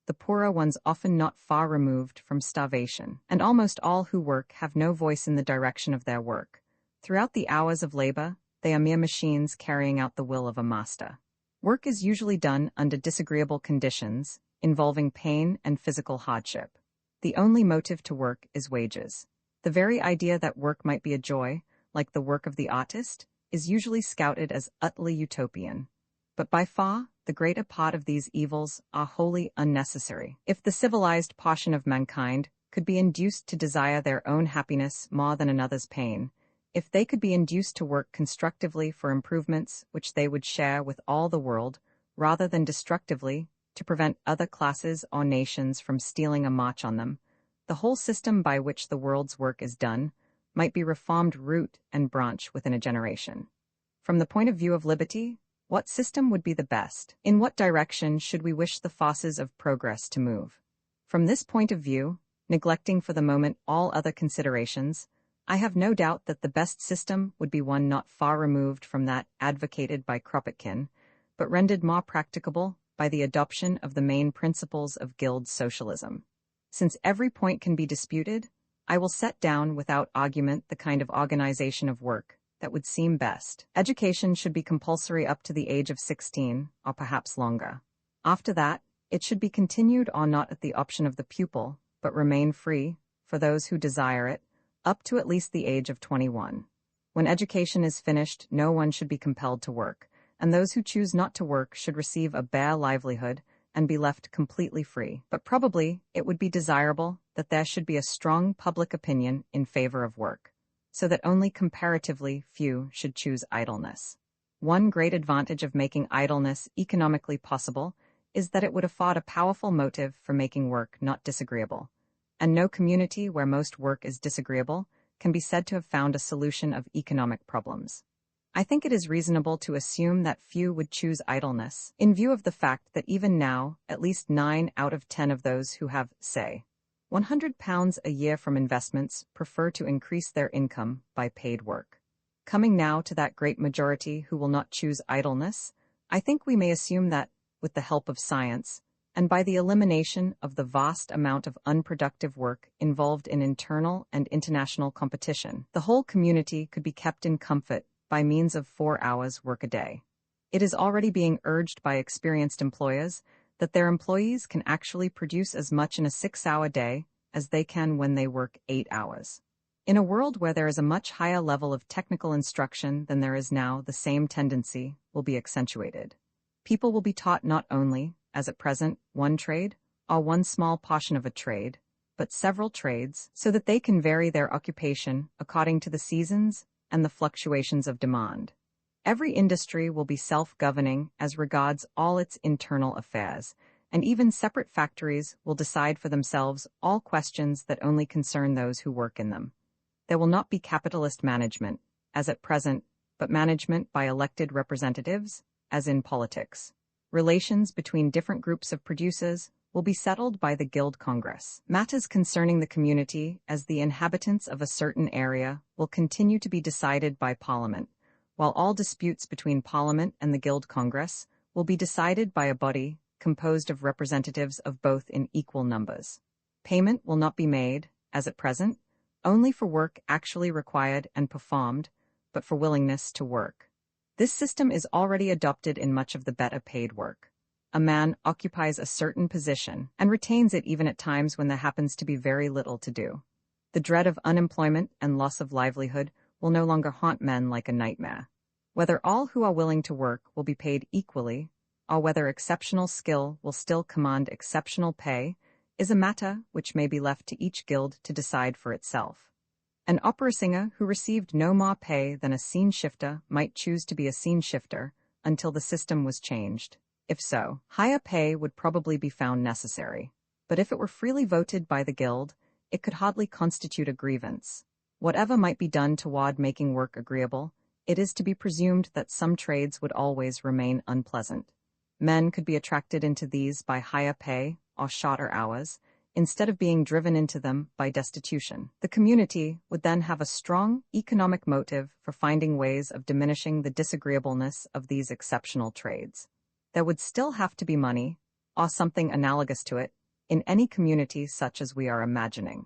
The poorer ones often not far removed from starvation, and almost all who work have no voice in the direction of their work. Throughout the hours of labor, they are mere machines carrying out the will of a master. Work is usually done under disagreeable conditions, involving pain and physical hardship. The only motive to work is wages. The very idea that work might be a joy, like the work of the artist, is usually scouted as utterly utopian. But by far, the greater part of these evils are wholly unnecessary. If the civilized portion of mankind could be induced to desire their own happiness more than another's pain, if they could be induced to work constructively for improvements which they would share with all the world, rather than destructively, to prevent other classes or nations from stealing a march on them, the whole system by which the world's work is done might be reformed root and branch within a generation. From the point of view of liberty, what system would be the best? In what direction should we wish the forces of progress to move? From this point of view, neglecting for the moment all other considerations, I have no doubt that the best system would be one not far removed from that advocated by Kropotkin, but rendered more practicable by the adoption of the main principles of guild socialism. Since every point can be disputed, I will set down without argument the kind of organization of work that would seem best. Education should be compulsory up to the age of 16, or perhaps longer. After that, it should be continued or not at the option of the pupil, but remain free, for those who desire it, up to at least the age of 21. When education is finished, no one should be compelled to work, and those who choose not to work should receive a bare livelihood and be left completely free. But probably it would be desirable that there should be a strong public opinion in favor of work, so that only comparatively few should choose idleness. One great advantage of making idleness economically possible is that it would afford a powerful motive for making work not disagreeable, and no community where most work is disagreeable can be said to have found a solution of economic problems. I think it is reasonable to assume that few would choose idleness, in view of the fact that even now, at least 9 out of 10 of those who have, say, £100 a year from investments prefer to increase their income by paid work. Coming now to that great majority who will not choose idleness, I think we may assume that, with the help of science, and by the elimination of the vast amount of unproductive work involved in internal and international competition, the whole community could be kept in comfort by means of 4 hours work a day. It is already being urged by experienced employers that their employees can actually produce as much in a 6-hour day as they can when they work 8 hours. In a world where there is a much higher level of technical instruction than there is now, the same tendency will be accentuated. People will be taught not only, as at present, one trade, or one small portion of a trade, but several trades, so that they can vary their occupation according to the seasons and the fluctuations of demand. Every industry will be self-governing as regards all its internal affairs, and even separate factories will decide for themselves all questions that only concern those who work in them. There will not be capitalist management, as at present, but management by elected representatives, as in politics. Relations between different groups of producers will be settled by the Guild Congress. Matters concerning the community as the inhabitants of a certain area will continue to be decided by Parliament, while all disputes between Parliament and the Guild Congress will be decided by a body composed of representatives of both in equal numbers. Payment will not be made, as at present, only for work actually required and performed, but for willingness to work. This system is already adopted in much of the better paid work. A man occupies a certain position and retains it even at times when there happens to be very little to do. The dread of unemployment and loss of livelihood will no longer haunt men like a nightmare. Whether all who are willing to work will be paid equally, or whether exceptional skill will still command exceptional pay, is a matter which may be left to each guild to decide for itself. An opera singer who received no more pay than a scene shifter might choose to be a scene shifter until the system was changed. If so, higher pay would probably be found necessary. But if it were freely voted by the guild, it could hardly constitute a grievance. Whatever might be done toward making work agreeable, it is to be presumed that some trades would always remain unpleasant. Men could be attracted into these by higher pay or shorter hours, instead of being driven into them by destitution. The community would then have a strong economic motive for finding ways of diminishing the disagreeableness of these exceptional trades. There would still have to be money, or something analogous to it, in any community such as we are imagining.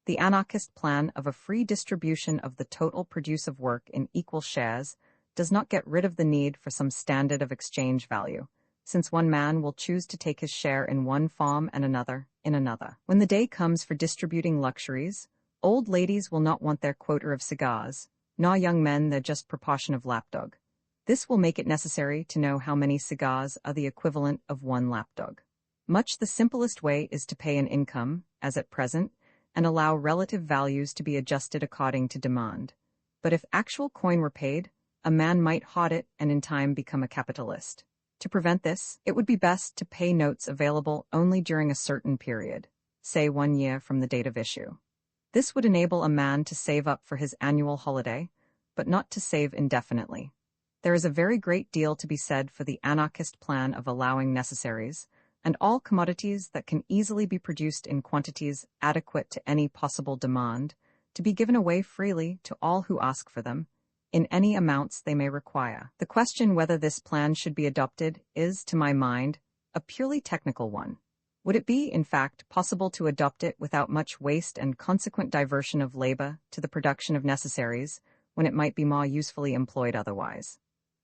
The anarchist plan of a free distribution of the total produce of work in equal shares does not get rid of the need for some standard of exchange value, since one man will choose to take his share in one farm and another in another. When the day comes for distributing luxuries, old ladies will not want their quota of cigars, nor young men their just proportion of lapdog. This will make it necessary to know how many cigars are the equivalent of one lapdog. Much the simplest way is to pay an income, as at present, and allow relative values to be adjusted according to demand. But if actual coin were paid, a man might hoard it and in time become a capitalist. To prevent this, it would be best to pay notes available only during a certain period, say 1 year from the date of issue. This would enable a man to save up for his annual holiday, but not to save indefinitely. There is a very great deal to be said for the anarchist plan of allowing necessaries, and all commodities that can easily be produced in quantities adequate to any possible demand, to be given away freely to all who ask for them, in any amounts they may require. The question whether this plan should be adopted is, to my mind, a purely technical one. Would it be, in fact, possible to adopt it without much waste and consequent diversion of labor to the production of necessaries, when it might be more usefully employed otherwise?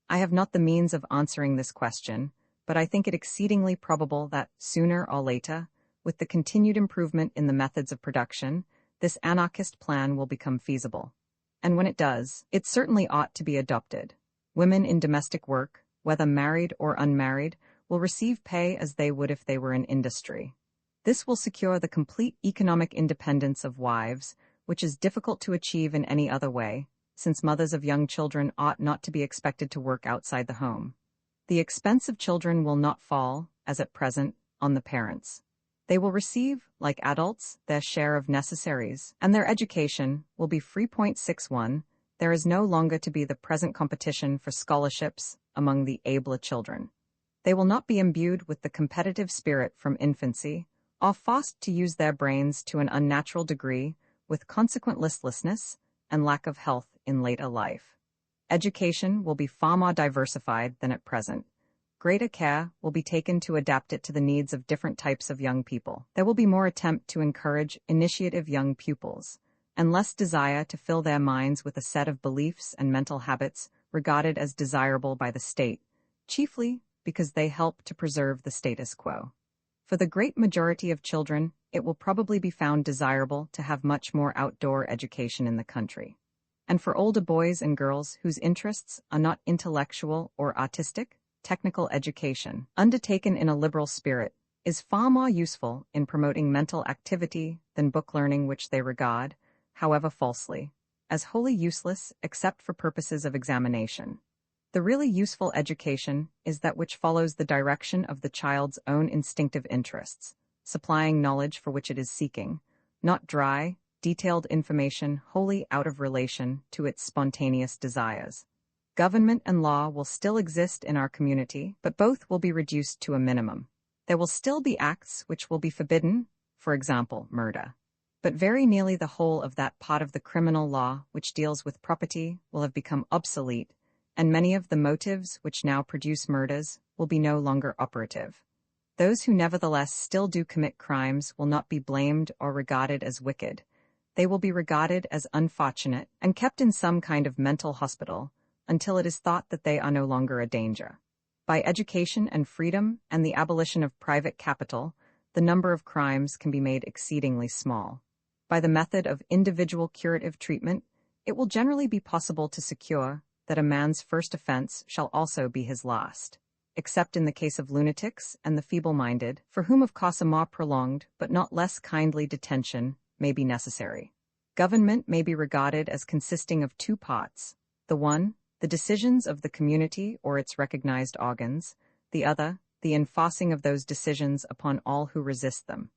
I have not the means of answering this question, but I think it exceedingly probable that, sooner or later, with the continued improvement in the methods of production, this anarchist plan will become feasible. And when it does, it certainly ought to be adopted. Women in domestic work, whether married or unmarried, will receive pay as they would if they were in industry. This will secure the complete economic independence of wives, which is difficult to achieve in any other way, since mothers of young children ought not to be expected to work outside the home. The expense of children will not fall, as at present, on the parents. They will receive, like adults, their share of necessaries, and their education will be free. 61. There is no longer to be the present competition for scholarships among the abler children. They will not be imbued with the competitive spirit from infancy, or forced to use their brains to an unnatural degree, with consequent listlessness and lack of health in later life. Education will be far more diversified than at present. Greater care will be taken to adapt it to the needs of different types of young people. There will be more attempt to encourage initiative young pupils, and less desire to fill their minds with a set of beliefs and mental habits regarded as desirable by the state, chiefly because they help to preserve the status quo. For the great majority of children, it will probably be found desirable to have much more outdoor education in the country. And for older boys and girls whose interests are not intellectual or artistic, technical education, undertaken in a liberal spirit, is far more useful in promoting mental activity than book learning, which they regard, however falsely, as wholly useless except for purposes of examination. The really useful education is that which follows the direction of the child's own instinctive interests, supplying knowledge for which it is seeking, not dry, detailed information wholly out of relation to its spontaneous desires. Government and law will still exist in our community, but both will be reduced to a minimum. There will still be acts which will be forbidden, for example, murder. But very nearly the whole of that part of the criminal law which deals with property will have become obsolete, and many of the motives which now produce murders will be no longer operative. Those who nevertheless still do commit crimes will not be blamed or regarded as wicked. They will be regarded as unfortunate and kept in some kind of mental hospital until it is thought that they are no longer a danger. By education and freedom and the abolition of private capital, the number of crimes can be made exceedingly small. By the method of individual curative treatment, it will generally be possible to secure that a man's first offense shall also be his last, except in the case of lunatics and the feeble-minded, for whom of course a more prolonged but not less kindly detention may be necessary. Government may be regarded as consisting of two parts: the one, the decisions of the community or its recognized organs; the other, the enforcing of those decisions upon all who resist them.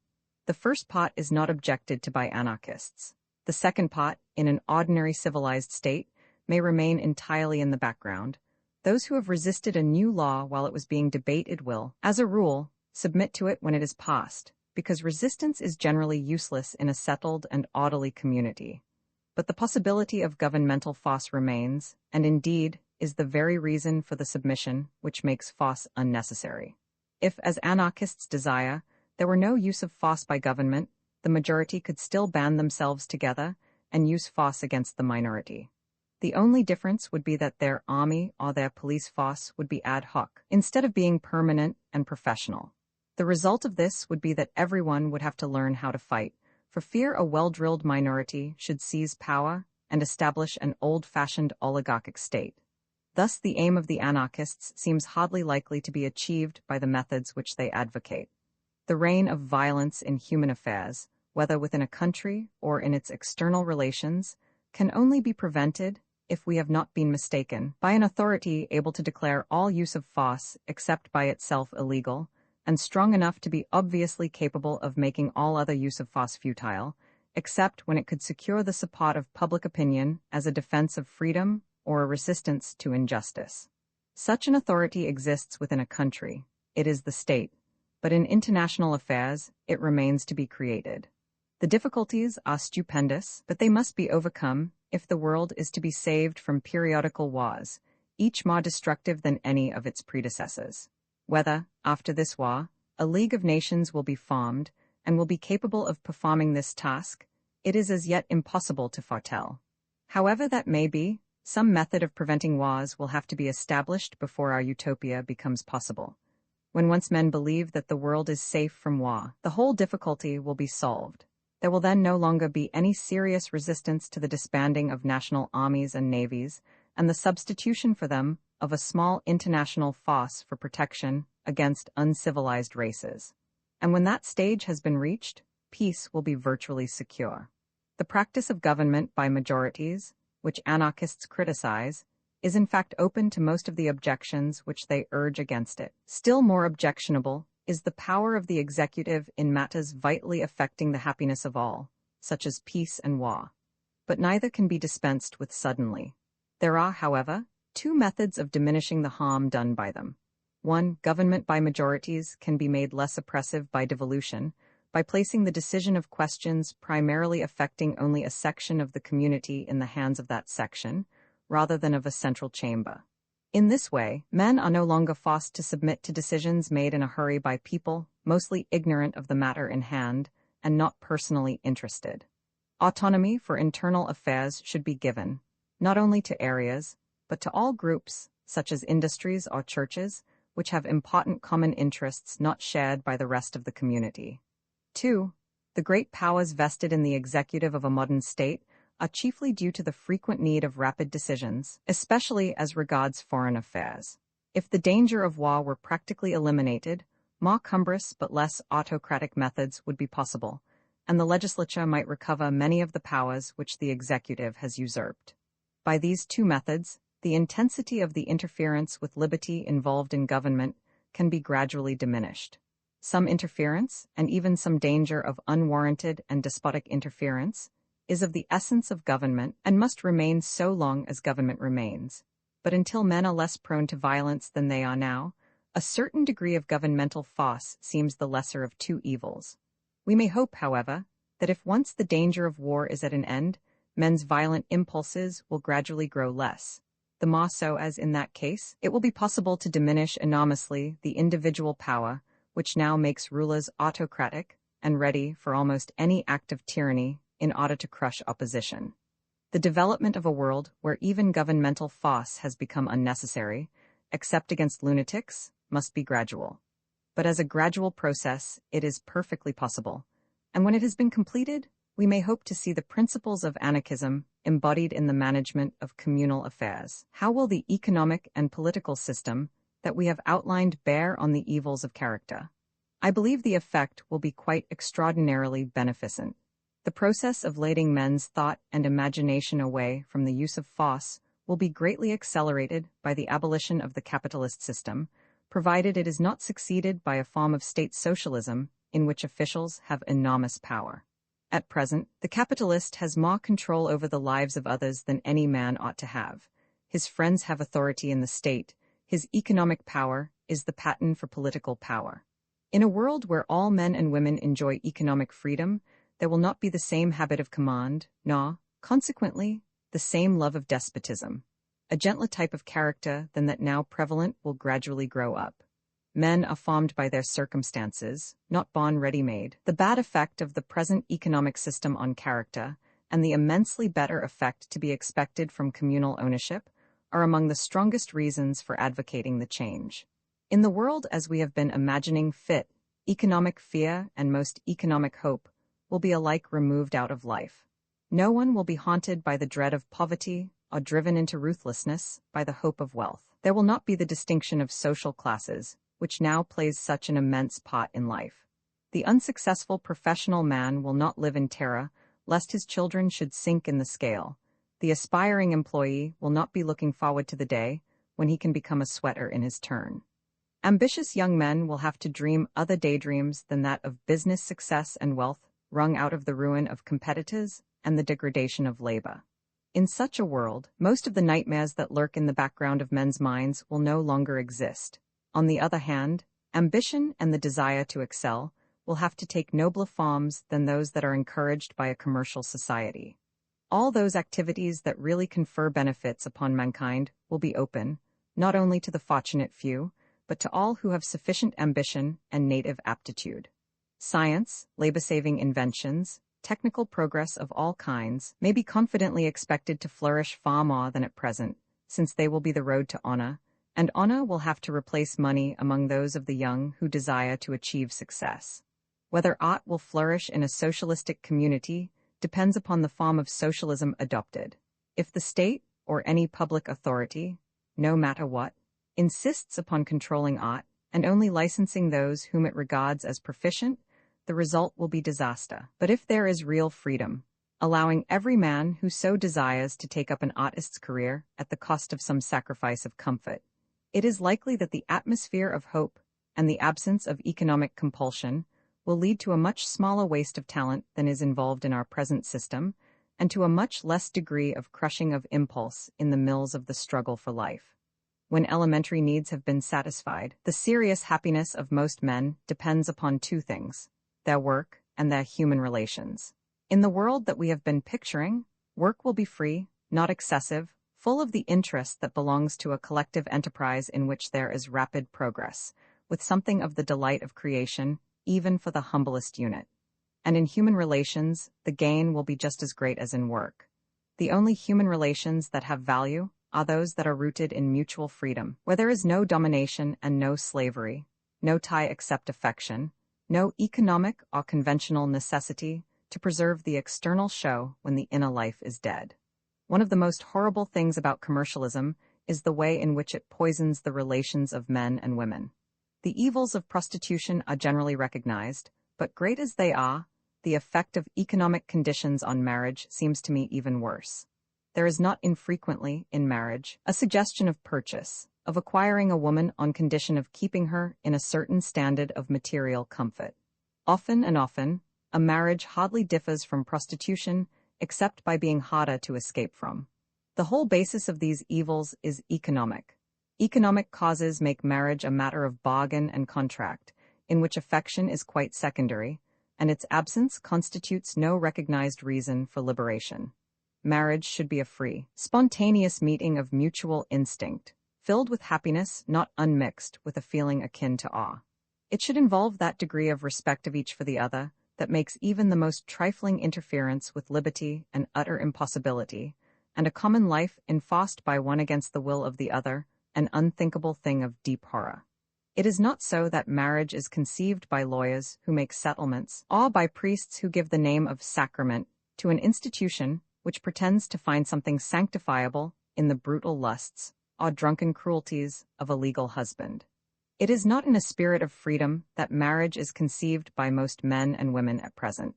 The first part is not objected to by anarchists. The second part, in an ordinary civilized state, may remain entirely in the background. Those who have resisted a new law while it was being debated will, as a rule, submit to it when it is passed, because resistance is generally useless in a settled and orderly community. But the possibility of governmental force remains, and indeed is the very reason for the submission which makes force unnecessary. If, as anarchists desire, there were no use of force by government, the majority could still band themselves together and use force against the minority. The only difference would be that their army or their police force would be ad hoc, instead of being permanent and professional. The result of this would be that everyone would have to learn how to fight, for fear a well-drilled minority should seize power and establish an old-fashioned oligarchic state. Thus the aim of the anarchists seems hardly likely to be achieved by the methods which they advocate. The reign of violence in human affairs, whether within a country or in its external relations, can only be prevented, if we have not been mistaken, by an authority able to declare all use of force except by itself illegal, and strong enough to be obviously capable of making all other use of force futile, except when it could secure the support of public opinion as a defense of freedom or a resistance to injustice. Such an authority exists within a country. It is the state. But in international affairs, it remains to be created. The difficulties are stupendous, but they must be overcome if the world is to be saved from periodical wars, each more destructive than any of its predecessors. Whether, after this war, a League of Nations will be formed and will be capable of performing this task, it is as yet impossible to foretell. However that may be, some method of preventing wars will have to be established before our utopia becomes possible. When once men believe that the world is safe from war, the whole difficulty will be solved. There will then no longer be any serious resistance to the disbanding of national armies and navies, and the substitution for them of a small international force for protection against uncivilized races. And when that stage has been reached, peace will be virtually secure. The practice of government by majorities, which anarchists criticize, is in fact open to most of the objections which they urge against it. Still more objectionable is the power of the executive in matters vitally affecting the happiness of all, such as peace and war. But neither can be dispensed with suddenly. There are, however, two methods of diminishing the harm done by them. One, government by majorities can be made less oppressive by devolution, by placing the decision of questions primarily affecting only a section of the community in the hands of that section, rather than of a central chamber. In this way, men are no longer forced to submit to decisions made in a hurry by people mostly ignorant of the matter in hand and not personally interested. Autonomy for internal affairs should be given, not only to areas, but to all groups, such as industries or churches, which have important common interests not shared by the rest of the community. 2. The great powers vested in the executive of a modern state are chiefly due to the frequent need of rapid decisions, especially as regards foreign affairs. If the danger of war were practically eliminated, more cumbrous but less autocratic methods would be possible, and the legislature might recover many of the powers which the executive has usurped. By these two methods, the intensity of the interference with liberty involved in government can be gradually diminished. Some interference, and even some danger of unwarranted and despotic interference, is of the essence of government and must remain so long as government remains. But until men are less prone to violence than they are now, a certain degree of governmental farce seems the lesser of two evils. We may hope, however, that if once the danger of war is at an end, men's violent impulses will gradually grow less. The more so as in that case, it will be possible to diminish enormously the individual power, which now makes rulers autocratic and ready for almost any act of tyranny in order to crush opposition. The development of a world where even governmental farce has become unnecessary, except against lunatics, must be gradual. But as a gradual process, it is perfectly possible. And when it has been completed, we may hope to see the principles of anarchism embodied in the management of communal affairs. How will the economic and political system that we have outlined bear on the evils of character? I believe the effect will be quite extraordinarily beneficent. The process of leading men's thought and imagination away from the use of farce will be greatly accelerated by the abolition of the capitalist system, provided it is not succeeded by a form of state socialism in which officials have enormous power. At present, the capitalist has more control over the lives of others than any man ought to have. His friends have authority in the state. His economic power is the pattern for political power. In a world where all men and women enjoy economic freedom, there will not be the same habit of command, nor, consequently, the same love of despotism. A gentler type of character than that now prevalent will gradually grow up. Men are formed by their circumstances, not born ready-made. The bad effect of the present economic system on character, and the immensely better effect to be expected from communal ownership, are among the strongest reasons for advocating the change. In the world as we have been imagining fit, economic fear and most economic hope will be alike removed out of life. No one will be haunted by the dread of poverty or driven into ruthlessness by the hope of wealth. There will not be the distinction of social classes, which now plays such an immense part in life. The unsuccessful professional man will not live in terror, lest his children should sink in the scale. The aspiring employee will not be looking forward to the day when he can become a sweater in his turn. Ambitious young men will have to dream other daydreams than that of business success and wealth wrung out of the ruin of competitors and the degradation of labor. In such a world, most of the nightmares that lurk in the background of men's minds will no longer exist. On the other hand, ambition and the desire to excel will have to take nobler forms than those that are encouraged by a commercial society. All those activities that really confer benefits upon mankind will be open, not only to the fortunate few, but to all who have sufficient ambition and native aptitude. Science, labor-saving inventions, technical progress of all kinds may be confidently expected to flourish far more than at present, since they will be the road to honor, and honor will have to replace money among those of the young who desire to achieve success. Whether art will flourish in a socialistic community depends upon the form of socialism adopted. If the state, or any public authority, no matter what, insists upon controlling art and only licensing those whom it regards as proficient, the result will be disaster. But if there is real freedom, allowing every man who so desires to take up an artist's career at the cost of some sacrifice of comfort, it is likely that the atmosphere of hope and the absence of economic compulsion will lead to a much smaller waste of talent than is involved in our present system, and to a much less degree of crushing of impulse in the mills of the struggle for life. When elementary needs have been satisfied, the serious happiness of most men depends upon two things: their work and their human relations. In the world that we have been picturing, work will be free, not excessive, full of the interest that belongs to a collective enterprise in which there is rapid progress, with something of the delight of creation, even for the humblest unit. And in human relations, the gain will be just as great as in work. The only human relations that have value are those that are rooted in mutual freedom, where there is no domination and no slavery, no tie except affection, no economic or conventional necessity to preserve the external show when the inner life is dead. One of the most horrible things about commercialism is the way in which it poisons the relations of men and women. The evils of prostitution are generally recognized, but great as they are, the effect of economic conditions on marriage seems to me even worse. There is not infrequently, in marriage, a suggestion of purchase, of acquiring a woman on condition of keeping her in a certain standard of material comfort. Often and often, a marriage hardly differs from prostitution except by being harder to escape from. The whole basis of these evils is economic. Economic causes make marriage a matter of bargain and contract, in which affection is quite secondary, and its absence constitutes no recognized reason for liberation. Marriage should be a free, spontaneous meeting of mutual instinct, filled with happiness not unmixed with a feeling akin to awe. It should involve that degree of respect of each for the other that makes even the most trifling interference with liberty an utter impossibility, and a common life enforced by one against the will of the other an unthinkable thing of deep horror. It is not so that marriage is conceived by lawyers who make settlements, or by priests who give the name of sacrament to an institution which pretends to find something sanctifiable in the brutal lusts or drunken cruelties of a legal husband. It is not in a spirit of freedom that marriage is conceived by most men and women at present.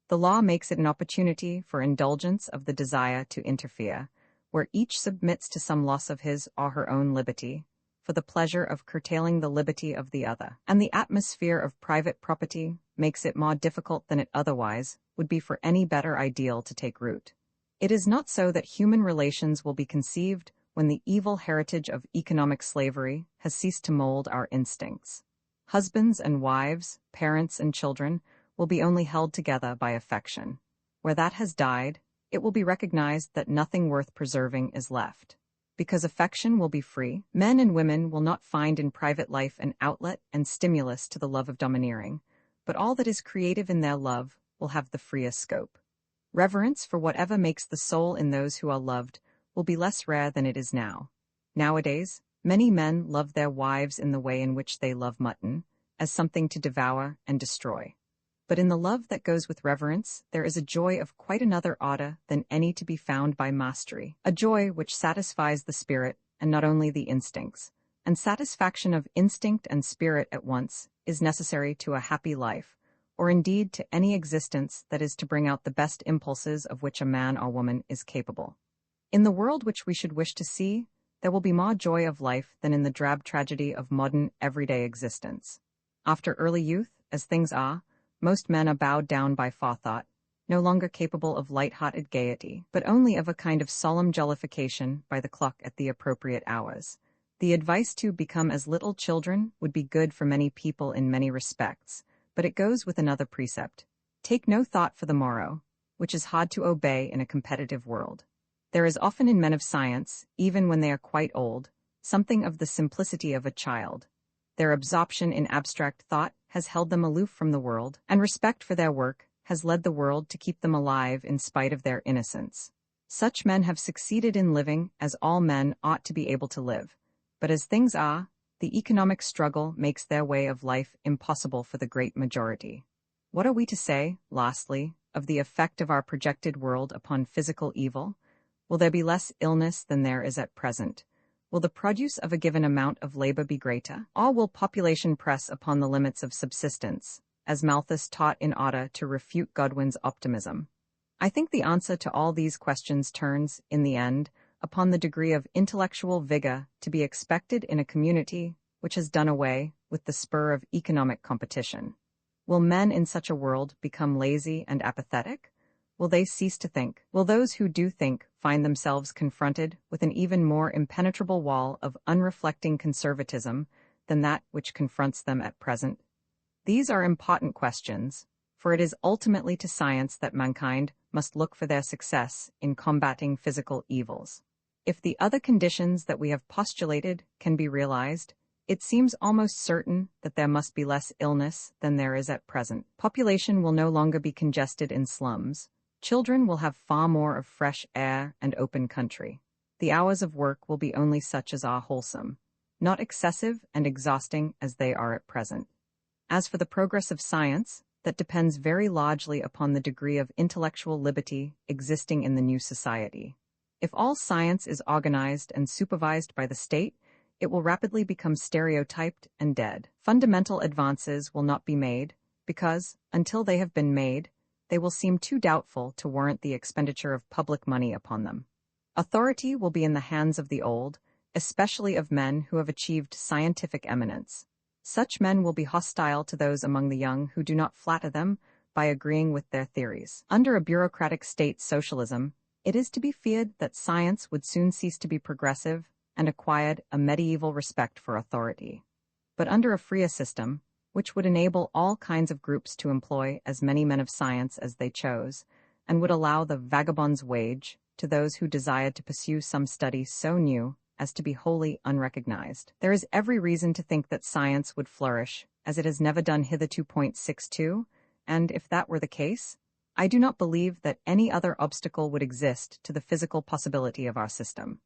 The law makes it an opportunity for indulgence of the desire to interfere, where each submits to some loss of his or her own liberty, for the pleasure of curtailing the liberty of the other. And the atmosphere of private property makes it more difficult than it otherwise would be for any better ideal to take root. It is not so that human relations will be conceived when the evil heritage of economic slavery has ceased to mold our instincts. Husbands and wives, parents and children will be only held together by affection. Where that has died, it will be recognized that nothing worth preserving is left. Because affection will be free, men and women will not find in private life an outlet and stimulus to the love of domineering, but all that is creative in their love will have the freest scope. Reverence for whatever makes the soul in those who are loved will be less rare than it is now. Nowadays, many men love their wives in the way in which they love mutton, as something to devour and destroy. But in the love that goes with reverence, there is a joy of quite another order than any to be found by mastery, a joy which satisfies the spirit and not only the instincts. And satisfaction of instinct and spirit at once is necessary to a happy life, or indeed to any existence that is to bring out the best impulses of which a man or woman is capable. In the world which we should wish to see, there will be more joy of life than in the drab tragedy of modern, everyday existence. After early youth, as things are, most men are bowed down by forethought, no longer capable of light-hearted gaiety, but only of a kind of solemn jollification by the clock at the appropriate hours. The advice to become as little children would be good for many people in many respects, but it goes with another precept. Take no thought for the morrow, which is hard to obey in a competitive world. There is often in men of science, even when they are quite old, something of the simplicity of a child. Their absorption in abstract thought has held them aloof from the world, and respect for their work has led the world to keep them alive in spite of their innocence. Such men have succeeded in living as all men ought to be able to live, but as things are, the economic struggle makes their way of life impossible for the great majority. What are we to say, lastly, of the effect of our projected world upon physical evil? Will there be less illness than there is at present? Will the produce of a given amount of labor be greater? Or will population press upon the limits of subsistence, as Malthus taught in order to refute Godwin's optimism? I think the answer to all these questions turns, in the end, upon the degree of intellectual vigor to be expected in a community which has done away with the spur of economic competition. Will men in such a world become lazy and apathetic? Will they cease to think? Will those who do think find themselves confronted with an even more impenetrable wall of unreflecting conservatism than that which confronts them at present? These are important questions, for it is ultimately to science that mankind must look for their success in combating physical evils. If the other conditions that we have postulated can be realized, it seems almost certain that there must be less illness than there is at present. Population will no longer be congested in slums. Children will have far more of fresh air and open country. The hours of work will be only such as are wholesome, not excessive and exhausting as they are at present. As for the progress of science, that depends very largely upon the degree of intellectual liberty existing in the new society. If all science is organized and supervised by the state, it will rapidly become stereotyped and dead. Fundamental advances will not be made, because, until they have been made, they will seem too doubtful to warrant the expenditure of public money upon them. Authority will be in the hands of the old, especially of men who have achieved scientific eminence. Such men will be hostile to those among the young who do not flatter them, by agreeing with their theories. Under a bureaucratic state socialism, it is to be feared that science would soon cease to be progressive and acquired a medieval respect for authority. But under a freer system, which would enable all kinds of groups to employ as many men of science as they chose, and would allow the vagabond's wage to those who desired to pursue some study so new as to be wholly unrecognized. There is every reason to think that science would flourish as it has never done hitherto. 62, and if that were the case, I do not believe that any other obstacle would exist to the physical possibility of our system.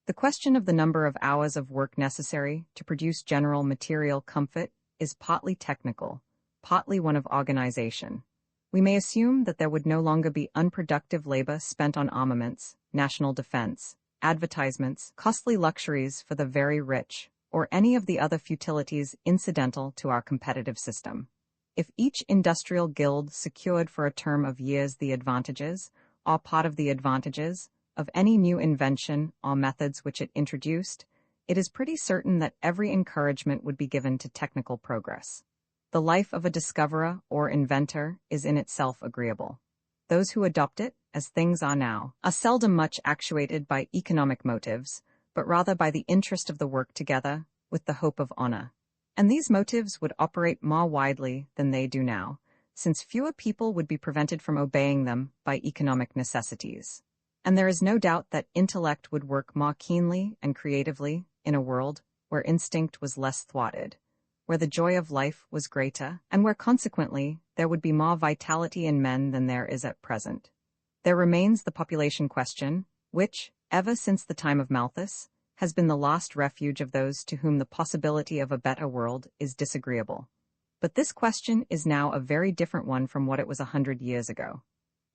The question of the number of hours of work necessary to produce general material comfort is partly technical, partly one of organization. We may assume that there would no longer be unproductive labor spent on armaments, national defense, advertisements, costly luxuries for the very rich, or any of the other futilities incidental to our competitive system. If each industrial guild secured for a term of years the advantages, or part of the advantages, of any new invention or methods which it introduced, it is pretty certain that every encouragement would be given to technical progress. The life of a discoverer or inventor is in itself agreeable. Those who adopt it, as things are now, are seldom much actuated by economic motives, but rather by the interest of the work together, with the hope of honor. And these motives would operate more widely than they do now, since fewer people would be prevented from obeying them by economic necessities. And there is no doubt that intellect would work more keenly and creatively in a world where instinct was less thwarted, where the joy of life was greater, and where consequently there would be more vitality in men than there is at present. There remains the population question, which, ever since the time of Malthus, has been the last refuge of those to whom the possibility of a better world is disagreeable. But this question is now a very different one from what it was 100 years ago.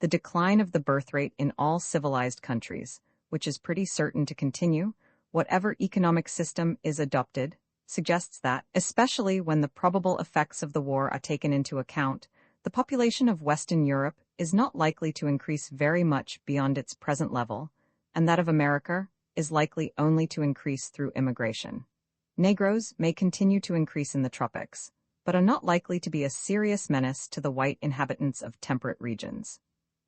The decline of the birth rate in all civilized countries, which is pretty certain to continue, whatever economic system is adopted, suggests that, especially when the probable effects of the war are taken into account, the population of Western Europe is not likely to increase very much beyond its present level, and that of America is likely only to increase through immigration. Negroes may continue to increase in the tropics, but are not likely to be a serious menace to the white inhabitants of temperate regions.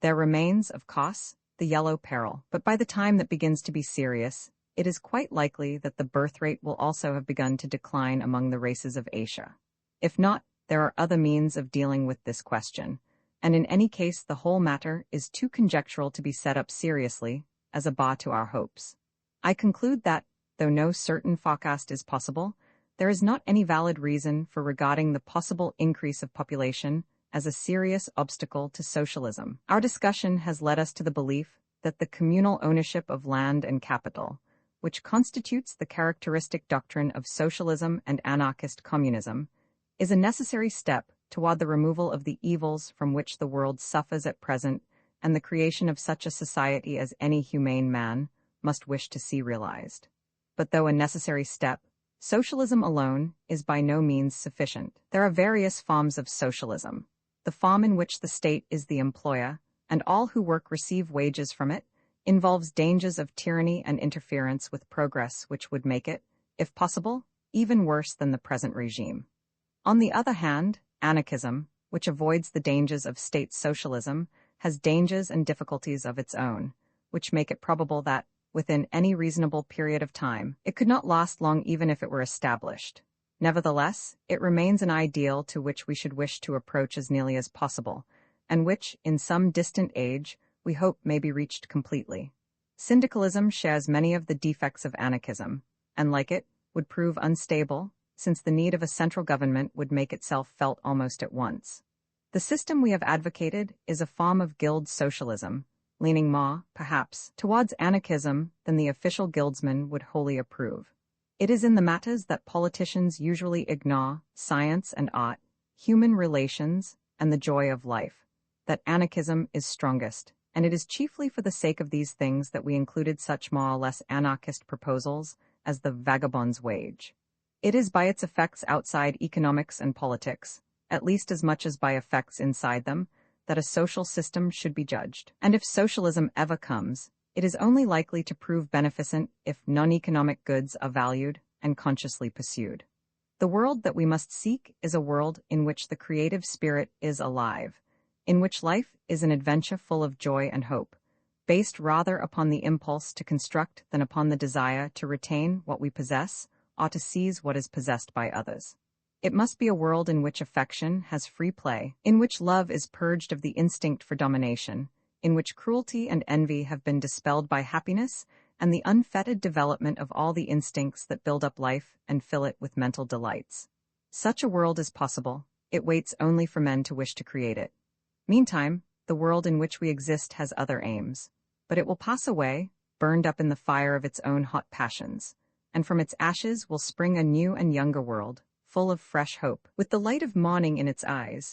There remains, of course, the yellow peril, but by the time that begins to be serious, it is quite likely that the birth rate will also have begun to decline among the races of Asia. If not, there are other means of dealing with this question, and in any case the whole matter is too conjectural to be set up seriously as a bar to our hopes. I conclude that, though no certain forecast is possible, there is not any valid reason for regarding the possible increase of population as a serious obstacle to socialism. Our discussion has led us to the belief that the communal ownership of land and capital, which constitutes the characteristic doctrine of socialism and anarchist communism, is a necessary step toward the removal of the evils from which the world suffers at present and the creation of such a society as any humane man must wish to see realized. But though a necessary step, socialism alone is by no means sufficient. There are various forms of socialism. The form in which the state is the employer, and all who work receive wages from it, involves dangers of tyranny and interference with progress which would make it, if possible, even worse than the present regime. On the other hand, anarchism, which avoids the dangers of state socialism, has dangers and difficulties of its own, which make it probable that, within any reasonable period of time, it could not last long even if it were established. Nevertheless, it remains an ideal to which we should wish to approach as nearly as possible, and which, in some distant age, we hope may be reached completely. Syndicalism shares many of the defects of anarchism, and like it, would prove unstable, since the need of a central government would make itself felt almost at once. The system we have advocated is a form of guild socialism, leaning more, perhaps, towards anarchism than the official guildsmen would wholly approve. It is in the matters that politicians usually ignore, science and art, human relations, and the joy of life, that anarchism is strongest, and it is chiefly for the sake of these things that we included such more or less anarchist proposals as the vagabond's wage. It is by its effects outside economics and politics, at least as much as by effects inside them, that a social system should be judged. And if socialism ever comes, it is only likely to prove beneficent if non-economic goods are valued and consciously pursued. The world that we must seek is a world in which the creative spirit is alive, in which life is an adventure full of joy and hope, based rather upon the impulse to construct than upon the desire to retain what we possess or to seize what is possessed by others. It must be a world in which affection has free play, in which love is purged of the instinct for domination, in which cruelty and envy have been dispelled by happiness and the unfettered development of all the instincts that build up life and fill it with mental delights. Such a world is possible. It waits only for men to wish to create it. Meantime, the world in which we exist has other aims, but it will pass away, burned up in the fire of its own hot passions, and from its ashes will spring a new and younger world, full of fresh hope, with the light of morning in its eyes,